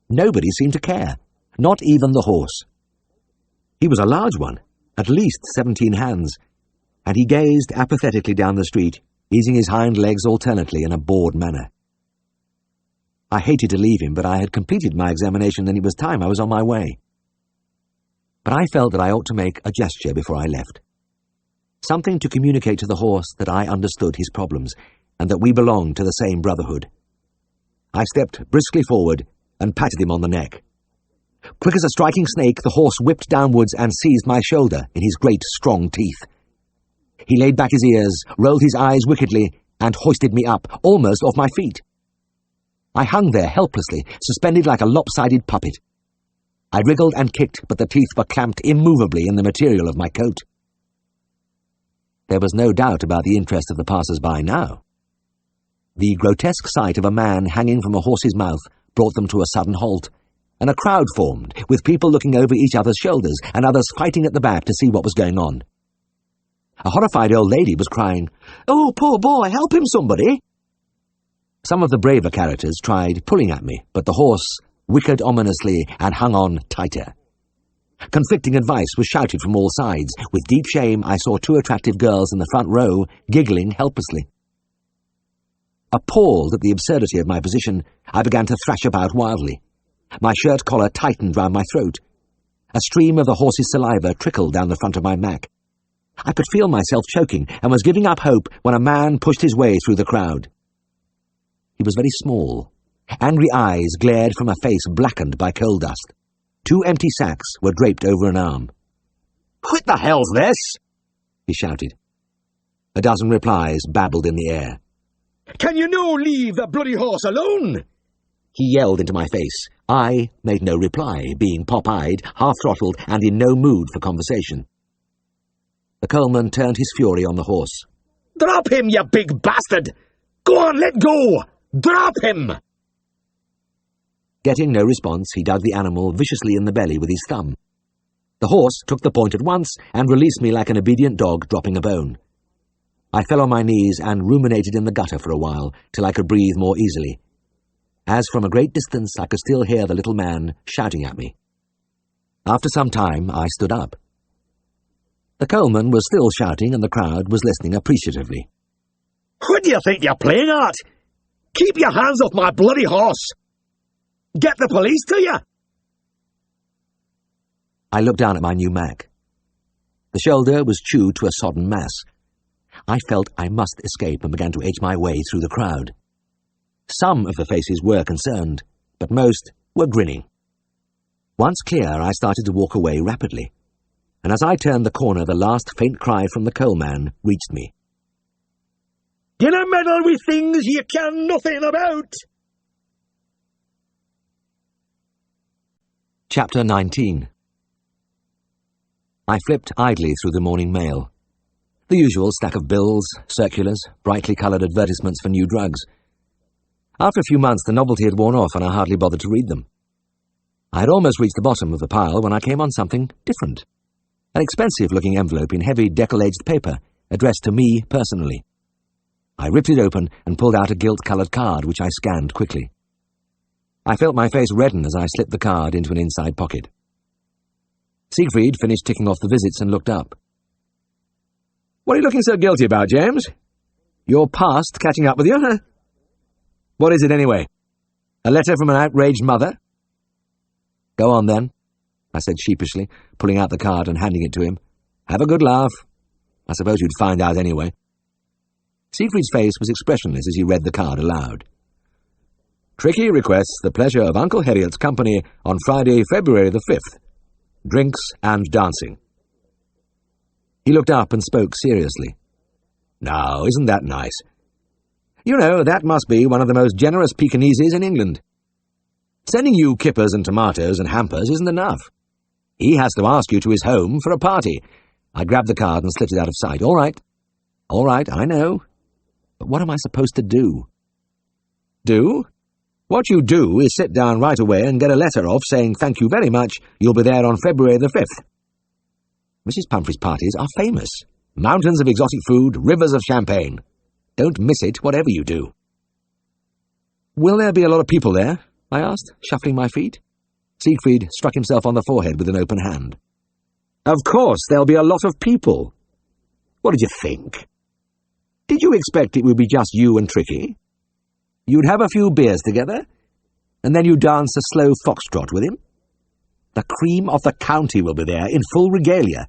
Nobody seemed to care, not even the horse. He was a large one, at least 17 hands, and he gazed apathetically down the street, easing his hind legs alternately in a bored manner. I hated to leave him, but I had completed my examination and it was time I was on my way. But I felt that I ought to make a gesture before I left. Something to communicate to the horse that I understood his problems and that we belonged to the same brotherhood. I stepped briskly forward and patted him on the neck. Quick as a striking snake, the horse whipped downwards and seized my shoulder in his great, strong teeth. He laid back his ears, rolled his eyes wickedly, and hoisted me up, almost off my feet. I hung there helplessly, suspended like a lopsided puppet. I wriggled and kicked, but the teeth were clamped immovably in the material of my coat. There was no doubt about the interest of the passers-by now. The grotesque sight of a man hanging from a horse's mouth brought them to a sudden halt, and a crowd formed, with people looking over each other's shoulders and others fighting at the back to see what was going on. A horrified old lady was crying, "Oh, poor boy, help him, somebody!" Some of the braver characters tried pulling at me, but the horse whickered ominously and hung on tighter. Conflicting advice was shouted from all sides. With deep shame, I saw two attractive girls in the front row, giggling helplessly. Appalled at the absurdity of my position, I began to thrash about wildly. My shirt collar tightened round my throat. A stream of the horse's saliva trickled down the front of my mac. I could feel myself choking and was giving up hope when a man pushed his way through the crowd. He was very small. Angry eyes glared from a face blackened by coal dust. 2 empty sacks were draped over an arm. "What the hell's this?" he shouted. A dozen replies babbled in the air. "Can you no leave the bloody horse alone?" he yelled into my face. I made no reply, being pop-eyed, half-throttled, and in no mood for conversation. The coalman turned his fury on the horse. "Drop him, you big bastard! Go on, let go! Drop him!" Getting no response, he dug the animal viciously in the belly with his thumb. The horse took the point at once and released me like an obedient dog dropping a bone. I fell on my knees and ruminated in the gutter for a while, till I could breathe more easily, as from a great distance I could still hear the little man shouting at me. After some time, I stood up. The coalman was still shouting, and the crowd was listening appreciatively. "What do you think you're playing at? Keep your hands off my bloody horse! Get the police to you!" I looked down at my new Mac. The shoulder was chewed to a sodden mass. I felt I must escape and began to edge my way through the crowd. Some of the faces were concerned, but most were grinning. Once clear, I started to walk away rapidly, and as I turned the corner, the last faint cry from the coalman reached me. "Dinna meddle with things ye can nothing about!" Chapter 19. I flipped idly through the morning mail. The usual stack of bills, circulars, brightly coloured advertisements for new drugs. After a few months, the novelty had worn off and I hardly bothered to read them. I had almost reached the bottom of the pile when I came on something different. An expensive-looking envelope in heavy decollaged paper, addressed to me personally. I ripped it open and pulled out a gilt-coloured card, which I scanned quickly. I felt my face redden as I slipped the card into an inside pocket. Siegfried finished ticking off the visits and looked up. "What are you looking so guilty about, James? Your past catching up with you, huh? What is it, anyway? A letter from an outraged mother?" "Go on, then," I said sheepishly, pulling out the card and handing it to him. "Have a good laugh. I suppose you'd find out anyway." Siegfried's face was expressionless as he read the card aloud. "Tricky requests the pleasure of Uncle Herriot's company on Friday, February the 5th. Drinks and dancing." He looked up and spoke seriously. "Now, isn't that nice? You know, that must be one of the most generous Pekineses in England. Sending you kippers and tomatoes and hampers isn't enough. He has to ask you to his home for a party. I grabbed the card and slipped it out of sight. All right, I know. But what am I supposed to do? Do? What you do is sit down right away and get a letter off saying thank you very much, you'll be there on February the 5th. Mrs. Pumphrey's parties are famous. Mountains of exotic food, rivers of champagne. Don't miss it, whatever you do. Will there be a lot of people there? I asked, shuffling my feet. Siegfried struck himself on the forehead with an open hand. Of course, there'll be a lot of people. What did you think? Did you expect it would be just you and Tricky? You'd have a few beers together, and then you dance a slow foxtrot with him? The cream of the county will be there in full regalia.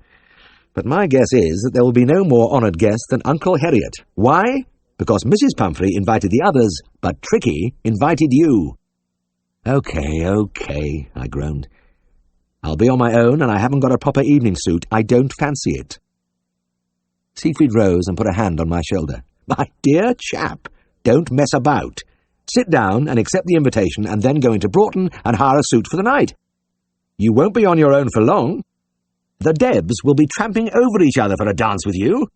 But my guess is that there will be no more honoured guest than Uncle Herriot. Why? Because Mrs. Pumphrey invited the others, but Tricky invited you. Okay, I groaned. I'll be on my own, and I haven't got a proper evening suit. I don't fancy it. Siegfried rose and put a hand on my shoulder. My dear chap, don't mess about. Sit down and accept the invitation and then go into Broughton and hire a suit for the night. You won't be on your own for long. The Debs will be tramping over each other for a dance with you.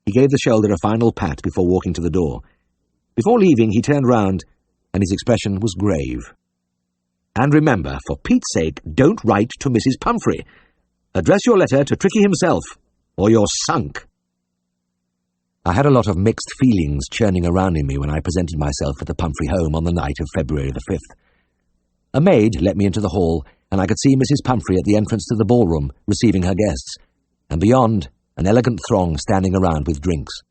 He gave the shoulder a final pat before walking to the door. Before leaving, he turned round, and his expression was grave. And remember, for Pete's sake, don't write to Mrs. Pumphrey. Address your letter to Tricky himself, or you're sunk. I had a lot of mixed feelings churning around in me when I presented myself at the Pumphrey home on the night of February the 5th. A maid let me into the hall, and I could see Mrs. Pumphrey at the entrance to the ballroom, receiving her guests, and beyond, an elegant throng standing around with drinks.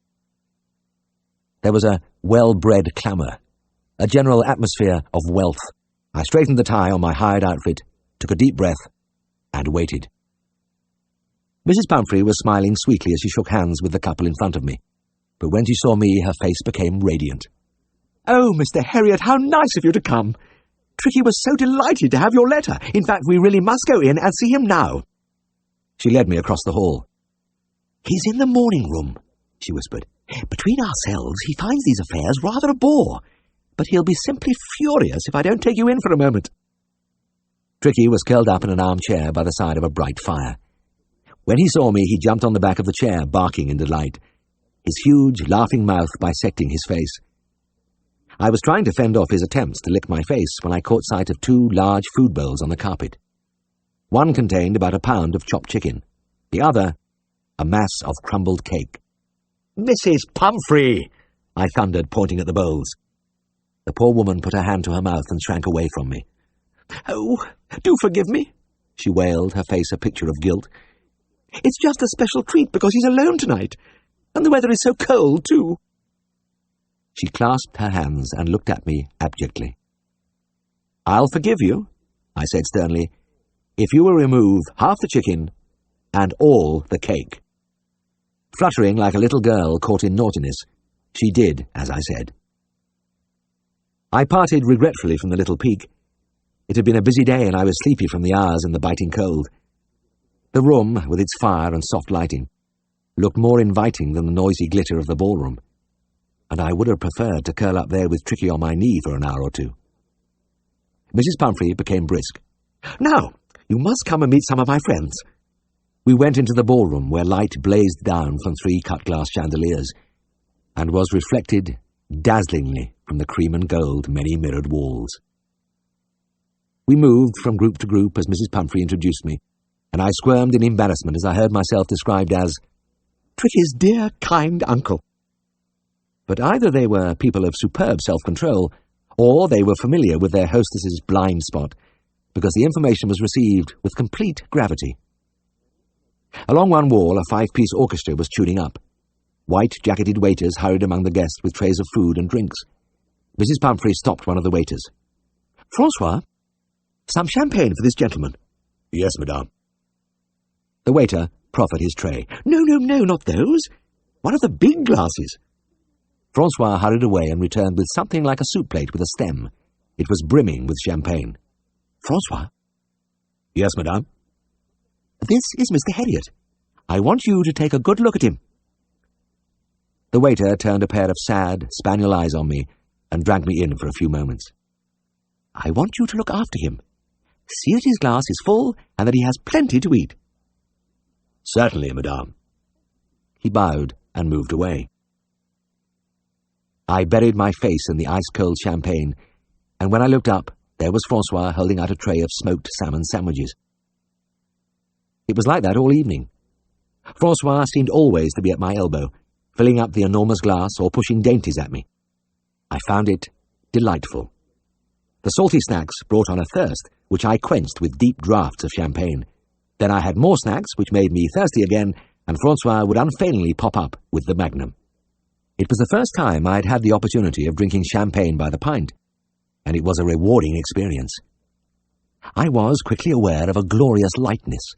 There was a well-bred clamour, a general atmosphere of wealth. I straightened the tie on my hired outfit, took a deep breath, and waited. Mrs. Pumphrey was smiling sweetly as she shook hands with the couple in front of me, but when she saw me, her face became radiant. "Oh, Mr. Herriot, how nice of you to come! Tricky was so delighted to have your letter. In fact, we really must go in and see him now." She led me across the hall. "He's in the morning room," she whispered. "Between ourselves, he finds these affairs rather a bore, but he'll be simply furious if I don't take you in for a moment." Tricky was curled up in an armchair by the side of a bright fire. When he saw me, he jumped on the back of the chair, barking in delight, his huge, laughing mouth bisecting his face. I was trying to fend off his attempts to lick my face when I caught sight of two large food bowls on the carpet. One contained about a pound of chopped chicken, the other a mass of crumbled cake. "Mrs. Pumphrey!" I thundered, pointing at the bowls. The poor woman put her hand to her mouth and shrank away from me. "Oh, do forgive me," she wailed, her face a picture of guilt. "It's just a special treat because he's alone tonight, and the weather is so cold, too." She clasped her hands and looked at me abjectly. "I'll forgive you," I said sternly, "if you will remove half the chicken and all the cake." Fluttering like a little girl caught in naughtiness, she did as I said. I parted regretfully from the little peak. It had been a busy day, and I was sleepy from the hours in the biting cold. The room, with its fire and soft lighting, looked more inviting than the noisy glitter of the ballroom, and I would have preferred to curl up there with Tricky on my knee for an hour or two. Mrs. Pumphrey became brisk. "Now, you must come and meet some of my friends." We went into the ballroom, where light blazed down from 3 cut-glass chandeliers, and was reflected dazzlingly from the cream and gold many-mirrored walls. We moved from group to group as Mrs. Pumphrey introduced me, and I squirmed in embarrassment as I heard myself described as Tricky's dear, kind uncle. But either they were people of superb self-control, or they were familiar with their hostess's blind spot, because the information was received with complete gravity. Along one wall, a 5-piece orchestra was tuning up. White-jacketed waiters hurried among the guests with trays of food and drinks. Mrs. Pumphrey stopped one of the waiters. "Francois, some champagne for this gentleman." "Yes, madame." The waiter proffered his tray. No, not those. One of the big glasses." Francois hurried away and returned with something like a soup plate with a stem. It was brimming with champagne. "Francois?" "Yes, madame." "This is Mr. Herriot. I want you to take a good look at him." The waiter turned a pair of sad, spaniel eyes on me and dragged me in for a few moments. "I want you to look after him. See that his glass is full and that he has plenty to eat." "Certainly, madame." He bowed and moved away. I buried my face in the ice-cold champagne, and when I looked up, there was Francois holding out a tray of smoked salmon sandwiches. It was like that all evening. Francois seemed always to be at my elbow, filling up the enormous glass or pushing dainties at me. I found it delightful. The salty snacks brought on a thirst, which I quenched with deep draughts of champagne. Then I had more snacks, which made me thirsty again, and Francois would unfailingly pop up with the magnum. It was the first time I had had the opportunity of drinking champagne by the pint, and it was a rewarding experience. I was quickly aware of a glorious lightness,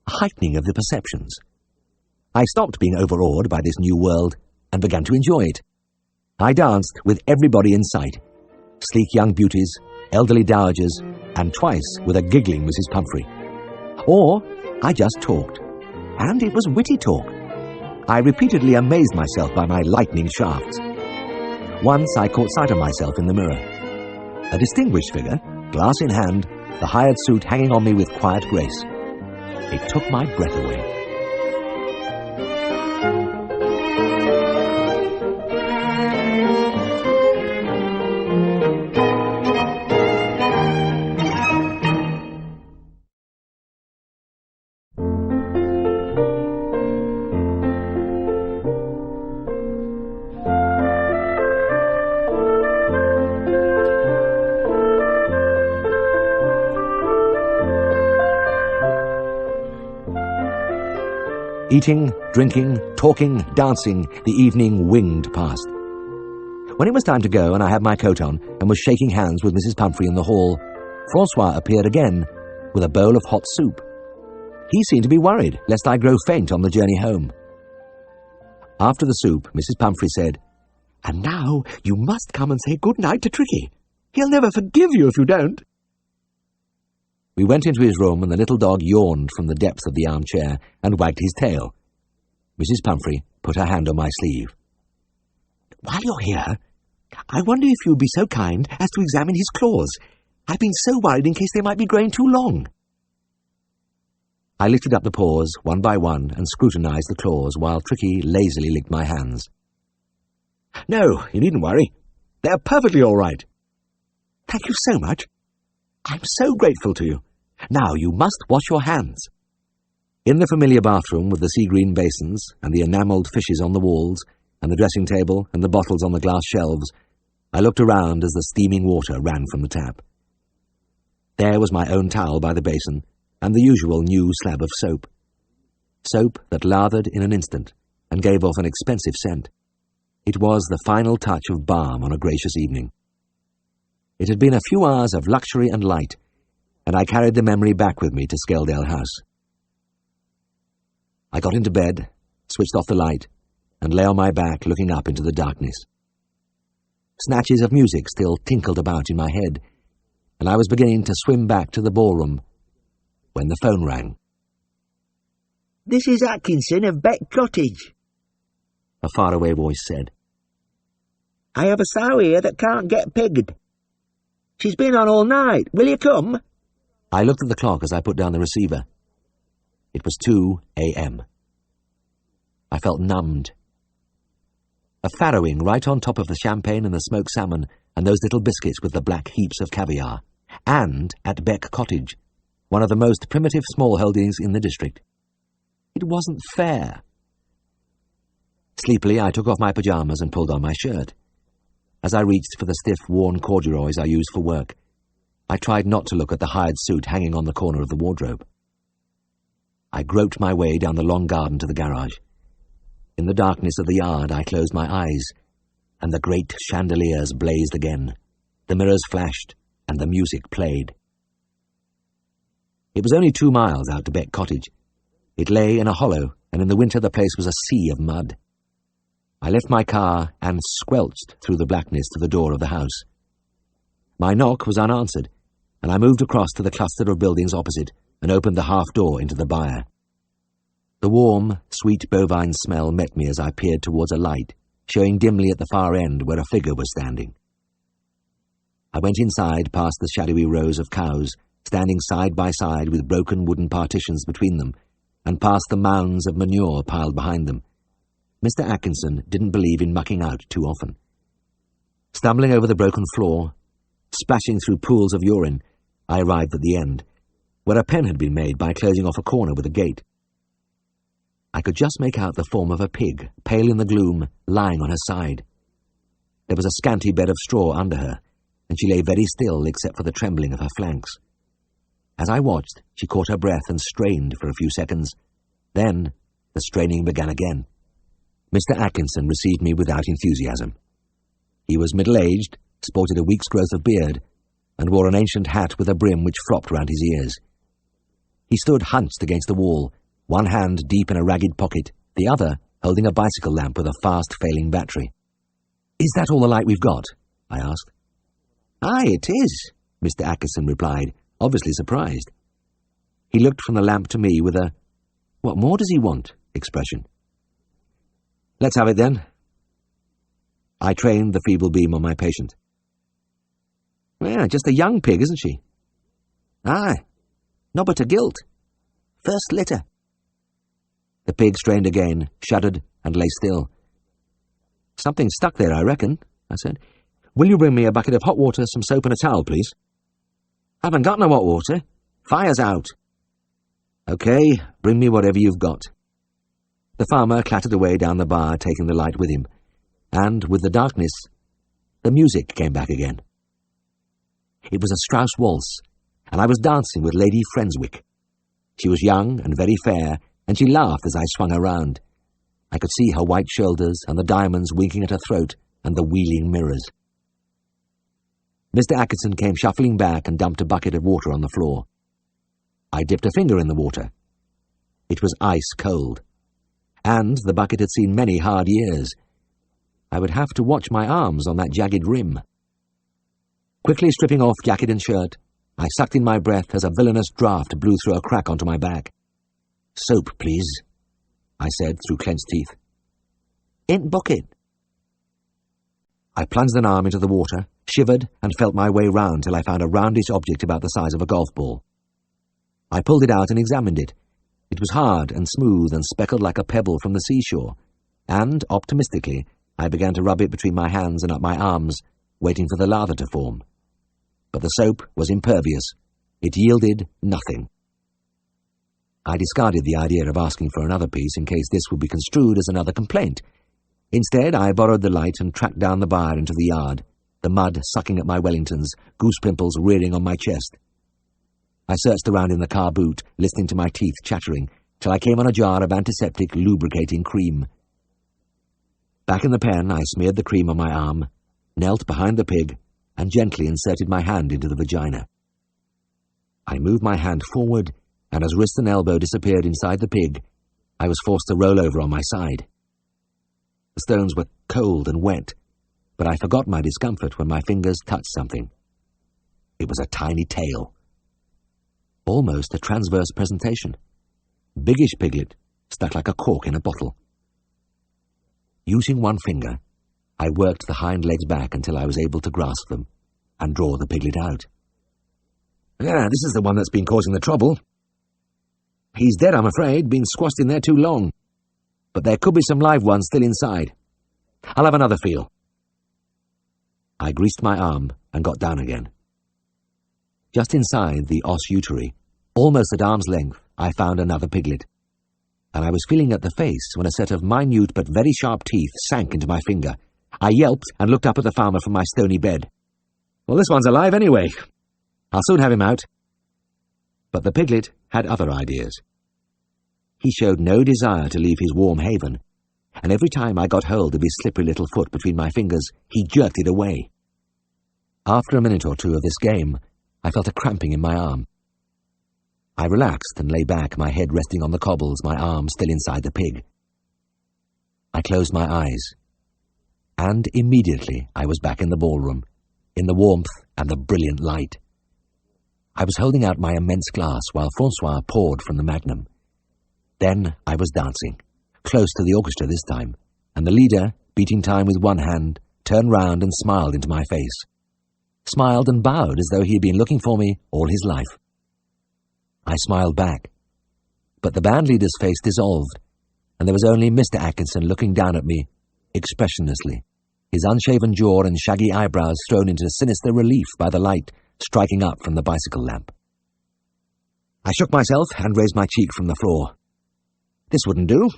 a heightening of the perceptions. I stopped being overawed by this new world and began to enjoy it. I danced with everybody in sight, sleek young beauties, elderly dowagers, and twice with a giggling Mrs. Pumphrey. Or I just talked, and it was witty talk. I repeatedly amazed myself by my lightning shafts. Once I caught sight of myself in the mirror. A distinguished figure, glass in hand, the hired suit hanging on me with quiet grace. It took my breath away. Eating, drinking, talking, dancing, the evening winged past. When it was time to go and I had my coat on and was shaking hands with Mrs. Pumphrey in the hall, Francois appeared again with a bowl of hot soup. He seemed to be worried lest I grow faint on the journey home. After the soup, Mrs. Pumphrey said, "And now you must come and say good night to Tricky. He'll never forgive you if you don't." We went into his room, and the little dog yawned from the depths of the armchair and wagged his tail. Mrs. Pumphrey put her hand on my sleeve. "While you're here, I wonder if you would be so kind as to examine his claws. I've been so worried in case they might be growing too long." I lifted up the paws one by one and scrutinized the claws while Tricky lazily licked my hands. "No, you needn't worry. They're perfectly all right." "Thank you so much. I'm so grateful to you. Now you must wash your hands." In the familiar bathroom with the sea-green basins and the enamelled fishes on the walls and the dressing table and the bottles on the glass shelves, I looked around as the steaming water ran from the tap. There was my own towel by the basin and the usual new slab of soap. Soap that lathered in an instant and gave off an expensive scent. It was the final touch of balm on a gracious evening. It had been a few hours of luxury and light, and I carried the memory back with me to Scaledale House. I got into bed, switched off the light, and lay on my back looking up into the darkness. Snatches of music still tinkled about in my head, and I was beginning to swim back to the ballroom when the phone rang. "This is Atkinson of Beck Cottage," a faraway voice said. "I have a sow here that can't get pegged. She's been on all night. Will you come?" I looked at the clock as I put down the receiver. It was 2 a.m. I felt numbed. A farrowing right on top of the champagne and the smoked salmon and those little biscuits with the black heaps of caviar. And at Beck Cottage, one of the most primitive small holdings in the district. It wasn't fair. Sleepily, I took off my pyjamas and pulled on my shirt. As I reached for the stiff, worn corduroys I used for work, I tried not to look at the hired suit hanging on the corner of the wardrobe. I groped my way down the long garden to the garage. In the darkness of the yard, I closed my eyes, and the great chandeliers blazed again. The mirrors flashed, and the music played. It was only 2 miles out to Beck Cottage. It lay in a hollow, and in the winter the place was a sea of mud. I left my car and squelched through the blackness to the door of the house. My knock was unanswered, and I moved across to the cluster of buildings opposite and opened the half door into the byre. The warm, sweet bovine smell met me as I peered towards a light showing dimly at the far end where a figure was standing. I went inside past the shadowy rows of cows, standing side by side with broken wooden partitions between them, and past the mounds of manure piled behind them. Mr. Atkinson didn't believe in mucking out too often. Stumbling over the broken floor, splashing through pools of urine, I arrived at the end, where a pen had been made by closing off a corner with a gate. I could just make out the form of a pig, pale in the gloom, lying on her side. There was a scanty bed of straw under her, and she lay very still except for the trembling of her flanks. As I watched, she caught her breath and strained for a few seconds. Then the straining began again. Mr. Atkinson received me without enthusiasm. He was middle-aged, sported a week's growth of beard, and wore an ancient hat with a brim which flopped round his ears. He stood hunched against the wall, one hand deep in a ragged pocket, the other holding a bicycle lamp with a fast-failing battery. "Is that all the light we've got?" I asked. "Aye, it is," Mr. Atkinson replied, obviously surprised. He looked from the lamp to me with a "what more does he want?" expression. "Let's have it then." I trained the feeble beam on my patient. "Yeah, just a young pig, isn't she?" "Aye, nobbut to gilt. First litter." The pig strained again, shuddered, and lay still. "Something stuck there, I reckon," I said. "Will you bring me a bucket of hot water, some soap and a towel, please?" "Haven't got no hot water. Fire's out." "OK, bring me whatever you've got." The farmer clattered away down the bar, taking the light with him. And, with the darkness, the music came back again. It was a Strauss waltz, and I was dancing with Lady Frenswick. She was young and very fair, and she laughed as I swung her round. I could see her white shoulders and the diamonds winking at her throat and the wheeling mirrors. Mr. Atkinson came shuffling back and dumped a bucket of water on the floor. I dipped a finger in the water. It was ice cold, and the bucket had seen many hard years. I would have to watch my arms on that jagged rim. Quickly stripping off jacket and shirt, I sucked in my breath as a villainous draught blew through a crack onto my back. "Soap, please," I said through clenched teeth. "In bucket." I plunged an arm into the water, shivered, and felt my way round till I found a roundish object about the size of a golf ball. I pulled it out and examined it. It was hard and smooth and speckled like a pebble from the seashore, and, optimistically, I began to rub it between my hands and up my arms, waiting for the lather to form. But the soap was impervious. It yielded nothing. I discarded the idea of asking for another piece in case this would be construed as another complaint. Instead, I borrowed the light and tracked down the bar into the yard, the mud sucking at my Wellingtons, goose pimples rearing on my chest. I searched around in the car boot, listening to my teeth chattering, till I came on a jar of antiseptic lubricating cream. Back in the pen, I smeared the cream on my arm, knelt behind the pig, and gently inserted my hand into the vagina. I moved my hand forward, and as wrist and elbow disappeared inside the pig, I was forced to roll over on my side. The stones were cold and wet, but I forgot my discomfort when my fingers touched something. It was a tiny tail. Almost a transverse presentation. Biggish piglet, stuck like a cork in a bottle. Using one finger, I worked the hind legs back until I was able to grasp them and draw the piglet out. "Yeah, this is the one that's been causing the trouble. He's dead, I'm afraid, been squashed in there too long. But there could be some live ones still inside. I'll have another feel." I greased my arm and got down again. Just inside the os uteri, almost at arm's length, I found another piglet, and I was feeling at the face when a set of minute but very sharp teeth sank into my finger. I yelped and looked up at the farmer from my stony bed. "Well, this one's alive anyway. I'll soon have him out." But the piglet had other ideas. He showed no desire to leave his warm haven, and every time I got hold of his slippery little foot between my fingers, he jerked it away. After a minute or two of this game, I felt a cramping in my arm. I relaxed and lay back, my head resting on the cobbles, my arm still inside the pig. I closed my eyes, and immediately I was back in the ballroom, in the warmth and the brilliant light. I was holding out my immense glass while Francois poured from the magnum. Then I was dancing, close to the orchestra this time, and the leader, beating time with one hand, turned round and smiled into my face. Smiled and bowed as though he had been looking for me all his life. I smiled back, but the band leader's face dissolved, and there was only Mr. Atkinson looking down at me, expressionlessly, his unshaven jaw and shaggy eyebrows thrown into sinister relief by the light striking up from the bicycle lamp. I shook myself and raised my cheek from the floor. This wouldn't do.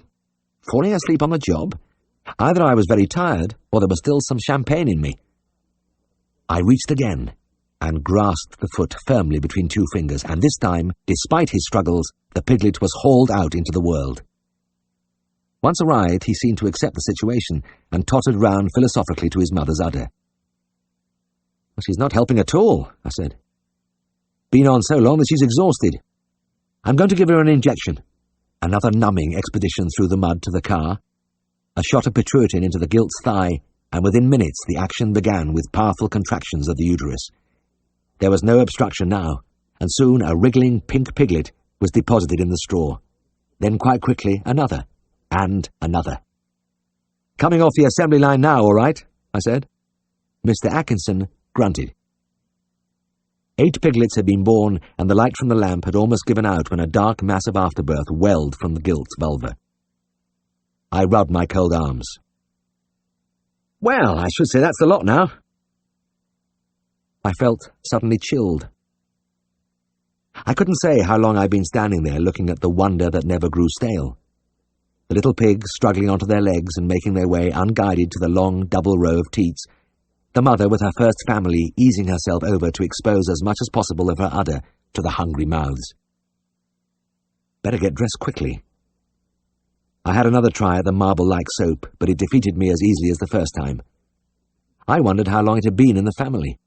Falling asleep on the job? Either I was very tired, or there was still some champagne in me. I reached again, and grasped the foot firmly between two fingers, and this time, despite his struggles, the piglet was hauled out into the world. Once arrived, he seemed to accept the situation, and tottered round philosophically to his mother's udder. "Well, she's not helping at all," I said. "Been on so long that she's exhausted. I'm going to give her an injection." Another numbing expedition through the mud to the car, a shot of Petruitin into the gilt's thigh, and within minutes the action began with powerful contractions of the uterus. There was no obstruction now, and soon a wriggling pink piglet was deposited in the straw. Then quite quickly another, and another. "Coming off the assembly line now, all right?" I said. Mr. Atkinson grunted. 8 piglets had been born, and the light from the lamp had almost given out when a dark mass of afterbirth welled from the gilt's vulva. I rubbed my cold arms. "Well, I should say that's the lot now." I felt suddenly chilled. I couldn't say how long I'd been standing there looking at the wonder that never grew stale. The little pigs struggling onto their legs and making their way unguided to the long double row of teats, the mother with her first family easing herself over to expose as much as possible of her udder to the hungry mouths. Better get dressed quickly. I had another try at the marble-like soap, but it defeated me as easily as the first time. I wondered how long it had been in the family.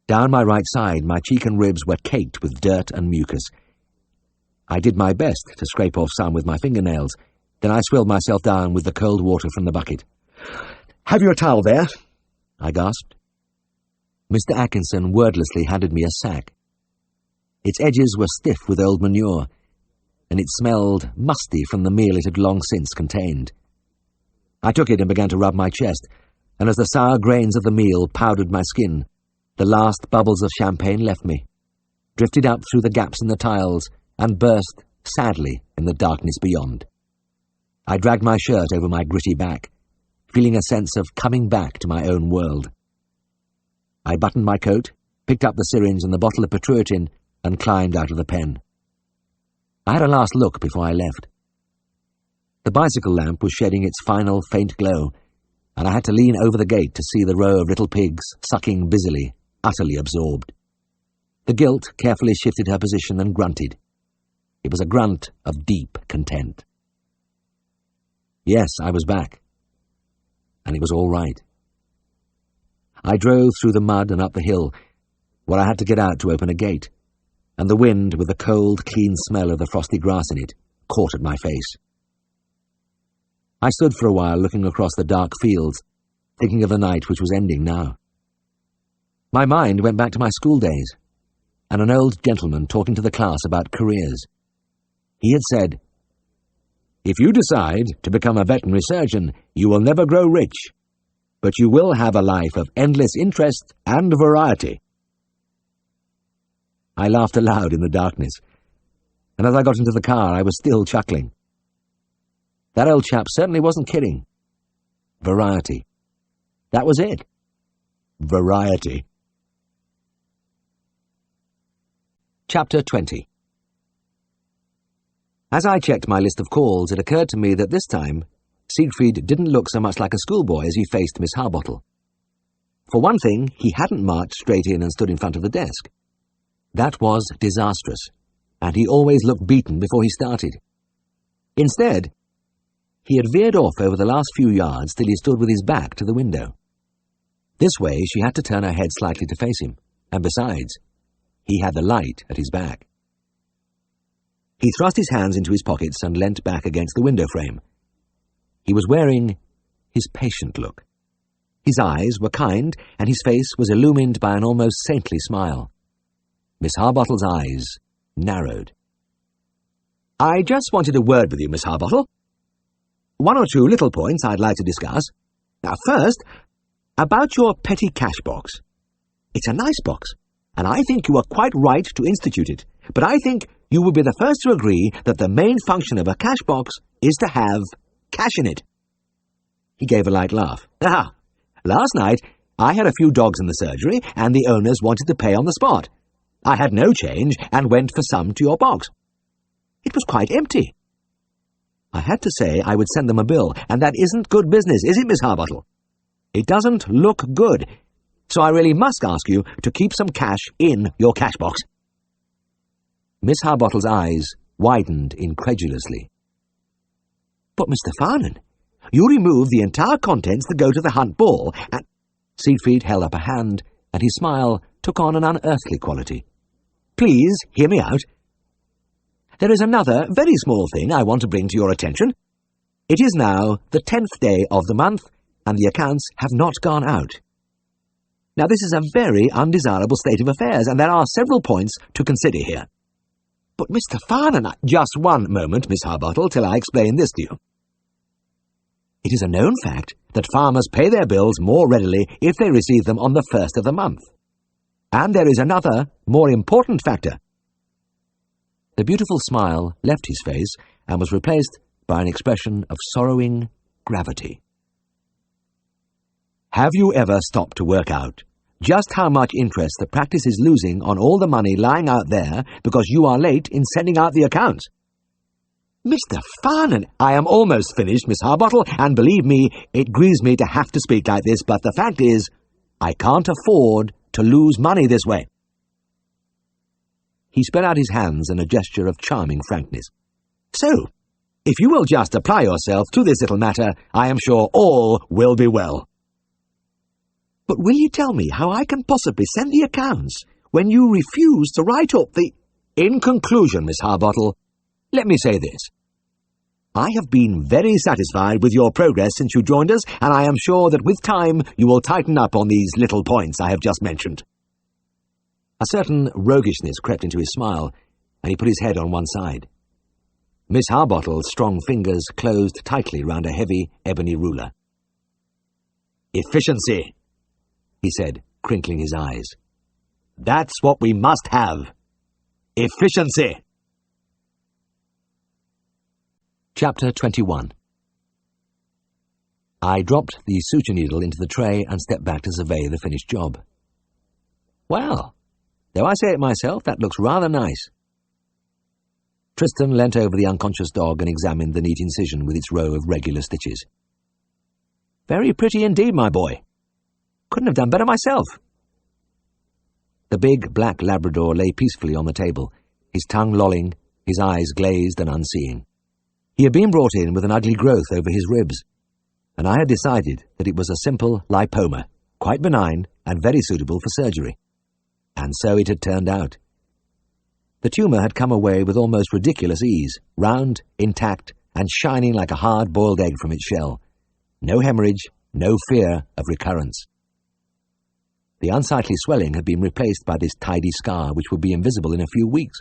Down my right side, my cheek and ribs were caked with dirt and mucus. I did my best to scrape off some with my fingernails, then I swilled myself down with the cold water from the bucket. "Have you a towel there?" I gasped. Mr. Atkinson wordlessly handed me a sack. Its edges were stiff with old manure, and it smelled musty from the meal it had long since contained. I took it and began to rub my chest, and as the sour grains of the meal powdered my skin, the last bubbles of champagne left me, drifted up through the gaps in the tiles, and burst sadly in the darkness beyond. I dragged my shirt over my gritty back, feeling a sense of coming back to my own world. I buttoned my coat, picked up the syringe and the bottle of Petruitin, and climbed out of the pen. I had a last look before I left. The bicycle lamp was shedding its final faint glow, and I had to lean over the gate to see the row of little pigs sucking busily, utterly absorbed. The gilt carefully shifted her position and grunted. It was a grunt of deep content. Yes, I was back. And it was all right. I drove through the mud and up the hill, where I had to get out to open a gate, and the wind, with the cold, clean smell of the frosty grass in it, caught at my face. I stood for a while looking across the dark fields, thinking of the night which was ending now. My mind went back to my school days, and an old gentleman talking to the class about careers. He had said, "If you decide to become a veterinary surgeon, you will never grow rich, but you will have a life of endless interest and variety." I laughed aloud in the darkness, and as I got into the car, I was still chuckling. That old chap certainly wasn't kidding. Variety. That was it. Variety. Chapter 20. As I checked my list of calls, it occurred to me that this time Siegfried didn't look so much like a schoolboy as he faced Miss Harbottle. For one thing, he hadn't marched straight in and stood in front of the desk. That was disastrous, and he always looked beaten before he started. Instead, he had veered off over the last few yards till he stood with his back to the window. This way she had to turn her head slightly to face him, and besides, he had the light at his back. He thrust his hands into his pockets and leant back against the window frame. He was wearing his patient look. His eyes were kind, and his face was illumined by an almost saintly smile. Miss Harbottle's eyes narrowed. "I just wanted a word with you, Miss Harbottle." one or two little points I'd like to discuss. Now, first, about your petty cash box. It's a nice box, and I think you are quite right to institute it, but I think you will be the first to agree that the main function of a cash box is to have cash in it. He gave a light laugh. Ah, last night I had a few dogs in the surgery, and the owners wanted to pay on the spot. I had no change and went for some to your box. It was quite empty. I had to say I would send them a bill, and that isn't good business, is it, Miss Harbottle? It doesn't look good, so I really must ask you to keep some cash in your cash box. Miss Harbottle's eyes widened incredulously. But, Mr. Farnan, you remove the entire contents that go to the Hunt Ball, and... Siegfried held up a hand, and his smile took on an unearthly quality. Please hear me out. There is another very small thing I want to bring to your attention. It is now the 10th day of the month, and the accounts have not gone out. Now, this is a very undesirable state of affairs, and there are several points to consider here. But, Mr. Farnan, just one moment, Miss Harbottle, till I explain this to you. It is a known fact that farmers pay their bills more readily if they receive them on the 1st of the month. And there is another, more important factor. The beautiful smile left his face and was replaced by an expression of sorrowing gravity. Have you ever stopped to work out just how much interest the practice is losing on all the money lying out there because you are late in sending out the accounts? Mr. Farnan, I am almost finished, Miss Harbottle, and believe me, it grieves me to have to speak like this, but the fact is, I can't afford to lose money this way. He spread out his hands in a gesture of charming frankness. So, if you will just apply yourself to this little matter, I am sure all will be well. But will you tell me how I can possibly send the accounts when you refuse to write up the... In conclusion, Miss Harbottle, let me say this. I have been very satisfied with your progress since you joined us, and I am sure that with time you will tighten up on these little points I have just mentioned. A certain roguishness crept into his smile, and he put his head on one side. Miss Harbottle's strong fingers closed tightly round a heavy ebony ruler. Efficiency, he said, crinkling his eyes. That's what we must have. Efficiency. Chapter 21. I dropped the suture needle into the tray and stepped back to survey the finished job. Well, though I say it myself, that looks rather nice. Tristan leant over the unconscious dog and examined the neat incision with its row of regular stitches. Very pretty indeed, my boy. Couldn't have done better myself. The big black Labrador lay peacefully on the table, his tongue lolling, his eyes glazed and unseeing. He had been brought in with an ugly growth over his ribs, and I had decided that it was a simple lipoma, quite benign and very suitable for surgery. And so it had turned out. The tumour had come away with almost ridiculous ease, round, intact, and shining like a hard-boiled egg from its shell. No hemorrhage, no fear of recurrence. The unsightly swelling had been replaced by this tidy scar which would be invisible in a few weeks.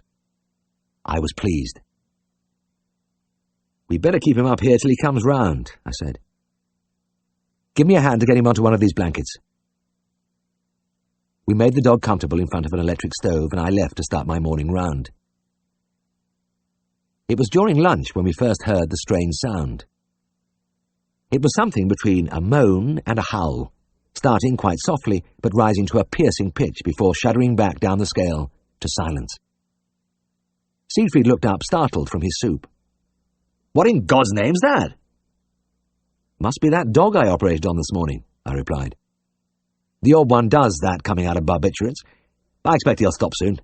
I was pleased. We'd better keep him up here till he comes round, I said. Give me a hand to get him onto one of these blankets. We made the dog comfortable in front of an electric stove, and I left to start my morning round. It was during lunch when we first heard the strange sound. It was something between a moan and a howl, starting quite softly but rising to a piercing pitch before shuddering back down the scale to silence. Siegfried looked up, startled, from his soup. What in God's name's that? Must be that dog I operated on this morning, I replied. The odd one does that coming out of barbiturates. I expect he'll stop soon.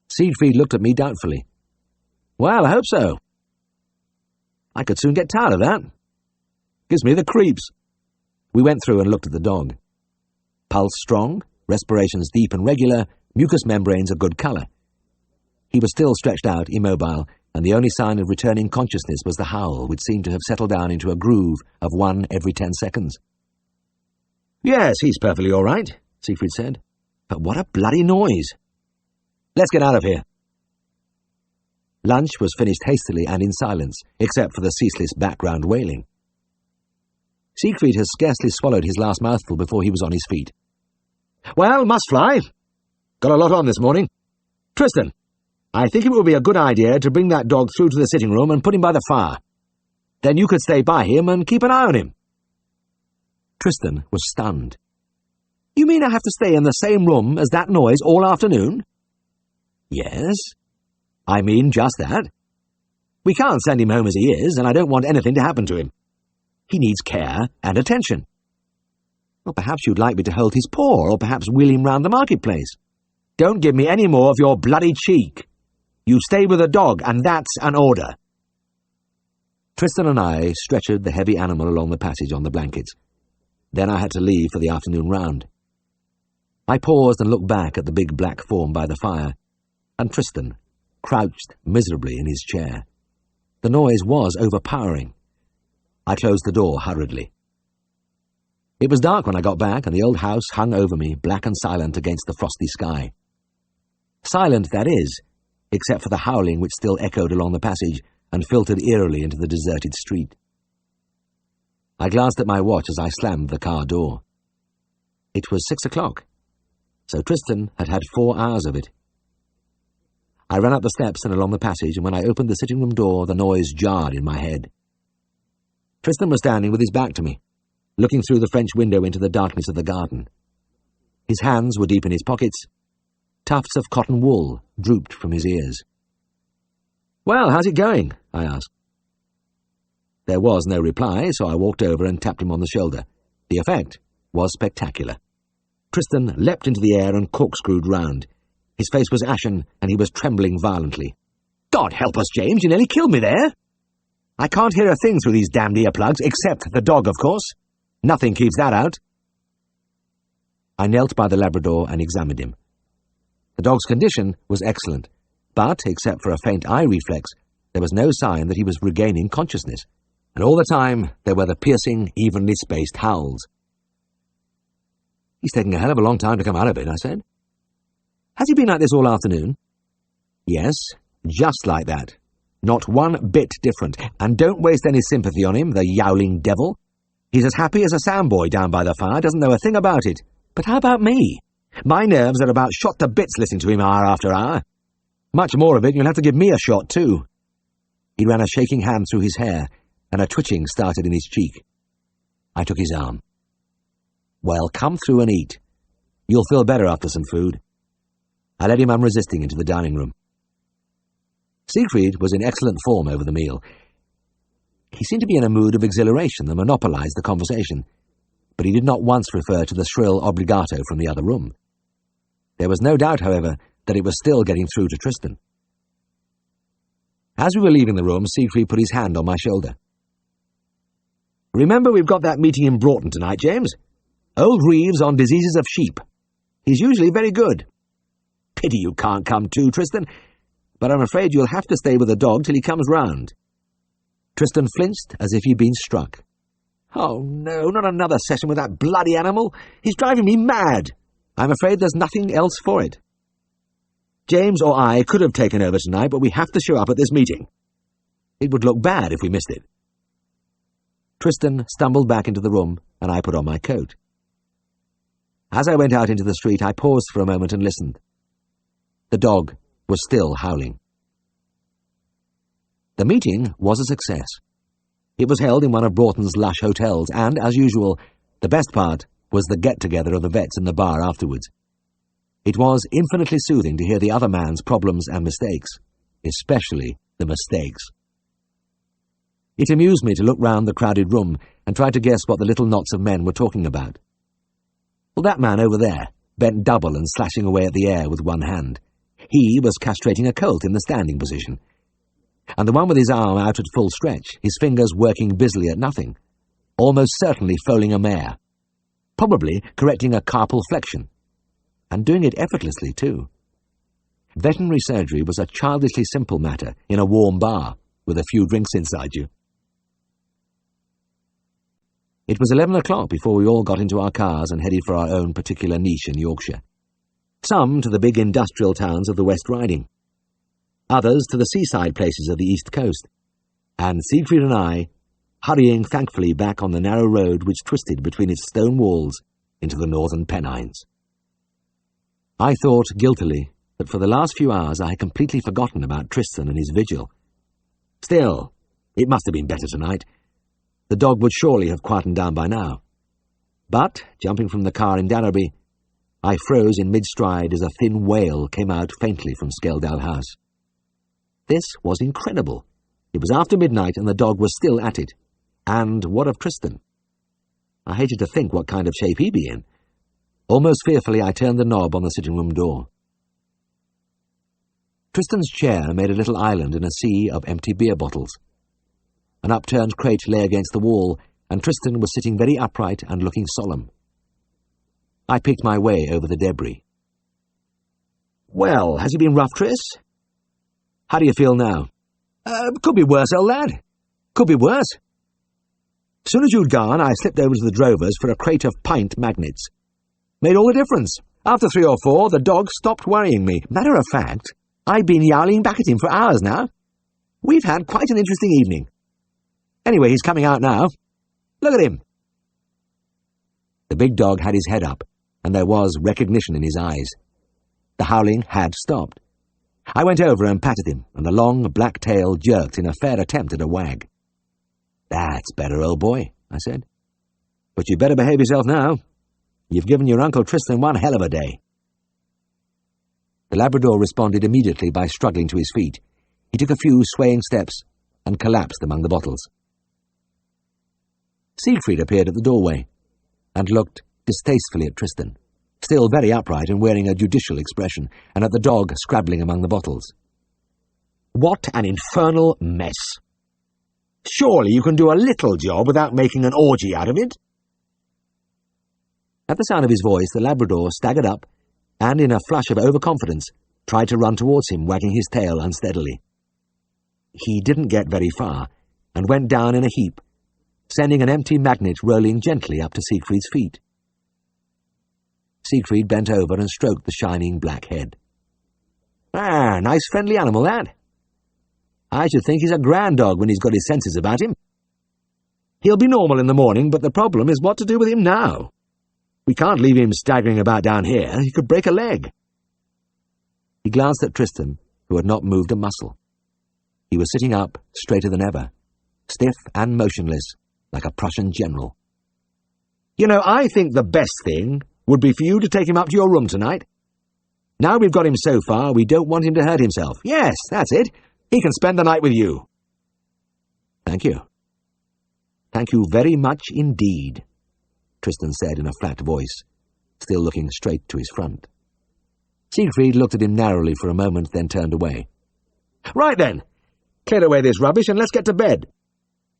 Siegfried looked at me doubtfully. Well, I hope so. I could soon get tired of that. Gives me the creeps. We went through and looked at the dog. Pulse strong, respirations deep and regular, mucous membranes a good colour. He was still stretched out, immobile, and the only sign of returning consciousness was the howl, which seemed to have settled down into a groove of 1 every 10 seconds. Yes, he's perfectly all right, Siegfried said. But what a bloody noise. Let's get out of here. Lunch was finished hastily and in silence, except for the ceaseless background wailing. Siegfried had scarcely swallowed his last mouthful before he was on his feet. "Well, must fly. Got a lot on this morning. Tristan, I think it would be a good idea to bring that dog through to the sitting room and put him by the fire. Then you could stay by him and keep an eye on him." Tristan was stunned. "You mean I have to stay in the same room as that noise all afternoon?" "Yes, I mean just that. We can't send him home as he is, and I don't want anything to happen to him. He needs care and attention. Well, perhaps you'd like me to hold his paw, or perhaps wheel him round the marketplace." "Don't give me any more of your bloody cheek. You stay with the dog, and that's an order." Tristan and I stretchered the heavy animal along the passage on the blankets. Then I had to leave for the afternoon round. I paused and looked back at the big black form by the fire, and Tristan crouched miserably in his chair. The noise was overpowering. I closed the door hurriedly. It was dark when I got back, and the old house hung over me, black and silent against the frosty sky. Silent, that is, except for the howling which still echoed along the passage and filtered eerily into the deserted street. I glanced at my watch as I slammed the car door. It was 6 o'clock, so Tristan had had 4 hours of it. I ran up the steps and along the passage, and when I opened the sitting room door, the noise jarred in my head. Tristan was standing with his back to me, looking through the French window into the darkness of the garden. His hands were deep in his pockets. Tufts of cotton wool drooped from his ears. "Well, how's it going?" I asked. There was no reply, so I walked over and tapped him on the shoulder. The effect was spectacular. Tristan leapt into the air and corkscrewed round. His face was ashen, and he was trembling violently. "God help us, James, you nearly killed me there. I can't hear a thing through these damned earplugs, except the dog, of course. Nothing keeps that out." I knelt by the Labrador and examined him. The dog's condition was excellent, but, except for a faint eye reflex, there was no sign that he was regaining consciousness, and all the time there were the piercing, evenly spaced howls. "He's taking a hell of a long time to come out of it," I said. "Has he been like this all afternoon?" "Yes, just like that. Not one bit different. And don't waste any sympathy on him, the yowling devil. He's as happy as a sandboy down by the fire, doesn't know a thing about it. But how about me? My nerves are about shot to bits listening to him hour after hour. Much more of it, you'll have to give me a shot too." He ran a shaking hand through his hair, and a twitching started in his cheek. I took his arm. "Well, come through and eat. You'll feel better after some food." I led him unresisting into the dining room. Siegfried was in excellent form over the meal. He seemed to be in a mood of exhilaration that monopolized the conversation, but he did not once refer to the shrill obligato from the other room. There was no doubt, however, that it was still getting through to Tristan. As we were leaving the room, Siegfried put his hand on my shoulder. "Remember we've got that meeting in Broughton tonight, James? Old Reeves on diseases of sheep. He's usually very good. Pity you can't come too, Tristan, but I'm afraid you'll have to stay with the dog till he comes round." Tristan flinched as if he'd been struck. "Oh, no, not another session with that bloody animal. He's driving me mad. I'm afraid there's nothing else for it. James or I could have taken over tonight, but we have to show up at this meeting. It would look bad if we missed it." Tristan stumbled back into the room, and I put on my coat. As I went out into the street, I paused for a moment and listened. The dog was still howling. The meeting was a success. It was held in one of Broughton's lush hotels, and, as usual, the best part was the get-together of the vets in the bar afterwards. It was infinitely soothing to hear the other man's problems and mistakes, especially the mistakes. It amused me to look round the crowded room and try to guess what the little knots of men were talking about. Well, that man over there, bent double and slashing away at the air with one hand, he was castrating a colt in the standing position. And the one with his arm out at full stretch, his fingers working busily at nothing, almost certainly foaling a mare, probably correcting a carpal flexion, and doing it effortlessly too. Veterinary surgery was a childishly simple matter in a warm bar with a few drinks inside you. It was 11 o'clock before we all got into our cars and headed for our own particular niche in Yorkshire. Some to the big industrial towns of the West Riding. others to the seaside places of the east coast, and Siegfried and I hurrying thankfully back on the narrow road which twisted between its stone walls into the northern Pennines. I thought guiltily that for the last few hours I had completely forgotten about Tristan and his vigil. Still, it must have been better tonight. The dog would surely have quietened down by now. But, jumping from the car in Dannerby, I froze in mid-stride as a thin wail came out faintly from Skeldale House. This was incredible. It was after midnight and the dog was still at it. And what of Tristan? I hated to think what kind of shape he'd be in. Almost fearfully, I turned the knob on the sitting-room door. Tristan's chair made a little island in a sea of empty beer bottles. An upturned crate lay against the wall, and Tristan was sitting very upright and looking solemn. I picked my way over the debris. "Well, has it been rough, Tris? How do you feel now?" Could be worse, old lad. Could be worse. As soon as you'd gone, I slipped over to the drovers for a crate of pint magnets. Made all the difference. After 3 or 4, the dog stopped worrying me. Matter of fact, I've been yowling back at him for hours now. We've had quite an interesting evening. Anyway, he's coming out now. Look at him." The big dog had his head up, and there was recognition in his eyes. The howling had stopped. I went over and patted him, and the long black tail jerked in a fair attempt at a wag. "That's better, old boy," I said. "But you'd better behave yourself now. You've given your Uncle Tristan one hell of a day." The Labrador responded immediately by struggling to his feet. He took a few swaying steps and collapsed among the bottles. Siegfried appeared at the doorway and looked distastefully at Tristan, still very upright and wearing a judicial expression, and at the dog scrabbling among the bottles. "What an infernal mess! Surely you can do a little job without making an orgy out of it." At the sound of his voice, the Labrador staggered up and, in a flush of overconfidence, tried to run towards him, wagging his tail unsteadily. He didn't get very far and went down in a heap, sending an empty magnet rolling gently up to Siegfried's feet. Siegfried bent over and stroked the shining black head. Nice friendly animal, that. I should think he's a grand dog when he's got his senses about him. He'll be normal in the morning, but the problem is what to do with him now. We can't leave him staggering about down here. He could break a leg." He glanced at Tristan, who had not moved a muscle. He was sitting up, straighter than ever, stiff and motionless, like a Prussian general. "You know, I think the best thing would be for you to take him up to your room tonight. Now we've got him so far, we don't want him to hurt himself. Yes, that's it. He can spend the night with you." "Thank you. Thank you very much indeed," Tristan said in a flat voice, still looking straight to his front. Siegfried looked at him narrowly for a moment, then turned away. "Right then, clear away this rubbish and let's get to bed."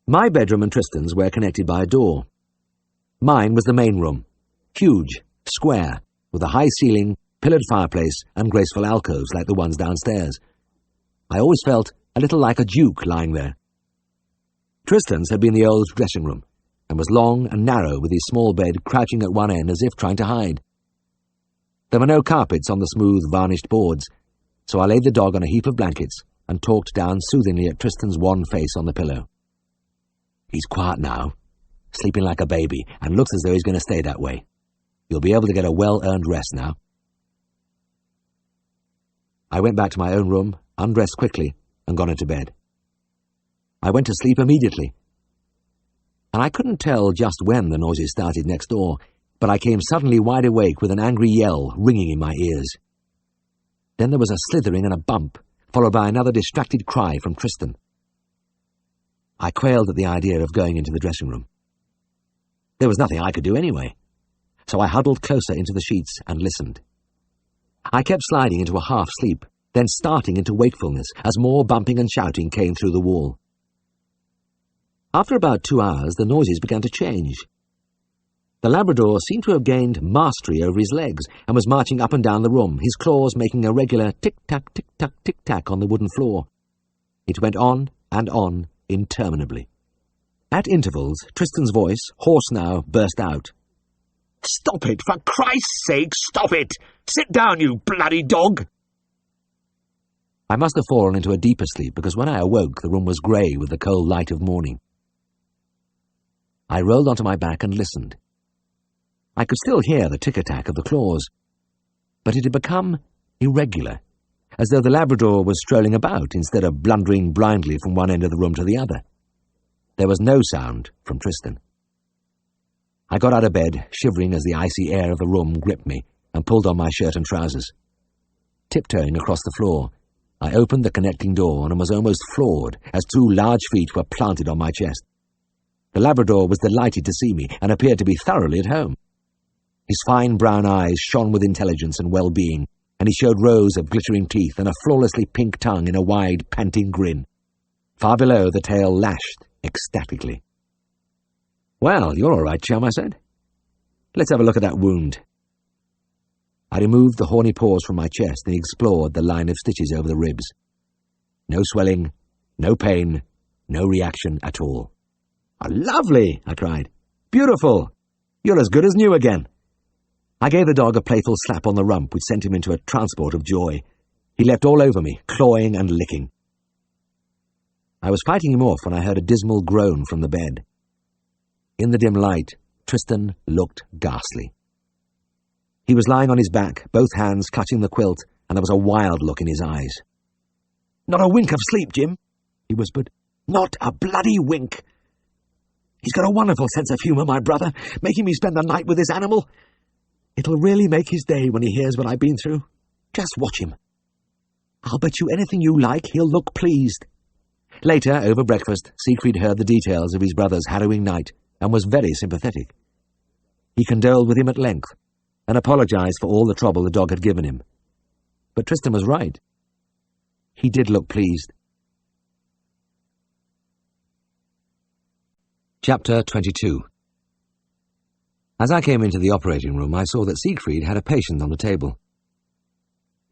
My bedroom and Tristan's were connected by a door. Mine was the main room, huge, square, with a high ceiling, pillared fireplace, and graceful alcoves like the ones downstairs. I always felt a little like a duke lying there. Tristan's had been the old dressing room, and was long and narrow, with his small bed crouching at one end as if trying to hide. There were no carpets on the smooth, varnished boards, so I laid the dog on a heap of blankets and talked down soothingly at Tristan's wan face on the pillow. "He's quiet now, sleeping like a baby, and looks as though he's going to stay that way. You'll be able to get a well-earned rest now." I went back to my own room, undressed quickly, and got into bed. I went to sleep immediately, and I couldn't tell just when the noises started next door, but I came suddenly wide awake with an angry yell ringing in my ears. Then there was a slithering and a bump, followed by another distracted cry from Tristan. I quailed at the idea of going into the dressing room. There was nothing I could do anyway, so I huddled closer into the sheets and listened. I kept sliding into a half-sleep, then starting into wakefulness as more bumping and shouting came through the wall. After about 2 hours, the noises began to change. The Labrador seemed to have gained mastery over his legs and was marching up and down the room, his claws making a regular tick-tack, tick-tack, tick-tack on the wooden floor. It went on and on interminably. At intervals, Tristan's voice, hoarse now, burst out. "Stop it! For Christ's sake, stop it! Sit down, you bloody dog!" I must have fallen into a deeper sleep, because when I awoke, the room was grey with the cold light of morning. I rolled onto my back and listened. I could still hear the tick-a-tack of the claws, but it had become irregular, as though the Labrador was strolling about instead of blundering blindly from one end of the room to the other. There was no sound from Tristan. I got out of bed, shivering as the icy air of the room gripped me, and pulled on my shirt and trousers. Tiptoeing across the floor, I opened the connecting door and was almost floored as 2 large feet were planted on my chest. The Labrador was delighted to see me and appeared to be thoroughly at home. His fine brown eyes shone with intelligence and well-being, and he showed rows of glittering teeth and a flawlessly pink tongue in a wide, panting grin. Far below, the tail lashed ecstatically. "Well, you're all right, chum," I said. "Let's have a look at that wound." I removed the horny paws from my chest and explored the line of stitches over the ribs. No swelling, no pain, no reaction at all. "Oh, lovely!" I cried. "Beautiful! You're as good as new again." I gave the dog a playful slap on the rump, which sent him into a transport of joy. He leapt all over me, clawing and licking. I was fighting him off when I heard a dismal groan from the bed. In the dim light, Tristan looked ghastly. He was lying on his back, both hands clutching the quilt, and there was a wild look in his eyes. "Not a wink of sleep, Jim," he whispered. "Not a bloody wink. He's got a wonderful sense of humour, my brother, making me spend the night with this animal. It'll really make his day when he hears what I've been through. Just watch him. I'll bet you anything you like he'll look pleased." Later, over breakfast, Siegfried heard the details of his brother's harrowing night and was very sympathetic. He condoled with him at length and apologised for all the trouble the dog had given him. But Tristan was right. He did look pleased. Chapter 22. As I came into the operating room, I saw that Siegfried had a patient on the table.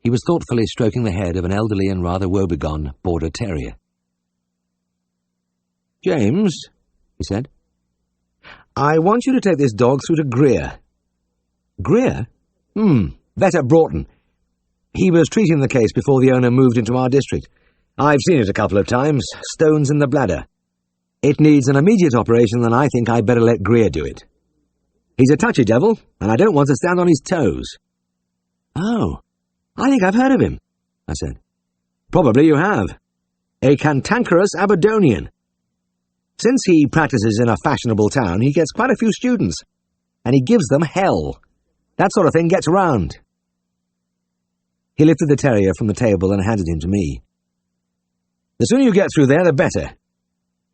He was thoughtfully stroking the head of an elderly and rather woebegone border terrier. "James," he said, "I want you to take this dog through to Greer." "Greer? Vet at Broughton. He was treating the case before the owner moved into our district. I've seen it a couple of times. Stones in the bladder. It needs an immediate operation, and I think I'd better let Greer do it. He's a touchy devil, and I don't want to stand on his toes." "Oh, I think I've heard of him," I said. "Probably you have. A cantankerous Aberdonian. Since he practices in a fashionable town, he gets quite a few students, and he gives them hell. That sort of thing gets around." He lifted the terrier from the table and handed him to me. "The sooner you get through there, the better.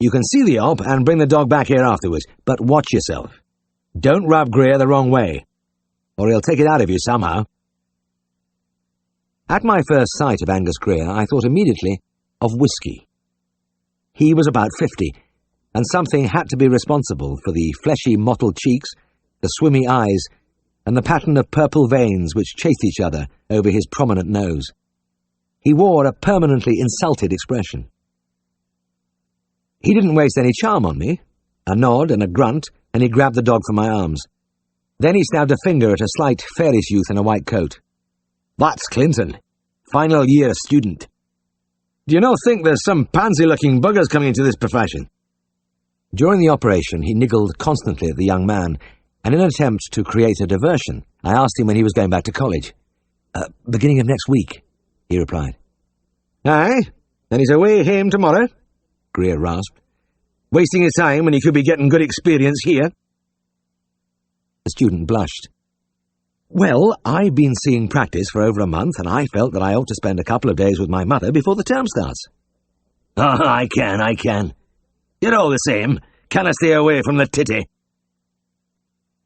You can see the op and bring the dog back here afterwards, but watch yourself. Don't rub Greer the wrong way, or he'll take it out of you somehow." At my first sight of Angus Greer, I thought immediately of whiskey. He was about 50, and something had to be responsible for the fleshy mottled cheeks, the swimmy eyes, and the pattern of purple veins which chased each other over his prominent nose. He wore a permanently insulted expression. He didn't waste any charm on me. A nod and a grunt, and he grabbed the dog from my arms. Then he stabbed a finger at a slight, fairish youth in a white coat. "That's Clinton, final year student. Do you not think there's some pansy-looking buggers coming into this profession?" During the operation, he niggled constantly at the young man, and in an attempt to create a diversion, I asked him when he was going back to college. "Beginning of next week," he replied. "Aye, then he's away home tomorrow," Greer rasped. "Wasting his time when he could be getting good experience here." The student blushed. "Well, I've been seeing practice for over a month, and I felt that I ought to spend a couple of days with my mother before the term starts." "Oh, I can. You're all the same. Can I stay away from the titty?"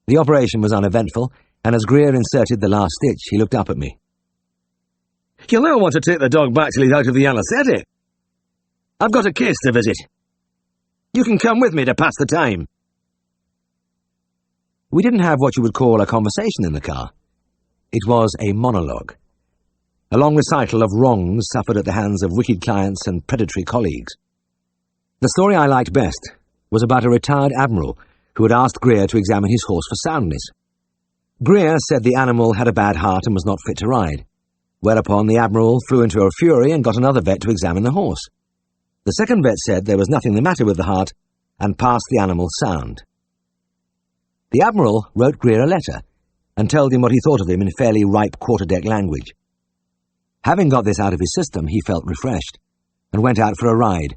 The operation was uneventful, and as Greer inserted the last stitch, he looked up at me. "You'll now want to take the dog back till he's out of the anaesthetic. I've got a case to visit. You can come with me to pass the time." We didn't have what you would call a conversation in the car. It was a monologue, a long recital of wrongs suffered at the hands of wicked clients and predatory colleagues. The story I liked best was about a retired admiral who had asked Greer to examine his horse for soundness. Greer said the animal had a bad heart and was not fit to ride. Whereupon the Admiral flew into a fury and got another vet to examine the horse. The second vet said there was nothing the matter with the heart and passed the animal sound. The Admiral wrote Greer a letter and told him what he thought of him in fairly ripe quarterdeck language. Having got this out of his system, he felt refreshed and went out for a ride,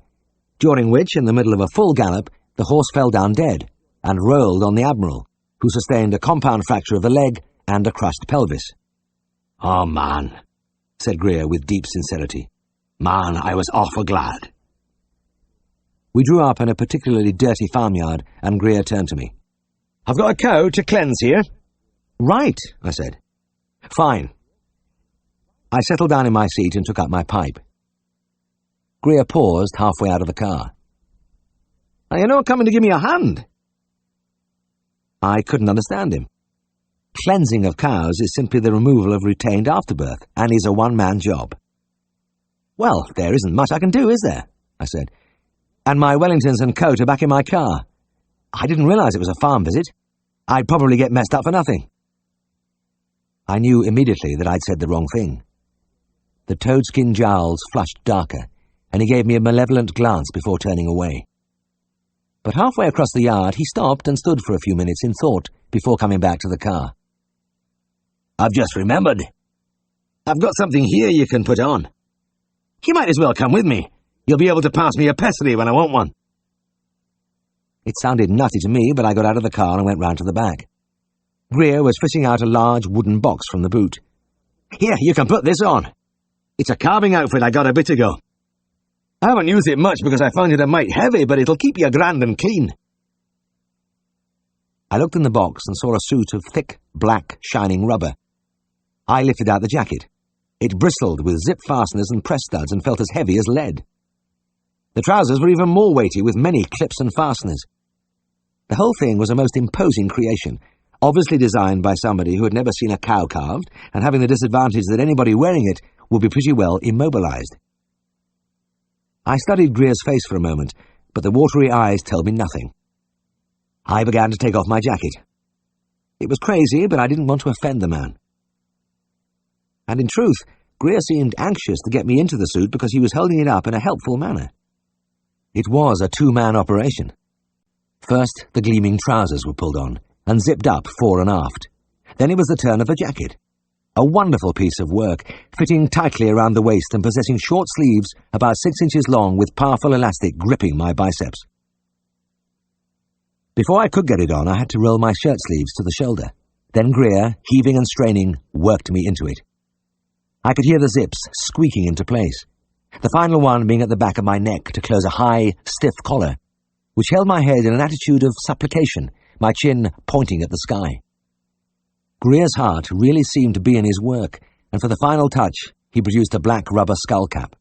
during which, in the middle of a full gallop, the horse fell down dead and rolled on the Admiral, who sustained a compound fracture of the leg and a crushed pelvis. "Oh, man," said Greer with deep sincerity. "Man, I was awful glad." We drew up in a particularly dirty farmyard, and Greer turned to me. "I've got a cow to cleanse here." "Right," I said. "Fine." I settled down in my seat and took up my pipe. Greer paused halfway out of the car. "Are you not coming to give me a hand?" I couldn't understand him. Cleansing of cows is simply the removal of retained afterbirth, and is a one-man job. "Well, there isn't much I can do, is there?" I said. "And my Wellingtons and coat are back in my car. I didn't realise it was a farm visit. I'd probably get messed up for nothing." I knew immediately that I'd said the wrong thing. The toadskin jowls flushed darker, and he gave me a malevolent glance before turning away. But halfway across the yard, he stopped and stood for a few minutes in thought before coming back to the car. "I've just remembered. I've got something here you can put on. You might as well come with me. You'll be able to pass me a pestle when I want one." It sounded nutty to me, but I got out of the car and went round to the back. Greer was fishing out a large wooden box from the boot. "Here, you can put this on. It's a carving outfit I got a bit ago. I haven't used it much because I found it a mite heavy, but it'll keep you grand and clean." I looked in the box and saw a suit of thick, black, shining rubber. I lifted out the jacket. It bristled with zip fasteners and press studs and felt as heavy as lead. The trousers were even more weighty, with many clips and fasteners. The whole thing was a most imposing creation, obviously designed by somebody who had never seen a cow carved, and having the disadvantage that anybody wearing it would be pretty well immobilized. I studied Greer's face for a moment, but the watery eyes told me nothing. I began to take off my jacket. It was crazy, but I didn't want to offend the man. And in truth, Greer seemed anxious to get me into the suit because he was holding it up in a helpful manner. It was a two-man operation. First, the gleaming trousers were pulled on and zipped up fore and aft. Then it was the turn of the jacket. A wonderful piece of work, fitting tightly around the waist and possessing short sleeves about 6 inches long with powerful elastic gripping my biceps. Before I could get it on, I had to roll my shirt sleeves to the shoulder. Then Greer, heaving and straining, worked me into it. I could hear the zips squeaking into place, the final one being at the back of my neck to close a high, stiff collar, which held my head in an attitude of supplication, my chin pointing at the sky. Greer's heart really seemed to be in his work, and for the final touch, he produced a black rubber skull cap.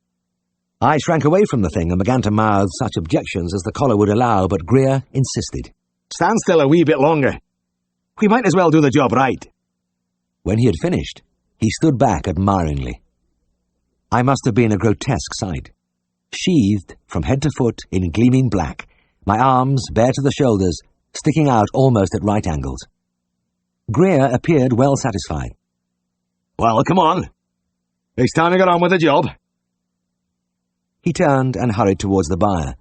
I shrank away from the thing and began to mouth such objections as the collar would allow, but Greer insisted. "Stand still a wee bit longer. We might as well do the job right." When he had finished, he stood back admiringly. I must have been a grotesque sight. Sheathed from head to foot in gleaming black, my arms, bare to the shoulders, sticking out almost at right angles. Greer appeared well satisfied. "Well, come on. It's time to get on with the job." He turned and hurried towards the byre.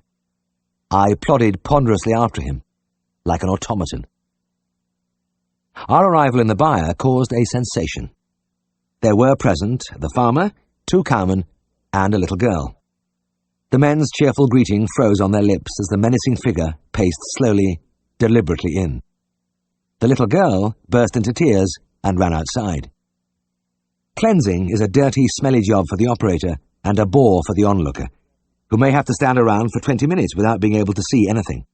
I plodded ponderously after him, like an automaton. Our arrival in the byre caused a sensation. There were present the farmer, 2 cowmen, and a little girl. The men's cheerful greeting froze on their lips as the menacing figure paced slowly, deliberately in. The little girl burst into tears and ran outside. Cleansing is a dirty, smelly job for the operator and a bore for the onlooker, who may have to stand around for 20 minutes without being able to see anything.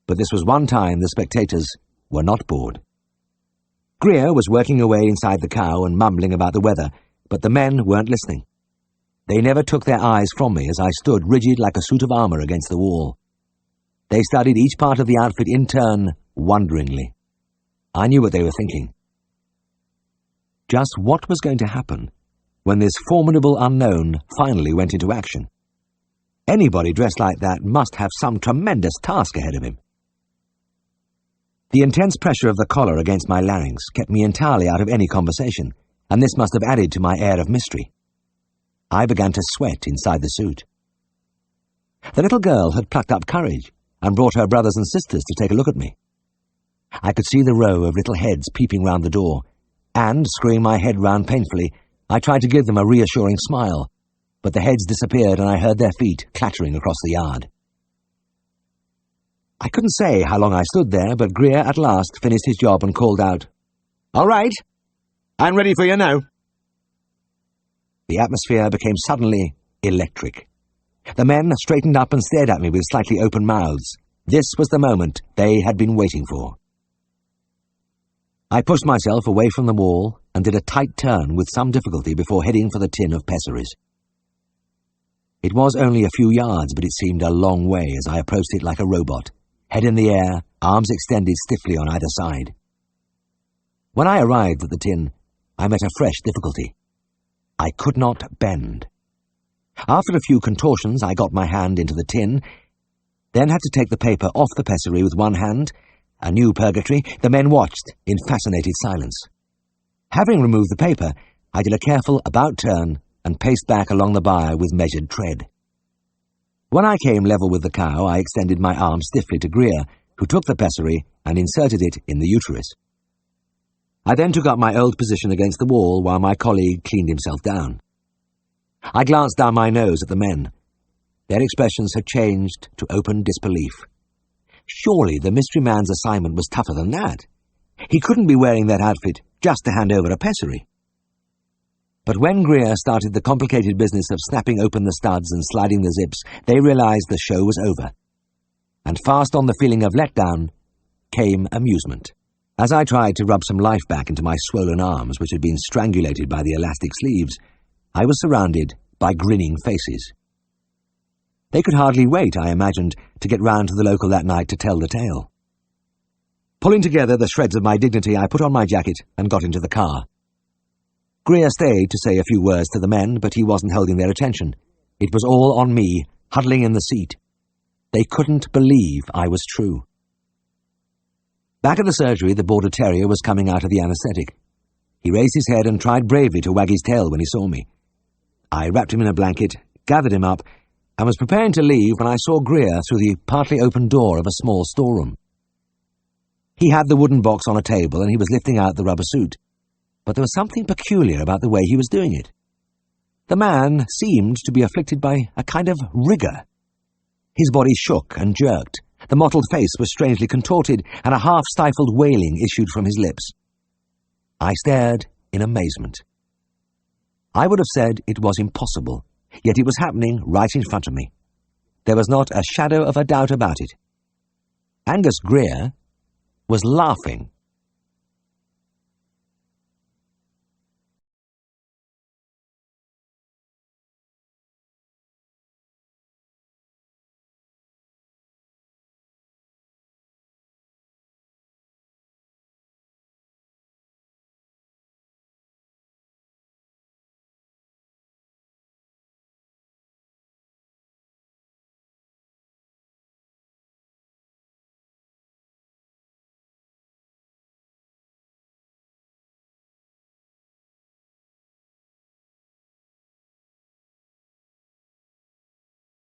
But this was one time the spectators were not bored. Greer was working away inside the cow and mumbling about the weather, but the men weren't listening. They never took their eyes from me as I stood rigid like a suit of armour against the wall. They studied each part of the outfit in turn, wonderingly. I knew what they were thinking. Just what was going to happen when this formidable unknown finally went into action? Anybody dressed like that must have some tremendous task ahead of him. The intense pressure of the collar against my larynx kept me entirely out of any conversation, and this must have added to my air of mystery. I began to sweat inside the suit. The little girl had plucked up courage and brought her brothers and sisters to take a look at me. I could see the row of little heads peeping round the door, and, screwing my head round painfully, I tried to give them a reassuring smile, but the heads disappeared and I heard their feet clattering across the yard. I couldn't say how long I stood there, but Greer at last finished his job and called out, "All right, I'm ready for you now." The atmosphere became suddenly electric. The men straightened up and stared at me with slightly open mouths. This was the moment they had been waiting for. I pushed myself away from the wall and did a tight turn with some difficulty before heading for the tin of pessaries. It was only a few yards, but it seemed a long way as I approached it like a robot, head in the air, arms extended stiffly on either side. When I arrived at the tin, I met a fresh difficulty. I could not bend. After a few contortions, I got my hand into the tin, then had to take the paper off the pessary with one hand. A new purgatory. The men watched in fascinated silence. Having removed the paper, I did a careful about-turn and paced back along the byre with measured tread. When I came level with the cow, I extended my arm stiffly to Greer, who took the pessary and inserted it in the uterus. I then took up my old position against the wall while my colleague cleaned himself down. I glanced down my nose at the men. Their expressions had changed to open disbelief. Surely the mystery man's assignment was tougher than that. He couldn't be wearing that outfit just to hand over a pessary. But when Greer started the complicated business of snapping open the studs and sliding the zips, they realized the show was over. And fast on the feeling of letdown came amusement. As I tried to rub some life back into my swollen arms, which had been strangulated by the elastic sleeves, I was surrounded by grinning faces. They could hardly wait, I imagined, to get round to the local that night to tell the tale. Pulling together the shreds of my dignity, I put on my jacket and got into the car. Greer stayed to say a few words to the men, but he wasn't holding their attention. It was all on me, huddling in the seat. They couldn't believe I was true. Back at the surgery, the border terrier was coming out of the anaesthetic. He raised his head and tried bravely to wag his tail when he saw me. I wrapped him in a blanket, gathered him up, and was preparing to leave when I saw Greer through the partly open door of a small storeroom. He had the wooden box on a table and he was lifting out the rubber suit, but there was something peculiar about the way he was doing it. The man seemed to be afflicted by a kind of rigour. His body shook and jerked, the mottled face was strangely contorted, and a half-stifled wailing issued from his lips. I stared in amazement. I would have said it was impossible, yet it was happening right in front of me. There was not a shadow of a doubt about it. Angus Greer was laughing.